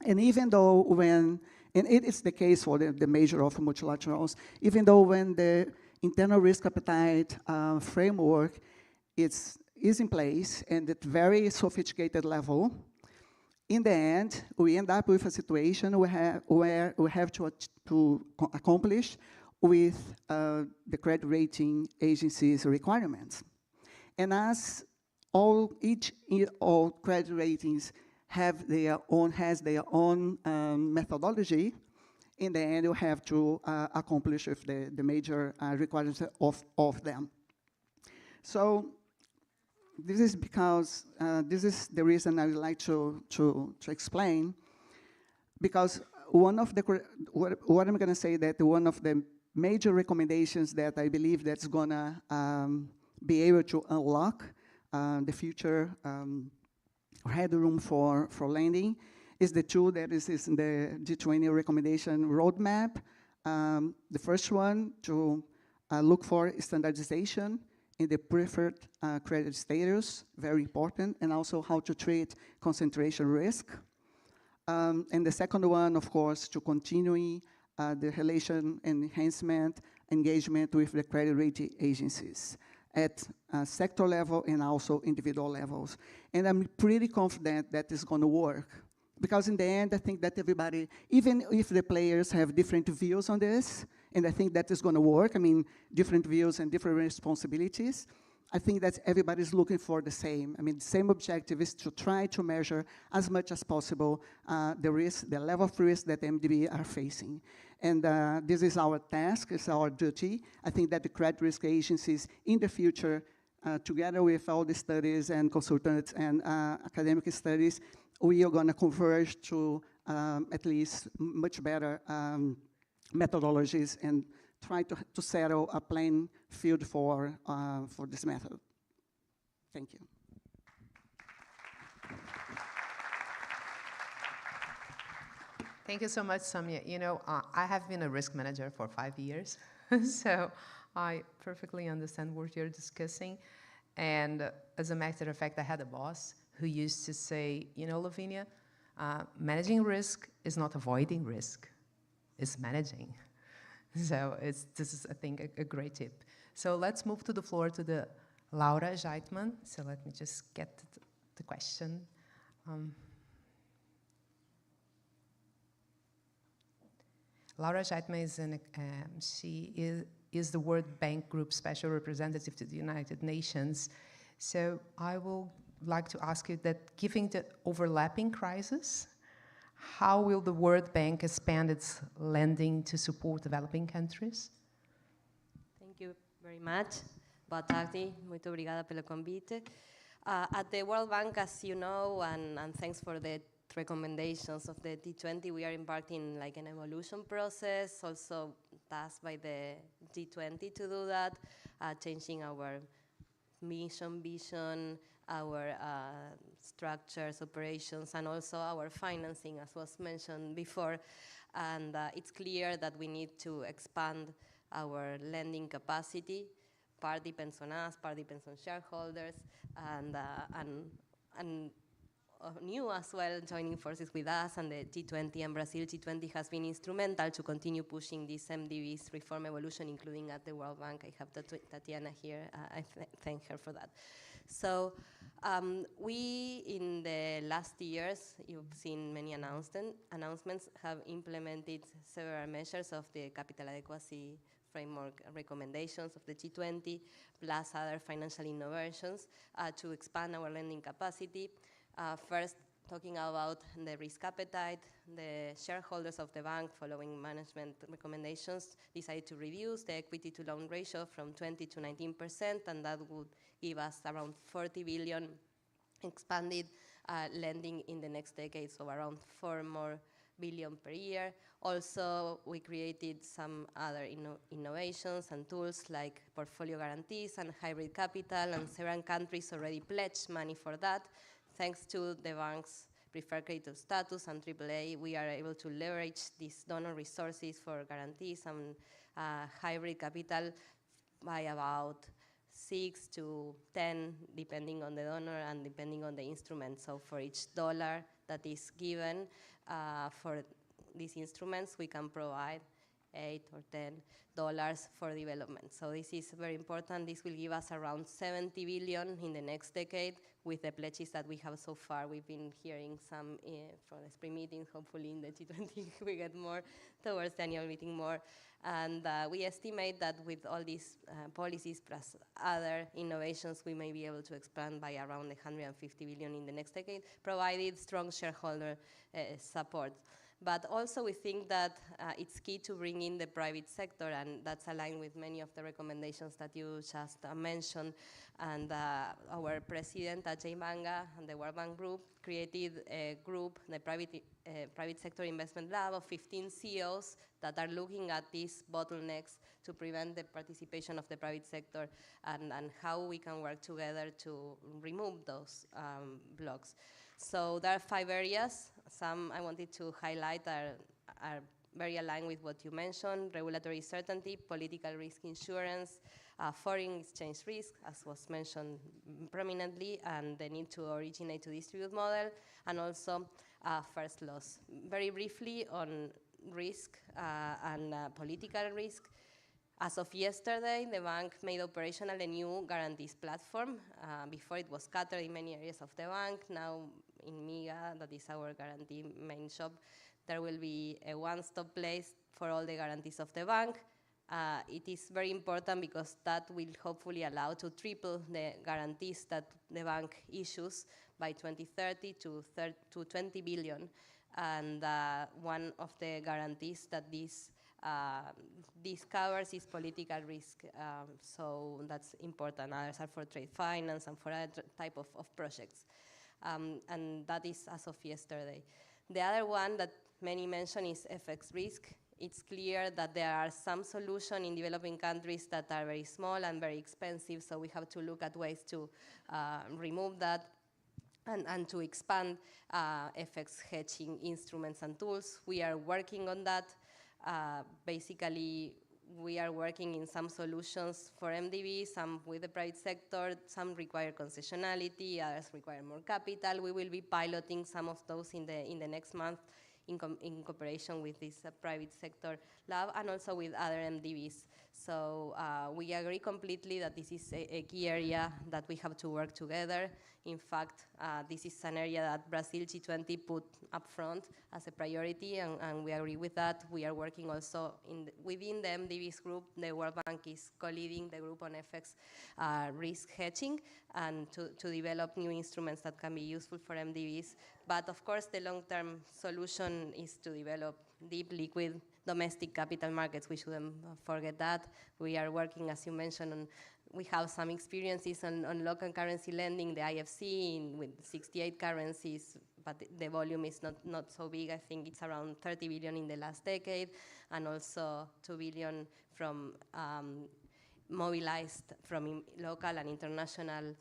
And even though when, and it is the case for the major of multilaterals, even though when the internal risk appetite framework is in place and at very sophisticated level, in the end, we end up with a situation where we have to accomplish with the credit rating agencies' requirements. And as all credit ratings have their own methodology, in the end, you have to accomplish with the major requirements of them. So this is because this is the reason I would like to explain, because one of the, what I'm gonna say that one of the major recommendations that I believe that's gonna be able to unlock the future headroom for lending is the tool that is in the G20 recommendation roadmap. The first one to look for standardization in the preferred credit status, very important, and also how to treat concentration risk. And the second one, of course, to continuing the relation enhancement, engagement with the credit rating agencies at sector level and also individual levels. And I'm pretty confident that it's going to work. Because in the end, I think that everybody, even if the players have different views on this, and I think that is going to work, I mean, different views and different responsibilities, I think that everybody's looking for the same. I mean, the same objective is to try to measure as much as possible the risk, the level of risk that MDB are facing. And this is our task, it's our duty. I think that the credit risk agencies in the future, together with all the studies and consultants and academic studies, we are going to converge to at least much better methodologies and try to settle a playing field for this method. Thank you. Thank you so much, Samia. You know, I have been a risk manager for 5 years, so I perfectly understand what you're discussing. And as a matter of fact, I had a boss who used to say, you know, Lavinia, managing risk is not avoiding risk, it's managing. So this is, I think, a great tip. So let's move to the floor to the Laura Geitman. So let me just get to the question. Laura Geitman is the World Bank Group Special Representative to the United Nations. So I will like to ask you that, given the overlapping crisis, how will the World Bank expand its lending to support developing countries? Thank you very much. Boa tarde, muito obrigada pelo convite. At the World Bank, as you know, and thanks for the recommendations of the T20, we are embarking like an evolution process, also tasked by the G20 to do that, changing our mission, vision, our structures, operations, and also our financing, as was mentioned before. And it's clear that we need to expand our lending capacity. Part depends on us, part depends on shareholders, and new as well, joining forces with us, and the T20 and Brazil T20 has been instrumental to continue pushing this MDB's reform evolution, including at the World Bank. I have Tatiana here. I thank her for that. So we, in the last years, you've seen many announcements, have implemented several measures of the capital adequacy framework recommendations of the G20, plus other financial innovations to expand our lending capacity. First, talking about the risk appetite, the shareholders of the bank, following management recommendations, decided to reduce the equity to loan ratio from 20 to 19%, and that would give us around 40 billion expanded lending in the next decade, so around 4 more billion per year. Also, we created some other innovations and tools like portfolio guarantees and hybrid capital, and several countries already pledged money for that. Thanks to the bank's preferred creditor status and AAA, we are able to leverage these donor resources for guarantees and hybrid capital by about 6 to 10, depending on the donor and depending on the instrument. So for each dollar that is given for these instruments, we can provide $8 or $10 for development. So this is very important. This will give us around 70 billion in the next decade with the pledges that we have so far. We've been hearing some from the spring meeting. Hopefully in the G20 we get more, towards the annual meeting more. And we estimate that with all these policies plus other innovations, we may be able to expand by around 150 billion in the next decade, provided strong shareholder support. But also we think that it's key to bring in the private sector, and that's aligned with many of the recommendations that you just mentioned. And our president, Ajay Banga, and the World Bank Group created a group, the Private Sector Investment Lab, of 15 CEOs that are looking at these bottlenecks to prevent the participation of the private sector, and how we can work together to remove those blocks. So there are 5 areas. Some I wanted to highlight are very aligned with what you mentioned: regulatory certainty, political risk insurance, foreign exchange risk, as was mentioned prominently, and the need to originate to distribute model, and also first loss. Very briefly on risk and political risk. As of yesterday, the bank made operational a new guarantees platform. Before it was scattered in many areas of the bank. Now in MIGA, that is our guarantee main shop, there will be a one-stop place for all the guarantees of the bank. It is very important because that will hopefully allow to triple the guarantees that the bank issues by 2030 to 20 billion. And one of the guarantees that this covers is political risk, so that's important. Others are for trade finance and for other type of projects. And that is as of yesterday. The other one that many mention is FX risk. It's clear that there are some solutions in developing countries that are very small and very expensive, so we have to look at ways to remove that and to expand FX hedging instruments and tools. We are working on that. Basically, we are working in some solutions for MDB, some with the private sector, some require concessionality, others require more capital. We will be piloting some of those in the next month in cooperation with this private sector lab and also with other MDBs. So we agree completely that this is a key area that we have to work together. In fact, this is an area that Brazil G20 put up front as a priority, and we agree with that. We are working also within the MDBs group. The World Bank is co-leading the group on FX risk hedging and to develop new instruments that can be useful for MDBs. But of course, the long-term solution is to develop deep, liquid, domestic capital markets. We shouldn't forget that. We are working, as you mentioned, we have some experiences on local currency lending, the IFC, with 68 currencies, but the volume is not so big. I think it's around 30 billion in the last decade, and also 2 billion from mobilized from local and international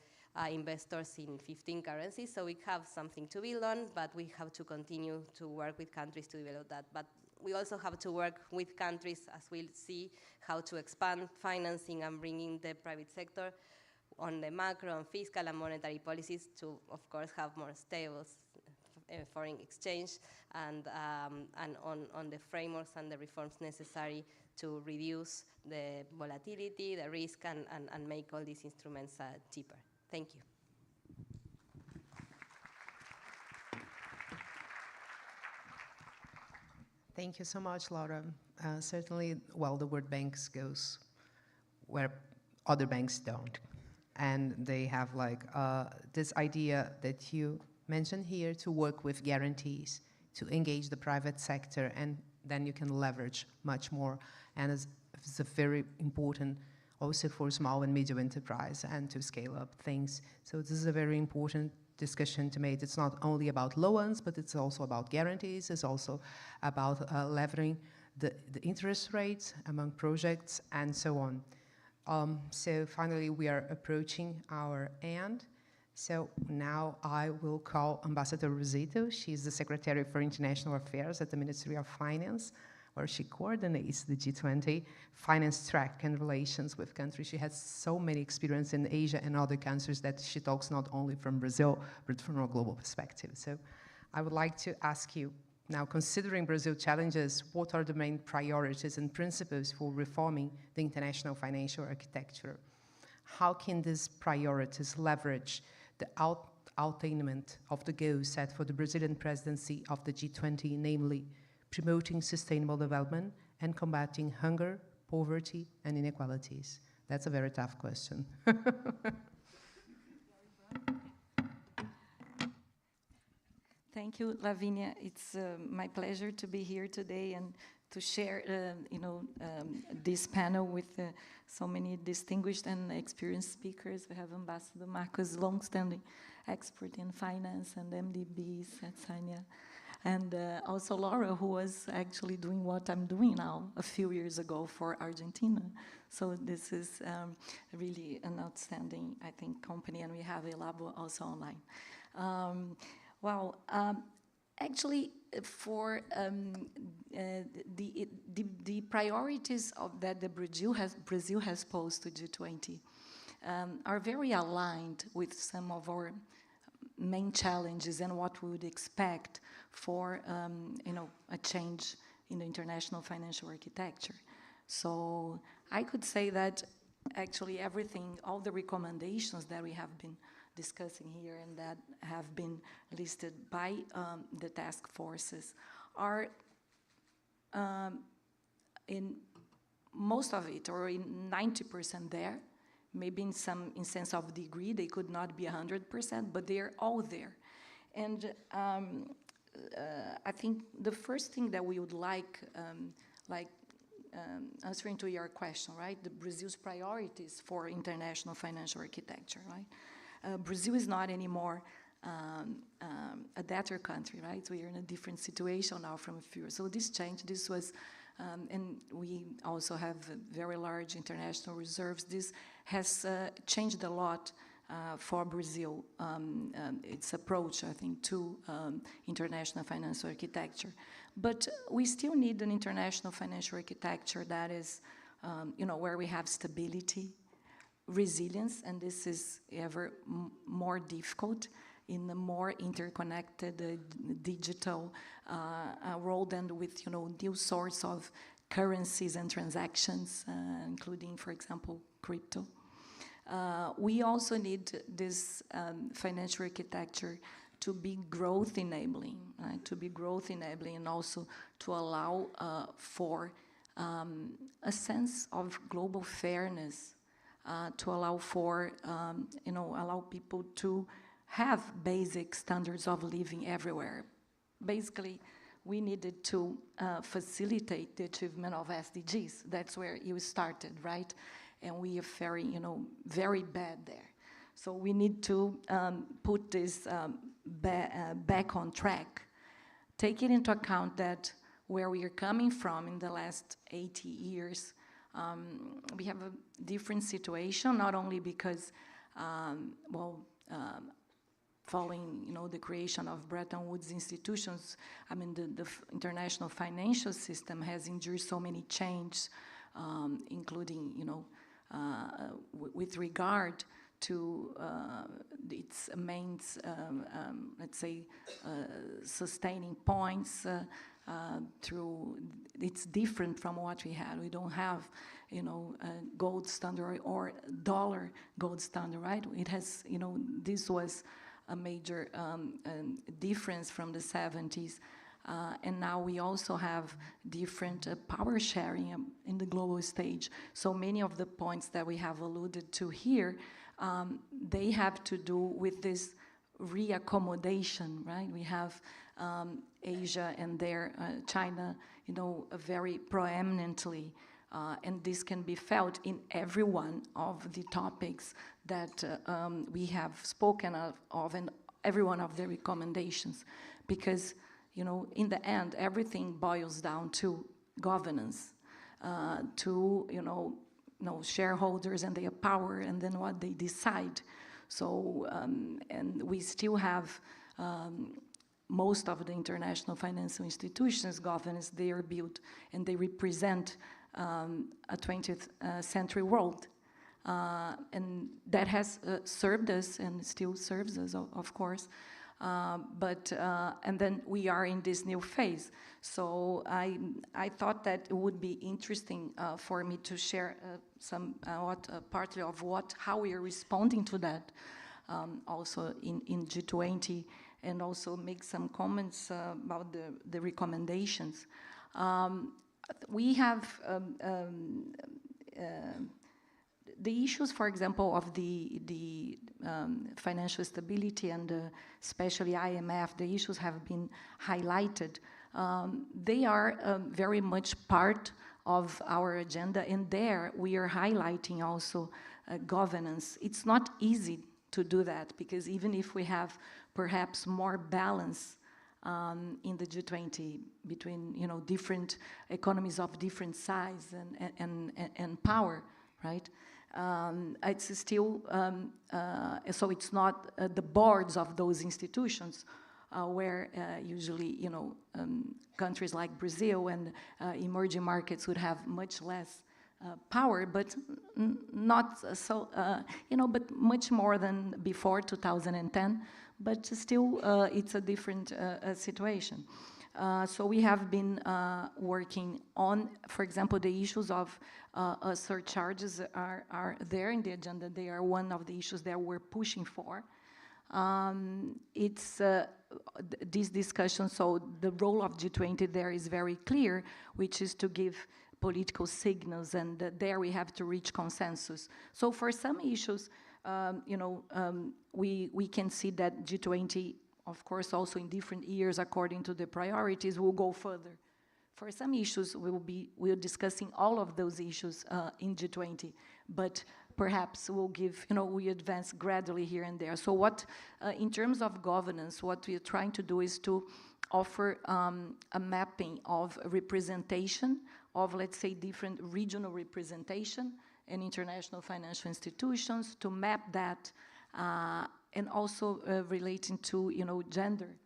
investors in 15 currencies. So we have something to build on, but we have to continue to work with countries to develop that. But we also have to work with countries, as we'll see, how to expand financing and bringing the private sector on the macro and fiscal and monetary policies to, of course, have more stable foreign exchange and on the frameworks and the reforms necessary to reduce the volatility, the risk, and make all these instruments cheaper. Thank you. Thank you so much, Laura. Certainly, well, the word banks goes where other banks don't. And they have like this idea that you mentioned here to work with guarantees, to engage the private sector, and then you can leverage much more. And it's a very important also for small and medium enterprise and to scale up things. So this is a very important discussion to make. It's not only about loans, but it's also about guarantees. It's also about leveraging the interest rates among projects and so on. So finally, we are approaching our end. So now I will call Ambassador Rosito. She's the Secretary for International Affairs at the Ministry of Finance, where she coordinates the G20 finance track and relations with countries. She has so many experience in Asia and other countries that she talks not only from Brazil, but from a global perspective. So I would like to ask you, now considering Brazil challenges, what are the main priorities and principles for reforming the international financial architecture? How can these priorities leverage the attainment of the goals set for the Brazilian presidency of the G20, namely promoting sustainable development and combating hunger, poverty, and inequalities? That's a very tough question. Thank you, Lavinia. It's my pleasure to be here today and to share, this panel with so many distinguished and experienced speakers. We have Ambassador Marcos, long-standing expert in finance and MDBs at Sanya. And also Laura, who was actually doing what I'm doing now a few years ago for Argentina. So this is really an outstanding, I think, company, and we have Elabo also online. Actually, for the priorities that the Brazil has posed to G20 are very aligned with some of our main challenges and what we would expect for a change in the international financial architecture. So I could say that actually everything, all the recommendations that we have been discussing here and that have been listed by the task forces are in most of it, or in 90% there. Maybe in sense of degree, they could not be 100%, but they're all there. And I think the first thing that we would like answering to your question, right? The Brazil's priorities for international financial architecture, right? Brazil is not anymore a debtor country, right? We are in a different situation now from a few years. So this change, this was, and we also have very large international reserves. This has changed a lot for Brazil, its approach, I think, to international financial architecture. But we still need an international financial architecture that is, where we have stability, resilience, and this is ever more difficult in a more interconnected digital world, and with new sorts of currencies and transactions, including, for example, crypto. We also need this financial architecture to be growth enabling, right? To be growth enabling, and also to allow for a sense of global fairness, to allow for allow people to have basic standards of living everywhere. Basically, we needed to facilitate the achievement of SDGs. That's where you started, right? And we are very, very bad there. So we need to put this back on track, taking into account that where we are coming from in the last 80 years, we have a different situation, not only because, following, the creation of Bretton Woods institutions, I mean, the international financial system has endured so many changes, including, with regard to its main, let's say, sustaining points. Through, it's different from what we had. We don't have, a gold standard or dollar gold standard, right? It has, this was a major difference from the 70s. And now we also have different power sharing in the global stage. So many of the points that we have alluded to here, they have to do with this reaccommodation, right? We have Asia and there, China, very proeminently, and this can be felt in every one of the topics that we have spoken of and every one of the recommendations, because, in the end, everything boils down to governance, to, shareholders and their power, and then what they decide. So, and we still have most of the international financial institutions, governance, they are built and they represent a 20th century world. And that has served us and still serves us, of course. And then we are in this new phase. So I thought that it would be interesting for me to share partly of how we are responding to that, also in G20, and also make some comments about the recommendations. We have the issues, for example, of the financial stability and especially IMF, the issues have been highlighted. They are very much part of our agenda, and there we are highlighting also governance. It's not easy to do that, because even if we have perhaps more balance in the G20 between different economies of different size and power, right? It's still so it's not the boards of those institutions where usually, countries like Brazil and emerging markets would have much less power, but not so, but much more than before 2010, but still it's a different situation. So we have been working on, for example, the issues of surcharges are there in the agenda. They are one of the issues that we're pushing for. It's this discussion, so the role of G20 there is very clear, which is to give political signals, and there we have to reach consensus. So for some issues, we can see that G20, of course, also in different years, according to the priorities, will go further. For some issues, we're discussing all of those issues in G20, but perhaps we advance gradually here and there. So what, in terms of governance, what we are trying to do is to offer a mapping of representation of, let's say, different regional representation and international financial institutions, to map that, and also relating to, gender.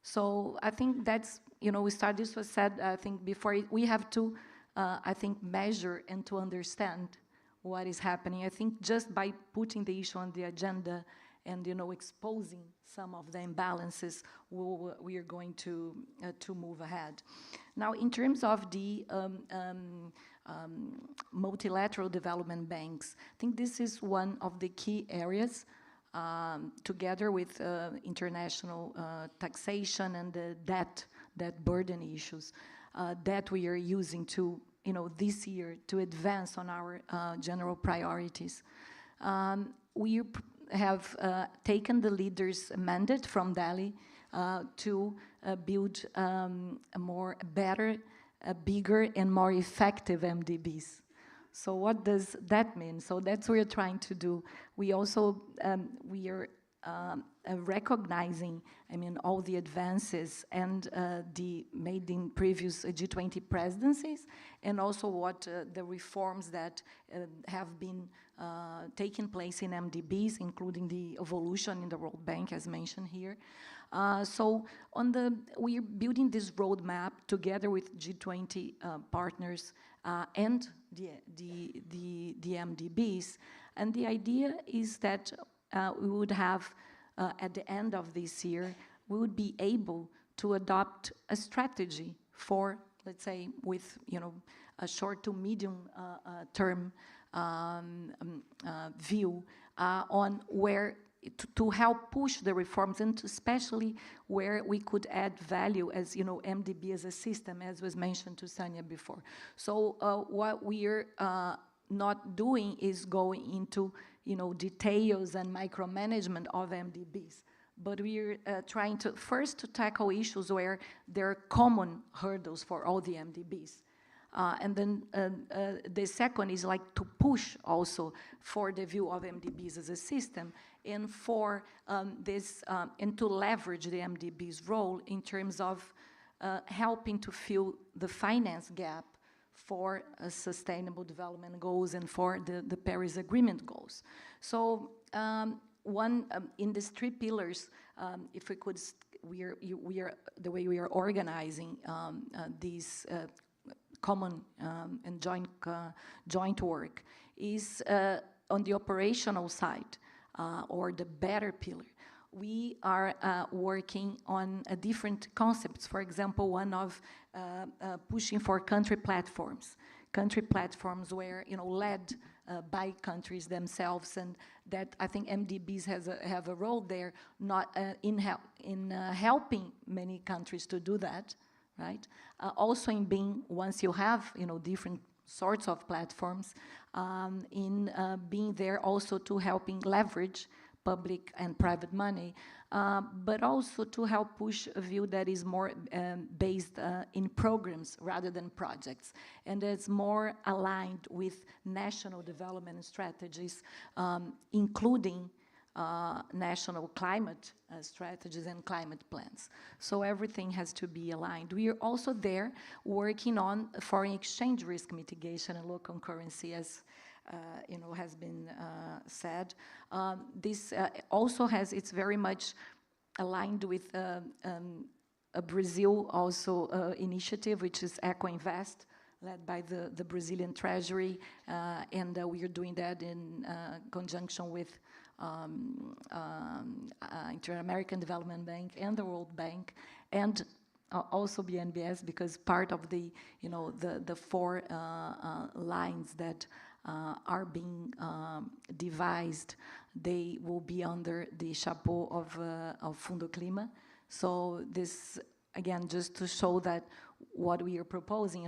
So I think that's, this was said, I think, before. We have to, I think, measure and to understand what is happening. I think just by putting the issue on the agenda and, exposing some of the imbalances, we are going to move ahead. Now, in terms of the multilateral development banks, I think this is one of the key areas, together with international taxation and the debt burden issues, that we are using to, this year to advance on our general priorities. We have taken the leaders' mandate from Delhi to build better, bigger, and more effective MDBs. So what does that mean? So that's what we're trying to do. We also, we are recognizing, all the advances and made in previous G20 presidencies, and also what the reforms that have been taking place in MDBs, including the evolution in the World Bank, as mentioned here. So we're building this roadmap together with G20 partners and the MDBs, and the idea is that we would have, at the end of this year, we would be able to adopt a strategy for, let's say, with a short to medium term view on where to help push the reforms, and especially where we could add value as, MDB as a system, as was mentioned to Sanya before. So what we're not doing is going into, details and micromanagement of MDBs, but we're trying to first to tackle issues where there are common hurdles for all the MDBs. And then the second is like to push also for the view of MDBs as a system, and for this, and to leverage the MDB's role in terms of helping to fill the finance gap for sustainable development goals and for the Paris Agreement goals. So in these three pillars, if we could, we are the way we are organizing these common and joint work is on the operational side, or the better pillar. We are working on different concepts. For example, one of pushing for country platforms where, led by countries themselves, and that I think MDBs have a role there, not in helping many countries to do that, right? Also in being, once you have, different sorts of platforms, in being there also to helping leverage public and private money, but also to help push a view that is more based in programs rather than projects, and it's more aligned with national development strategies, including national climate strategies and climate plans. So everything has to be aligned. We are also there working on foreign exchange risk mitigation and local currency, as has been said. This also has, it's very much aligned with a Brazil also initiative, which is EcoInvest, led by the Brazilian Treasury, and we are doing that in conjunction with Inter-American Development Bank and the World Bank, and also BNDES, because part of the, the four lines that are being devised, they will be under the chapeau of Fundo Clima. So this, again, just to show that what we are proposing,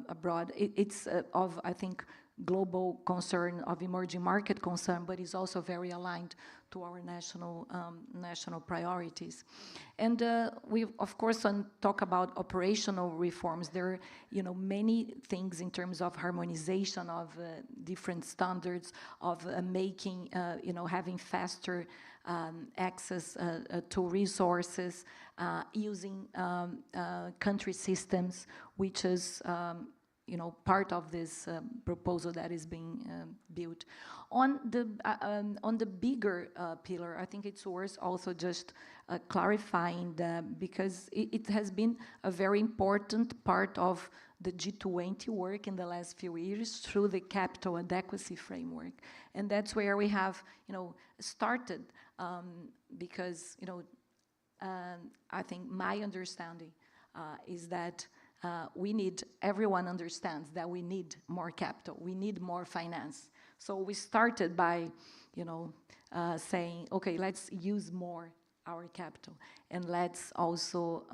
abroad, it's of, I think, global concern, of emerging market concern, but is also very aligned to our national priorities. And we, of course, talk about operational reforms. There are, many things in terms of harmonization of different standards, of making, having faster access to resources, using country systems, which is part of this proposal that is being built. On the bigger pillar, I think it's worth also just clarifying that, because it has been a very important part of the G20 work in the last few years through the capital adequacy framework, and that's where we have started, because I think my understanding is that everyone understands that we need more capital, we need more finance. So we started by, saying, okay, let's use more our capital, and let's also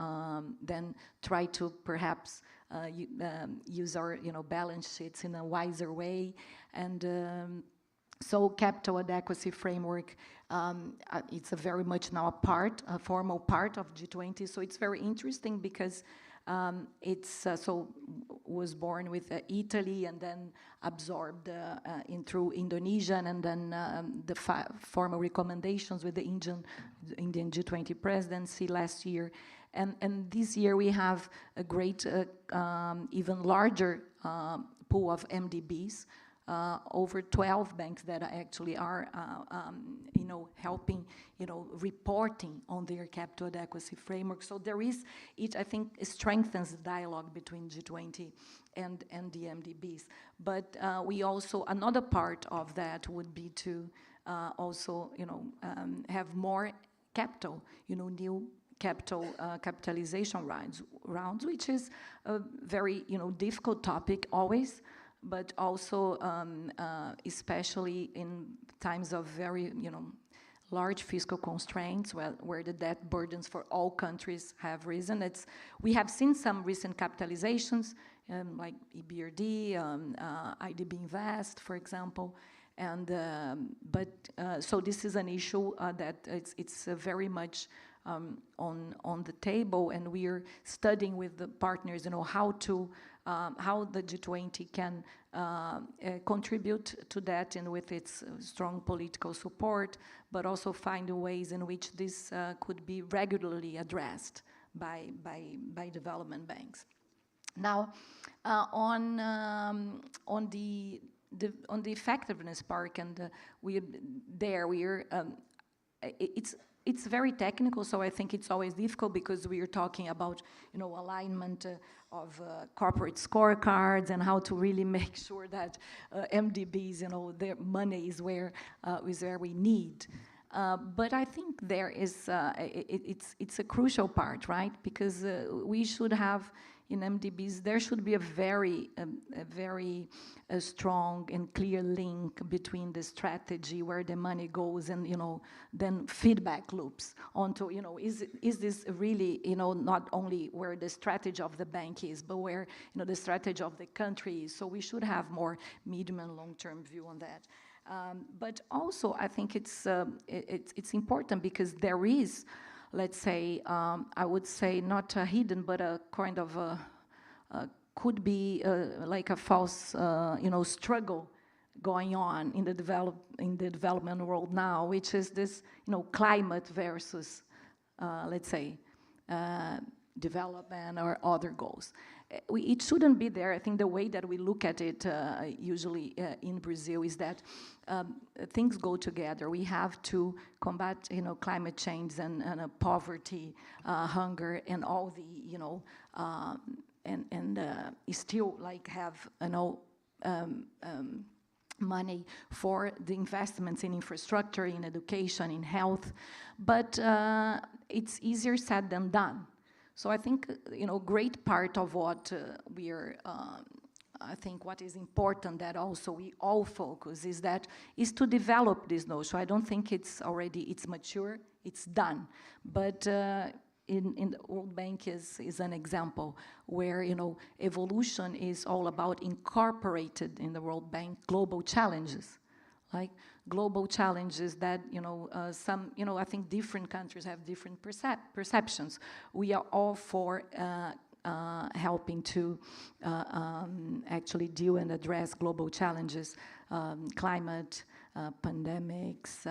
then try to perhaps use our, balance sheets in a wiser way. And so capital adequacy framework, it's a very much now a formal part of G20. So it's very interesting because it's was born with Italy, and then absorbed through Indonesia, and then the formal recommendations with the Indian G20 presidency last year. And this year we have a great, even larger pool of MDBs, over 12 banks that actually are, helping, reporting on their capital adequacy framework. So there is, I think, strengthens the dialogue between G20 and the MDBs. But we also, another part of that would be to also, have more capital, new capitalization rounds, which is a very, difficult topic always, but also especially in times of very, large fiscal constraints, where the debt burdens for all countries have risen. We have seen some recent capitalizations, like EBRD, IDB Invest, for example, and so this is an issue that it's very much on the table, and we are studying with the partners, how the G20 can contribute to that, and with its strong political support, but also find ways in which this could be regularly addressed by development banks. Now, on the effectiveness part, and it's very technical, so I think it's always difficult, because we are talking about, alignment of corporate scorecards, and how to really make sure that MDBs, their money is where we need. But I think there is, it's a crucial part, right? Because we should have, in MDBs, there should be a very strong and clear link between the strategy, where the money goes, and then feedback loops onto, is this really, not only where the strategy of the bank is, but where the strategy of the country is. So we should have more medium and long-term view on that. But also, I think it's important, because there is, let's say, I would say not a hidden, but a kind of could be like a false, struggle going on in the development world now, which is this, climate versus, let's say, development or other goals. It shouldn't be there. I think the way that we look at it usually in Brazil is that things go together. We have to combat, climate change and poverty, hunger, and all the, still like have, money for the investments in infrastructure, in education, in health, but it's easier said than done. So I think, great part of what we are, I think what is important that also we all focus is to develop this notion. So I don't think it's mature, it's done. But in the World Bank is an example where, evolution is all about incorporated in the World Bank global challenges, like global challenges that, some, I think different countries have different perceptions. We are all for helping to actually deal and address global challenges, climate, pandemics,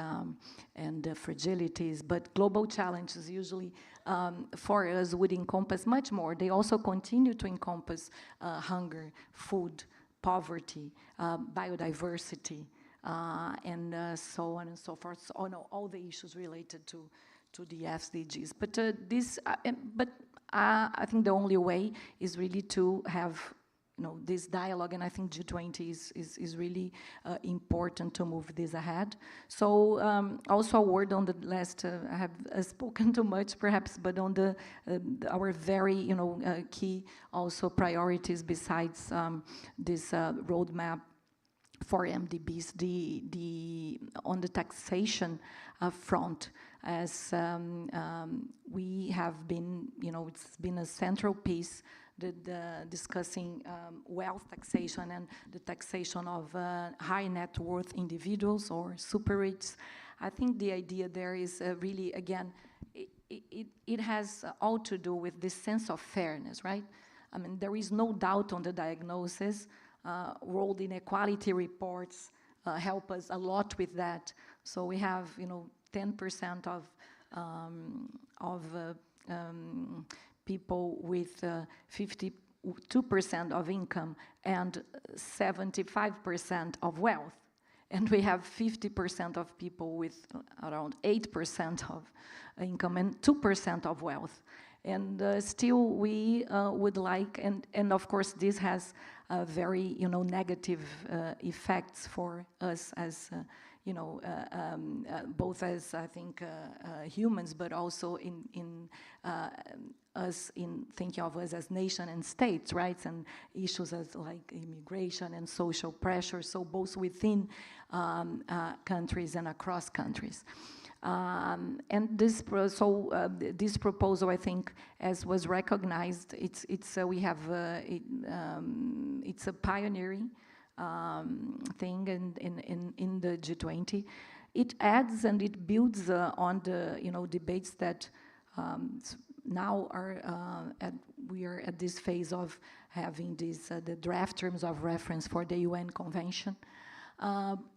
and fragilities, but global challenges usually for us would encompass much more. They also continue to encompass hunger, food, poverty, biodiversity, and so on and so forth. So, all the issues related to the SDGs. But I think the only way is really to have this dialogue, and I think G20 is really important to move this ahead. So also a word on the last, I have spoken too much perhaps, but on our very key also priorities besides this roadmap for MDBs, on the taxation front, as we have been, it's been a central piece, discussing wealth taxation and the taxation of high net worth individuals or super rich. I think the idea there is really, again, it has all to do with this sense of fairness, right? I mean, there is no doubt on the diagnosis. World inequality reports help us a lot with that. So we have, 10% of people with 52% of income and 75% of wealth. And we have 50% of people with around 8% of income and 2% of wealth. And still we would like, and of course this has very, negative effects for us as, both as, I think, humans, but also in us in thinking of us as nation and states, rights and issues as like immigration and social pressure, so both within countries and across countries. And this proposal, I think, as was recognized, it's a pioneering thing in the G20. It adds and it builds on the debates that now we are at this phase of having the draft terms of reference for the UN Convention.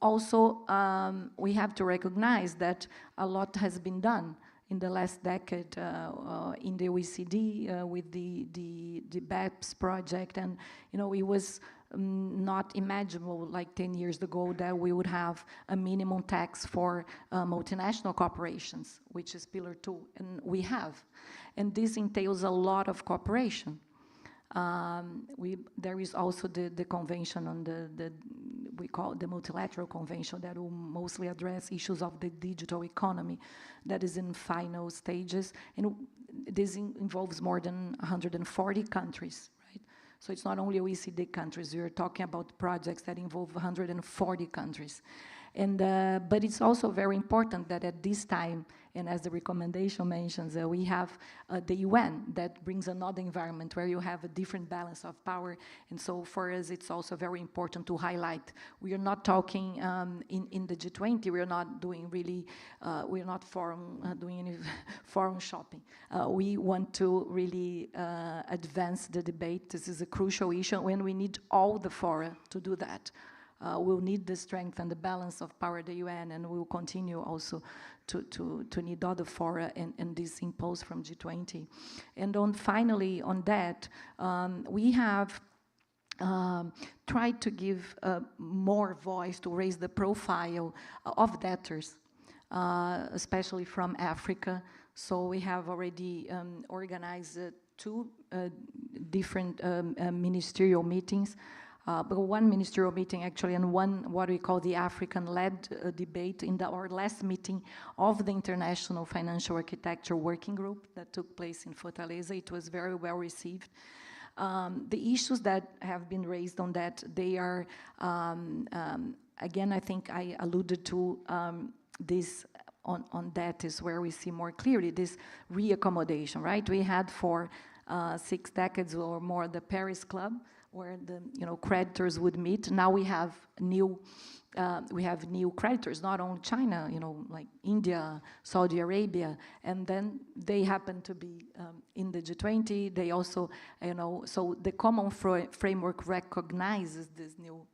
Also, we have to recognize that a lot has been done in the last decade in the OECD with the BEPS project, and it was not imaginable like 10 years ago that we would have a minimum tax for multinational corporations, which is Pillar 2, and we have. And this entails a lot of cooperation. There is also the convention on we call it the multilateral convention that will mostly address issues of the digital economy that is in final stages. And this involves more than 140 countries, right? So it's not only OECD countries, we're talking about projects that involve 140 countries. And, but it's also very important that at this time, and as the recommendation mentions, we have the UN that brings another environment where you have a different balance of power. And so for us, it's also very important to highlight. We are not talking in the G20, we are not doing really, we are not doing any forum shopping. We want to really advance the debate. This is a crucial issue, and we need all the fora to do that. We'll need the strength and the balance of power at the UN, and we'll continue also to need other fora and this impulse from G20. And finally on that, we have tried to give more voice to raise the profile of debtors, especially from Africa. So we have already organized 2 different ministerial meetings, but one ministerial meeting actually, and one what we call the African-led debate in our last meeting of the International Financial Architecture Working Group that took place in Fortaleza. It was very well received. The issues that have been raised on that, they are, again, I think I alluded to this on that is where we see more clearly this reaccommodation, right? We had for 6 decades or more the Paris Club, where the creditors would meet. Now we have new creditors, not only China, like India, Saudi Arabia, and then they happen to be in the G20. They also, so the common framework recognizes this new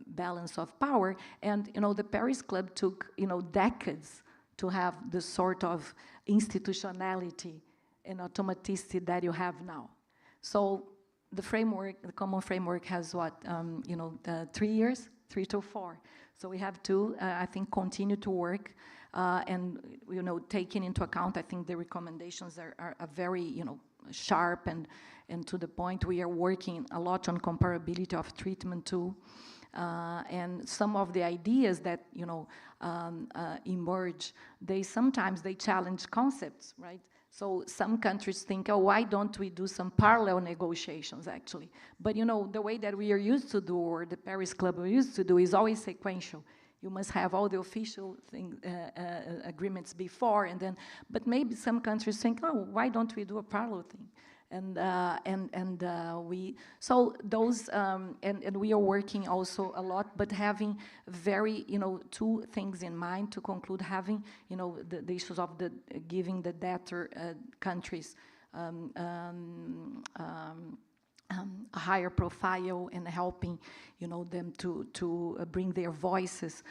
balance of power. And the Paris Club took decades to have the sort of institutionality and automaticity that you have now. So the framework, the common framework, has what 3 years, 3 to 4. So we have to, I think, continue to work, and taking into account, I think the recommendations are very sharp and to the point. We are working a lot on comparability of treatment too, and some of the ideas that emerge, sometimes they challenge concepts, right? So some countries think, oh, why don't we do some parallel negotiations, actually? But, the way that we are used to do, or the Paris Club are used to do, is always sequential. You must have all the official agreements before, and then, but maybe some countries think, oh, why don't we do a parallel thing? And we are working also a lot, but having very, 2 things in mind to conclude, having, the issues of giving the debtor countries a higher profile and helping, them to bring their voices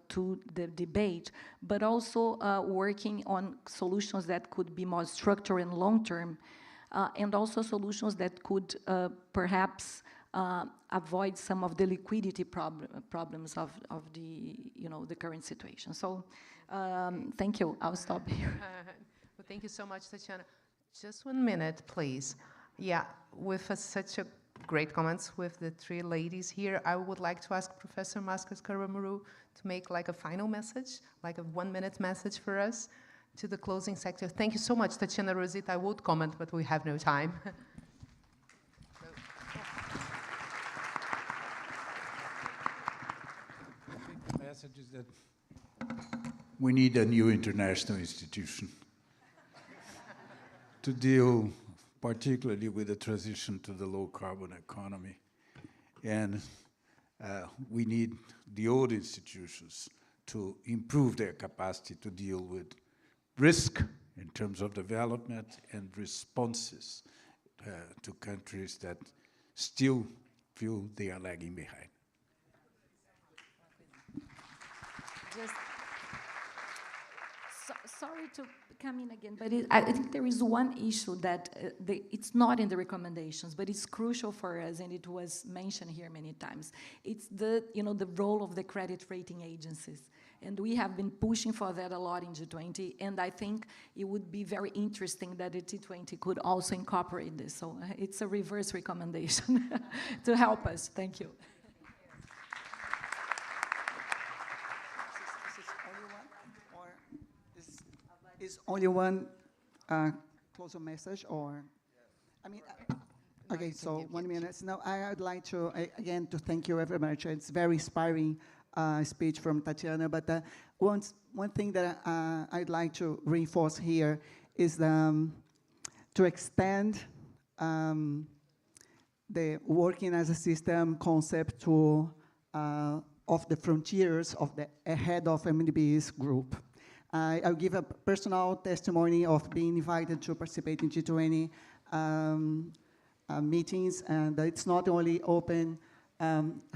to the debate, but also working on solutions that could be more structural and long-term, and also solutions that could perhaps avoid some of the liquidity problems of the the current situation. So thank you. I'll stop here. Well, thank you so much, Tatiana. Just 1 minute, please. Yeah, with such a great comments with the 3 ladies here, I would like to ask Professor Maskas Karamuru to make like a final message, like a 1-minute message for us to the closing sector. Thank you so much, Tatiana Rosita. I would comment, but we have no time. I think the message is that we need a new international institution to deal particularly with the transition to the low-carbon economy. And we need the old institutions to improve their capacity to deal with risk in terms of development and responses to countries that still feel they are lagging behind. Just sorry to come in again, but I think there is one issue that it's not in the recommendations, but it's crucial for us, and it was mentioned here many times. It's the role of the credit rating agencies. And we have been pushing for that a lot in G20, and I think it would be very interesting that the T20 could also incorporate this. So it's a reverse recommendation to help us. Thank you. Is only one closer message, or? I mean, okay, so 1 minute. Now, I would like to, again, to thank you very much. It's very inspiring speech from Tatiana, but one thing that I'd like to reinforce here is to extend the working as a system concept to of the frontiers of the head of MDB's group. I'll give a personal testimony of being invited to participate in G20 meetings, and it's not only open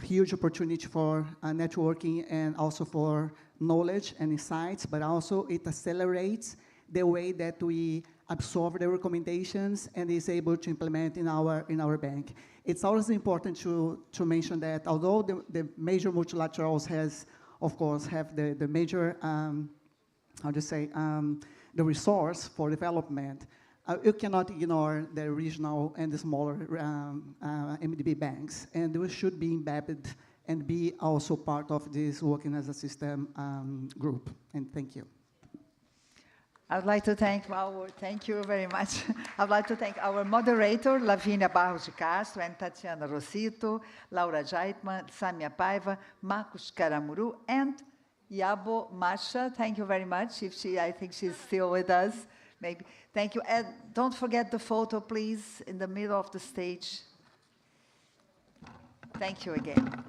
huge opportunity for networking and also for knowledge and insights, but also it accelerates the way that we absorb the recommendations and is able to implement in our bank. It's always important to mention that although the major multilaterals has, of course, have the major, the resource for development, you cannot ignore the regional and the smaller MDB banks, and we should be embedded and be also part of this working as a system group. And thank you. I'd like to thank thank you very much. I'd like to thank our moderator, Lavínia Barros de Castro, and Tatiana Rossito, Laura Jaitman, Samia Paiva, Marcos Caramuru, and Yabo Masha. Thank you very much. I think she's still with us. Maybe. Thank you. And don't forget the photo, please, in the middle of the stage. Thank you again.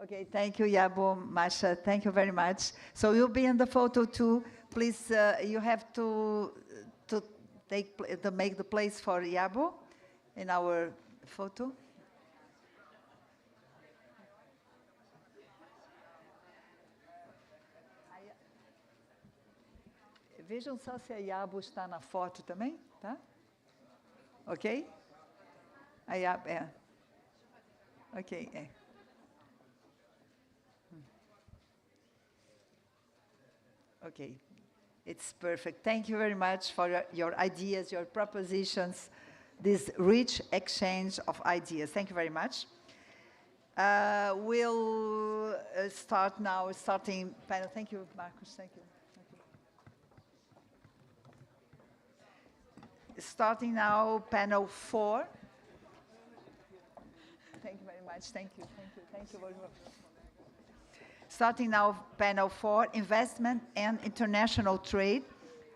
Okay, thank you, Yabo, Masha. Thank you very much. So you'll be in the photo too. Please, you have to make the place for Yabo in our photo. Vejam só se a Yabo está na foto também, tá? Ok? A Yabo, é. Ok, é. Okay, it's perfect. Thank you very much for your ideas, your propositions, this rich exchange of ideas. Thank you very much. We'll start now, starting panel. Thank you, Marcos. Thank you. Starting now, panel 4. Thank you very much. Thank you. Thank you. Thank you very much. Starting now, panel 4, investment and international trade.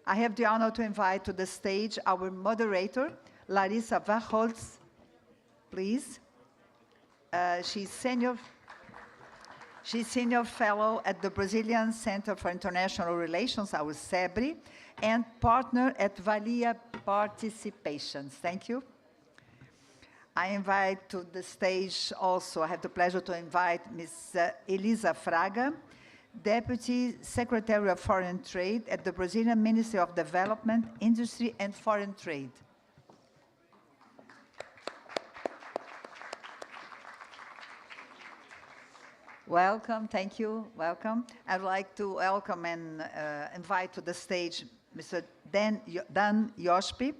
I have the honor to invite to the stage our moderator, Larissa Varholz, please. She's senior fellow at the Brazilian Center for International Relations, our SEBRE, and partner at Valia Participations. Thank you. I invite to the stage also, I have the pleasure to invite Ms. Elisa Fraga, Deputy Secretary of Foreign Trade at the Brazilian Ministry of Development, Industry and Foreign Trade. Welcome, thank you, welcome. I'd like to welcome and invite to the stage Mr. Dan Yoshpi,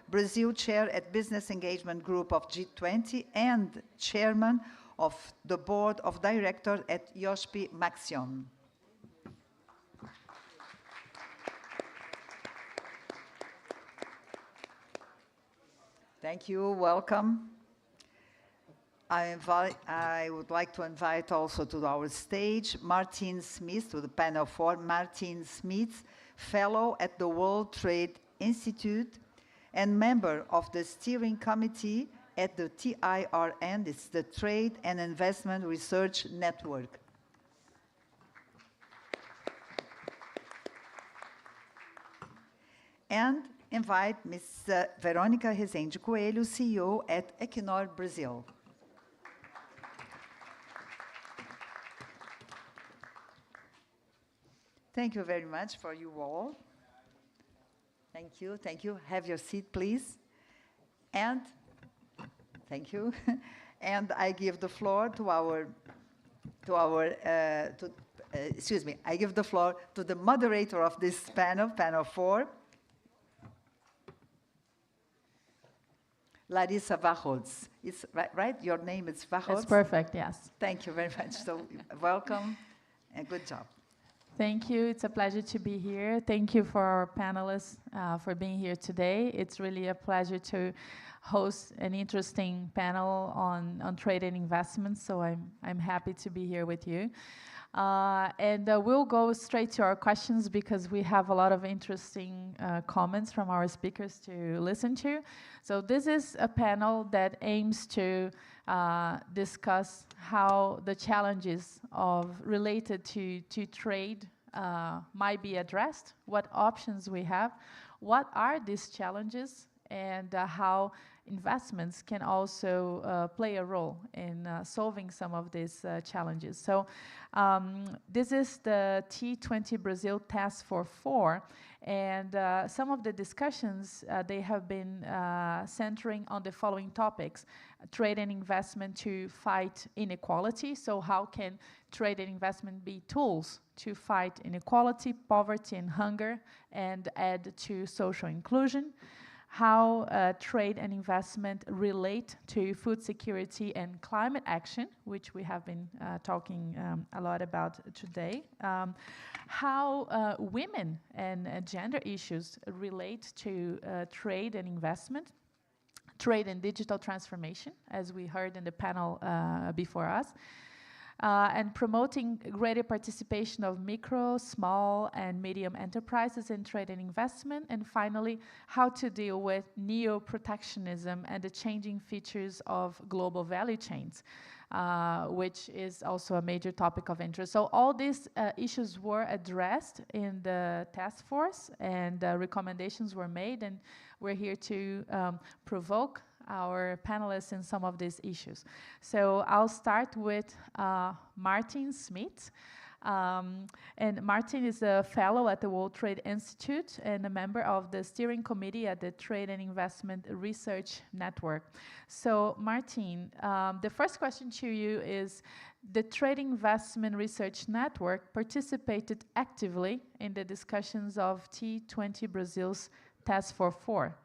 Brazil Chair at Business Engagement Group of G20 and Chairman of the Board of Directors at Yoshpi Maxion. Thank you, welcome. I would like to invite also to our stage Martin Smith, to the panel 4, Martin Smith, Fellow at the World Trade Institute and member of the steering committee at the TIRN, it's the Trade and Investment Research Network. And invite Ms. Verônica Rezende Coelho, CEO at Equinor Brazil. Thank you very much for you all. Thank you, thank you. Have your seat, please. And, thank you. And I give the floor to I give the floor to the moderator of this panel, panel 4, Larissa Varholz. It's right? Your name is Varholz? That's perfect, yes. Thank you very much. So, welcome and good job. Thank you. It's a pleasure to be here. Thank you for our panelists for being here today. It's really a pleasure to host an interesting panel on trade and investments, so I'm happy to be here with you. And we'll go straight to our questions because we have a lot of interesting comments from our speakers to listen to. So this is a panel that aims to discuss how the challenges related to trade might be addressed, what options we have, what are these challenges, and how investments can also play a role in solving some of these challenges. So this is the T20 Brasil Task Force 4, and some of the discussions, they have been centering on the following topics: trade and investment to fight inequality. So how can trade and investment be tools to fight inequality, poverty, and hunger, and add to social inclusion? How trade and investment relate to food security and climate action, which we have been talking a lot about today. How women and gender issues relate to trade and investment, trade and digital transformation, as we heard in the panel before us. And promoting greater participation of micro, small, and medium enterprises in trade and investment. And finally, how to deal with neo-protectionism and the changing features of global value chains, which is also a major topic of interest. So all these issues were addressed in the task force, and recommendations were made, and we're here to provoke our panelists in some of these issues. So I'll start with Martin Smith. And Martin is a fellow at the World Trade Institute and a member of the steering committee at the Trade and Investment Research Network. So Martin, the first question to you is, the Trade Investment Research Network participated actively in the discussions of T20 Brasil's Task Force 4.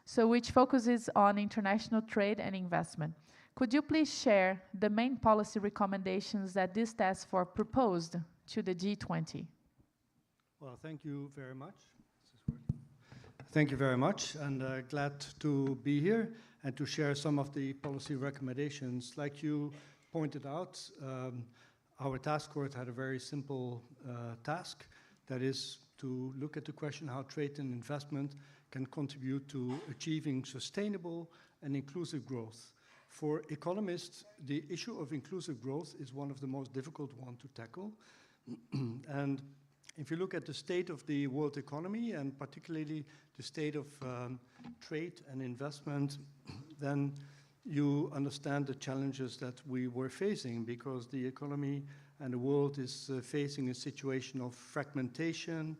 So which focuses on international trade and investment. Could you please share the main policy recommendations that this task force proposed to the G20? Well, thank you very much. Thank you very much, and glad to be here and to share some of the policy recommendations. Like you pointed out, our task force had a very simple task, that is to look at the question how trade and investment can contribute to achieving sustainable and inclusive growth. For economists, the issue of inclusive growth is one of the most difficult ones to tackle. And if you look at the state of the world economy, and particularly the state of trade and investment, then you understand the challenges that we were facing, because the economy and the world is facing a situation of fragmentation.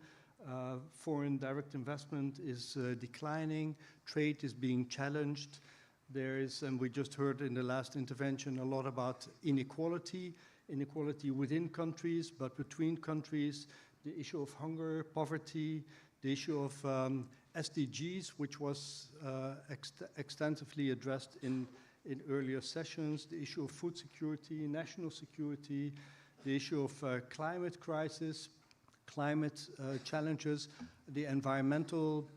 Foreign direct investment is declining, trade is being challenged. There is, and we just heard in the last intervention, a lot about inequality within countries, but between countries, the issue of hunger, poverty, the issue of SDGs, which was extensively addressed in earlier sessions, the issue of food security, national security, the issue of climate crisis, climate challenges, the environmental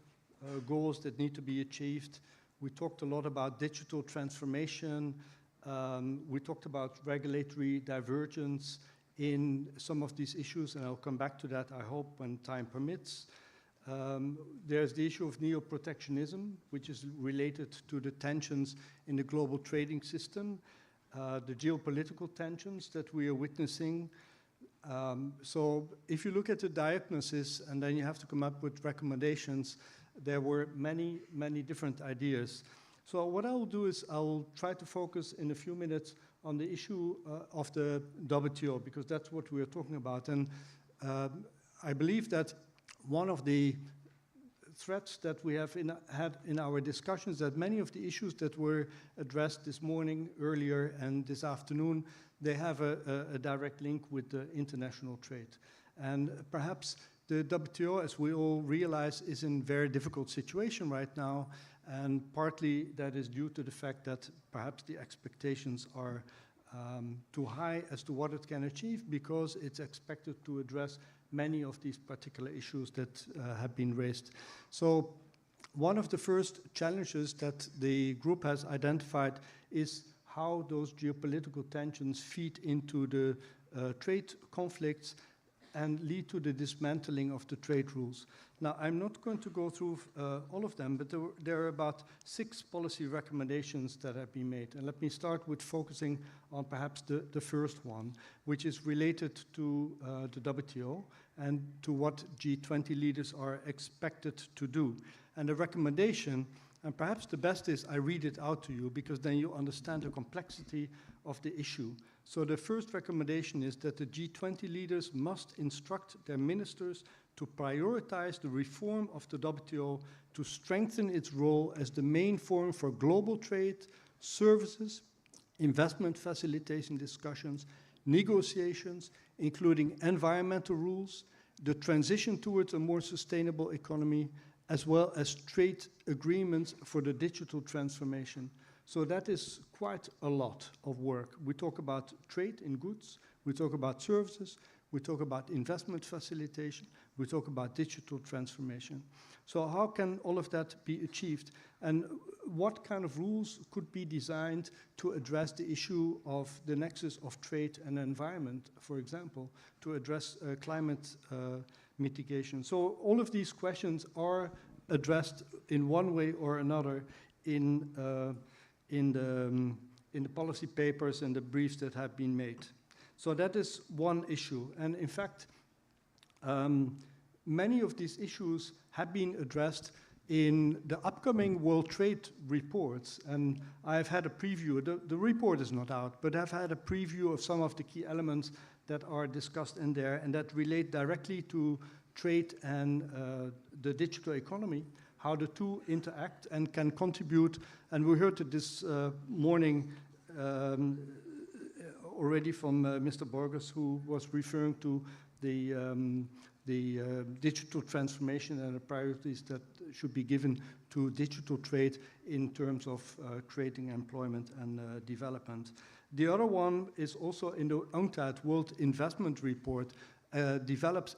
goals that need to be achieved. We talked a lot about digital transformation. We talked about regulatory divergence in some of these issues, and I'll come back to that, I hope, when time permits. There's the issue of neo-protectionism, which is related to the tensions in the global trading system, the geopolitical tensions that we are witnessing. So if you look at the diagnosis and then you have to come up with recommendations, there were many, many different ideas. So what I will do is I will try to focus in a few minutes on the issue of the WTO, because that's what we are talking about. And I believe that one of the threats that we have had in our discussions, that many of the issues that were addressed this morning, earlier, and this afternoon, they have a direct link with the international trade. And perhaps the WTO, as we all realize, is in a very difficult situation right now, and partly that is due to the fact that perhaps the expectations are too high as to what it can achieve, because it's expected to address many of these particular issues that have been raised. So one of the first challenges that the group has identified is how those geopolitical tensions feed into the trade conflicts and lead to the dismantling of the trade rules. Now, I'm not going to go through all of them, but there are about 6 policy recommendations that have been made. And let me start with focusing on perhaps the first one, which is related to the WTO and to what G20 leaders are expected to do. And the recommendation, And perhaps the best is I read it out to you, because then you understand the complexity of the issue. So the first recommendation is that the G20 leaders must instruct their ministers to prioritize the reform of the WTO to strengthen its role as the main forum for global trade, services, investment facilitation discussions, negotiations, including environmental rules, the transition towards a more sustainable economy, as well as trade agreements for the digital transformation. So that is quite a lot of work. We talk about trade in goods, we talk about services, we talk about investment facilitation, we talk about digital transformation. So how can all of that be achieved? And what kind of rules could be designed to address the issue of the nexus of trade and environment, for example, to address climate mitigation? So all of these questions are addressed in one way or another in the policy papers and the briefs that have been made. So that is one issue. And in fact, many of these issues have been addressed in the upcoming World Trade reports. And I've had a preview. The report is not out, but I've had a preview of some of the key elements that are discussed in there and that relate directly to trade and the digital economy, how the two interact and can contribute. And we heard it this morning already from Mr. Borges, who was referring to the digital transformation and the priorities that should be given to digital trade in terms of creating employment and development. The other one is also in the UNCTAD World Investment Report, develops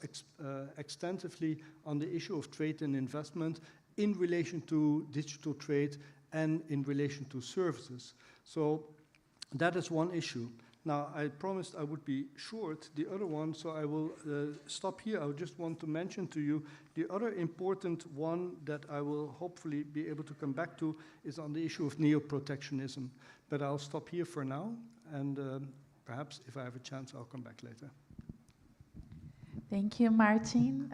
extensively on the issue of trade and investment in relation to digital trade and in relation to services. So that is one issue. Now, I promised I would be short, the other one, so I will stop here. I just want to mention to you the other important one that I will hopefully be able to come back to is on the issue of neo-protectionism. But I'll stop here for now, and perhaps if I have a chance, I'll come back later. Thank you, Martin.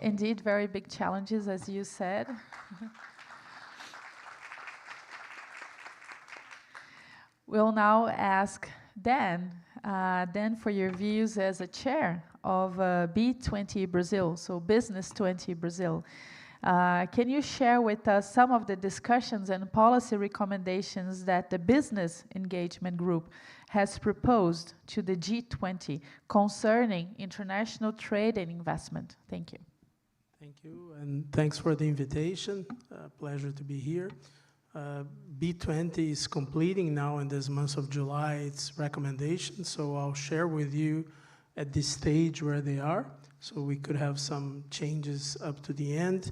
Indeed, very big challenges, as you said. We'll now ask Dan for your views as a chair of B20 Brazil, so Business 20 Brazil. Can you share with us some of the discussions and policy recommendations that the Business Engagement Group has proposed to the G20 concerning international trade and investment? Thank you. Thank you, and thanks for the invitation. Pleasure to be here. B20 is completing now in this month of July its recommendations, so I'll share with you at this stage where they are, so we could have some changes up to the end.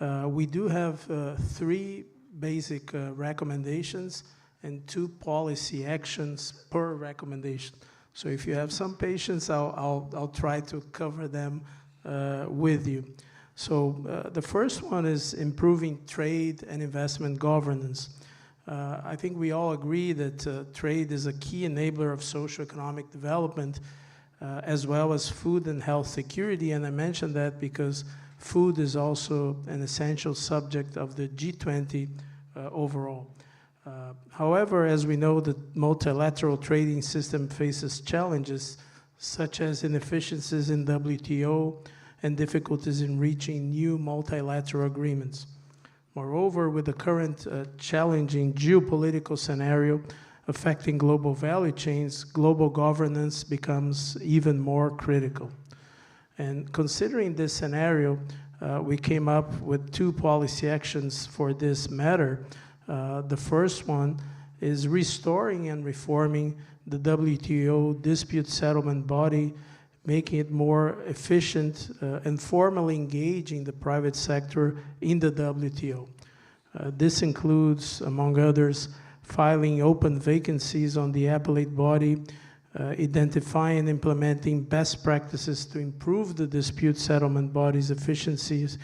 We do have 3 basic recommendations and 2 policy actions per recommendation. So if you have some patience, I'll try to cover them with you. So the first one is improving trade and investment governance. I think we all agree that trade is a key enabler of socioeconomic development, as well as food and health security. And I mention that because food is also an essential subject of the G20 overall. However, as we know, the multilateral trading system faces challenges such as inefficiencies in WTO and difficulties in reaching new multilateral agreements. Moreover, with the current challenging geopolitical scenario affecting global value chains, global governance becomes even more critical. And considering this scenario, we came up with 2 policy actions for this matter. The first one is restoring and reforming the WTO dispute settlement body, making it more efficient and formally engaging the private sector in the WTO. This includes, among others, filing open vacancies on the appellate body, identifying and implementing best practices to improve the dispute settlement body's efficiencies,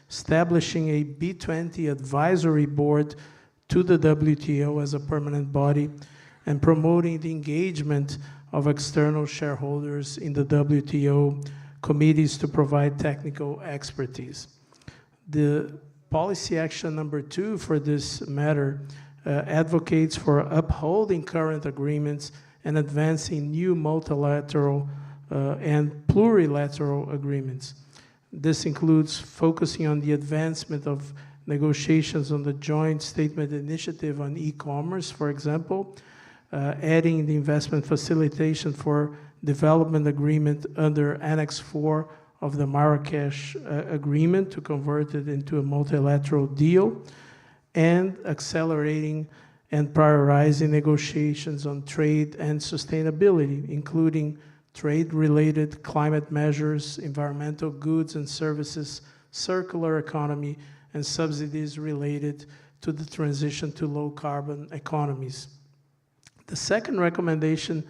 establishing a B20 advisory board to the WTO as a permanent body, and promoting the engagement of external shareholders in the WTO committees to provide technical expertise. The Policy action number 2 for this matter advocates for upholding current agreements and advancing new multilateral and plurilateral agreements. This includes focusing on the advancement of negotiations on the joint statement initiative on e-commerce, for example, adding the investment facilitation for development agreement under Annex 4 of the Marrakesh Agreement to convert it into a multilateral deal, and accelerating and prioritizing negotiations on trade and sustainability, including trade-related climate measures, environmental goods and services, circular economy, and subsidies related to the transition to low-carbon economies. The second recommendation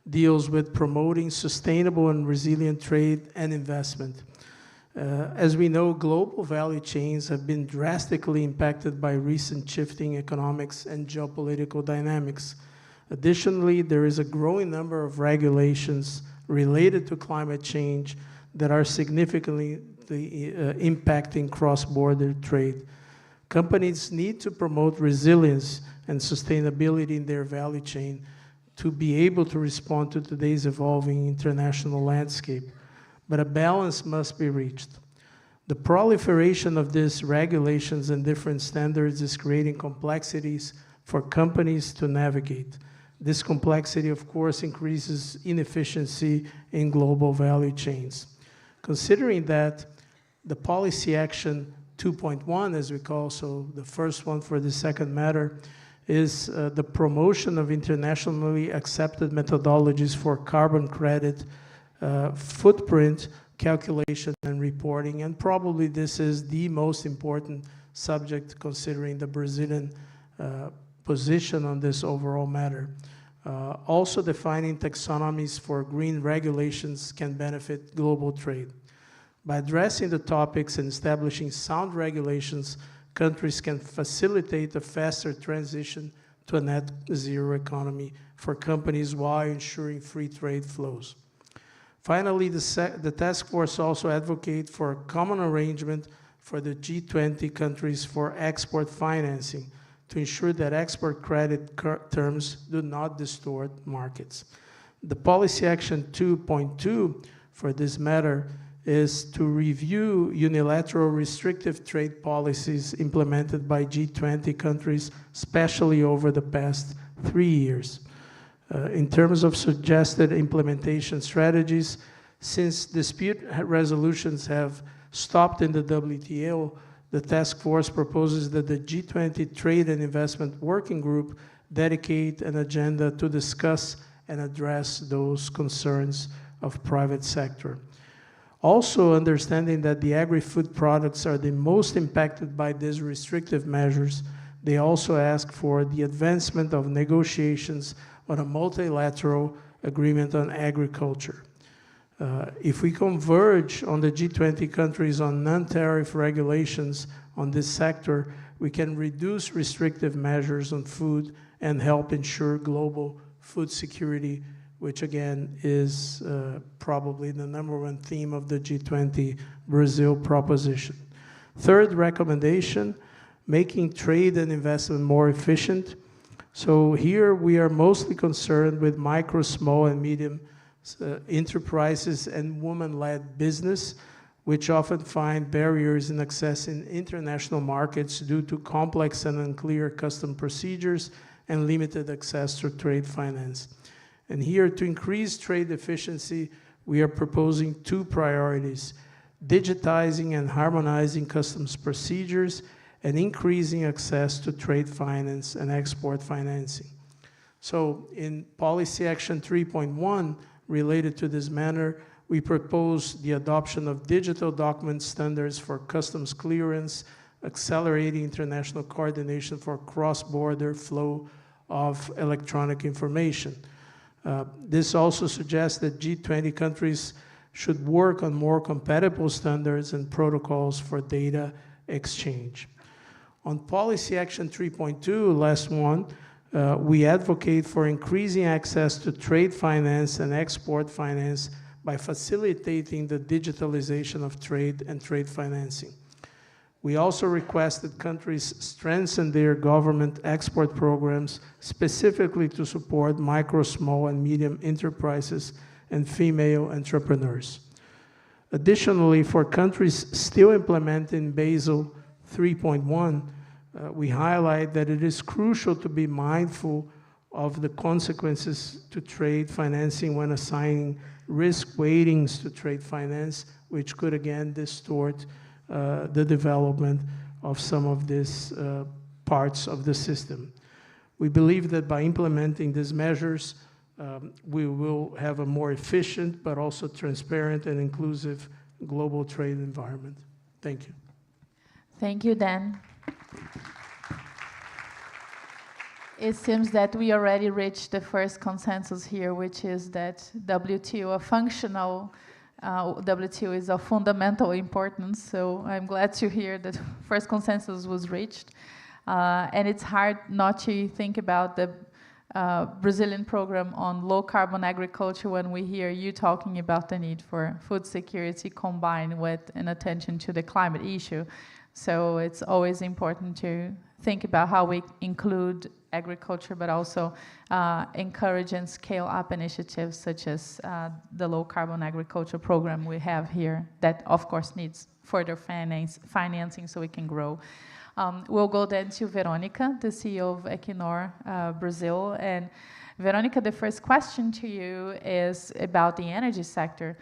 deals with promoting sustainable and resilient trade and investment. As we know, global value chains have been drastically impacted by recent shifting economics and geopolitical dynamics. Additionally, there is a growing number of regulations related to climate change that are significantly impacting cross-border trade. Companies need to promote resilience and sustainability in their value chain to be able to respond to today's evolving international landscape. But a balance must be reached. The proliferation of these regulations and different standards is creating complexities for companies to navigate. This complexity, of course, increases inefficiency in global value chains. Considering that, the policy action 2.1, as we call, so the first one for the second matter, is the promotion of internationally accepted methodologies for carbon credit footprint calculation and reporting, and probably this is the most important subject considering the Brazilian position on this overall matter. Also defining taxonomies for green regulations can benefit global trade. By addressing the topics and establishing sound regulations, countries can facilitate a faster transition to a net zero economy for companies while ensuring free trade flows. Finally, the task force also advocates for a common arrangement for the G20 countries for export financing to ensure that export credit terms do not distort markets. The policy action 2.2 for this matter is to review unilateral restrictive trade policies implemented by G20 countries, especially over the past 3 years. In terms of suggested implementation strategies, since dispute resolutions have stopped in the WTO, the task force proposes that the G20 Trade and Investment Working Group dedicate an agenda to discuss and address those concerns of private sector. Also understanding that the agri-food products are the most impacted by these restrictive measures, they also ask for the advancement of negotiations on a multilateral agreement on agriculture. If we converge on the G20 countries on non-tariff regulations on this sector, we can reduce restrictive measures on food and help ensure global food security, which again is probably the #1 theme of the G20 Brazil proposition. Third recommendation, making trade and investment more efficient. So here we are mostly concerned with micro, small, and medium enterprises and women-led business, which often find barriers in accessing international markets due to complex and unclear custom procedures and limited access to trade finance. And here, to increase trade efficiency, we are proposing 2 priorities: digitizing and harmonizing customs procedures, and increasing access to trade finance and export financing. So in policy action 3.1, related to this matter, we propose the adoption of digital document standards for customs clearance, accelerating international coordination for cross-border flow of electronic information. This also suggests that G20 countries should work on more compatible standards and protocols for data exchange. On policy action 3.2, last one, we advocate for increasing access to trade finance and export finance by facilitating the digitalization of trade and trade financing. We also request that countries strengthen their government export programs specifically to support micro, small, and medium enterprises and female entrepreneurs. Additionally, for countries still implementing Basel 3.1, we highlight that it is crucial to be mindful of the consequences to trade financing when assigning risk weightings to trade finance, which could again distort the development of some of these parts of the system. We believe that by implementing these measures, we will have a more efficient but also transparent and inclusive global trade environment. Thank you. Thank you, Dan. It seems that we already reached the first consensus here, which is that WTO, a functional WTO is of fundamental importance. So I'm glad to hear that first consensus was reached. And it's hard not to think about the Brazilian program on low carbon agriculture when we hear you talking about the need for food security combined with an attention to the climate issue. So it's always important to think about how we include agriculture, but also encourage and scale up initiatives such as the low carbon agriculture program we have here that of course needs further financing so we can grow. We'll go then to Veronica, the CEO of Equinor Brazil. And Veronica, the first question to you is about the energy sector,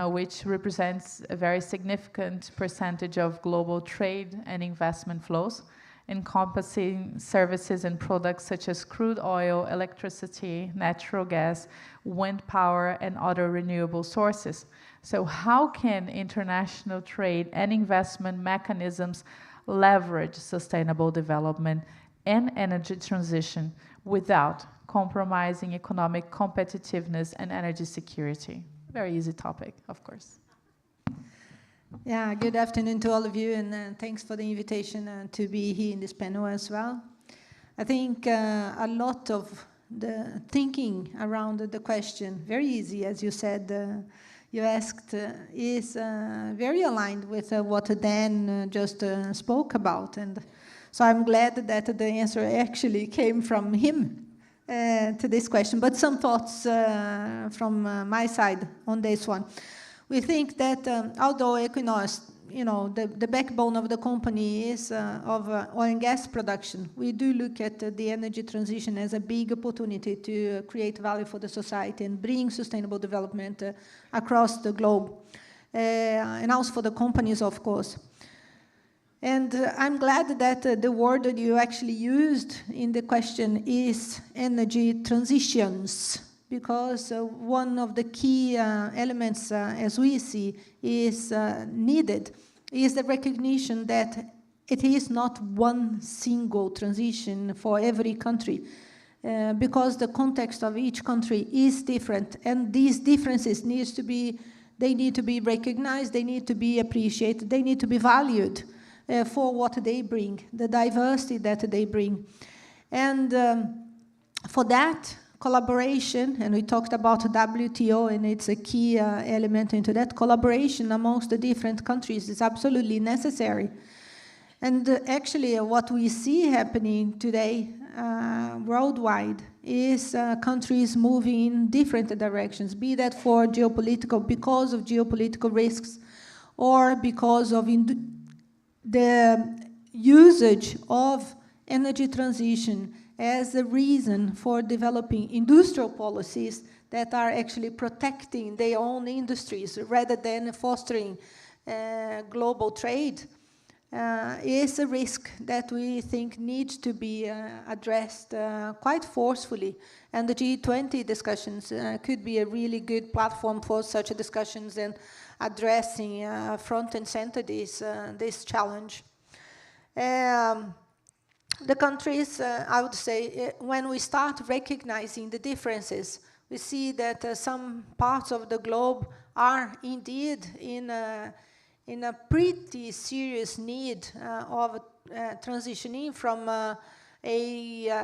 which represents a very significant percentage of global trade and investment flows, encompassing services and products such as crude oil, electricity, natural gas, wind power, and other renewable sources. So how can international trade and investment mechanisms leverage sustainable development and energy transition without compromising economic competitiveness and energy security? Very easy topic, of course. Yeah, good afternoon to all of you, and thanks for the invitation to be here in this panel as well. I think a lot of the thinking around the question, very easy, as you said, you asked, is very aligned with what Dan just spoke about. And so I'm glad that the answer actually came from him to this question, but some thoughts from my side on this one. We think that although Equinor, the backbone of the company is of oil and gas production, we do look at the energy transition as a big opportunity to create value for the society and bring sustainable development across the globe, and also for the companies, of course. And I'm glad that the word that you actually used in the question is energy transitions, because one of the key elements, as we see, is needed, is the recognition that it is not one single transition for every country, because the context of each country is different, and these differences need to be recognized, they need to be appreciated, they need to be valued for what they bring, the diversity that they bring. And for that, collaboration, and we talked about WTO, and it's a key element into that. Collaboration amongst the different countries is absolutely necessary. And actually, what we see happening today worldwide is countries moving in different directions, be that for because of geopolitical risks, or because of the usage of energy transition as a reason for developing industrial policies that are actually protecting their own industries rather than fostering global trade, is a risk that we think needs to be addressed quite forcefully. And the G20 discussions could be a really good platform for such discussions and addressing front and center this challenge. The countries, I would say, when we start recognizing the differences, we see that some parts of the globe are indeed in a pretty serious need of transitioning from a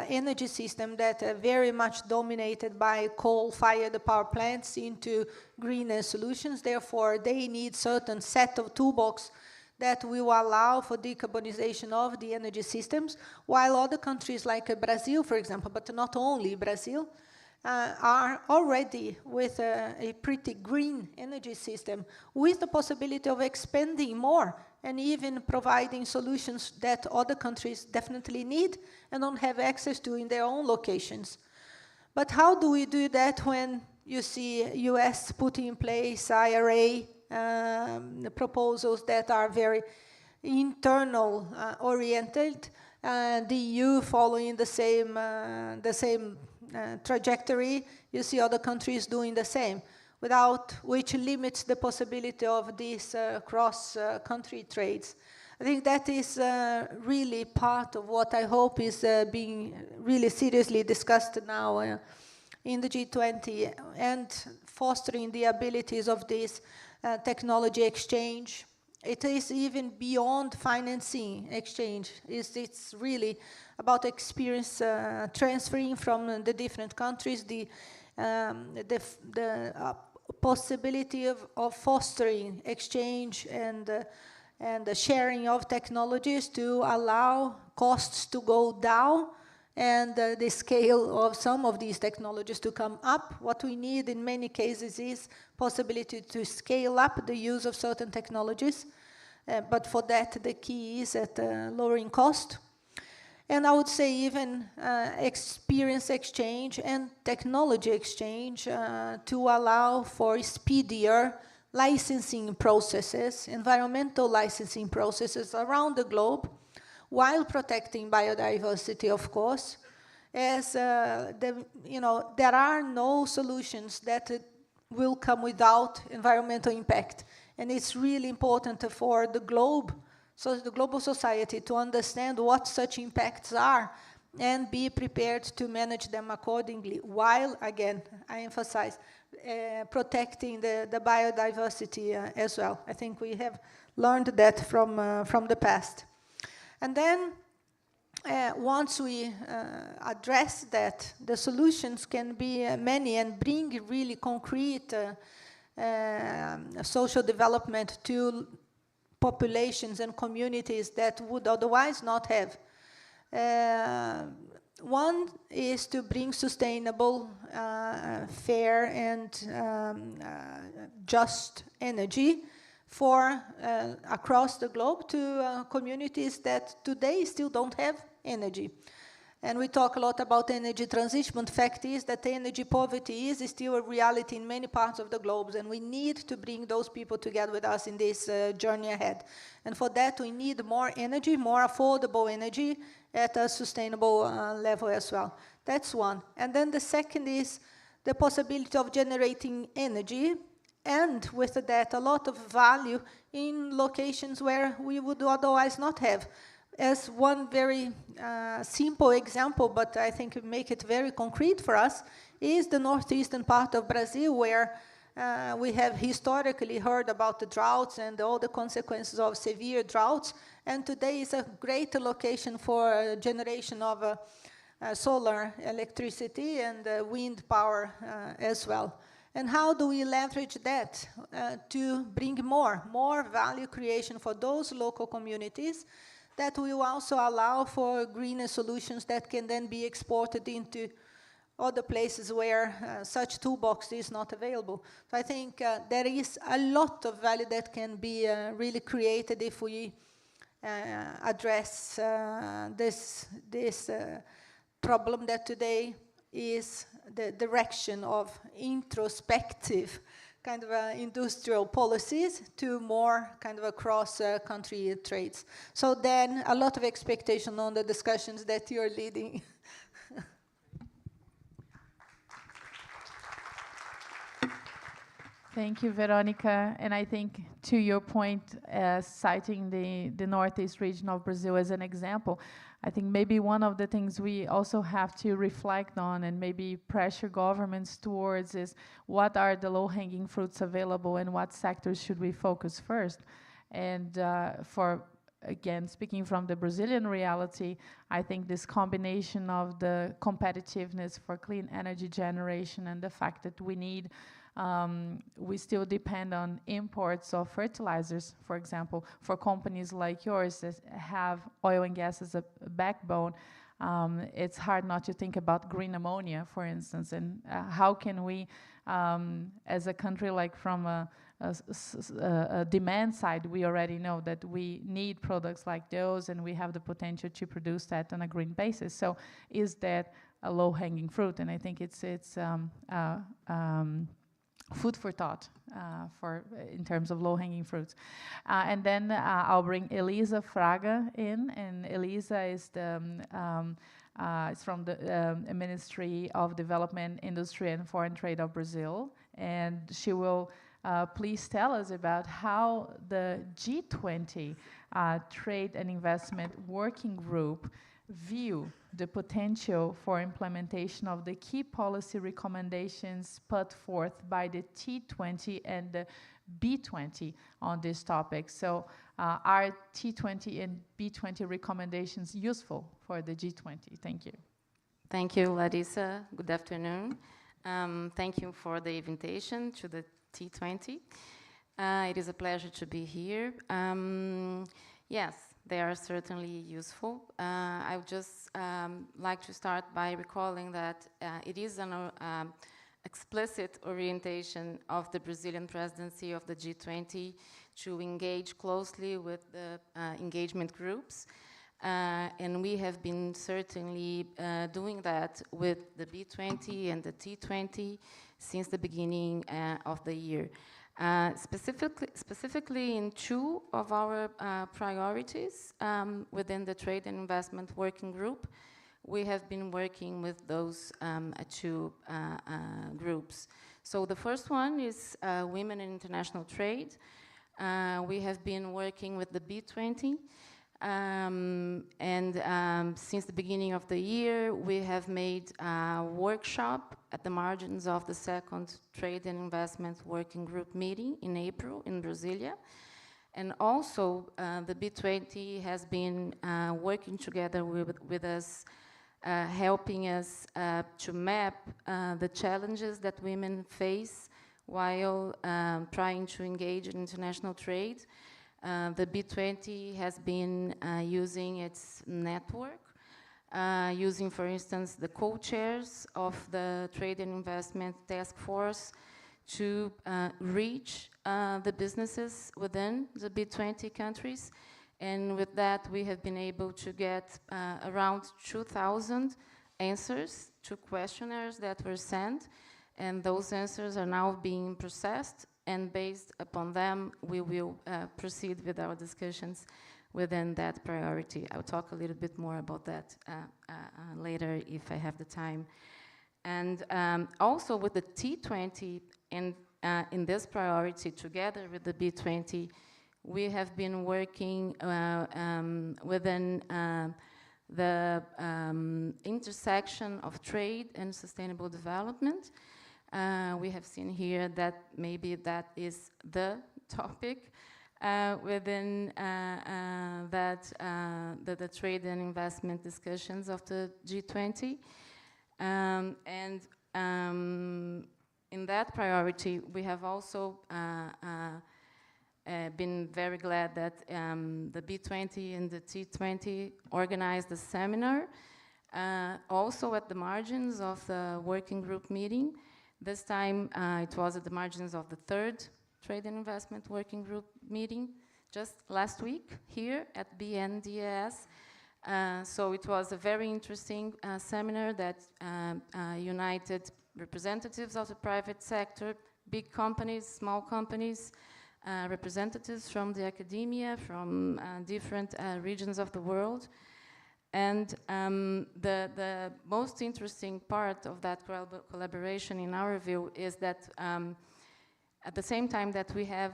energy system that very much dominated by coal-fired power plants into greener solutions. Therefore, they need certain set of toolbox that will allow for decarbonization of the energy systems, while other countries like Brazil, for example, but not only Brazil, are already with a pretty green energy system with the possibility of expanding more and even providing solutions that other countries definitely need and don't have access to in their own locations. But how do we do that when you see US putting in place IRA proposals that are very internal oriented, the EU following the same trajectory? You see other countries doing the same, without which limits the possibility of these cross-country trades. I think that is really part of what I hope is being really seriously discussed now in the G20, and fostering the abilities of this technology exchange. It is even beyond financing exchange. It's really about experience transferring from the different countries, the possibility of fostering exchange and the sharing of technologies to allow costs to go down and the scale of some of these technologies to come up. What we need in many cases is possibility to scale up the use of certain technologies, but for that the key is at lowering cost. And I would say even experience exchange and technology exchange to allow for speedier licensing processes, environmental licensing processes around the globe, while protecting biodiversity, of course, as there are no solutions that will come without environmental impact. And it's really important for the globe, so the global society, to understand what such impacts are and be prepared to manage them accordingly, while, again, I emphasize, protecting the biodiversity as well. I think we have learned that from the past. And then, once we address that, the solutions can be many and bring really concrete social development to populations and communities that would otherwise not have. One is to bring sustainable, fair, and just energy for across the globe to communities that today still don't have energy. And we talk a lot about energy transition, but the fact is that energy poverty is still a reality in many parts of the globe, and we need to bring those people together with us in this journey ahead. And for that, we need more energy, more affordable energy at a sustainable level as well. That's one. And then the second is the possibility of generating energy, and with that, a lot of value in locations where we would otherwise not have. As one very simple example, but I think it make it very concrete for us, is the northeastern part of Brazil, where we have historically heard about the droughts and all the consequences of severe droughts, and today is a great location for generation of solar electricity and wind power as well. And how do we leverage that to bring more value creation for those local communities that will also allow for greener solutions that can then be exported into other places where such toolbox is not available? So I think there is a lot of value that can be really created if we address this problem that today is the direction of introspective kind of industrial policies to more kind of across country trades. So then a lot of expectation on the discussions that you're leading. Thank you, Veronica. And I think to your point, citing the Northeast region of Brazil as an example, I think maybe one of the things we also have to reflect on and maybe pressure governments towards is what are the low-hanging fruits available and what sectors should we focus first. And again, speaking from the Brazilian reality, I think this combination of the competitiveness for clean energy generation and the fact that we need we still depend on imports of fertilizers, for example, for companies like yours that have oil and gas as a backbone. It's hard not to think about green ammonia, for instance, and how can we, as a country, like from a demand side, we already know that we need products like those, and we have the potential to produce that on a green basis. So is that a low-hanging fruit? And I think it's food for thought in terms of low-hanging fruits. And then I'll bring Elisa Fraga in, and Elisa is it's from the Ministry of Development, Industry and Foreign Trade of Brazil, and she will please tell us about how the G20 Trade and Investment Working Group view the potential for implementation of the key policy recommendations put forth by the T20 and the B20 on this topic. So are T20 and B20 recommendations useful for the G20? Thank you. Thank you, Larissa. Good afternoon. Thank you for the invitation to the T20. It is a pleasure to be here. Yes, they are certainly useful. I would just like to start by recalling that it is an explicit orientation of the Brazilian presidency of the G20 to engage closely with the engagement groups. And we have been certainly doing that with the B20 and the T20 since the beginning of the year. Specifically in two of our priorities within the Trade and Investment Working Group, we have been working with those two groups. So the first one is Women in International Trade. We have been working with the B20, and since the beginning of the year, we have made a workshop at the margins of the second Trade and Investment Working Group meeting in April in Brasilia. And also, the B20 has been working together with us, helping us to map the challenges that women face while trying to engage in international trade. The B20 has been using its network, using, for instance, the co-chairs of the Trade and Investment Task Force to reach the businesses within the B20 countries. And with that, we have been able to get around 2,000 answers to questionnaires that were sent. And those answers are now being processed, and based upon them, we will proceed with our discussions within that priority. I'll talk a little bit more about that later if I have the time. And also with the T20 and in this priority together with the B20, we have been working within the intersection of trade and sustainable development. We have seen here that maybe that is the topic within the trade and investment discussions of the G20. And in that priority, we have also been very glad that the B20 and the T20 organized a seminar, also at the margins of the working group meeting. This time, it was at the margins of the third Trade and Investment Working Group meeting, just last week here at BNDES. So it was a very interesting seminar that united representatives of the private sector, big companies, small companies, representatives from the academia, from different regions of the world. And the most interesting part of that collaboration, in our view, is that at the same time that we have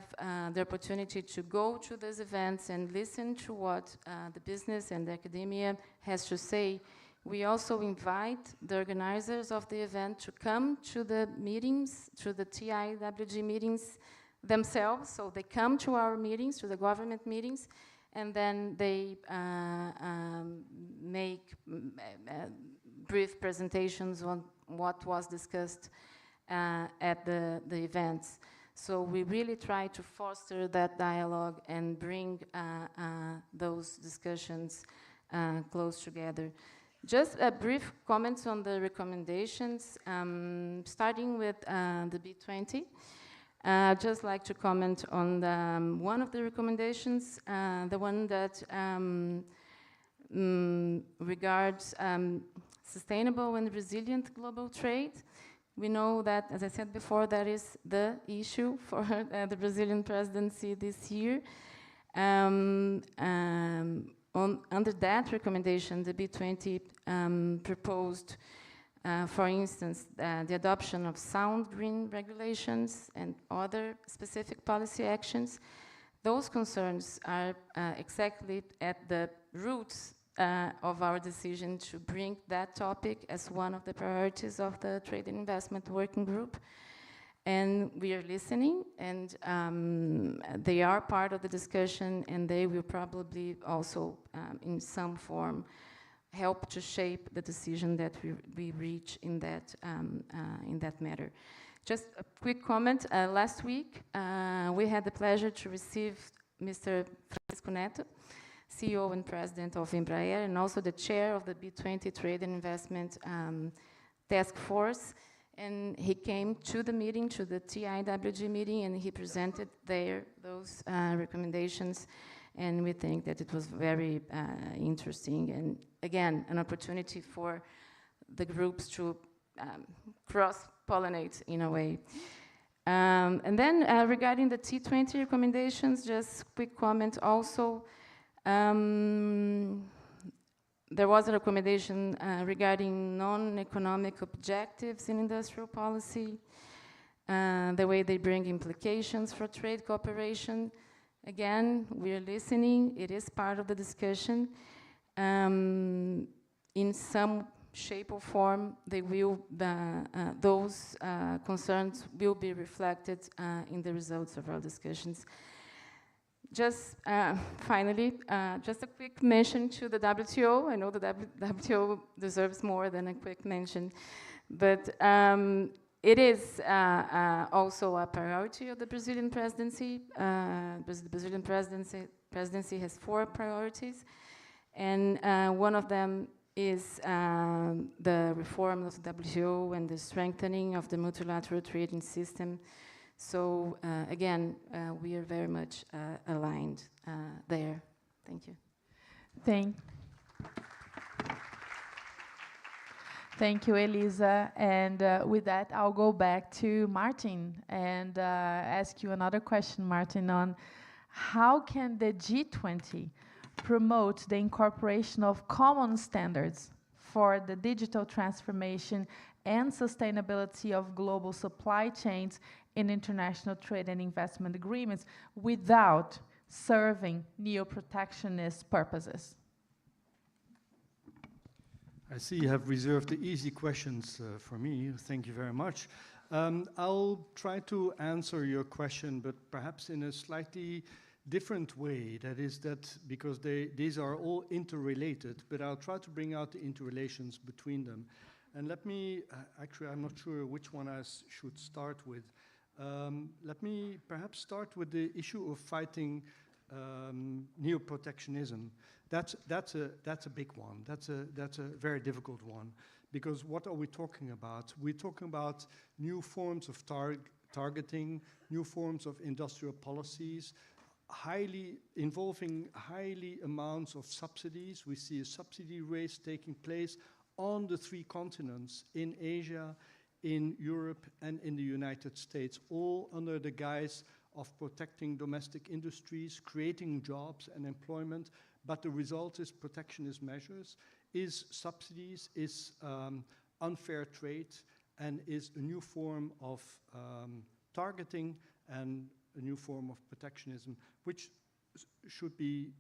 the opportunity to go to these events and listen to what the business and the academia has to say, we also invite the organizers of the event to come to the meetings, to the TIWG meetings themselves. So they come to our meetings, to the government meetings, and then they make brief presentations on what was discussed at the events. So we really try to foster that dialogue and bring those discussions close together. Just a brief comments on the recommendations, starting with the B20. I'd just like to comment on one of the recommendations, the one that regards sustainable and resilient global trade. We know that, as I said before, that is the issue for the Brazilian presidency this year. Under that recommendation, the B20 proposed, for instance, the adoption of sound green regulations and other specific policy actions. Those concerns are exactly at the roots of our decision to bring that topic as one of the priorities of the Trade and Investment Working Group. And we are listening, and they are part of the discussion, and they will probably also, in some form, help to shape the decision that we reach in that matter. Just a quick comment. Last week, we had the pleasure to receive Mr. Francisco Neto, CEO and President of Embraer, and also the chair of the B20 Trade and Investment Task Force. And he came to the meeting, to the TIWG meeting, and he presented those recommendations. And we think that it was very interesting. And again, an opportunity for the groups to cross-pollinate in a way. And then regarding the T20 recommendations, just quick comment also. There was a recommendation regarding non-economic objectives in industrial policy, the way they bring implications for trade cooperation. Again, we are listening. It is part of the discussion. In some shape or form, they will, those concerns will be reflected in the results of our discussions. Just finally, just a quick mention to the WTO. I know the WTO deserves more than a quick mention, but it is also a priority of the Brazilian presidency. The Brazilian presidency has 4 priorities, and one of them is the reform of the WTO and the strengthening of the multilateral trading system. So again, we are very much aligned there. Thank you. Thank you, Elisa. And with that, I'll go back to Martin and ask you another question, Martin, on how can the G20 promote the incorporation of common standards for the digital transformation and sustainability of global supply chains in international trade and investment agreements without serving neo-protectionist purposes? I see you have reserved the easy questions for me. Thank you very much. I'll try to answer your question, but perhaps in a slightly different way. That is that because these are all interrelated, but I'll try to bring out the interrelations between them. And let me, actually, I'm not sure which one I should start with. Let me perhaps start with the issue of fighting neo-protectionism. That's a big one. That's a very difficult one, because what are we talking about? We're talking about new forms of targeting, new forms of industrial policies, involving highly amounts of subsidies. We see a subsidy race taking place on the 3 continents, in Asia, in Europe, and in the United States, all under the guise of protecting domestic industries, creating jobs and employment, but the result is protectionist measures, is subsidies, is unfair trade, and is a new form of targeting and a new form of protectionism, which should be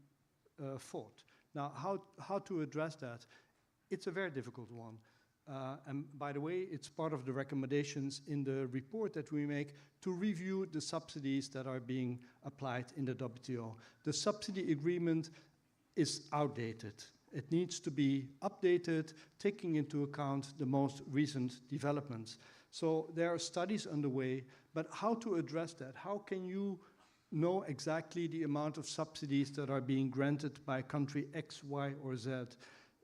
fought. Now, how to address that? It's a very difficult one. And by the way, it's part of the recommendations in the report that we make to review the subsidies that are being applied in the WTO. The subsidy agreement is outdated. It needs to be updated, taking into account the most recent developments. So there are studies underway, but how to address that? How can you know exactly the amount of subsidies that are being granted by country X, Y, or Z?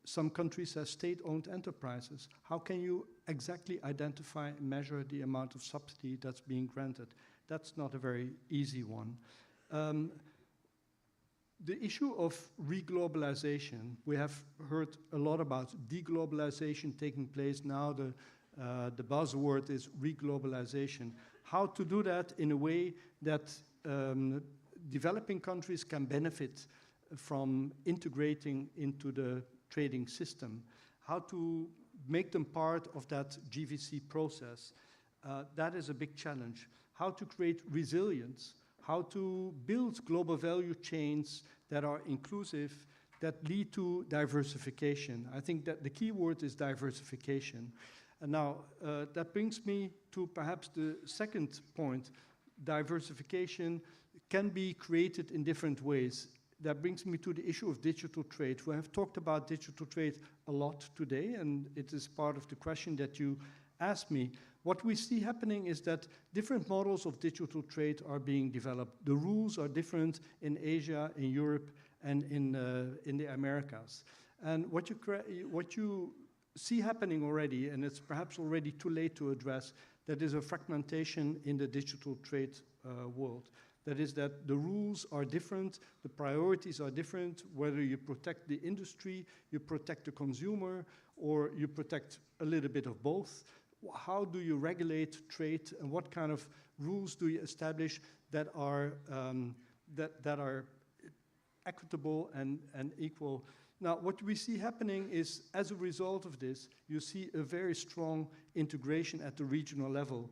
Some countries have state-owned enterprises. How can you exactly identify and measure the amount of subsidy that's being granted? That's not a very easy one. The issue of reglobalization, we have heard a lot about deglobalization taking place now. The buzzword is reglobalization. How to do that in a way that developing countries can benefit from integrating into the trading system, how to make them part of that GVC process. That is a big challenge. How to create resilience, how to build global value chains that are inclusive, that lead to diversification. I think that the key word is diversification. And now, that brings me to perhaps the second point. Diversification can be created in different ways. That brings me to the issue of digital trade. We have talked about digital trade a lot today, and it is part of the question that you asked me. What we see happening is that different models of digital trade are being developed. The rules are different in Asia, in Europe, and in the Americas. And what you see happening already, and it's perhaps already too late to address, that is a fragmentation in the digital trade world. That is that the rules are different, the priorities are different, whether you protect the industry, you protect the consumer, or you protect a little bit of both. How do you regulate trade, and what kind of rules do you establish that are equitable and equal? Now, what we see happening is, as a result of this, you see a very strong integration at the regional level.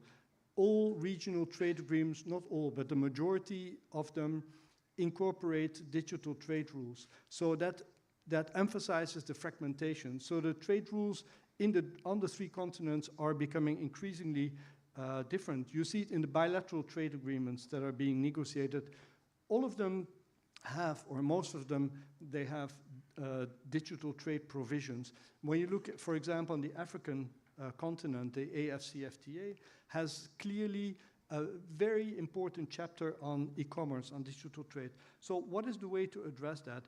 All regional trade agreements, not all, but the majority of them incorporate digital trade rules. So that emphasizes the fragmentation. So the trade rules on the three continents are becoming increasingly different. You see it in the bilateral trade agreements that are being negotiated. All of them have, or most of them, they have digital trade provisions. When you look at, for example, on the African continent, the AFCFTA has clearly a very important chapter on e-commerce, on digital trade. So what is the way to address that?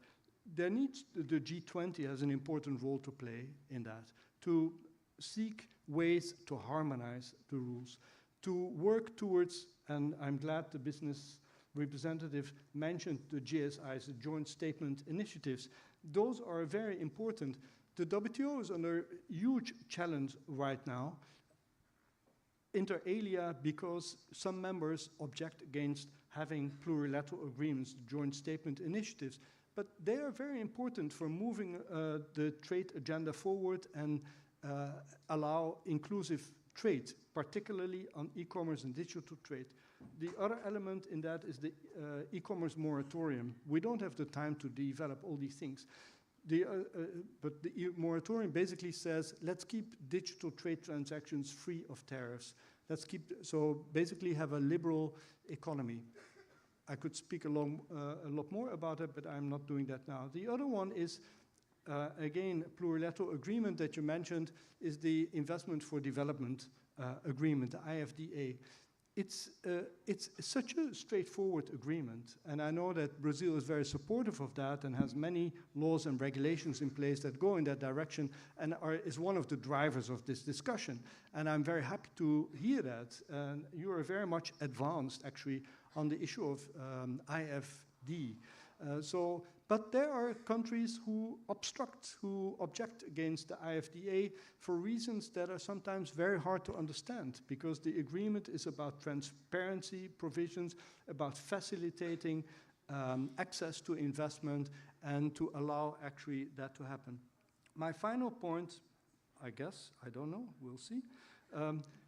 The G20 has an important role to play in that, to seek ways to harmonize the rules, to work towards, and I'm glad the business representative mentioned the GSIs, the Joint Statement Initiatives. Those are very important. The WTO is under huge challenge right now, inter alia, because some members object against having plurilateral agreements, joint statement initiatives. But they are very important for moving the trade agenda forward and allow inclusive trade, particularly on e-commerce and digital trade. The other element in that is the e-commerce moratorium. We don't have the time to develop all these things. But the moratorium basically says, let's keep digital trade transactions free of tariffs. So basically have a liberal economy. I could speak a lot more about it, but I'm not doing that now. The other one is, again, plurilateral agreement that you mentioned is the Investment for Development Agreement, the IFDA. It's such a straightforward agreement, and I know that Brazil is very supportive of that and has many laws and regulations in place that go in that direction and is one of the drivers of this discussion. And I'm very happy to hear that. And you are very much advanced, actually, on the issue of IFD. But there are countries who object against the IFDA for reasons that are sometimes very hard to understand, because the agreement is about transparency provisions, about facilitating access to investment and to allow actually that to happen. My final point, I guess, I don't know, we'll see,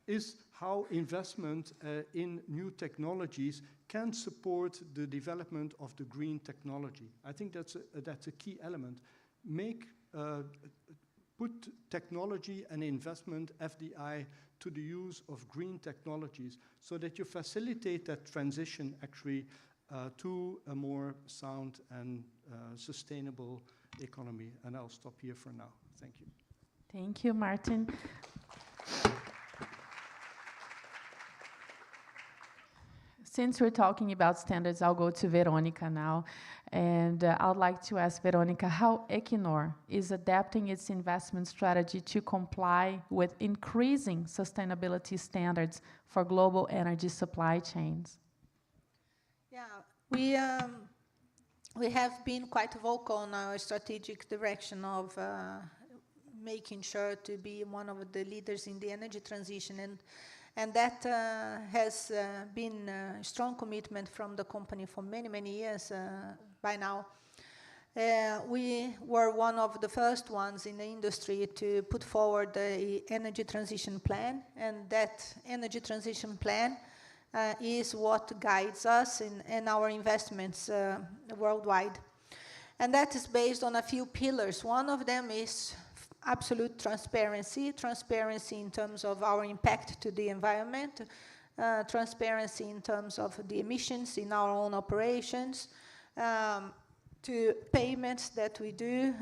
is how investment in new technologies can support the development of the green technology. I think that's a key element. Put technology and investment, FDI, to the use of green technologies so that you facilitate that transition actually to a more sound and sustainable economy. And I'll stop here for now. Thank you. Thank you, Martin. Since we're talking about standards, I'll go to Veronica now. And I would like to ask Veronica how Equinor is adapting its investment strategy to comply with increasing sustainability standards for global energy supply chains. Yeah, we have been quite vocal on our strategic direction of making sure to be one of the leaders in the energy transition, and that has been a strong commitment from the company for many, many years by now. We were one of the first ones in the industry to put forward the energy transition plan, and that energy transition plan is what guides us in our investments worldwide. And that is based on a few pillars. One of them is absolute transparency in terms of our impact to the environment, transparency in terms of the emissions in our own operations, to payments that we do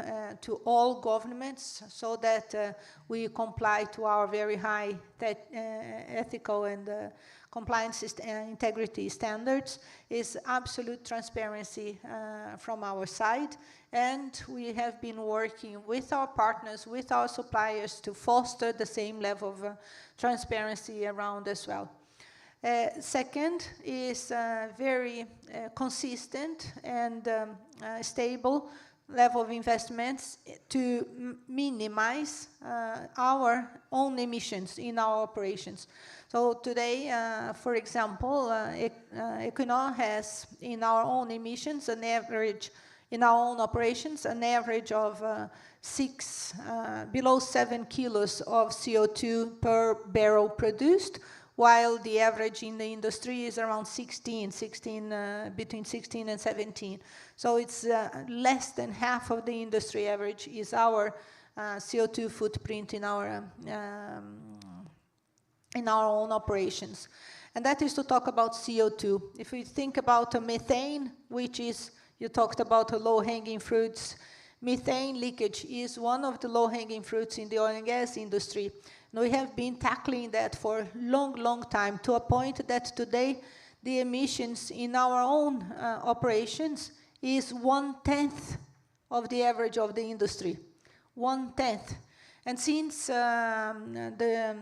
to all governments so that we comply to our very high ethical and compliance integrity standards, is absolute transparency from our side. And we have been working with our partners, with our suppliers, to foster the same level of transparency around as well. Second is very consistent and stable level of investments to minimize our own emissions in our operations. So today, for example, Equinor has in our own emissions an average, in our own operations, an average of below 7 kilos of CO2 per barrel produced, while the average in the industry is around between 16 and 17. So it's less than half of the industry average is our CO2 footprint in our own operations. And that is to talk about CO2. If we think about methane, which is, you talked about low-hanging fruits, methane leakage is one of the low-hanging fruits in the oil and gas industry. And we have been tackling that for a long, long time, to a point that today the emissions in our own operations is 1/10 of the average of the industry. 1/10. And since the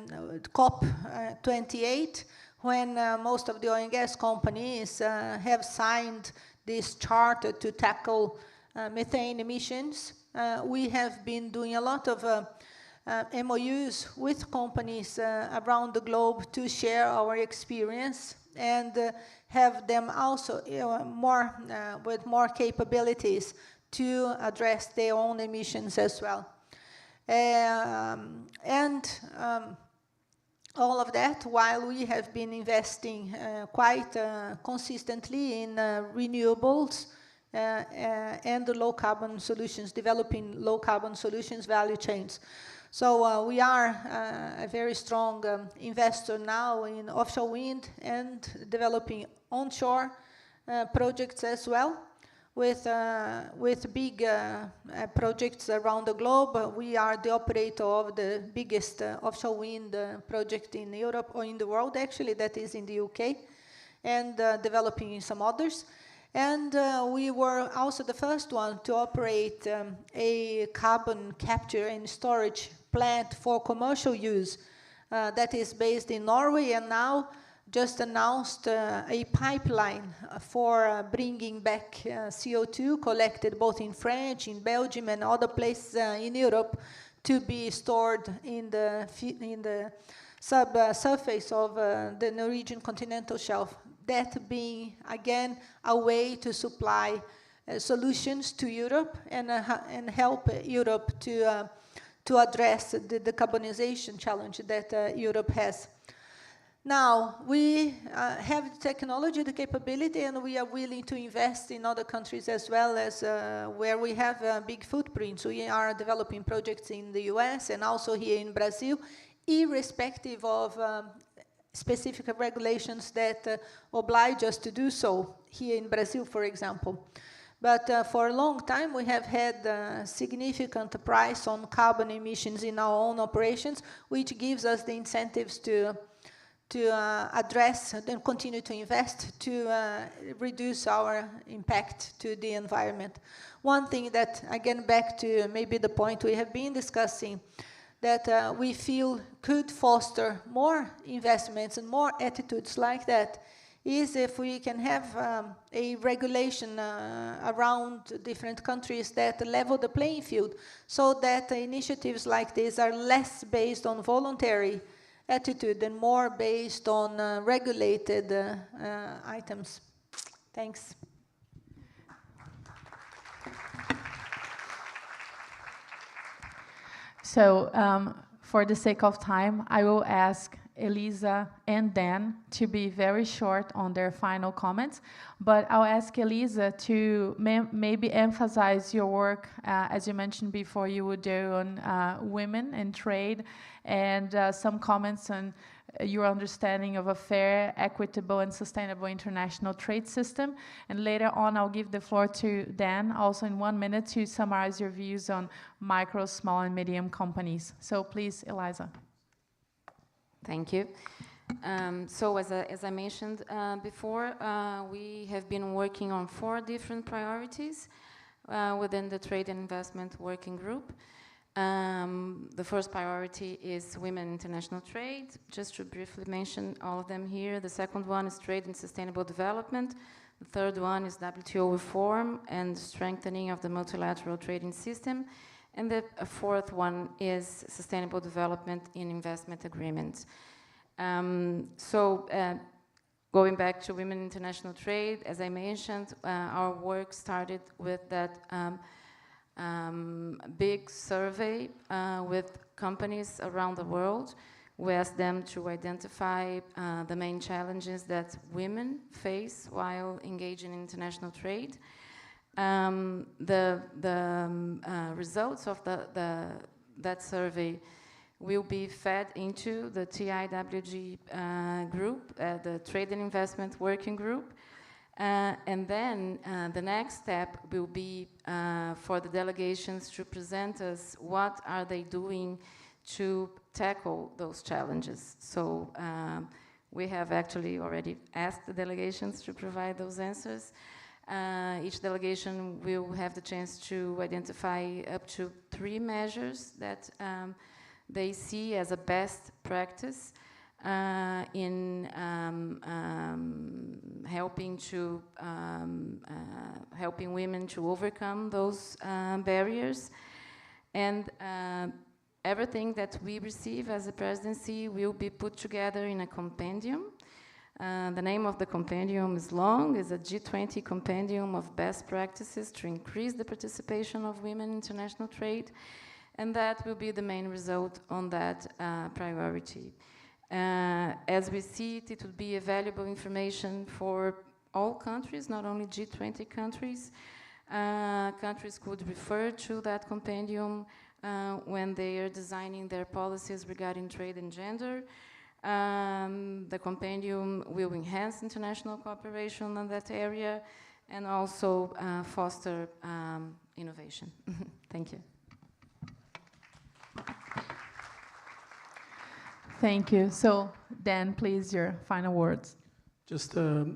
COP28, when most of the oil and gas companies have signed this charter to tackle methane emissions, we have been doing a lot of MOUs with companies around the globe to share our experience and have them also with more capabilities to address their own emissions as well. All of that while we have been investing quite consistently in renewables and the low-carbon solutions, developing low-carbon solutions value chains. So we are a very strong investor now in offshore wind and developing onshore projects as well. With big projects around the globe, we are the operator of the biggest offshore wind project in Europe, or in the world actually, that is in the UK, and developing some others. And we were also the first one to operate a carbon capture and storage plant for commercial use that is based in Norway, and now just announced a pipeline for bringing back CO2 collected both in France, in Belgium, and other places in Europe to be stored in the subsurface of the Norwegian continental shelf. That being, again, a way to supply solutions to Europe and help Europe to address the decarbonization challenge that Europe has. Now, we have the technology, the capability, and we are willing to invest in other countries as well, as where we have a big footprint. So we are developing projects in the US and also here in Brazil, irrespective of specific regulations that oblige us to do so here in Brazil, for example. But for a long time, we have had significant price on carbon emissions in our own operations, which gives us the incentives to address and continue to invest to reduce our impact to the environment. One thing that, again, back to maybe the point we have been discussing, that we feel could foster more investments and more attitudes like that, is if we can have a regulation around different countries that level the playing field, so that initiatives like this are less based on voluntary attitude and more based on regulated items. Thanks. So for the sake of time, I will ask Elisa and Dan to be very short on their final comments, but I'll ask Elisa to maybe emphasize your work, as you mentioned before, you would do on women and trade, and some comments on your understanding of a fair, equitable, and sustainable international trade system. And later on, I'll give the floor to Dan, also in 1 minute, to summarize your views on micro, small, and medium companies. So please, Elisa. Thank you. So as I mentioned before, we have been working on 4 different priorities within the Trade and Investment Working Group. The first priority is women in international trade, just to briefly mention all of them here. The second one is trade and sustainable development. The third one is WTO reform and strengthening of the multilateral trading system. And the fourth one is sustainable development in investment agreements. Going back to women in international trade, as I mentioned, our work started with that big survey with companies around the world. We asked them to identify the main challenges that women face while engaging in international trade. The results of that survey will be fed into the TIWG group, the Trade and Investment Working Group. And then the next step will be for the delegations to present us what are they doing to tackle those challenges. So we have actually already asked the delegations to provide those answers. Each delegation will have the chance to identify up to 3 measures that they see as a best practice in helping women to overcome those barriers. And everything that we receive as a presidency will be put together in a compendium. The name of the compendium is long. It's a G20 compendium of best practices to increase the participation of women in international trade. And that will be the main result on that priority. As we see it, it would be a valuable information for all countries, not only G20 countries. Countries could refer to that compendium when they are designing their policies regarding trade and gender. The compendium will enhance international cooperation in that area and also foster innovation. Thank you. Thank you. So, Dan, please, your final words. Just to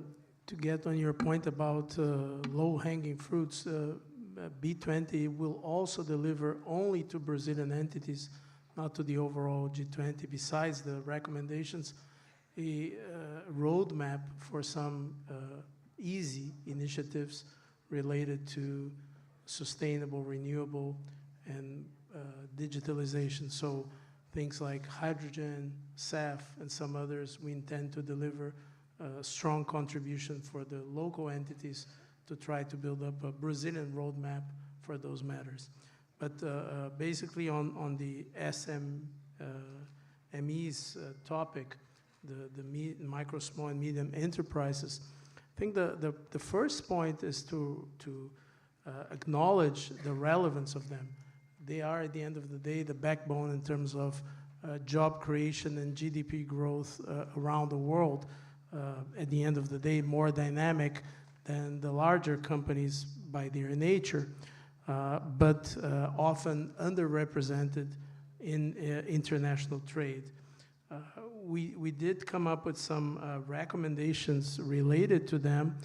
get on your point about low-hanging fruits, B20 will also deliver only to Brazilian entities, not to the overall G20. Besides the recommendations, a roadmap for some easy initiatives related to sustainable, renewable, and digitalization. So things like hydrogen, SAF, and some others, we intend to deliver a strong contribution for the local entities to try to build up a Brazilian roadmap for those matters. But basically on the SMEs topic, the micro, small, and medium enterprises, I think the first point is to acknowledge the relevance of them. They are, at the end of the day, the backbone in terms of job creation and GDP growth around the world. At the end of the day, more dynamic than the larger companies, by their nature, but often underrepresented in international trade. We did come up with some recommendations related to them.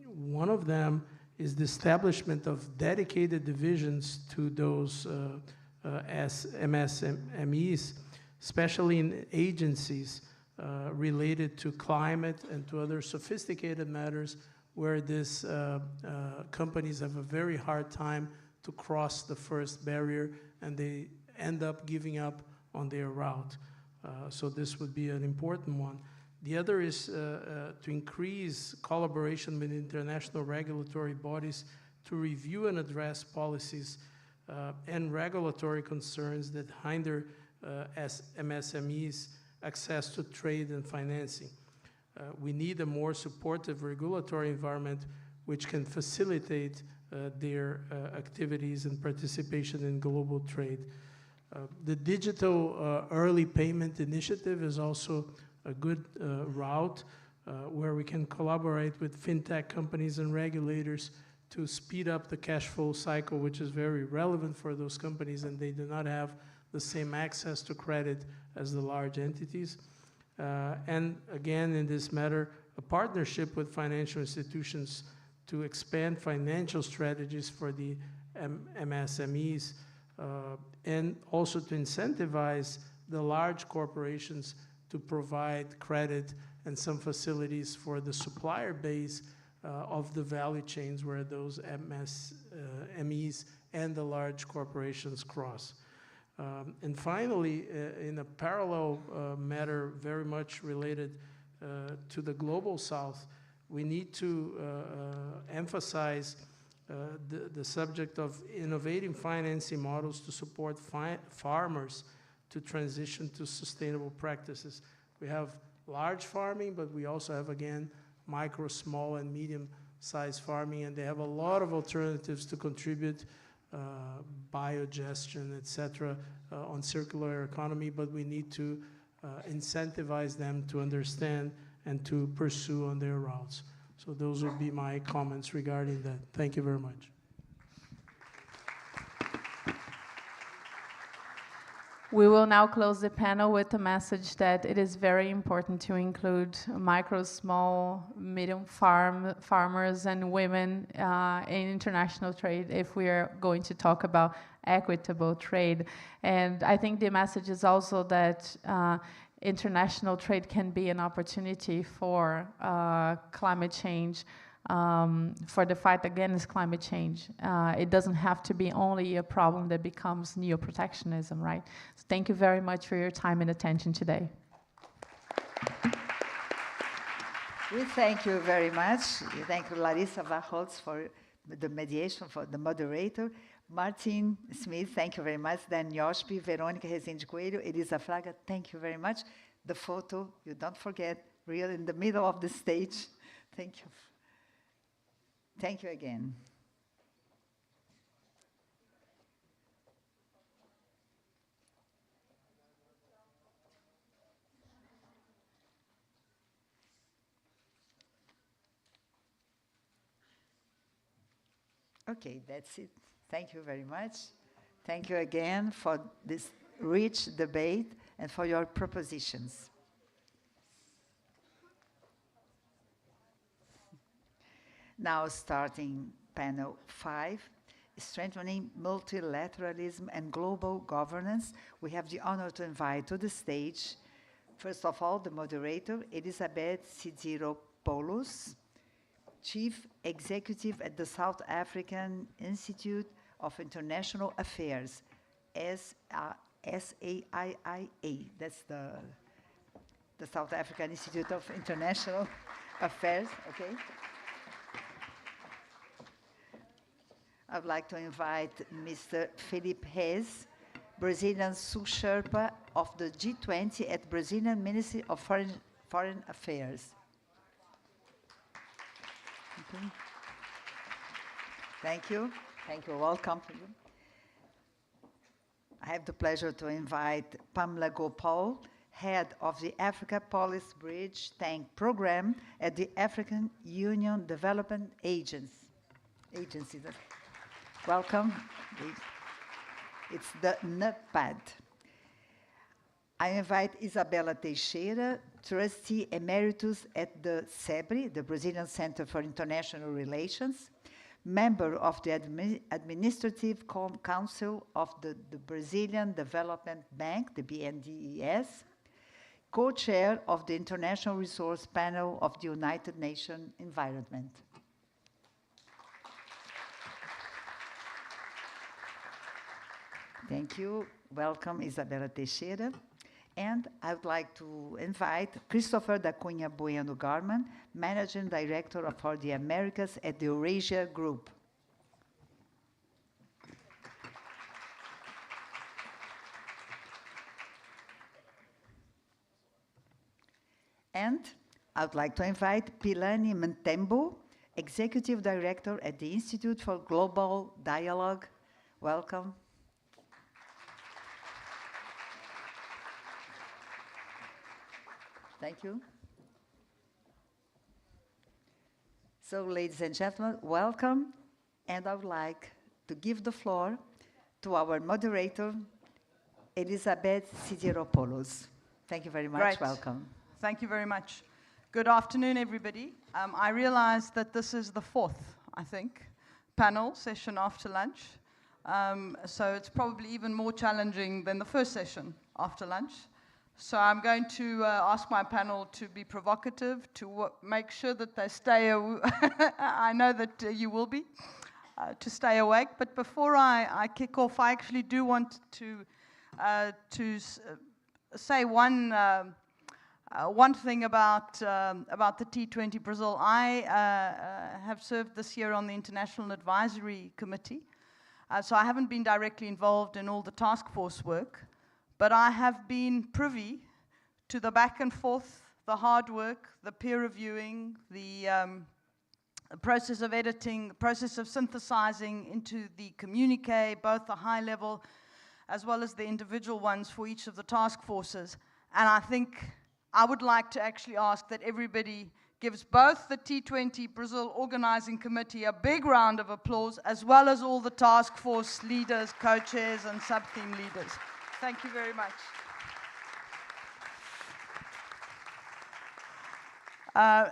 One of them is the establishment of dedicated divisions to those MSMEs, especially in agencies related to climate and to other sophisticated matters where these companies have a very hard time to cross the first barrier and they end up giving up on their route. So this would be an important one. The other is to increase collaboration with international regulatory bodies to review and address policies and regulatory concerns that hinder MSMEs access to trade and financing. We need a more supportive regulatory environment which can facilitate their activities and participation in global trade. The digital early payment initiative is also a good route where we can collaborate with fintech companies and regulators to speed up the cash flow cycle, which is very relevant for those companies, and they do not have the same access to credit as the large entities. And again, in this matter, a partnership with financial institutions to expand financial strategies for the MSMEs, and also to incentivize the large corporations to provide credit and some facilities for the supplier base of the value chains where those MSMEs and the large corporations cross. And finally, in a parallel matter very much related to the Global South, we need to emphasize the subject of innovating financing models to support farmers to transition to sustainable practices. We have large farming, but we also have, again, micro, small, and medium-sized farming, and they have a lot of alternatives to contribute biogestion, etc., on circular economy, but we need to incentivize them to understand and to pursue on their routes. So those would be my comments regarding that. Thank you very much. We will now close the panel with a message that it is very important to include micro, small, medium farmers and women in international trade if we are going to talk about equitable trade. And I think the message is also that international trade can be an opportunity for climate change, for the fight against climate change. It doesn't have to be only a problem that becomes neo-protectionism, right? So thank you very much for your time and attention today. We thank you very much. We thank Larissa Varholz for the mediation, for the moderator. Martin Smith, thank you very much. Dan Yoshpi, Verônica Rezende Coelho, Elisa Fraga, thank you very much. The photo, you don't forget, real in the middle of the stage. Thank you. Thank you again. Okay, that's it. Thank you very much. Thank you again for this rich debate and for your propositions. Now starting panel 5, strengthening multilateralism and global governance. We have the honor to invite to the stage, first of all, the moderator, Elizabeth Sidiropoulos, Chief Executive at the South African Institute of International Affairs, SAIIA. That's the South African Institute of International Affairs, okay? I would like to invite Mr. Felipe Reis, Brazilian Sherpa of the G20 at Brazilian Ministry of Foreign Affairs. Okay. Thank you. Thank you. Welcome to you. I have the pleasure to invite Pamela Gopal, head of the Africa Policy Bridge Tank Program at the African Union Development Agency. agency. Welcome. It's the NPAD. I invite Isabela Teixeira, Trustee Emeritus at the SEBRE, the Brazilian Center for International Relations, member of the Administrative Council of the Brazilian Development Bank, the BNDES, co-chair of the International Resource Panel of the United Nations Environment. Thank you. Welcome, Isabela Teixeira. And I would like to invite Christopher da Cunha Bueno Garman, Managing Director for the Americas at the Eurasia Group. And I would like to invite Pilani Mtembu, Executive Director at the Institute for Global Dialogue. Welcome. Thank you. So, ladies and gentlemen, welcome. And I would like to give the floor to our moderator, Elizabeth Sidiropoulos. Thank you very much. Great. Welcome. Thank you very much. Good afternoon, everybody. I realize that this is the fourth, I think, panel session after lunch. So it's probably even more challenging than the first session after lunch. So I'm going to ask my panel to be provocative, to make sure that they stay, I know that you will be, to stay awake. But before I kick off, I actually do want to say one thing about the T20 Brazil. I have served this year on the International Advisory Committee, so I haven't been directly involved in all the task force work. But I have been privy to the back and forth, the hard work, the peer reviewing, the process of editing, the process of synthesizing into the communique, both the high level as well as the individual ones for each of the task forces. And I think I would like to actually ask that everybody gives both the T20 Brazil Organizing Committee a big round of applause, as well as all the task force leaders, co-chairs, and sub-theme leaders. Thank you very much.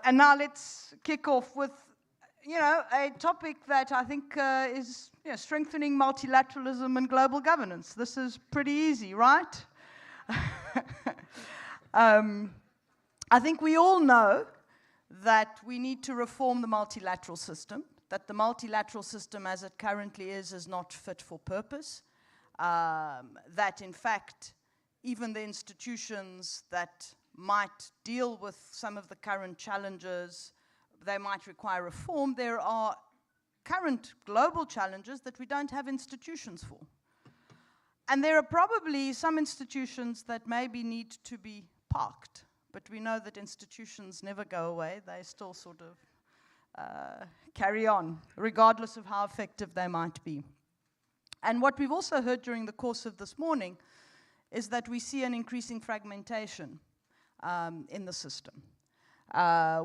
And now let's kick off with, a topic that I think is strengthening multilateralism and global governance. This is pretty easy, right? I think we all know that we need to reform the multilateral system, that the multilateral system as it currently is not fit for purpose. That in fact, even the institutions that might deal with some of the current challenges, they might require reform. There are current global challenges that we don't have institutions for. And there are probably some institutions that maybe need to be parked, but we know that institutions never go away. They still sort of carry on, regardless of how effective they might be. And what we've also heard during the course of this morning is that we see an increasing fragmentation in the system.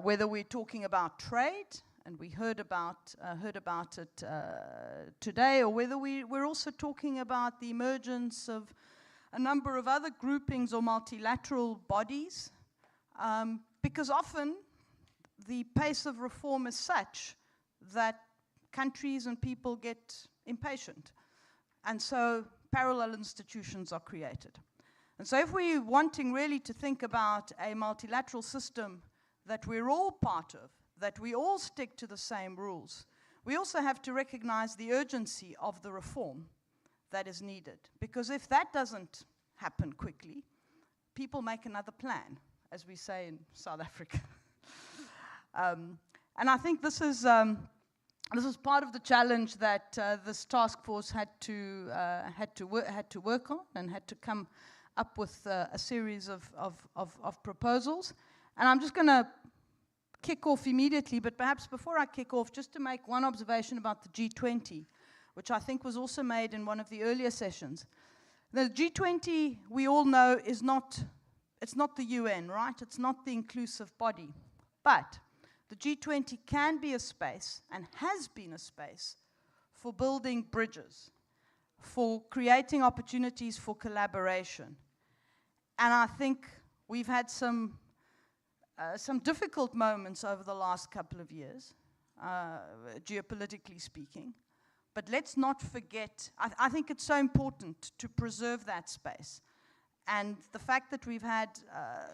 Whether we're talking about trade, and we heard about it today, or whether we're also talking about the emergence of a number of other groupings or multilateral bodies, because often the pace of reform is such that countries and people get impatient. And so parallel institutions are created. And so if we're wanting really to think about a multilateral system that we're all part of, that we all stick to the same rules, we also have to recognize the urgency of the reform that is needed. Because if that doesn't happen quickly, people make another plan, as we say in South Africa. And I think this is part of the challenge that this task force had to work on, and had to come up with a series of proposals. And I'm just going to kick off immediately, but perhaps before I kick off, just to make one observation about the G20, which I think was also made in one of the earlier sessions. The G20, we all know, it's not the UN, right? It's not the inclusive body. But the G20 can be a space, and has been a space, for building bridges, for creating opportunities for collaboration. And I think we've had some difficult moments over the last couple of years, geopolitically speaking. But let's not forget, I think it's so important to preserve that space. And the fact that we've had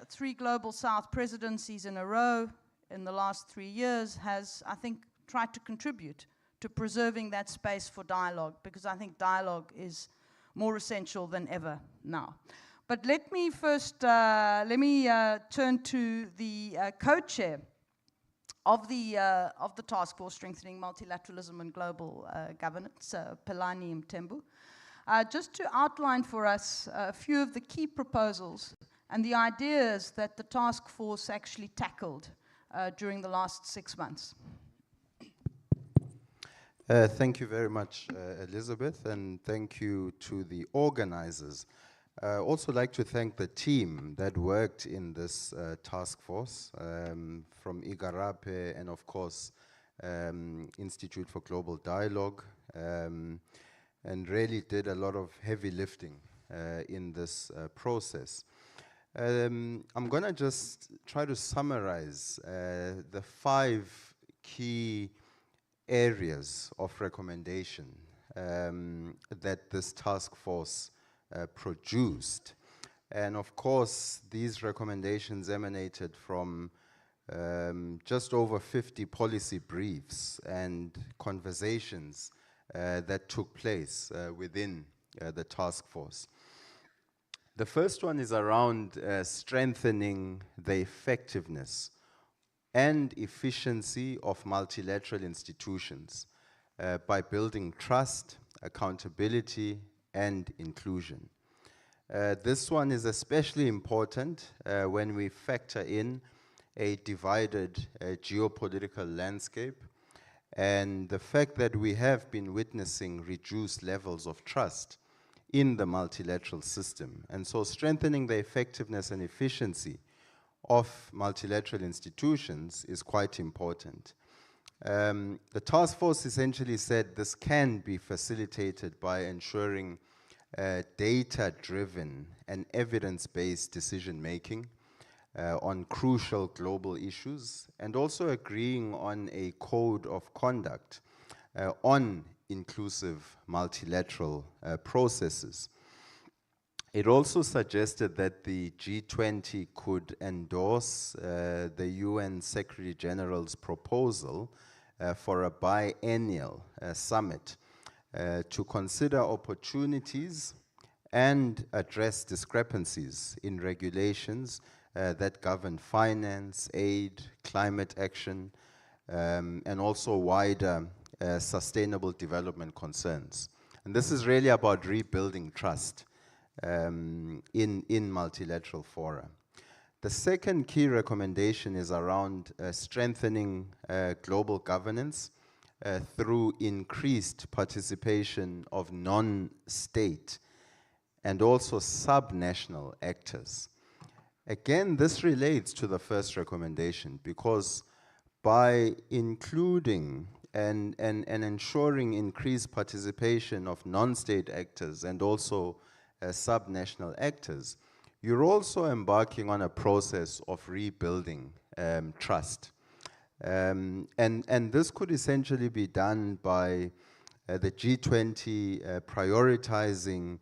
3 Global South presidencies in a row in the last 3 years has, I think, tried to contribute to preserving that space for dialogue, because I think dialogue is more essential than ever now. But let me first, turn to the co-chair of the Task Force Strengthening Multilateralism and Global Governance, Pelani Mthembu, just to outline for us a few of the key proposals and the ideas that the task force actually tackled during the last 6 months. Thank you very much, Elizabeth, and thank you to the organizers. I also like to thank the team that worked in this task force, from Igarape and, of course, Institute for Global Dialogue, and really did a lot of heavy lifting in this process. I'm going to just try to summarize the 5 key areas of recommendation that this task force produced. And of course, these recommendations emanated from just over 50 policy briefs and conversations that took place within the task force. The first one is around strengthening the effectiveness and efficiency of multilateral institutions by building trust, accountability, and inclusion. This one is especially important when we factor in a divided geopolitical landscape and the fact that we have been witnessing reduced levels of trust in the multilateral system. And so strengthening the effectiveness and efficiency of multilateral institutions is quite important. The task force essentially said this can be facilitated by ensuring data-driven and evidence-based decision-making on crucial global issues, and also agreeing on a code of conduct on inclusive multilateral processes. It also suggested that the G20 could endorse the UN Secretary General's proposal for a biennial summit to consider opportunities and address discrepancies in regulations that govern finance, aid, climate action, and also wider sustainable development concerns. And this is really about rebuilding trust in multilateral fora. The second key recommendation is around strengthening global governance through increased participation of non-state and also sub-national actors. Again, this relates to the first recommendation, because by including and ensuring increased participation of non-state actors and also sub-national actors, you're also embarking on a process of rebuilding trust. And this could essentially be done by the G20 prioritizing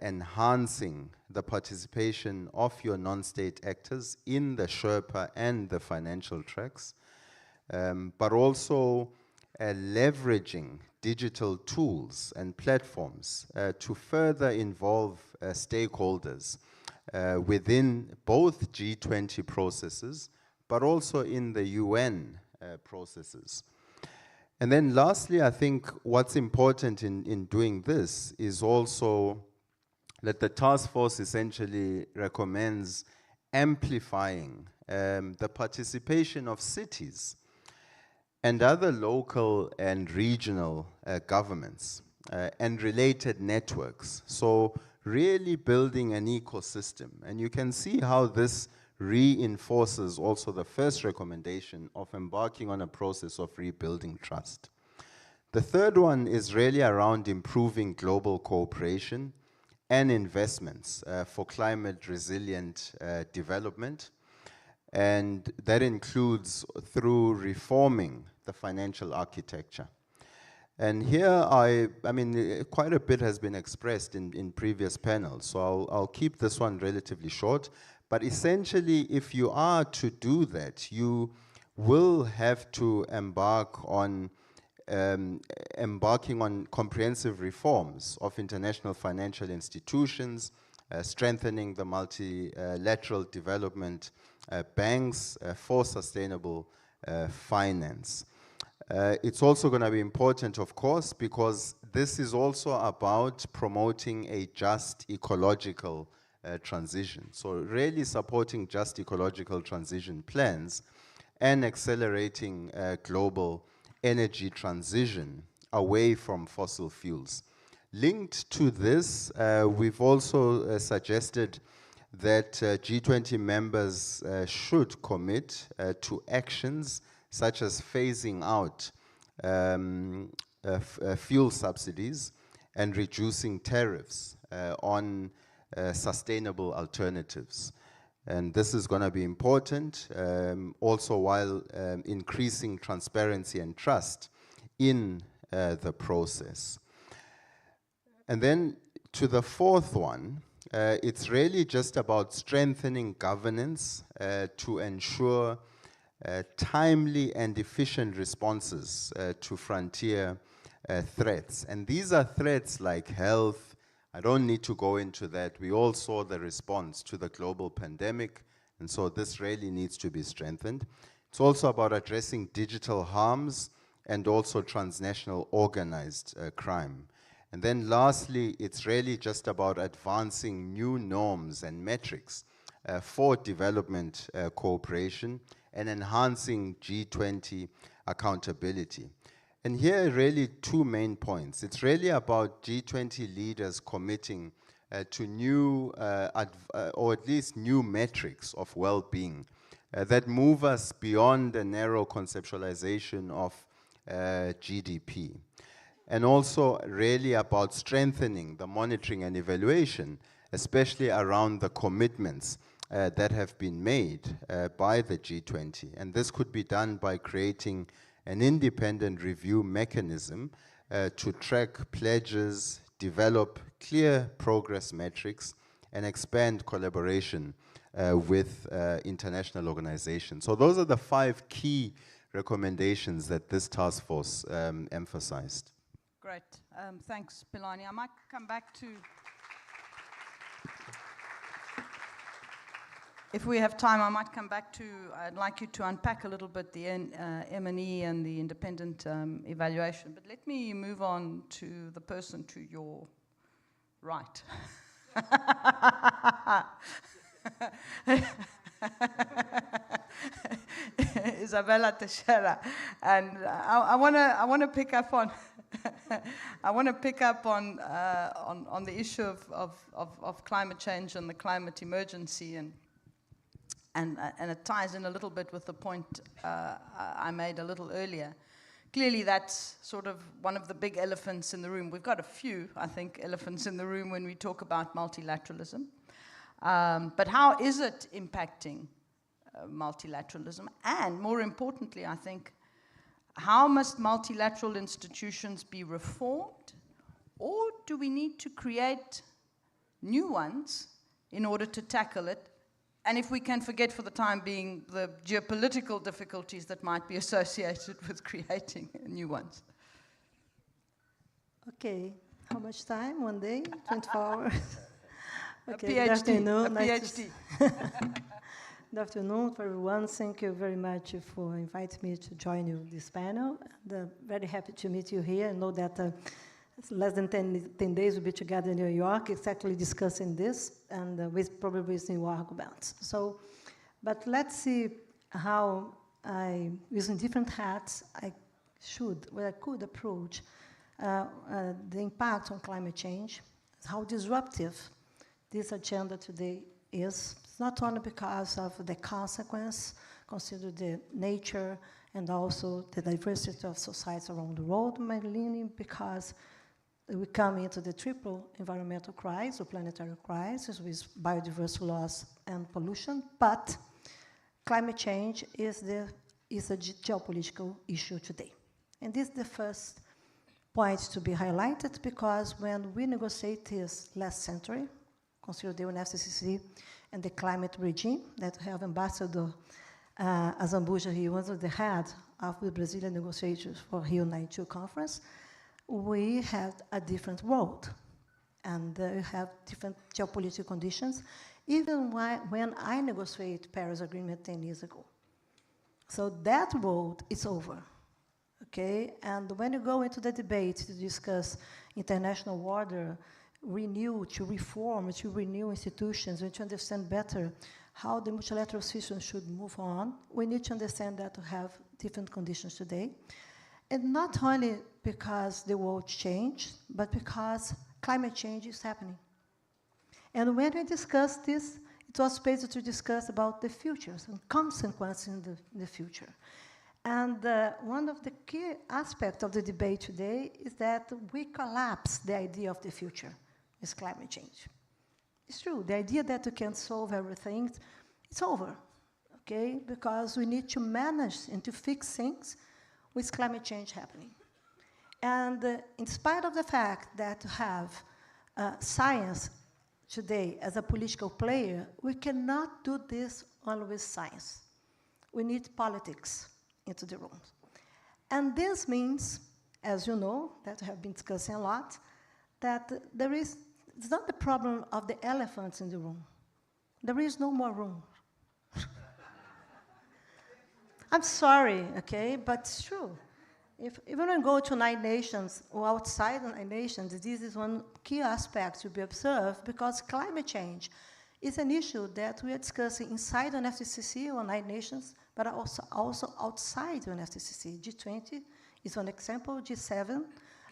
enhancing the participation of your non-state actors in the Sherpa and the financial tracks, but also leveraging digital tools and platforms to further involve stakeholders within both G20 processes, but also in the UN processes. And then lastly, I think what's important in doing this is also that the task force essentially recommends amplifying the participation of cities and other local and regional governments and related networks. So really building an ecosystem. And you can see how this reinforces also the first recommendation of embarking on a process of rebuilding trust. The third one is really around improving global cooperation and investments for climate resilient development. And that includes through reforming the financial architecture. And here, I mean, quite a bit has been expressed in previous panels, so I'll keep this one relatively short. But essentially, if you are to do that, you will have to embarking on comprehensive reforms of international financial institutions, strengthening the multilateral development banks for sustainable finance. It's also going to be important, of course, because this is also about promoting a just ecological transition. So really supporting just ecological transition plans and accelerating global energy transition away from fossil fuels. Linked to this, we've also suggested that G20 members should commit to actions such as phasing out fuel subsidies and reducing tariffs on sustainable alternatives. And this is going to be important also while increasing transparency and trust in the process. And then to the fourth one, it's really just about strengthening governance to ensure timely and efficient responses to frontier threats. And these are threats like health. I don't need to go into that. We all saw the response to the global pandemic, and so this really needs to be strengthened. It's also about addressing digital harms and also transnational organized crime. And then lastly, it's really just about advancing new norms and metrics for development cooperation and enhancing G20 accountability. And here are really two main points. It's really about G20 leaders committing to new, or at least new metrics of well-being that move us beyond a narrow conceptualization of GDP. And also really about strengthening the monitoring and evaluation, especially around the commitments that have been made by the G20. And this could be done by creating an independent review mechanism to track pledges, develop clear progress metrics, and expand collaboration with international organizations. So those are the 5 key recommendations that this task force emphasized. Great. Thanks, Pilani. I might come back to... If we have time, I might come back to, I'd like you to unpack a little bit the M&E and the independent evaluation. But let me move on to the person to your right. Isabella Teixeira. And I want to pick up on I want to pick up on the issue of climate change and the climate emergency, and it ties in a little bit with the point I made a little earlier. Clearly, that's sort of one of the big elephants in the room. We've got a few, I think, elephants in the room when we talk about multilateralism. But how is it impacting multilateralism? And more importantly, I think, how must multilateral institutions be reformed? Or do we need to create new ones in order to tackle it? And if we can forget for the time being the geopolitical difficulties that might be associated with creating new ones. Okay, how much time? 1 day? 24 hours? Okay, a PhD. Good afternoon, everyone. Thank you very much for inviting me to join you this panel. And, very happy to meet you here. I know that less than 10 days we'll be together in New York, exactly discussing this, and with probably new arguments. So, but let's see how using different hats, I could approach the impact on climate change, how disruptive this agenda today is. It's not only because of the consequence, consider the nature and also the diversity of societies around the world, mainly because we come into the triple environmental crisis, or planetary crisis, with biodiversity loss and pollution, but climate change is a geopolitical issue today. And this is the first point to be highlighted, because when we negotiate this last century, consider the UNFCCC and the climate regime that have Ambassador Azambuja, he was the head of the Brazilian negotiators for Rio 92 conference, we had a different world, and we have different geopolitical conditions, even when I negotiated Paris Agreement 10 years ago. So that world is over, okay? And when you go into the debate to discuss international order, to renew institutions, and to understand better how the multilateral system should move on, we need to understand that we have different conditions today. And not only because the world changed, but because climate change is happening. And when we discussed this, it was basically to discuss about the futures and consequences in the future. And one of the key aspects of the debate today is that we collapse the idea of the future with climate change. It's true, the idea that we can solve everything, it's over, okay? Because we need to manage and to fix things with climate change happening. And in spite of the fact that we have science today as a political player, we cannot do this only with science. We need politics into the room. And this means, as you know, that we have been discussing a lot, that it's not the problem of the elephants in the room. There is no more room. I'm sorry, okay, but it's true. If we don't go to 9 nations or outside the 9 nations, this is one key aspect to be observed, because climate change is an issue that we are discussing inside the UNFCCC or 9 nations, but also outside the UNFCCC. G20 is one example, G7,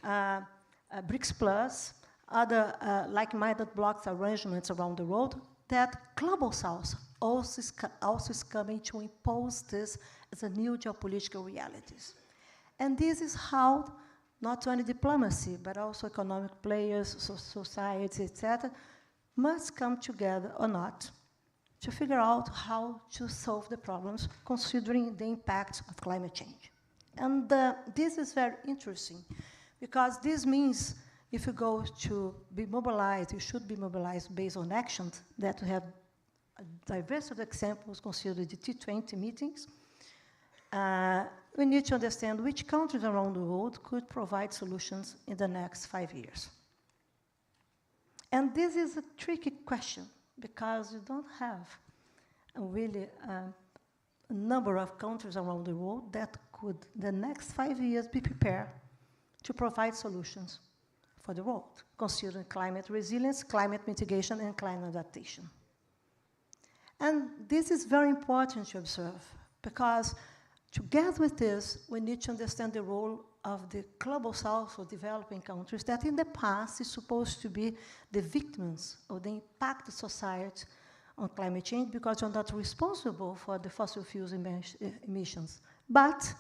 BRICS Plus, other like-minded blocks arrangements around the world, that Global South also is coming to impose this as a new geopolitical realities. And this is how not only diplomacy, but also economic players, society, etc., must come together or not to figure out how to solve the problems considering the impact of climate change. And this is very interesting, because this means if you go to be mobilized, you should be mobilized based on actions that we have a diversity of examples, consider the T20 meetings. We need to understand which countries around the world could provide solutions in the next 5 years. And this is a tricky question, because you don't have really a number of countries around the world that could, the next 5 years, be prepared to provide solutions for the world, considering climate resilience, climate mitigation, and climate adaptation. And this is very important to observe, because together with this, we need to understand the role of the Global South, or developing countries, that in the past is supposed to be the victims of the impact of society on climate change, because you're not responsible for the fossil fuels emissions. But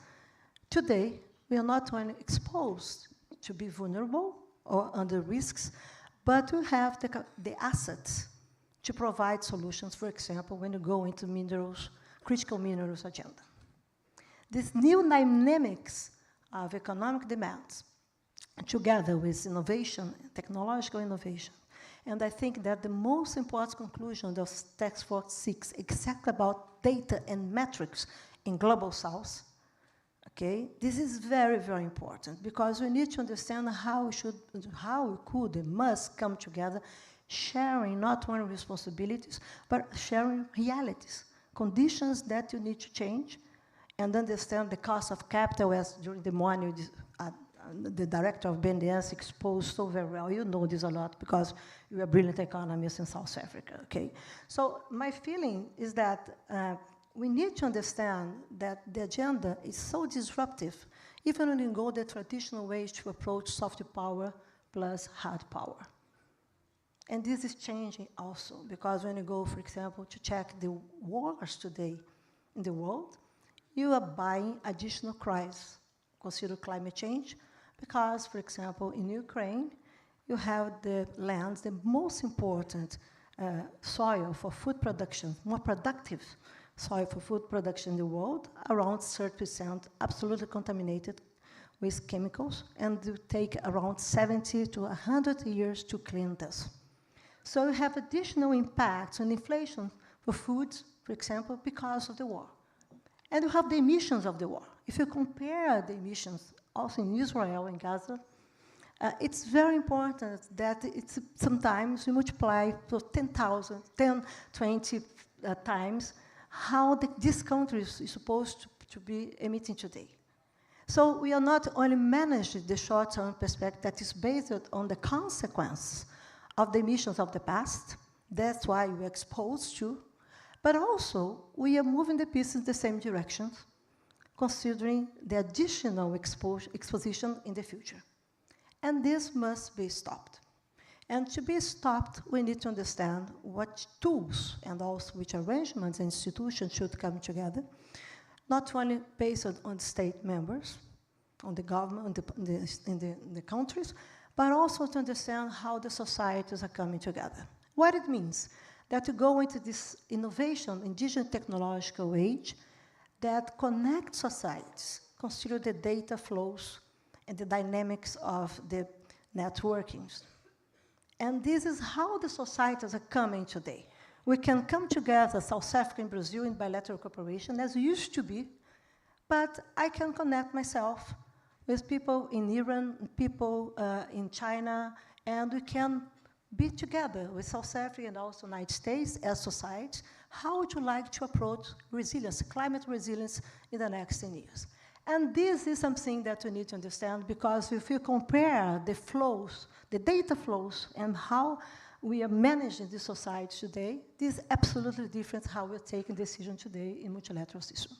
today, we are not only exposed to be vulnerable or under risks, but we have the assets to provide solutions, for example, when you go into minerals, critical minerals agenda. These new dynamics of economic demands, together with innovation, technological innovation, and I think that the most important conclusion of Task Force 6 is exactly about data and metrics in Global South. Okay, this is very, very important, because we need to understand how we could and must come together, sharing not only responsibilities, but sharing realities, conditions that you need to change, and understand the cost of capital, as during the morning the director of BNDES exposed so very well. You know this a lot, because you are brilliant economists in South Africa, okay? So my feeling is that we need to understand that the agenda is so disruptive, even when you go the traditional ways to approach soft power plus hard power. And this is changing also, because when you go, for example, to check the wars today in the world, you are buying additional crises. Consider climate change, because, for example, in Ukraine, you have the lands, the most important soil for food production, more productive soil for food production in the world, around 30% absolutely contaminated with chemicals, and it will take around 70 to 100 years to clean this. So you have additional impacts on inflation for foods, for example, because of the war. And you have the emissions of the war. If you compare the emissions also in Israel and Gaza, it's very important that it's sometimes we multiply to 10,000, 10, 20 times how this country is supposed to be emitting today. So we are not only managing the short-term perspective that is based on the consequence of the emissions of the past, that's why we're exposed to, but also we are moving the pieces in the same direction, considering the additional exposition in the future. And this must be stopped. And to be stopped, we need to understand what tools and also which arrangements and institutions should come together, not only based on state members, on the government, in the countries, but also to understand how the societies are coming together. What it means that to go into this innovation, indigenous technological age that connects societies, consider the data flows and the dynamics of the networkings. And this is how the societies are coming today. We can come together, South Africa and Brazil, in bilateral cooperation, as used to be, but I can connect myself with people in Iran, people in China, and we can be together with South Africa and also United States as society. How would you like to approach resilience, climate resilience in the next 10 years? And this is something that we need to understand, because if you compare the flows, the data flows, and how we are managing the society today, this is absolutely different how we're taking decisions today in multilateral system.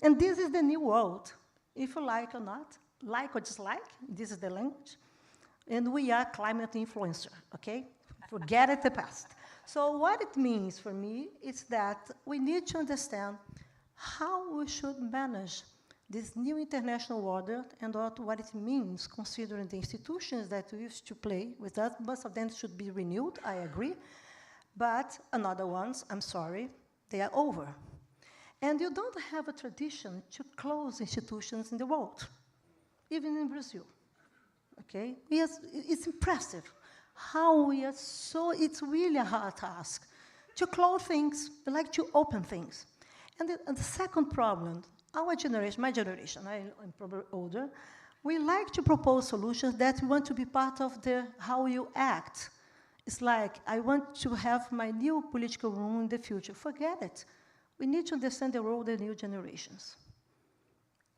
And this is the new world, if you like or not, like or dislike, this is the language. And we are climate influencer, okay? Forget it, the past. So what it means for me is that we need to understand how we should manage this new international order and what it means, considering the institutions that we used to play with us. Most of them should be renewed, I agree. But another ones, I'm sorry, they are over. And you don't have a tradition to close institutions in the world, even in Brazil. Okay? It's impressive how we are so, it's really a hard task to close things, we like to open things. And the second problem, our generation, my generation, I'm probably older, we like to propose solutions that we want to be part of how you act. It's like, I want to have my new political room in the future. Forget it. We need to understand the role of the new generations.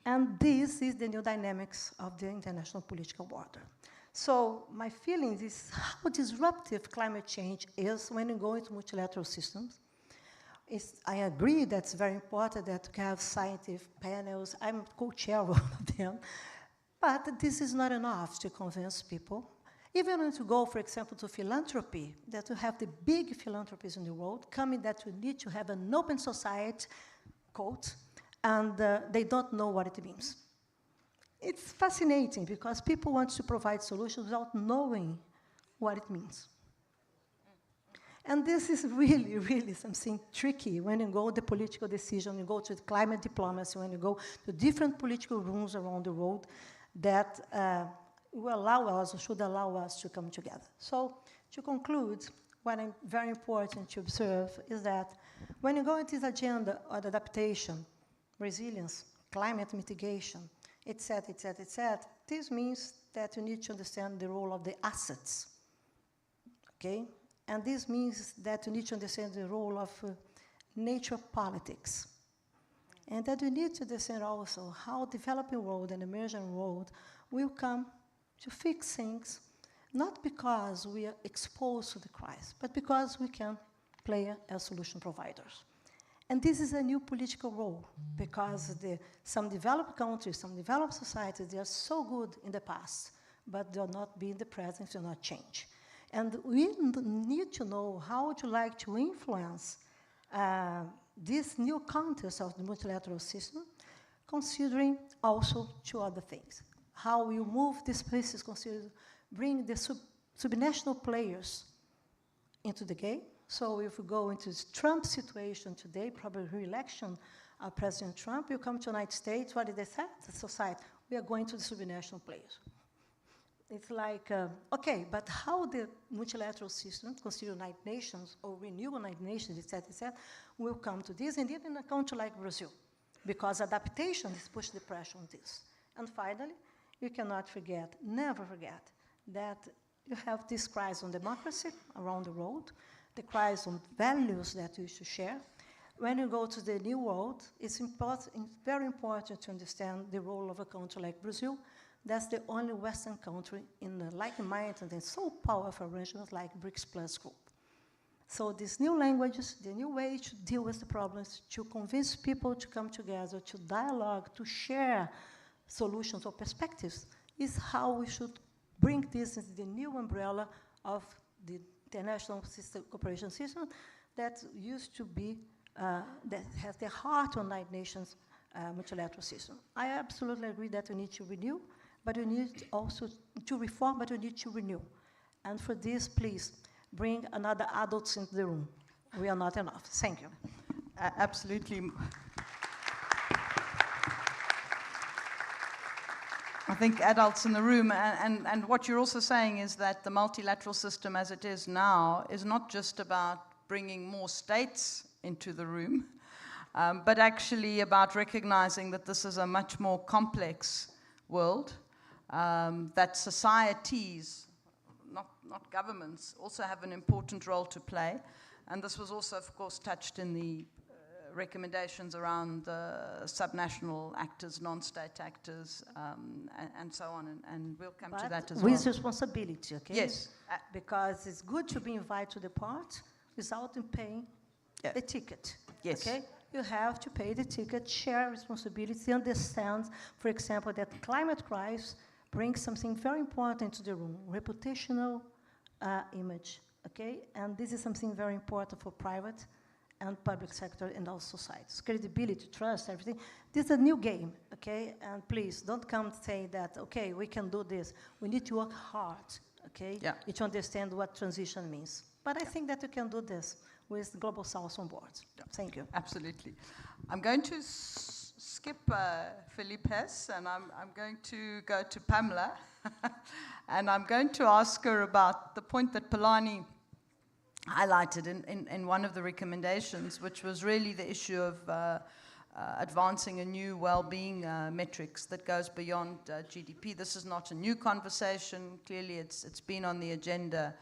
And this is the new dynamics of the international political order. So my feeling is how disruptive climate change is when you go into multilateral systems. I agree that it's very important that we have scientific panels. I'm co-chair of one of them. But this is not enough to convince people. Even when you go, for example, to philanthropy, that you have the big philanthropies in the world coming that we need to have an open society, quote, and they don't know what it means. It's fascinating because people want to provide solutions without knowing what it means. And this is really, really something tricky when you go to the political decision, you go to climate diplomacy, when you go to different political rooms around the world that will allow us, or should allow us to come together. So to conclude, what is very important to observe is that when you go into this agenda of adaptation, resilience, climate mitigation, etc., etc., etc., this means that you need to understand the role of the assets, okay? And this means that you need to understand the role of nature politics. And that we need to understand also how developing world and emerging world will come to fix things, not because we are exposed to the crisis, but because we can play as solution providers. And this is a new political role, because some developed countries, some developed societies, they are so good in the past, but they'll not be in the present if they not change. And we need to know how to like to influence this new context of the multilateral system, considering also two other things. How we move these places, consider bring the subnational players into the game. So if we go into this Trump situation today, probably re-election of President Trump, you come to the United States, what did they say? The society, we are going to the subnational players. It's like, okay, but how the multilateral system, consider United Nations or renew United Nations, etc., will come to this, and even in a country like Brazil, because adaptation is pushing the pressure on this. And finally, you cannot forget, never forget, that you have this crisis on democracy around the world, the crisis on values that you should share. When you go to the new world, it's very important to understand the role of a country like Brazil. That's the only Western country in the like-minded and so powerful arrangements like BRICS Plus group. So these new languages, the new way to deal with the problems, to convince people to come together, to dialogue, to share solutions or perspectives, is how we should bring this into the new umbrella of the international cooperation system that used to be, that has the heart of United Nations multilateral system. I absolutely agree that we need to renew, but we need also to reform, but we need to renew. And for this, please, bring another adults into the room. We are not enough. Thank you. Absolutely. I think adults in the room, and what you're also saying is that the multilateral system as it is now is not just about bringing more states into the room, but actually about recognizing that this is a much more complex world, that societies, not governments, also have an important role to play. And this was also, of course, touched in the recommendations around subnational actors, non-state actors, and so on, and we'll come to that as well. With responsibility, okay? Yes. Because it's good to be invited to the part without paying the ticket. Yes. Okay? You have to pay the ticket, share responsibility, understand, for example, that climate crisis brings something very important to the room, reputational image, okay? And this is something very important for private and public sector and all societies. Credibility, trust, everything. This is a new game, okay? And please, don't come and say that, okay, we can do this. We need to work hard, okay? Yeah. To understand what transition means. But I think that you can do this with Global South on board. Yeah. Thank you. Absolutely. I'm going to skip Philippe Hess, and I'm going to go to Pamela. And I'm going to ask her about the point that Palani highlighted in one of the recommendations, which was really the issue of advancing a new well-being metrics that goes beyond GDP. This is not a new conversation. Clearly, it's been on the agenda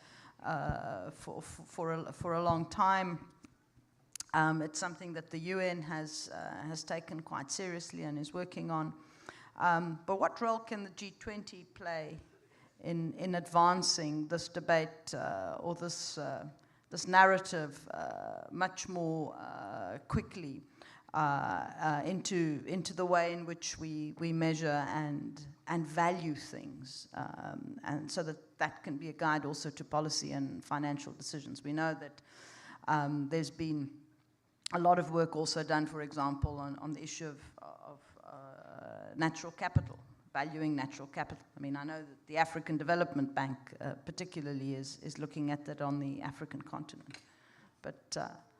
for a long time. It's something that the UN has taken quite seriously and is working on. But what role can the G20 play in advancing this debate or this narrative much more quickly into the way in which we measure and value things, and so that can be a guide also to policy and financial decisions. We know that there's been a lot of work also done, for example, on the issue of natural capital, valuing natural capital. I mean, I know that the African Development Bank particularly is looking at that on the African continent. But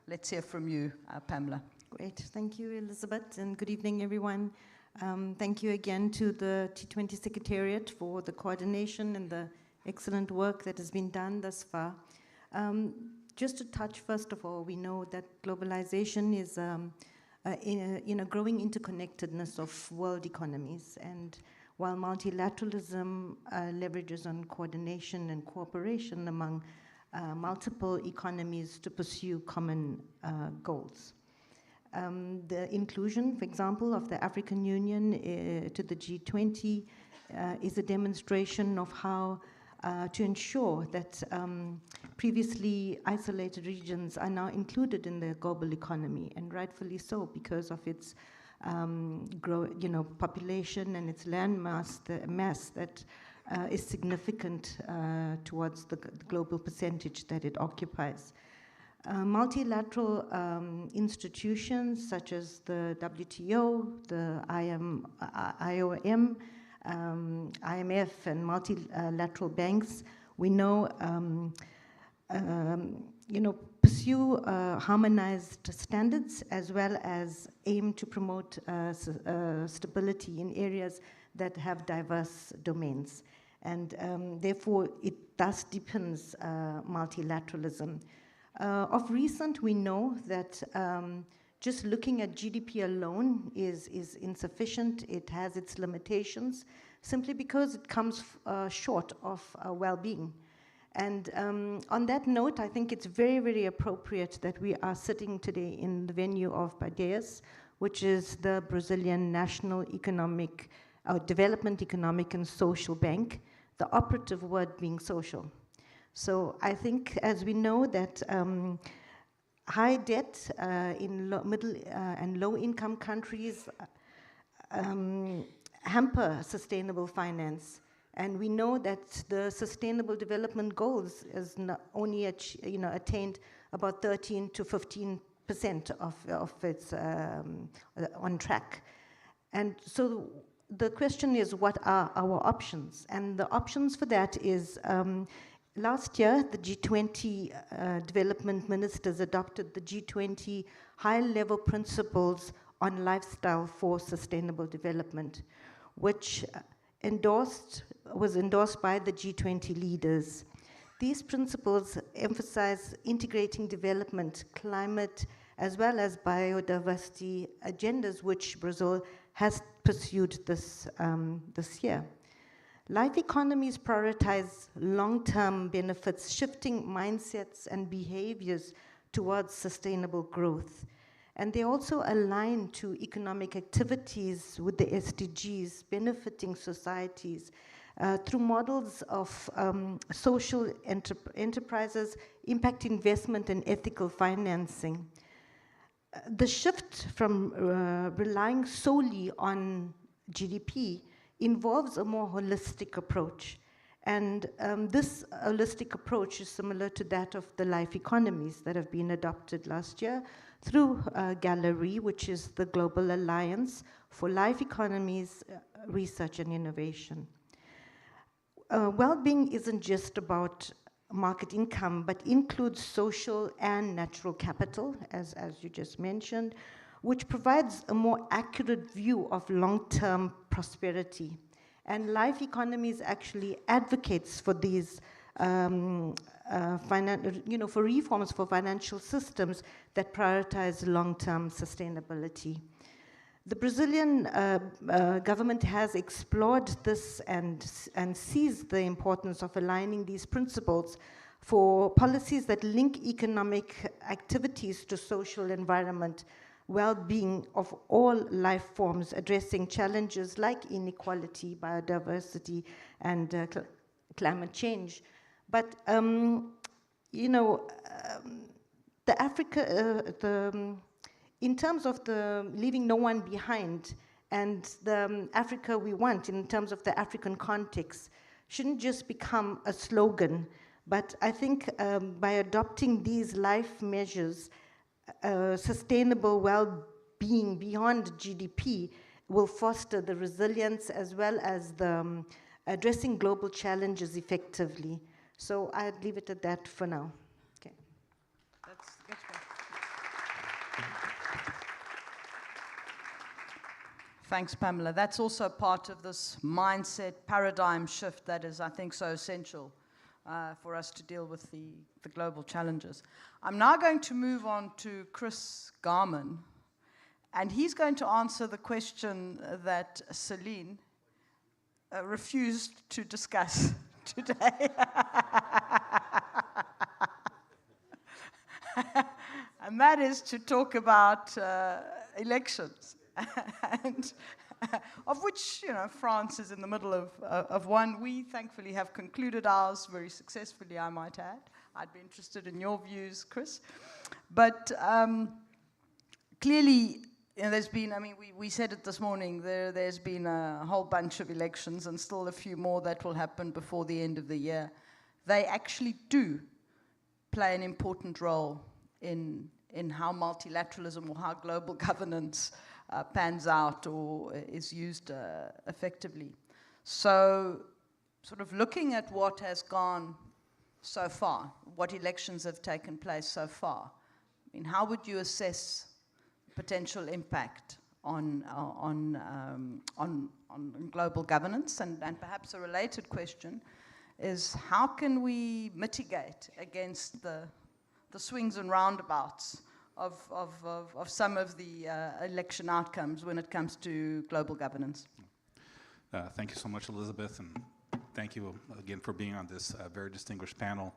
let's hear from you, Pamela. Great. Thank you, Elizabeth, and good evening, everyone. Thank you again to the T20 Secretariat for the coordination and the excellent work that has been done thus far. Just to touch, first of all, we know that globalization is in a growing interconnectedness of world economies, and while multilateralism leverages on coordination and cooperation among multiple economies to pursue common goals. The inclusion, for example, of the African Union to the G20 is a demonstration of how to ensure that previously isolated regions are now included in the global economy, and rightfully so, because of its population and its land mass that is significant towards the global percentage that it occupies. Multilateral institutions such as the WTO, the IOM, IMF, and multilateral banks, we know, pursue harmonized standards as well as aim to promote stability in areas that have diverse domains. And therefore, it thus deepens multilateralism. Of recent, we know that just looking at GDP alone is insufficient. It has its limitations, simply because it comes short of well-being. And on that note, I think it's very, very appropriate that we are sitting today in the venue of BADES, which is the Brazilian National Development Economic and Social Bank, the operative word being social. So I think, as we know, that high debt in middle and low-income countries hamper sustainable finance. And we know that the Sustainable Development Goals is only attained about 13 to 15% of its on track. And so the question is, what are our options? And the options for that is, last year, the G20 development ministers adopted the G20 high-level principles on lifestyle for sustainable development, which was endorsed by the G20 leaders. These principles emphasize integrating development, climate, as well as biodiversity agendas, which Brazil has pursued this year. Life economies prioritize long-term benefits, shifting mindsets and behaviors towards sustainable growth. And they also align to economic activities with the SDGs, benefiting societies through models of social enterprises, impact investment, and ethical financing. The shift from relying solely on GDP involves a more holistic approach. And this holistic approach is similar to that of the life economies that have been adopted last year through Gallery, which is the Global Alliance for Life Economies, Research and Innovation. Well-being isn't just about market income, but includes social and natural capital, as you just mentioned, which provides a more accurate view of long-term prosperity. And life economies actually advocates for these, for reforms for financial systems that prioritize long-term sustainability. The Brazilian government has explored this and sees the importance of aligning these principles for policies that link economic activities to social environment, well-being of all life forms, addressing challenges like inequality, biodiversity, and climate change. But in terms of the leaving no one behind and the Africa we want, in terms of the African context, shouldn't just become a slogan. But I think by adopting these life measures, sustainable well-being beyond GDP will foster the resilience as well as the addressing global challenges effectively. So I'd leave it at that for now. Okay. That's good. Thanks, Pamela. That's also part of this mindset paradigm shift that is, I think, so essential for us to deal with the global challenges. I'm now going to move on to Chris Garman, and he's going to answer the question that Celine refused to discuss today. And that is to talk about elections. And of which, France is in the middle of one. We thankfully have concluded ours very successfully, I might add. I'd be interested in your views, Chris. But clearly, there's been, I mean, we said it this morning, there's been a whole bunch of elections and still a few more that will happen before the end of the year. They actually do play an important role in how multilateralism or how global governance pans out or is used effectively. So sort of looking at what has gone so far, what elections have taken place so far, I mean, how would you assess potential impact on global governance? And perhaps a related question is, how can we mitigate against the swings and roundabouts of some of the election outcomes when it comes to global governance? Thank you so much, Elizabeth, and thank you again for being on this very distinguished panel.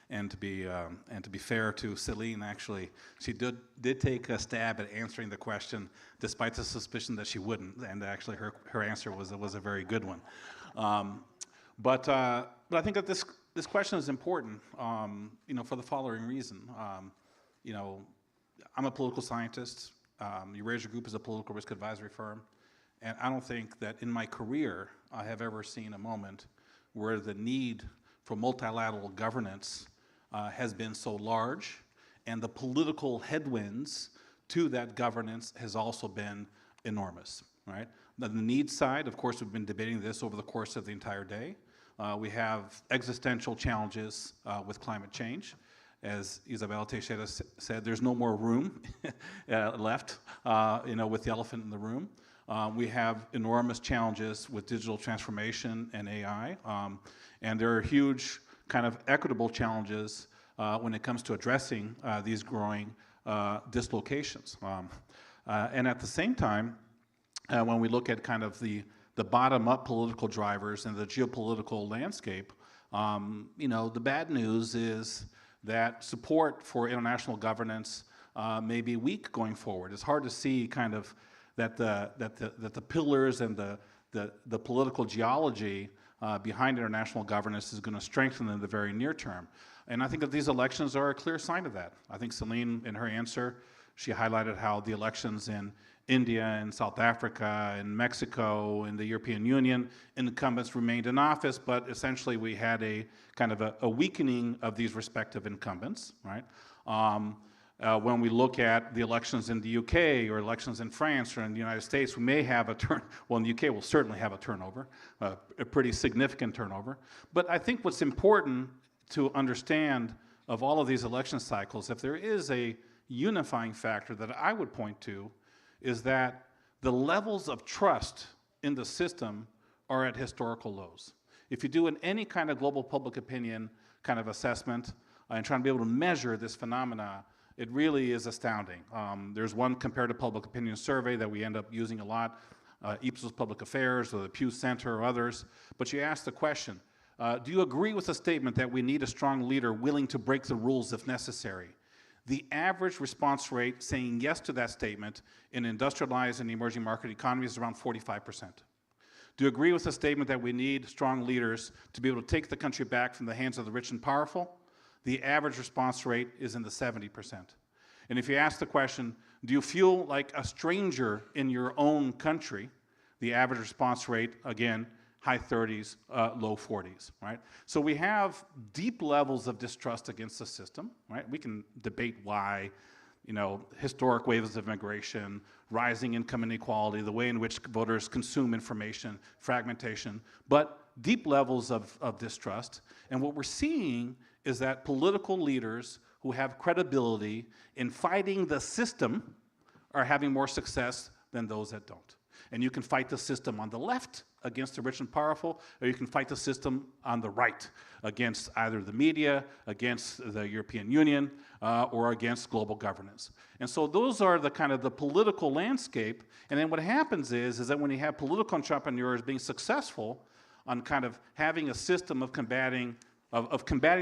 And to be fair to Celine, actually, she did take a stab at answering the question, despite the suspicion that she wouldn't. And actually, her answer was a very good one. But I think that this question is important, for the following reason. I'm a political scientist. Eurasia Group is a political risk advisory firm. And I don't think that in my career I have ever seen a moment where the need for multilateral governance has been so large, and the political headwinds to that governance has also been enormous, right? The need side, of course, we've been debating this over the course of the entire day. We have existential challenges with climate change. As Isabel Teixeira said, there's no more room left, with the elephant in the room. We have enormous challenges with digital transformation and AI, and there are huge kind of equitable challenges when it comes to addressing these growing dislocations. And at the same time, when we look at kind of the bottom-up political drivers and the geopolitical landscape, the bad news is that support for international governance may be weak going forward. It's hard to see kind of that the pillars and the political geology behind international governance is going to strengthen in the very near term. And I think that these elections are a clear sign of that. I think Celine, in her answer, she highlighted how the elections in India and South Africa and Mexico and the European Union, incumbents remained in office, but essentially we had a kind of a weakening of these respective incumbents, right? When we look at the elections in the UK or elections in France or in the United States, we may have well, in the UK we'll certainly have a turnover, a pretty significant turnover. But I think what's important to understand of all of these election cycles, if there is a unifying factor that I would point to, is that the levels of trust in the system are at historical lows. If you do any kind of global public opinion kind of assessment and trying to be able to measure this phenomena, it really is astounding. There's one comparative public opinion survey that we end up using a lot, Ipsos Public Affairs or the Pew Center or others, but you ask the question, do you agree with the statement that we need a strong leader willing to break the rules if necessary? The average response rate saying yes to that statement in industrialized and emerging market economies is around 45%. Do you agree with the statement that we need strong leaders to be able to take the country back from the hands of the rich and powerful? The average response rate is in the 70%. And if you ask the question, do you feel like a stranger in your own country? The average response rate, again, high 30s, low 40s, right? So we have deep levels of distrust against the system, right? We can debate why, historic waves of immigration, rising income inequality, the way in which voters consume information, fragmentation, but deep levels of distrust. And what we're seeing is that political leaders who have credibility in fighting the system are having more success than those that don't. And you can fight the system on the left against the rich and powerful, or you can fight the system on the right against either the media, against the European Union, or against global governance. And so those are the kind of the political landscape. And then what happens is that when you have political entrepreneurs being successful on kind of having a system of combating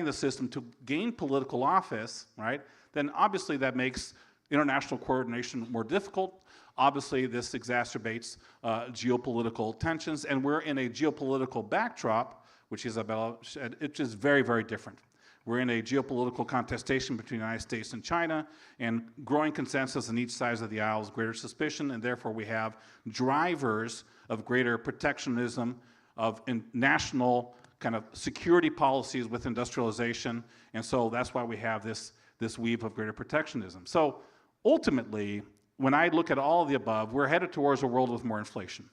the system to gain political office, right, then obviously that makes international coordination more difficult. Obviously, this exacerbates geopolitical tensions, and we're in a geopolitical backdrop, which Isabella said, which is very, very different. We're in a geopolitical contestation between the United States and China, and growing consensus on each side of the aisle is greater suspicion, and therefore we have drivers of greater protectionism, of national kind of security policies with industrialization, and so that's why we have this weave of greater protectionism. So ultimately, when I look at all of the above, we're headed towards a world with more inflation.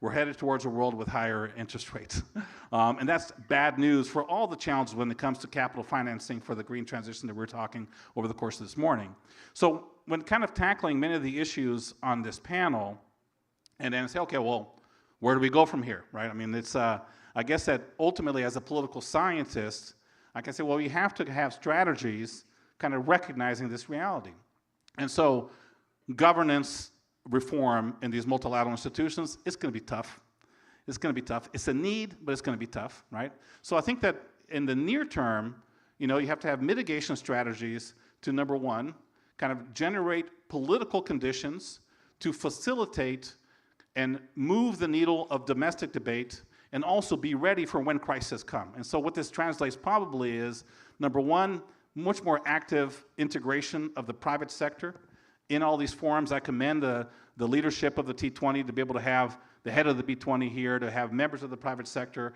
We're headed towards a world with higher interest rates. And that's bad news for all the challenges when it comes to capital financing for the green transition that we're talking over the course of this morning. So when kind of tackling many of the issues on this panel, and then say, okay, well, where do we go from here, right? I mean, it's, I guess that ultimately as a political scientist, I can say, well, you have to have strategies kind of recognizing this reality. And so governance reform in these multilateral institutions, it's going to be tough. It's going to be tough. It's a need, but it's going to be tough, right? So I think that in the near term, you know, you have to have mitigation strategies to, number one, kind of generate political conditions to facilitate and move the needle of domestic debate, and also be ready for when crises come. And so what this translates probably is, number one, much more active integration of the private sector in all these forums. I commend the leadership of the T20 to be able to have the head of the B20 here, to have members of the private sector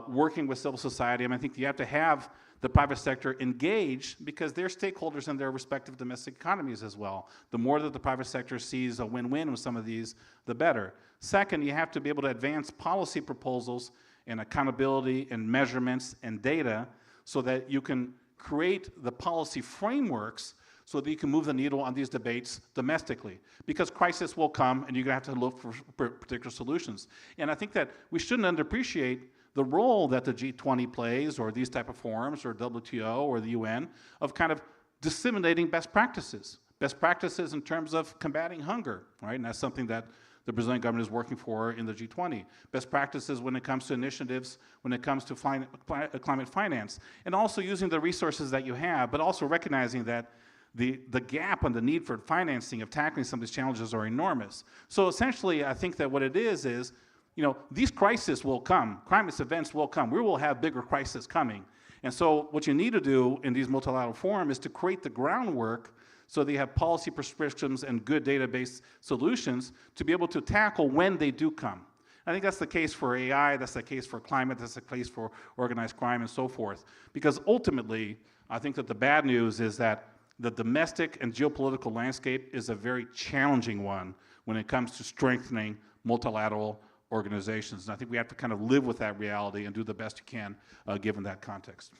working with civil society. I mean, I think you have to have the private sector engaged because they're stakeholders in their respective domestic economies as well. The more that the private sector sees a win-win with some of these, the better. Second, you have to be able to advance policy proposals and accountability and measurements and data so that you can create the policy frameworks so that you can move the needle on these debates domestically. Because crisis will come and you're going to have to look for particular solutions. And I think that we shouldn't underappreciate the role that the G20 plays, or these type of forums, or WTO, or the UN, of kind of disseminating best practices. Best practices in terms of combating hunger, right? And that's something that the Brazilian government is working for in the G20. Best practices when it comes to initiatives, when it comes to climate finance, and also using the resources that you have, but also recognizing that the gap and the need for financing of tackling some of these challenges are enormous. So essentially, I think that what it is, you know, these crises will come, climate events will come. We will have bigger crises coming. And so what you need to do in these multilateral forums is to create the groundwork so they have policy prescriptions and good database solutions to be able to tackle when they do come. I think that's the case for AI, that's the case for climate, that's the case for organized crime and so forth. Because ultimately, I think that the bad news is that the domestic and geopolitical landscape is a very challenging one when it comes to strengthening multilateral organizations. And I think we have to kind of live with that reality and do the best you can given that context.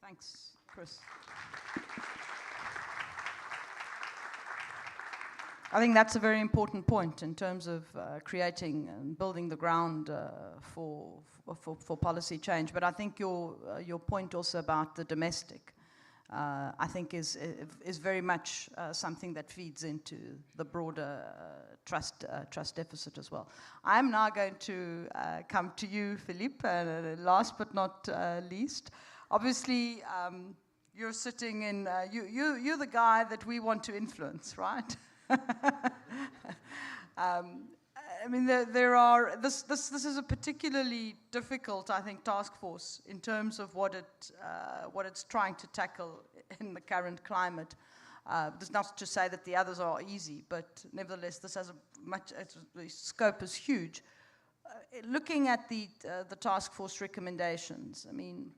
Thanks, Chris. I think that's a very important point in terms of creating and building the ground for policy change. But I think your point also about the domestic, I think is very much something that feeds into the broader trust deficit as well. I'm now going to come to you, Philippe, last but not least. Obviously, you're sitting in, you're the guy that we want to influence, right? I mean, this is a particularly difficult, I think, task force in terms of what it's trying to tackle in the current climate. That's not to say that the others are easy, but nevertheless, this has the scope is huge. Looking at the task force recommendations, I mean,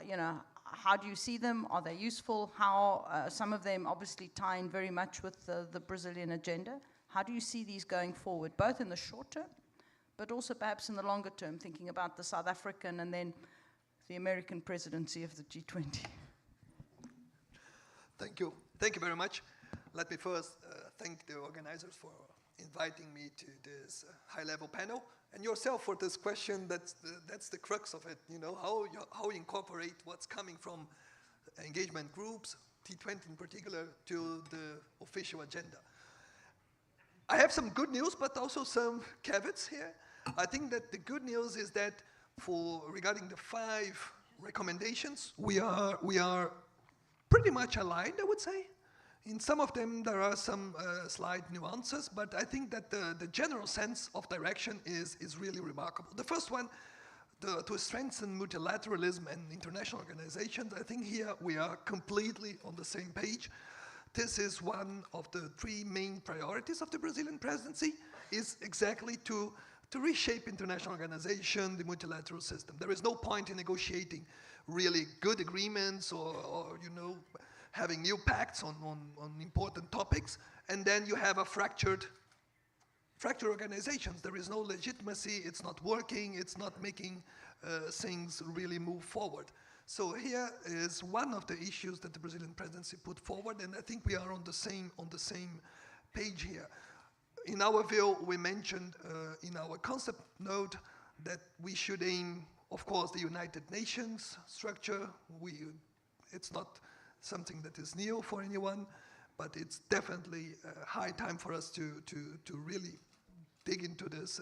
you know, how do you see them? Are they useful? How some of them obviously tie in very much with the Brazilian agenda. How do you see these going forward, both in the short term, but also perhaps in the longer term, thinking about the South African and then the American presidency of the G20? Thank you. Thank you very much. Let me first thank the organizers for inviting me to this high-level panel, and yourself for this question. That's the crux of it. You know, how you incorporate what's coming from engagement groups, T20 in particular, to the official agenda. I have some good news, but also some caveats here. I think that the good news is that regarding the 5 recommendations, we are pretty much aligned, I would say. In some of them, there are some slight nuances, but I think that the general sense of direction is really remarkable. The first one, to strengthen multilateralism and international organizations, I think here we are completely on the same page. This is one of the three main priorities of the Brazilian presidency, is exactly to reshape international organization, the multilateral system. There is no point in negotiating really good agreements or you know, having new pacts on important topics, and then you have a fractured organizations. There is no legitimacy, it's not working, it's not making things really move forward. So here is one of the issues that the Brazilian presidency put forward, and I think we are on the same page here. In our view, we mentioned in our concept note that we should aim, of course, the United Nations structure. It's not something that is new for anyone, but it's definitely high time for us to really dig into this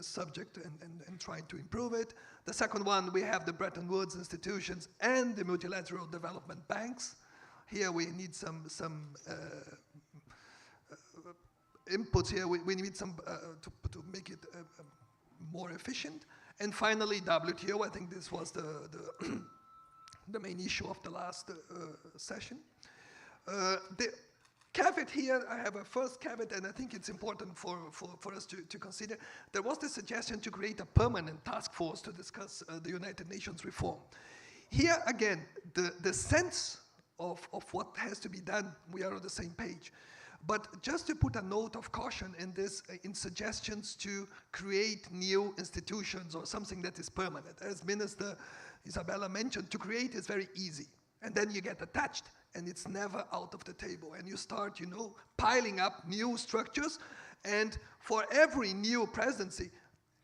subject and try to improve it. The second one, we have the Bretton Woods institutions and the multilateral development banks. Here we need some inputs here. We need some to make it more efficient. And finally, WTO. I think this was the main issue of the last session. The caveat here, I have a first caveat, and I think it's important for us to consider. There was the suggestion to create a permanent task force to discuss the United Nations reform. Here, again, the sense of what has to be done, we are on the same page. But just to put a note of caution in this, in suggestions to create new institutions or something that is permanent. As Minister Isabella mentioned, to create is very easy. And then you get attached, and it's never out of the table. And you start, you know, piling up new structures. And for every new presidency,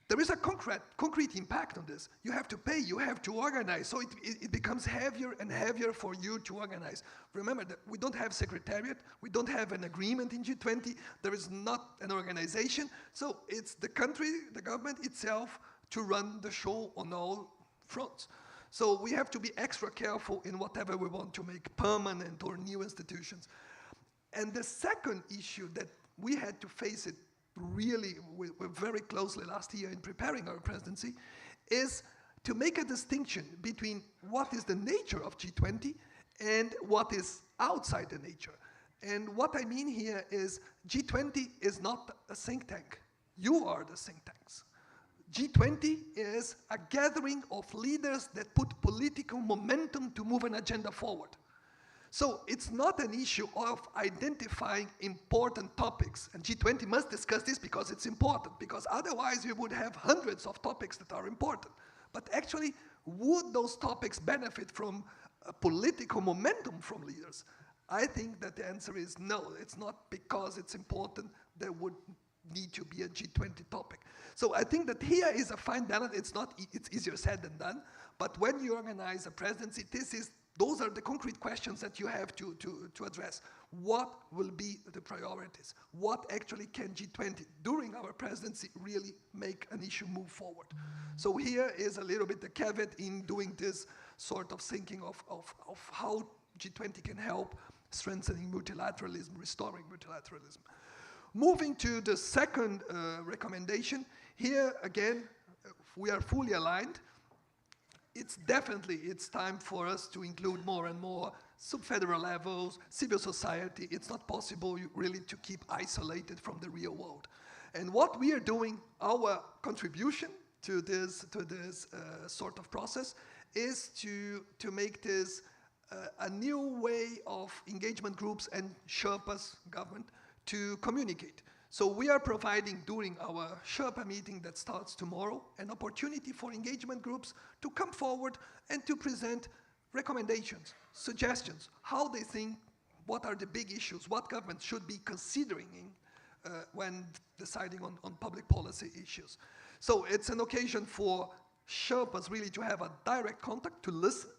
there is a concrete impact on this. You have to pay, you have to organize. So it becomes heavier and heavier for you to organize. Remember that we don't have secretariat, we don't have an agreement in G20, there is not an organization. So it's the country, the government itself, to run the show on all fronts. So we have to be extra careful in whatever we want to make permanent or new institutions. And the second issue that we had to face it really very closely last year in preparing our presidency is to make a distinction between what is the nature of G20 and what is outside the nature. And what I mean here is G20 is not a think tank. You are the think tanks. G20 is a gathering of leaders that put political momentum to move an agenda forward. So it's not an issue of identifying important topics, and G20 must discuss this because it's important, because otherwise we would have hundreds of topics that are important. But actually, would those topics benefit from political momentum from leaders? I think that the answer is no. It's not because it's important there would need to be a G20 topic. So I think that here is a fine balance. It's easier said than done, but when you organize a presidency, those are the concrete questions that you have to address. What will be the priorities? What actually can G20, during our presidency, really make an issue move forward? So here is a little bit the caveat in doing this sort of thinking of how G20 can help strengthening multilateralism, restoring multilateralism. Moving to the second recommendation, here again, we are fully aligned. It's time for us to include more and more sub-federal levels, civil society. It's not possible really to keep isolated from the real world. And what we are doing, our contribution to this sort of process is to make this a new way of engagement groups and Sherpas, government, to communicate. So we are providing during our Sherpa meeting that starts tomorrow an opportunity for engagement groups to come forward and to present recommendations, suggestions, how they think, what are the big issues, what governments should be considering when deciding on public policy issues. So it's an occasion for Sherpas really to have a direct contact, to listen.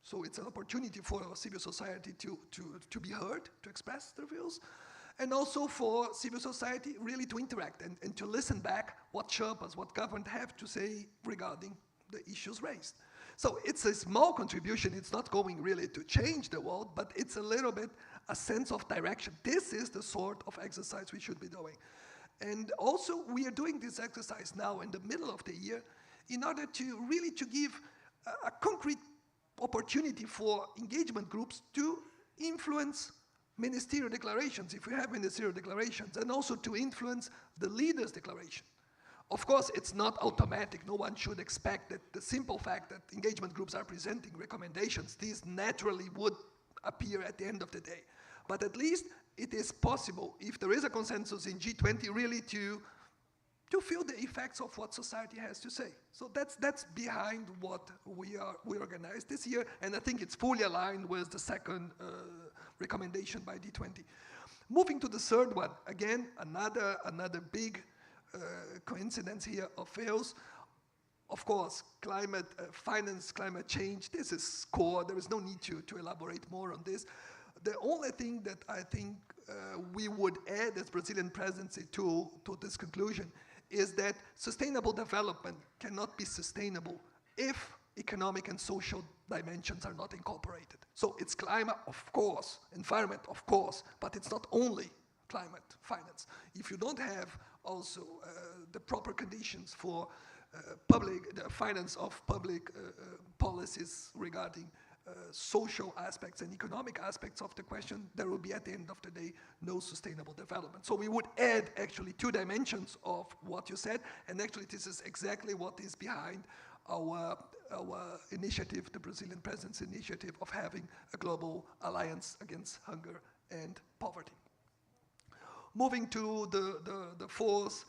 So it's an opportunity for civil society to be heard, to express their views. And also for civil society really to interact and to listen back what Sherpas, what government have to say regarding the issues raised. So it's a small contribution. It's not going really to change the world, but it's a little bit a sense of direction. This is the sort of exercise we should be doing. And also we are doing this exercise now in the middle of the year in order to really to give a concrete opportunity for engagement groups to influence ministerial declarations, if we have ministerial declarations, and also to influence the leaders' declaration. Of course, it's not automatic. No one should expect that the simple fact that engagement groups are presenting recommendations, these naturally would appear at the end of the day. But at least it is possible, if there is a consensus in G20, really to feel the effects of what society has to say. So that's behind what we organized this year, and I think it's fully aligned with the second recommendation by G20. Moving to the third one, again, another big coincidence here of fails. Of course, climate finance, climate change, this is core. There is no need to elaborate more on this. The only thing that I think we would add as Brazilian presidency to this conclusion is that sustainable development cannot be sustainable if economic and social dimensions are not incorporated. So it's climate, of course, environment, of course, but it's not only climate finance. If you don't have also the proper conditions for the finance of public policies regarding social aspects and economic aspects of the question, there will be at the end of the day no sustainable development. So we would add actually 2 dimensions of what you said, and actually this is exactly what is behind our initiative, the Brazilian Presidency initiative of having a global alliance against hunger and poverty. Moving to the fourth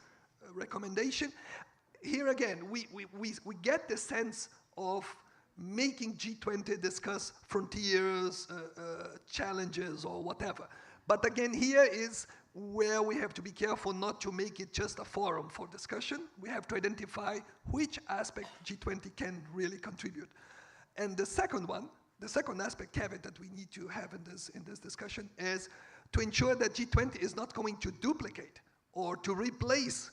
recommendation, here again we get the sense of making G20 discuss frontiers, challenges, or whatever. But again, here is where we have to be careful not to make it just a forum for discussion. We have to identify which aspect G20 can really contribute. And the second one, the second aspect caveat that we need to have in this discussion is to ensure that G20 is not going to duplicate or to replace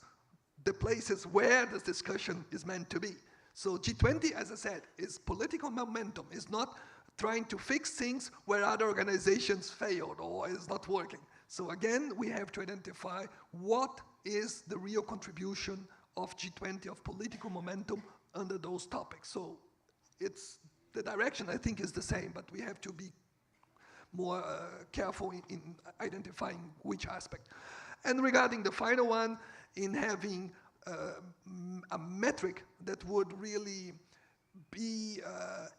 the places where this discussion is meant to be. So G20, as I said, is political momentum, is not trying to fix things where other organizations failed or is not working. So again, we have to identify what is the real contribution of G20, of political momentum under those topics. So it's the direction, I think, is the same, but we have to be more careful in identifying which aspect. And regarding the final one, in having a metric that would really be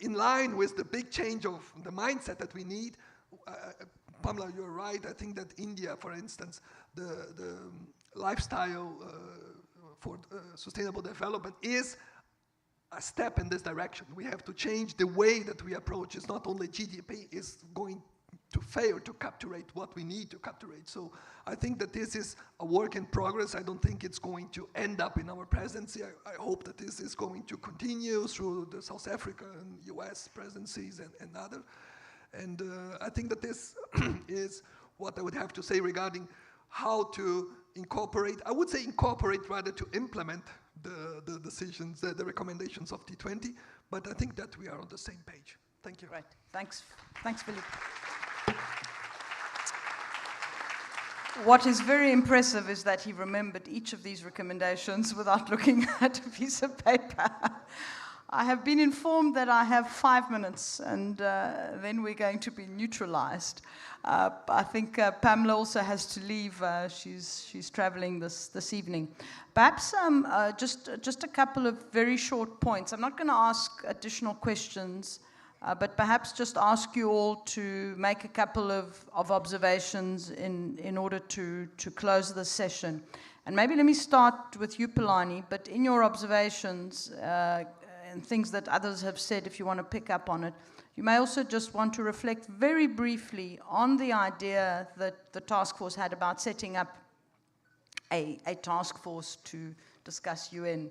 in line with the big change of the mindset that we need. Pamela, you're right. I think that India, for instance, the lifestyle for sustainable development is a step in this direction. We have to change the way that we approach. It's not only GDP is going to fail to capture what we need to capture. So I think that this is a work in progress. I don't think it's going to end up in our presidency. I hope that this is going to continue through the South Africa and US presidencies and other. And I think that this is what I would have to say regarding how to incorporate. I would say incorporate rather to implement the decisions, the recommendations of T20, but I think that we are on the same page. Thank you. Right. Thanks, Philip. What is very impressive is that he remembered each of these recommendations without looking at a piece of paper. I have been informed that I have 5 minutes, and then we're going to be neutralized. I think Pamela also has to leave. She's traveling this evening. Perhaps just a couple of very short points. I'm not going to ask additional questions, but perhaps just ask you all to make a couple of observations in order to close the session. And maybe let me start with you, Palani, but in your observations and things that others have said, if you want to pick up on it, you may also just want to reflect very briefly on the idea that the task force had about setting up a task force to discuss UN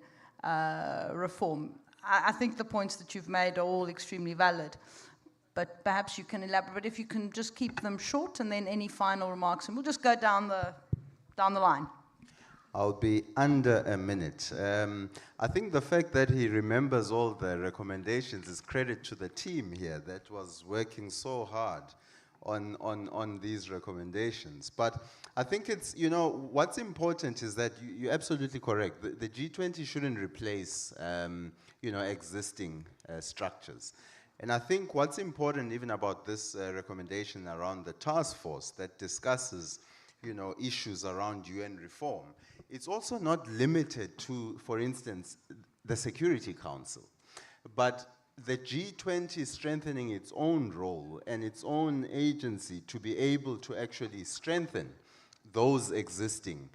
reform. I think the points that you've made are all extremely valid, but perhaps you can elaborate. But if you can just keep them short, and then any final remarks, and we'll just go down the line. I'll be under a minute. I think the fact that he remembers all the recommendations is credit to the team here that was working so hard on these recommendations. But I think it's, you know, what's important is that you're absolutely correct. The G20 shouldn't replace, you know, existing structures. And I think what's important even about this recommendation around the task force that discusses, you know, issues around UN reform, it's also not limited to, for instance, the Security Council. But the G20 is strengthening its own role and its own agency to be able to actually strengthen those existing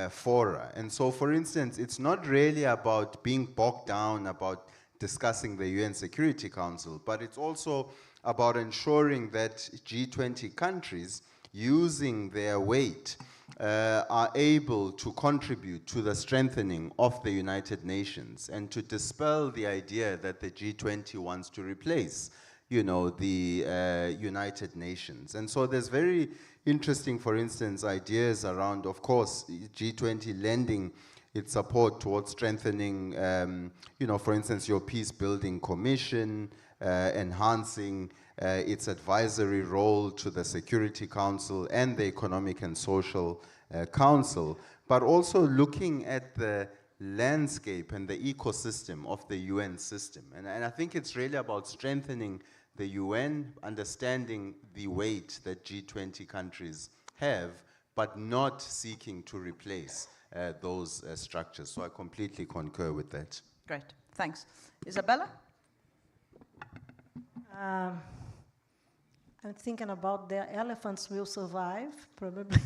fora. And so, for instance, it's not really about being bogged down about discussing the UN Security Council, but it's also about ensuring that G20 countries, using their weight, are able to contribute to the strengthening of the United Nations and to dispel the idea that the G20 wants to replace, you know, the United Nations. And so there's very interesting, for instance, ideas around, of course, G20 lending its support towards strengthening, you know, for instance, your peace-building commission, enhancing its advisory role to the Security Council and the Economic and Social Council, but also looking at the landscape and the ecosystem of the UN system. And I think it's really about strengthening the UN, understanding the weight that G20 countries have, but not seeking to replace those structures. So I completely concur with that. Great, thanks. Isabella? I'm thinking about the elephants will survive, probably.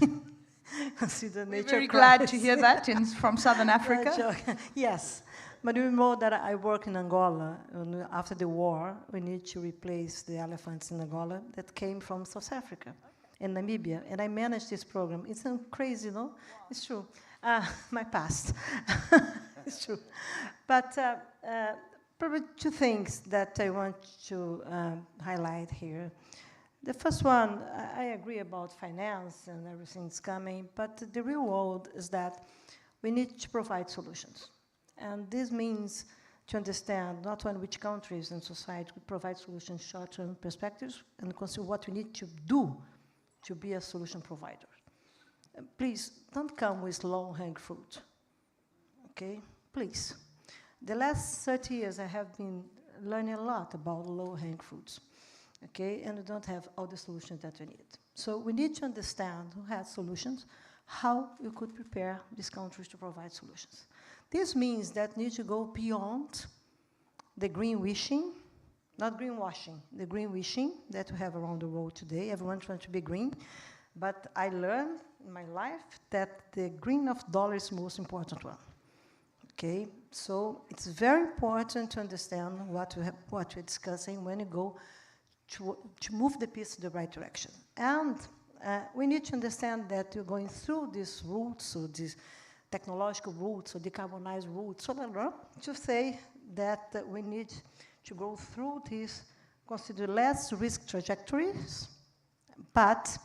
Consider We're nature very crisis. glad to hear that from Southern Africa. Yes, but you know that I work in Angola. And after the war, we need to replace the elephants in Angola that came from South Africa and Namibia. And I managed this program. It's crazy, no? It's true. My past. It's true. But probably two things that I want to highlight here. The first one, I agree about finance and everything's coming, but the real world is that we need to provide solutions. And this means to understand not only which countries and society would provide solutions, short-term perspectives, and consider what we need to do to be a solution provider. Please, don't come with low-hanging fruit, okay? Please. The last 30 years, I have been learning a lot about low-hanging fruits, okay? And we don't have all the solutions that we need. So we need to understand who has solutions, how we could prepare these countries to provide solutions. This means that we need to go beyond the green wishing, not greenwashing, the green wishing that we have around the world today. Everyone trying to be green. But I learned in my life that the green of dollar is the most important one. Okay, so it's very important to understand what we're discussing when you go to move the piece in the right direction. And we need to understand that you're going through these routes, or these technological routes, or decarbonized routes, to say that we need to go through these, consider less risk trajectories, but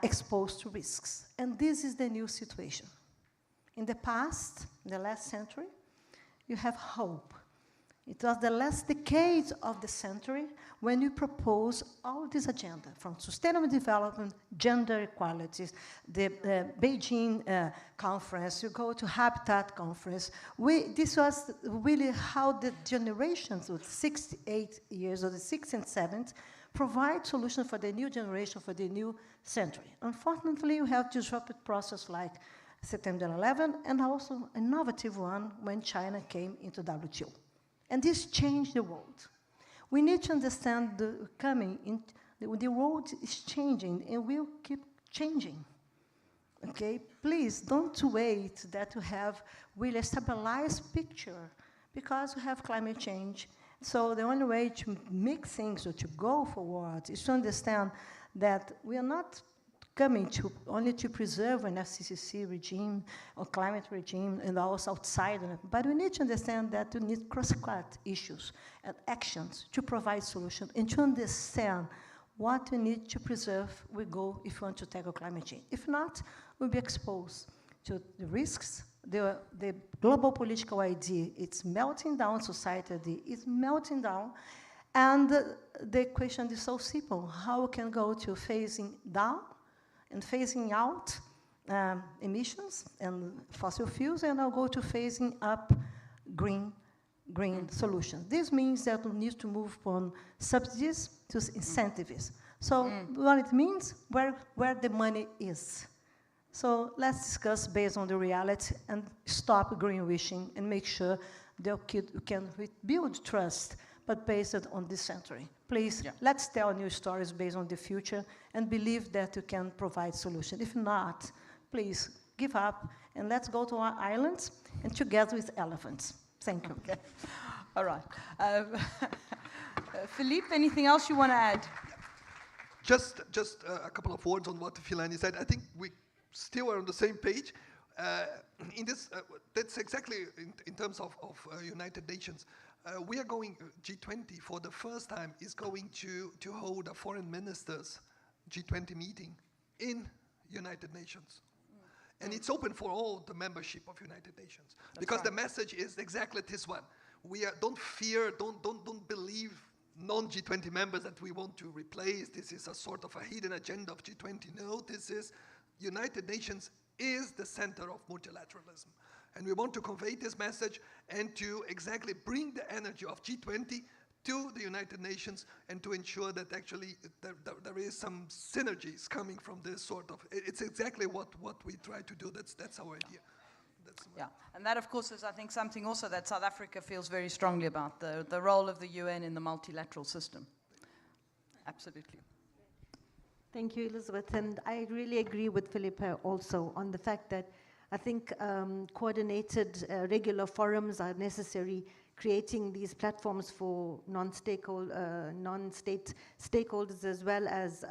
exposed to risks. And this is the new situation. In the past, in the last century, you have hope. It was the last decade of the century when you propose all this agenda, from sustainable development, gender equalities, the Beijing conference, you go to Habitat conference. This was really how the generations with 68 years, or the 6th and 7th, provide solutions for the new generation, for the new century. Unfortunately, you have disrupted process like September 11, and also an innovative one when China came into WTO. And this changed the world. We need to understand the world is changing and will keep changing. Okay, please don't wait that you have really a stabilized picture, because we have climate change. So the only way to make things, or to go forward, is to understand that we are not coming to only to preserve an FCCC regime or climate regime and also outside of it. But we need to understand that we need cross-cut issues and actions to provide solutions, and to understand what we need to preserve we go if we want to tackle climate change. If not, we'll be exposed to the risks. The global political idea, it's melting down, society is melting down, And the question is so simple. How we can go to phasing down and phasing out emissions and fossil fuels, and I'll go to phasing up green solutions. This means that we need to move from subsidies to incentives. So what it means, where the money is. So let's discuss based on the reality and stop greenwashing and make sure that we can build trust, but based on this century. Please, let's tell new stories based on the future and believe that you can provide solutions. If not, please give up and let's go to our islands and together with elephants. Thank you. Okay. All right. Philippe, anything else you want to add? Just a couple of words on what Philani said. I think we still are on the same page. In this, that's exactly in terms of United Nations. We are going, G20 for the first time is going to hold a foreign ministers G20 meeting in United Nations. And it's open for all the membership of United Nations. That's because right. The message is exactly this one. Don't fear, don't believe non-G20 members that we want to replace. This is a sort of a hidden agenda of G20. No, this is United Nations is the center of multilateralism. And we want to convey this message and to exactly bring the energy of G20 to the United Nations and to ensure that actually there is some synergies coming from this sort of, it's exactly what we try to do. That's our idea. Yeah, and that of course is I think something also that South Africa feels very strongly about, the role of the UN in the multilateral system. Absolutely. Thank you, Elizabeth. And I really agree with Philippa also on the fact that I think coordinated regular forums are necessary, creating these platforms for non-state stakeholders as well as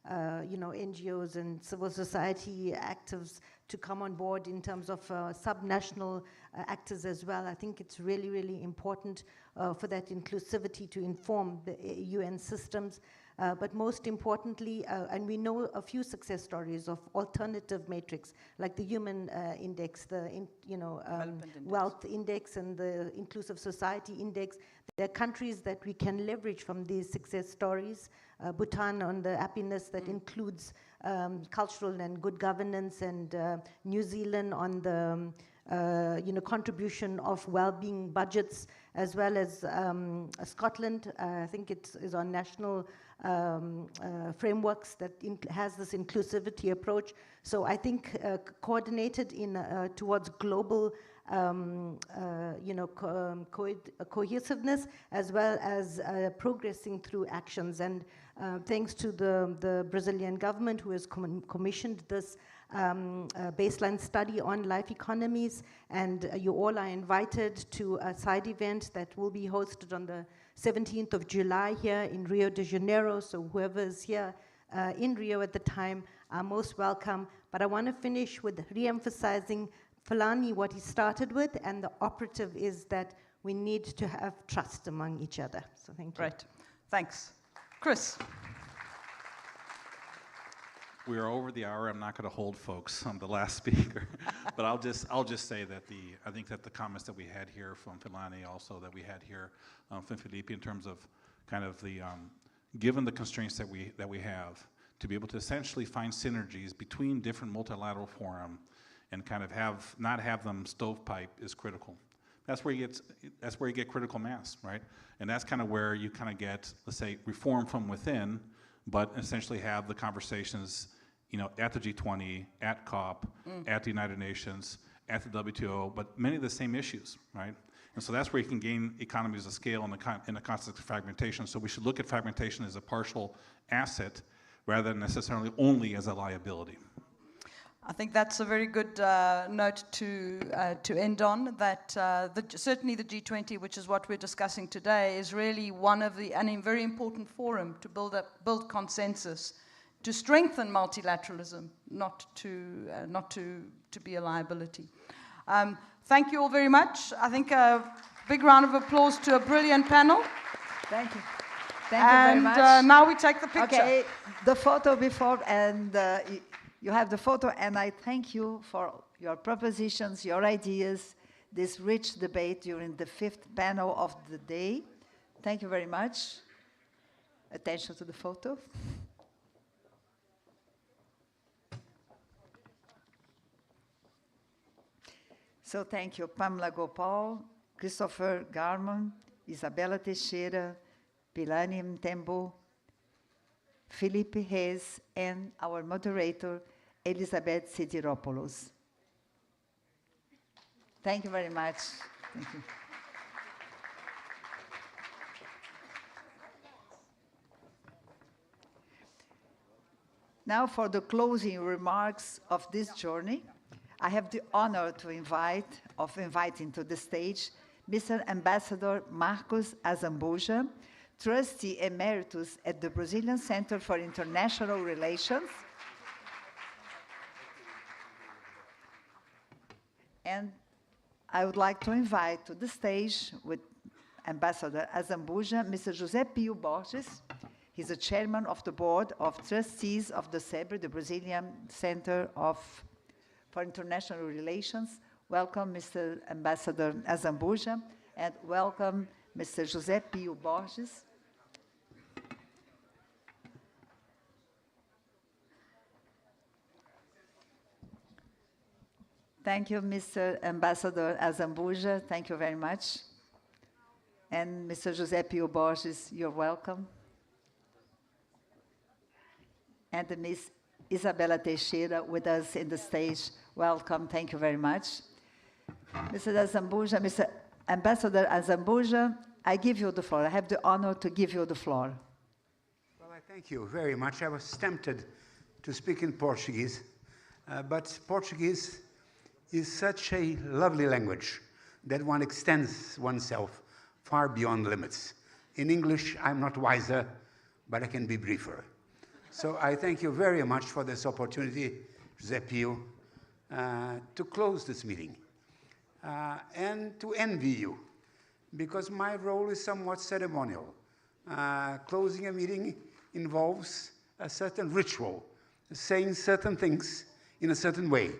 NGOs and civil society actors to come on board in terms of subnational actors as well. I think it's really, really important for that inclusivity to inform the UN systems. But most importantly, and we know a few success stories of alternative metrics, like the human index, the wealth index and the inclusive society index. There are countries that we can leverage from these success stories. Bhutan on the happiness that includes cultural and good governance, and New Zealand on the contribution of well-being budgets, as well as Scotland. I think it is on national frameworks that has this inclusivity approach. So I think coordinated towards global cohesiveness, as well as progressing through actions. And thanks to the Brazilian government, who has commissioned this baseline study on life economies, and you all are invited to a side event that will be hosted on the 17th of July here in Rio de Janeiro. So whoever is here in Rio at the time are most welcome. But I want to finish with re-emphasizing Philani, what he started with, and the operative is that we need to have trust among each other. So thank you. Right. Thanks. Chris. We are over the hour. I'm not going to hold folks on the last speaker, but I'll just say that I think that the comments that we had here from Philani, also that we had here from Felipe, in terms of kind of the given the constraints that we have, to be able to essentially find synergies between different multilateral forum and kind of not have them stovepipe is critical. That's where you get critical mass, right? And that's kind of where you kind of get, let's say, reform from within, but essentially have the conversations, at the G20, at COP, at the United Nations, at the WTO, but many of the same issues, right? And so that's where you can gain economies of scale in the context of fragmentation. So we should look at fragmentation as a partial asset rather than necessarily only as a liability. I think that's a very good note to end on, that certainly the G20, which is what we're discussing today, is really a very important forum to build consensus, to strengthen multilateralism, not to be a liability. Thank you all very much. I think a big round of applause to a brilliant panel. Thank you. Thank you very much. And now we take the picture. Okay, the photo before, and you have the photo, and I thank you for your propositions, your ideas, this rich debate during the 5th panel of the day. Thank you very much. Attention to the photo. So thank you, Pamela Gopal, Christopher Garman, Isabella Teixeira, Pilani Mtembo, Felipe Reis, and our moderator, Elizabeth Sidiropoulos. Thank you very much. Thank you. Now for the closing remarks of this journey, I have the honor to inviting to the stage Mr. Ambassador Marcos Azambuja, Trustee Emeritus at the Brazilian Center for International Relations. And I would like to invite to the stage with Ambassador Azambuja, Mr. José Pio Borges. He's the chairman of the board of trustees of the SEBRE, the Brazilian Center for International Relations. Welcome, Mr. Ambassador Azambuja, and welcome, Mr. José Pio Borges. Thank you, Mr. Ambassador Azambuja. Thank you very much. And Mr. José Pio Borges, you're welcome. And Ms. Isabella Teixeira with us in the stage. Welcome, thank you very much. Mr. Azambuja, Mr. Ambassador Azambuja, I give you the floor. I have the honor to give you the floor. Well, I thank you very much. I was tempted to speak in Portuguese, but Portuguese is such a lovely language that one extends oneself far beyond limits. In English, I'm not wiser, but I can be briefer. So I thank you very much for this opportunity, José Pio, to close this meeting and to envy you, because my role is somewhat ceremonial. Closing a meeting involves a certain ritual, saying certain things in a certain way.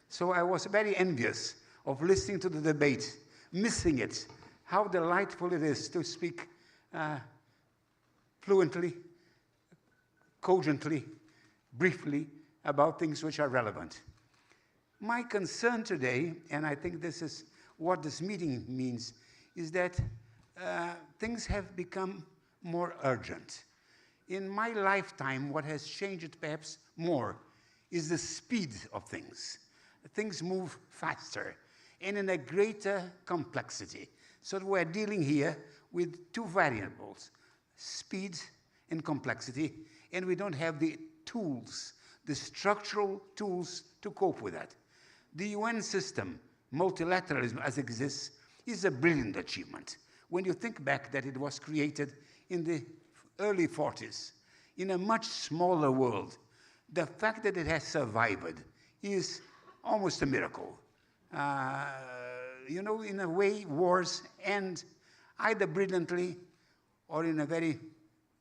So I was very envious of listening to the debate, missing it, how delightful it is to speak fluently, cogently, briefly, about things which are relevant. My concern today, and I think this is what this meeting means, is that things have become more urgent. In my lifetime, what has changed perhaps more is the speed of things. Things move faster and in a greater complexity. So we're dealing here with two variables, speed and complexity, and we don't have the tools, the structural tools to cope with that. The UN system, multilateralism as it exists, is a brilliant achievement. When you think back that it was created in the early 40s, in a much smaller world, the fact that it has survived is almost a miracle. You know, in a way, wars end either brilliantly or in a very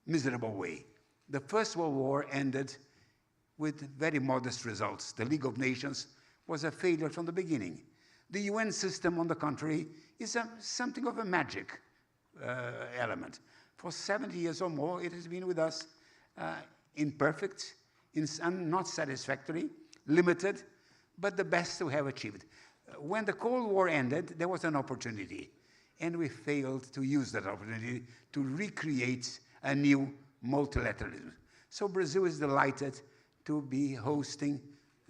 miserable way. The First World War ended with very modest results. The League of Nations was a failure from the beginning. The UN system, on the contrary, is something of a magic element. For 70 years or more, it has been with us, imperfect, not satisfactory, limited, but the best we have achieved. When the Cold War ended, there was an opportunity, and we failed to use that opportunity to recreate a new multilateralism. So Brazil is delighted to be hosting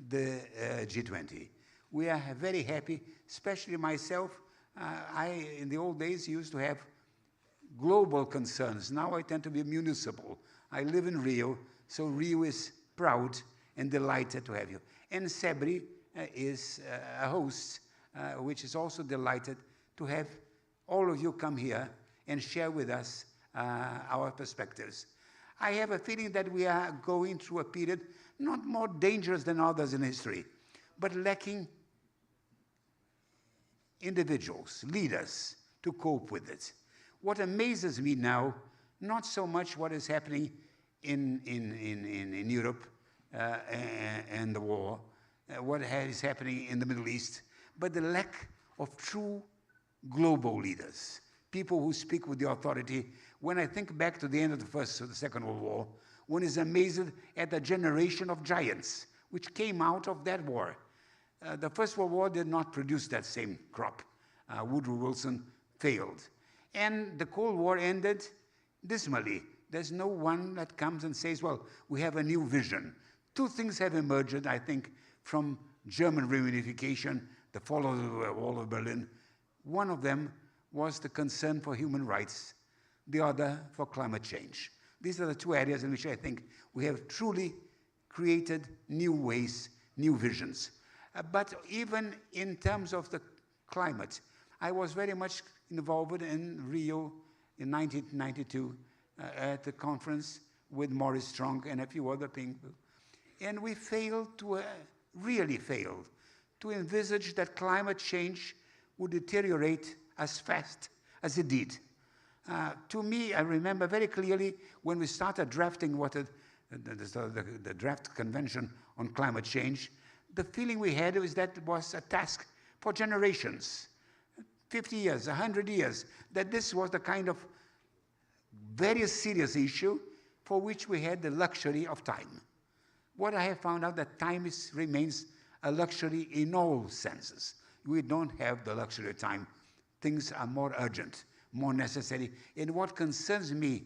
the G20. We are very happy, especially myself. I, in the old days, used to have global concerns. Now I tend to be municipal. I live in Rio, so Rio is proud and delighted to have you. And SEBRE is a host, which is also delighted to have all of you come here and share with us our perspectives. I have a feeling that we are going through a period not more dangerous than others in history, but lacking individuals, leaders, to cope with it. What amazes me now, not so much what is happening in Europe and the war, what is happening in the Middle East, but the lack of true global leaders, people who speak with the authority. When I think back to the end of the First or the Second World War, one is amazed at the generation of giants which came out of that war. The First World War did not produce that same crop. Woodrow Wilson failed. And the Cold War ended dismally. There's no one that comes and says, well, we have a new vision. Two things have emerged, I think, from German reunification, the fall of the Wall of Berlin. One of them was the concern for human rights, the other for climate change. These are the two areas in which I think we have truly created new ways, new visions. But even in terms of the climate, I was very much involved in Rio in 1992 at the conference with Maurice Strong and a few other people. And we failed to, really failed, to envisage that climate change would deteriorate as fast as it did. To me, I remember very clearly when we started drafting the draft convention on climate change, the feeling we had was that it was a task for generations, 50 years, 100 years, that this was the kind of very serious issue for which we had the luxury of time. What I have found out that time remains a luxury in all senses. We don't have the luxury of time. Things are more urgent, more necessary. And what concerns me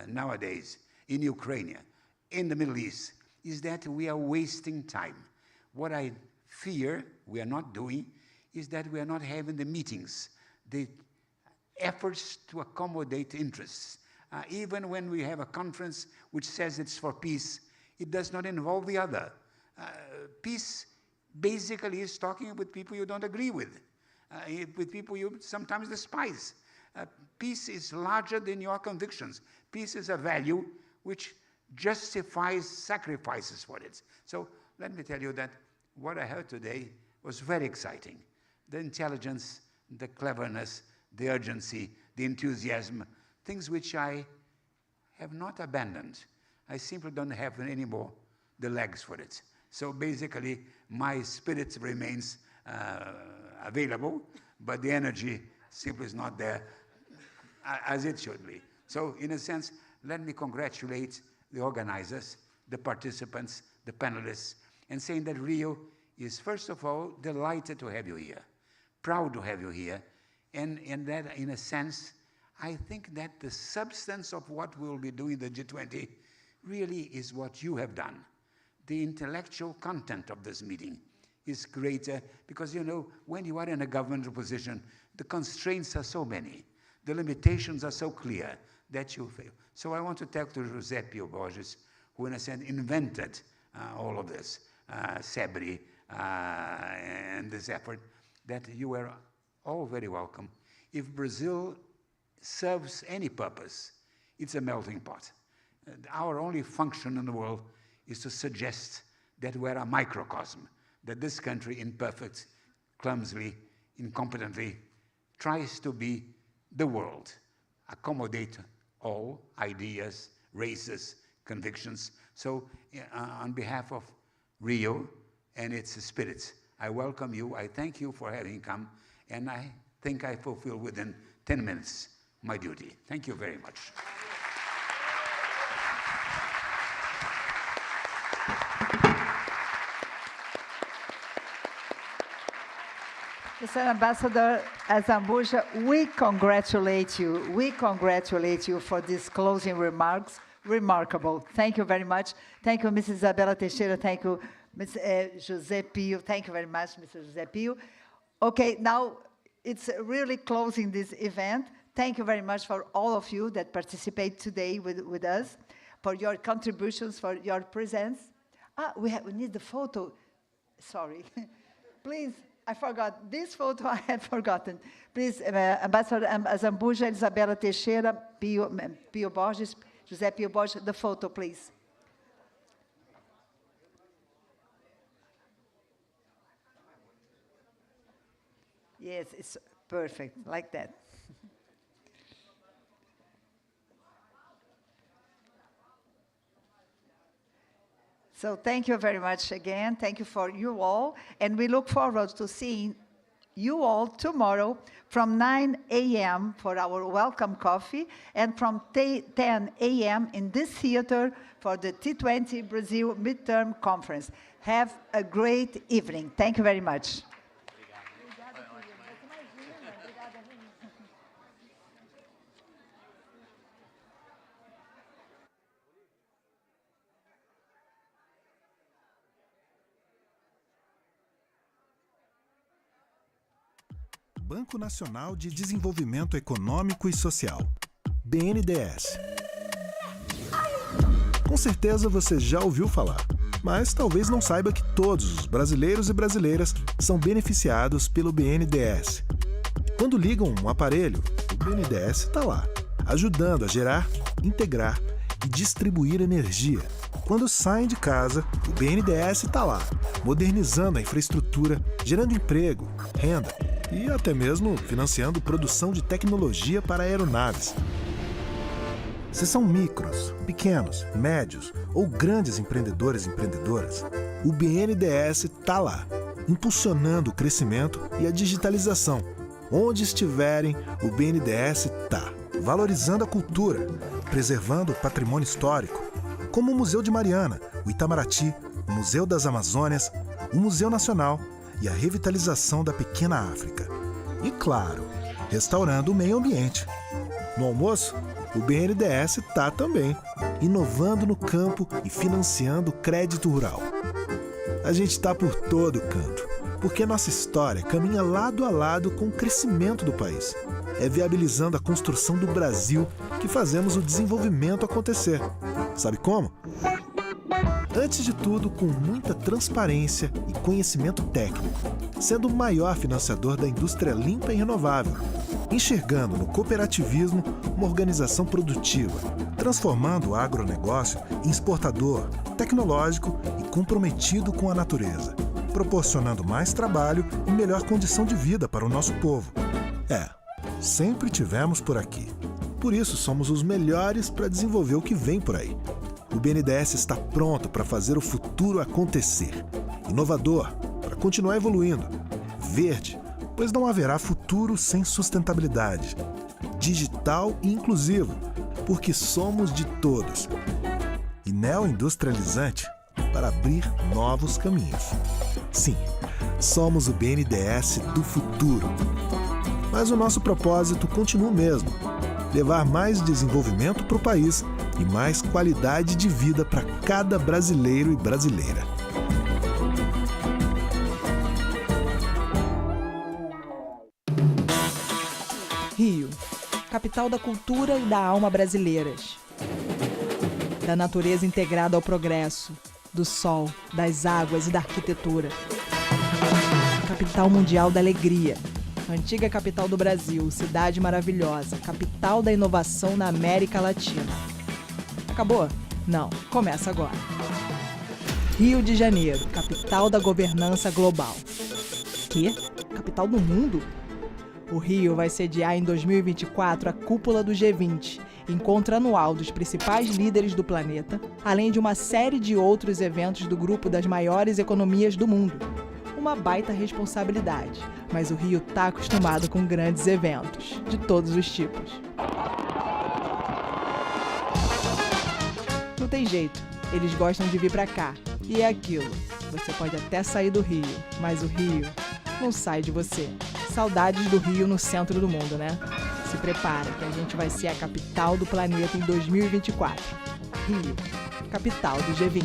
nowadays in Ukraine, in the Middle East, is that we are wasting time. What I fear we are not doing is that we are not having the meetings, the efforts to accommodate interests. Even when we have a conference which says it's for peace, it does not involve the other. Peace basically is talking with people you don't agree with people you sometimes despise. Peace is larger than your convictions. Peace is a value which justifies sacrifices for it. So let me tell you that what I heard today was very exciting. The intelligence, the cleverness, the urgency, the enthusiasm, things which I have not abandoned. I simply don't have anymore the legs for it. So basically, my spirit remains available, but the energy simply is not there as it should be. So in a sense, let me congratulate the organizers, the participants, the panelists, and saying that Rio is, first of all, delighted to have you here, proud to have you here, and that, in a sense, I think that the substance of what we'll be doing in the G20 really is what you have done. The intellectual content of this meeting is greater because, you know, when you are in a governmental position, the constraints are so many, the limitations are so clear that you fail. So I want to thank to José Pio Borges, who in a sense invented all of this, SEBRI, and this effort, that you are all very welcome. If Brazil serves any purpose, it's a melting pot. Our only function in the world is to suggest that we're a microcosm, that this country, imperfect, clumsily, incompetently, tries to be the world, accommodate all ideas, races, convictions. So on behalf of Rio and its spirits, I welcome you, I thank you for having come, and I think I fulfill within 10 minutes my duty. Thank you very much. Mr. Ambassador Azambuja, we congratulate you. We congratulate you for these closing remarks. Remarkable. Thank you very much. Thank you, Mrs. Isabella Teixeira. Thank you, Ms. José Pio. Thank you very much, Mr. José Pio. Okay, now it's really closing this event. Thank you very much for all of you that participate today with us, for your contributions, for your presence. We need the photo. Sorry. Please. I forgot. This photo I had forgotten. Please, Ambassador Azambuja, Isabella Teixeira, Pio Borges, José Pio Borges, the photo, please. Yes, it's perfect, like that. So thank you very much again. Thank you for you all. And we look forward to seeing you all tomorrow from 9 a.m. for our welcome coffee and from 10 a.m. in this theater for the T20 Brasil Midterm Conference. Have a great evening. Thank you very much. Banco Nacional de Desenvolvimento Econômico e Social, BNDES. Com certeza você já ouviu falar, mas talvez não saiba que todos os brasileiros e brasileiras são beneficiados pelo BNDES. Quando ligam um aparelho, o BNDES está lá, ajudando a gerar, integrar e distribuir energia. Quando saem de casa, o BNDES está lá, modernizando a infraestrutura, gerando emprego, renda e até mesmo financiando produção de tecnologia para aeronaves. Se são micros, pequenos, médios ou grandes empreendedores e empreendedoras, o BNDES está lá, impulsionando o crescimento e a digitalização. Onde estiverem, o BNDES está, valorizando a cultura, preservando o patrimônio histórico, como o Museu de Mariana, o Itamaraty, o Museu das Amazônias, o Museu Nacional e a revitalização da pequena África. E, claro, restaurando o meio ambiente. No almoço, o BNDES está também, inovando no campo e financiando o crédito rural. A gente está por todo canto, porque nossa história caminha lado a lado com o crescimento do país. É viabilizando a construção do Brasil que fazemos o desenvolvimento acontecer. Sabe como? Antes de tudo, com muita transparência e conhecimento técnico, sendo o maior financiador da indústria limpa e renovável, enxergando no cooperativismo uma organização produtiva, transformando o agronegócio em exportador, tecnológico e comprometido com a natureza, proporcionando mais trabalho e melhor condição de vida para o nosso povo. Sempre tivemos por aqui. Por isso somos os melhores para desenvolver o que vem por aí. O BNDES está pronto para fazer o futuro acontecer. Inovador, para continuar evoluindo. Verde, pois não haverá futuro sem sustentabilidade. Digital e inclusivo, porque somos de todos. E neoindustrializante, para abrir novos caminhos. Sim, somos o BNDES do futuro. Mas o nosso propósito continua o mesmo: levar mais desenvolvimento para o país e mais qualidade de vida para cada brasileiro e brasileira. Rio, capital da cultura e da alma brasileiras. Da natureza integrada ao progresso, do sol, das águas e da arquitetura. Capital mundial da alegria. Antiga capital do Brasil, cidade maravilhosa, capital da inovação na América Latina. Acabou? Não, começa agora. Rio de Janeiro, capital da governança global. Quê? Capital do mundo? O Rio vai sediar em 2024 a cúpula do G20, encontro anual dos principais líderes do planeta, além de uma série de outros eventos do grupo das maiores economias do mundo. Uma baita responsabilidade, mas o Rio está acostumado com grandes eventos, de todos os tipos. Não tem jeito, eles gostam de vir pra cá. E é aquilo, você pode até sair do Rio, mas o Rio não sai de você. Saudades do Rio no centro do mundo, né? Se prepara que a gente vai ser a capital do planeta em 2024. Rio, capital do G20.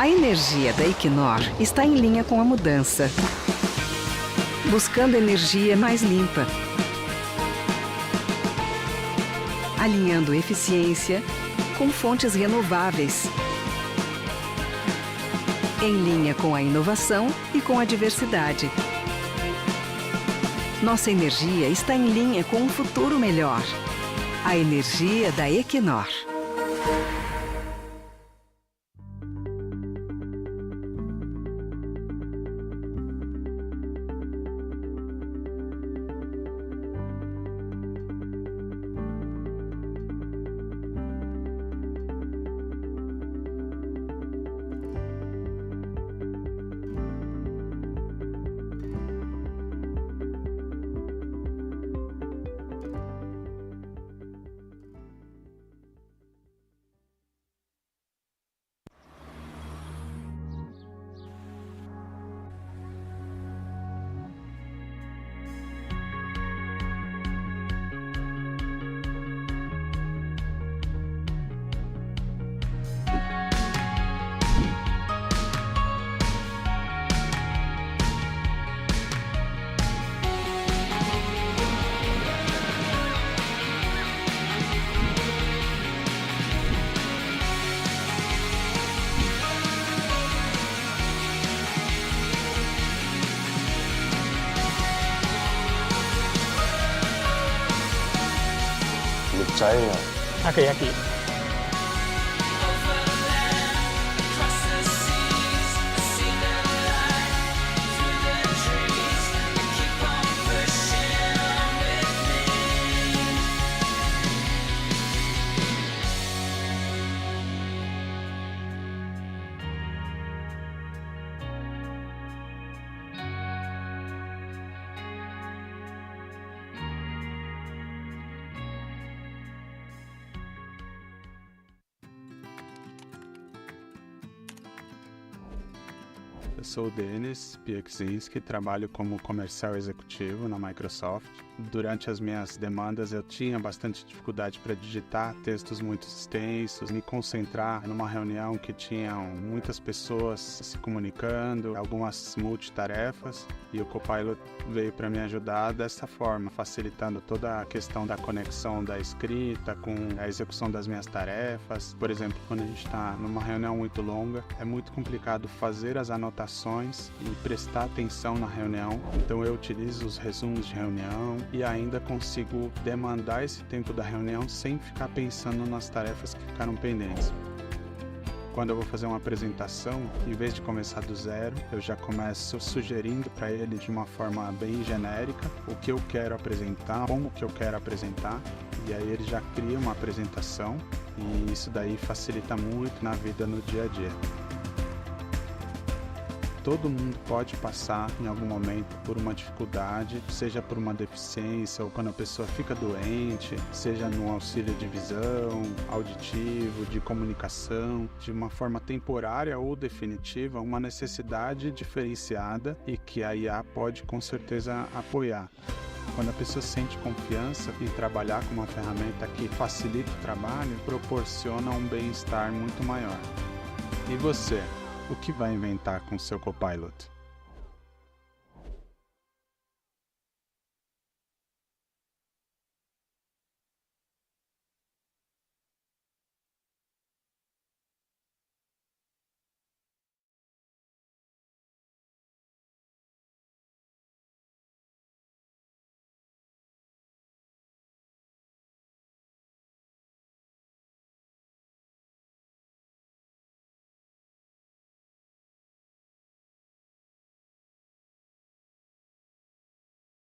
A energia da Equinor está em linha com a mudança, buscando energia mais limpa, alinhando eficiência com fontes renováveis, em linha com a inovação e com a diversidade. Nossa energia está em linha com um futuro melhor. A energia da Equinor. China. Takoyaki. Eu sou o Denis Piekzinski, trabalho como comercial executivo na Microsoft. Durante as minhas demandas eu tinha bastante dificuldade para digitar textos muito extensos, me concentrar numa reunião que tinham muitas pessoas se comunicando, algumas multitarefas, e o Copilot veio para me ajudar dessa forma, facilitando toda a questão da conexão da escrita com a execução das minhas tarefas. Por exemplo, quando a gente está numa reunião muito longa, é muito complicado fazer as anotações e prestar atenção na reunião, então eu utilizo os resumos de reunião e ainda consigo demandar esse tempo da reunião sem ficar pensando nas tarefas que ficaram pendentes. Quando eu vou fazer uma apresentação, em vez de começar do zero, eu já começo sugerindo para ele de uma forma bem genérica o que eu quero apresentar, como que eu quero apresentar, e aí ele já cria uma apresentação e isso daí facilita muito na vida no dia a dia. Todo mundo pode passar em algum momento por uma dificuldade, seja por uma deficiência ou quando a pessoa fica doente, seja no auxílio de visão, auditivo, de comunicação, de uma forma temporária ou definitiva, uma necessidade diferenciada e que a IA pode com certeza apoiar. Quando a pessoa sente confiança em trabalhar com uma ferramenta que facilita o trabalho, proporciona um bem-estar muito maior. E você? O que vai inventar com seu Copilot?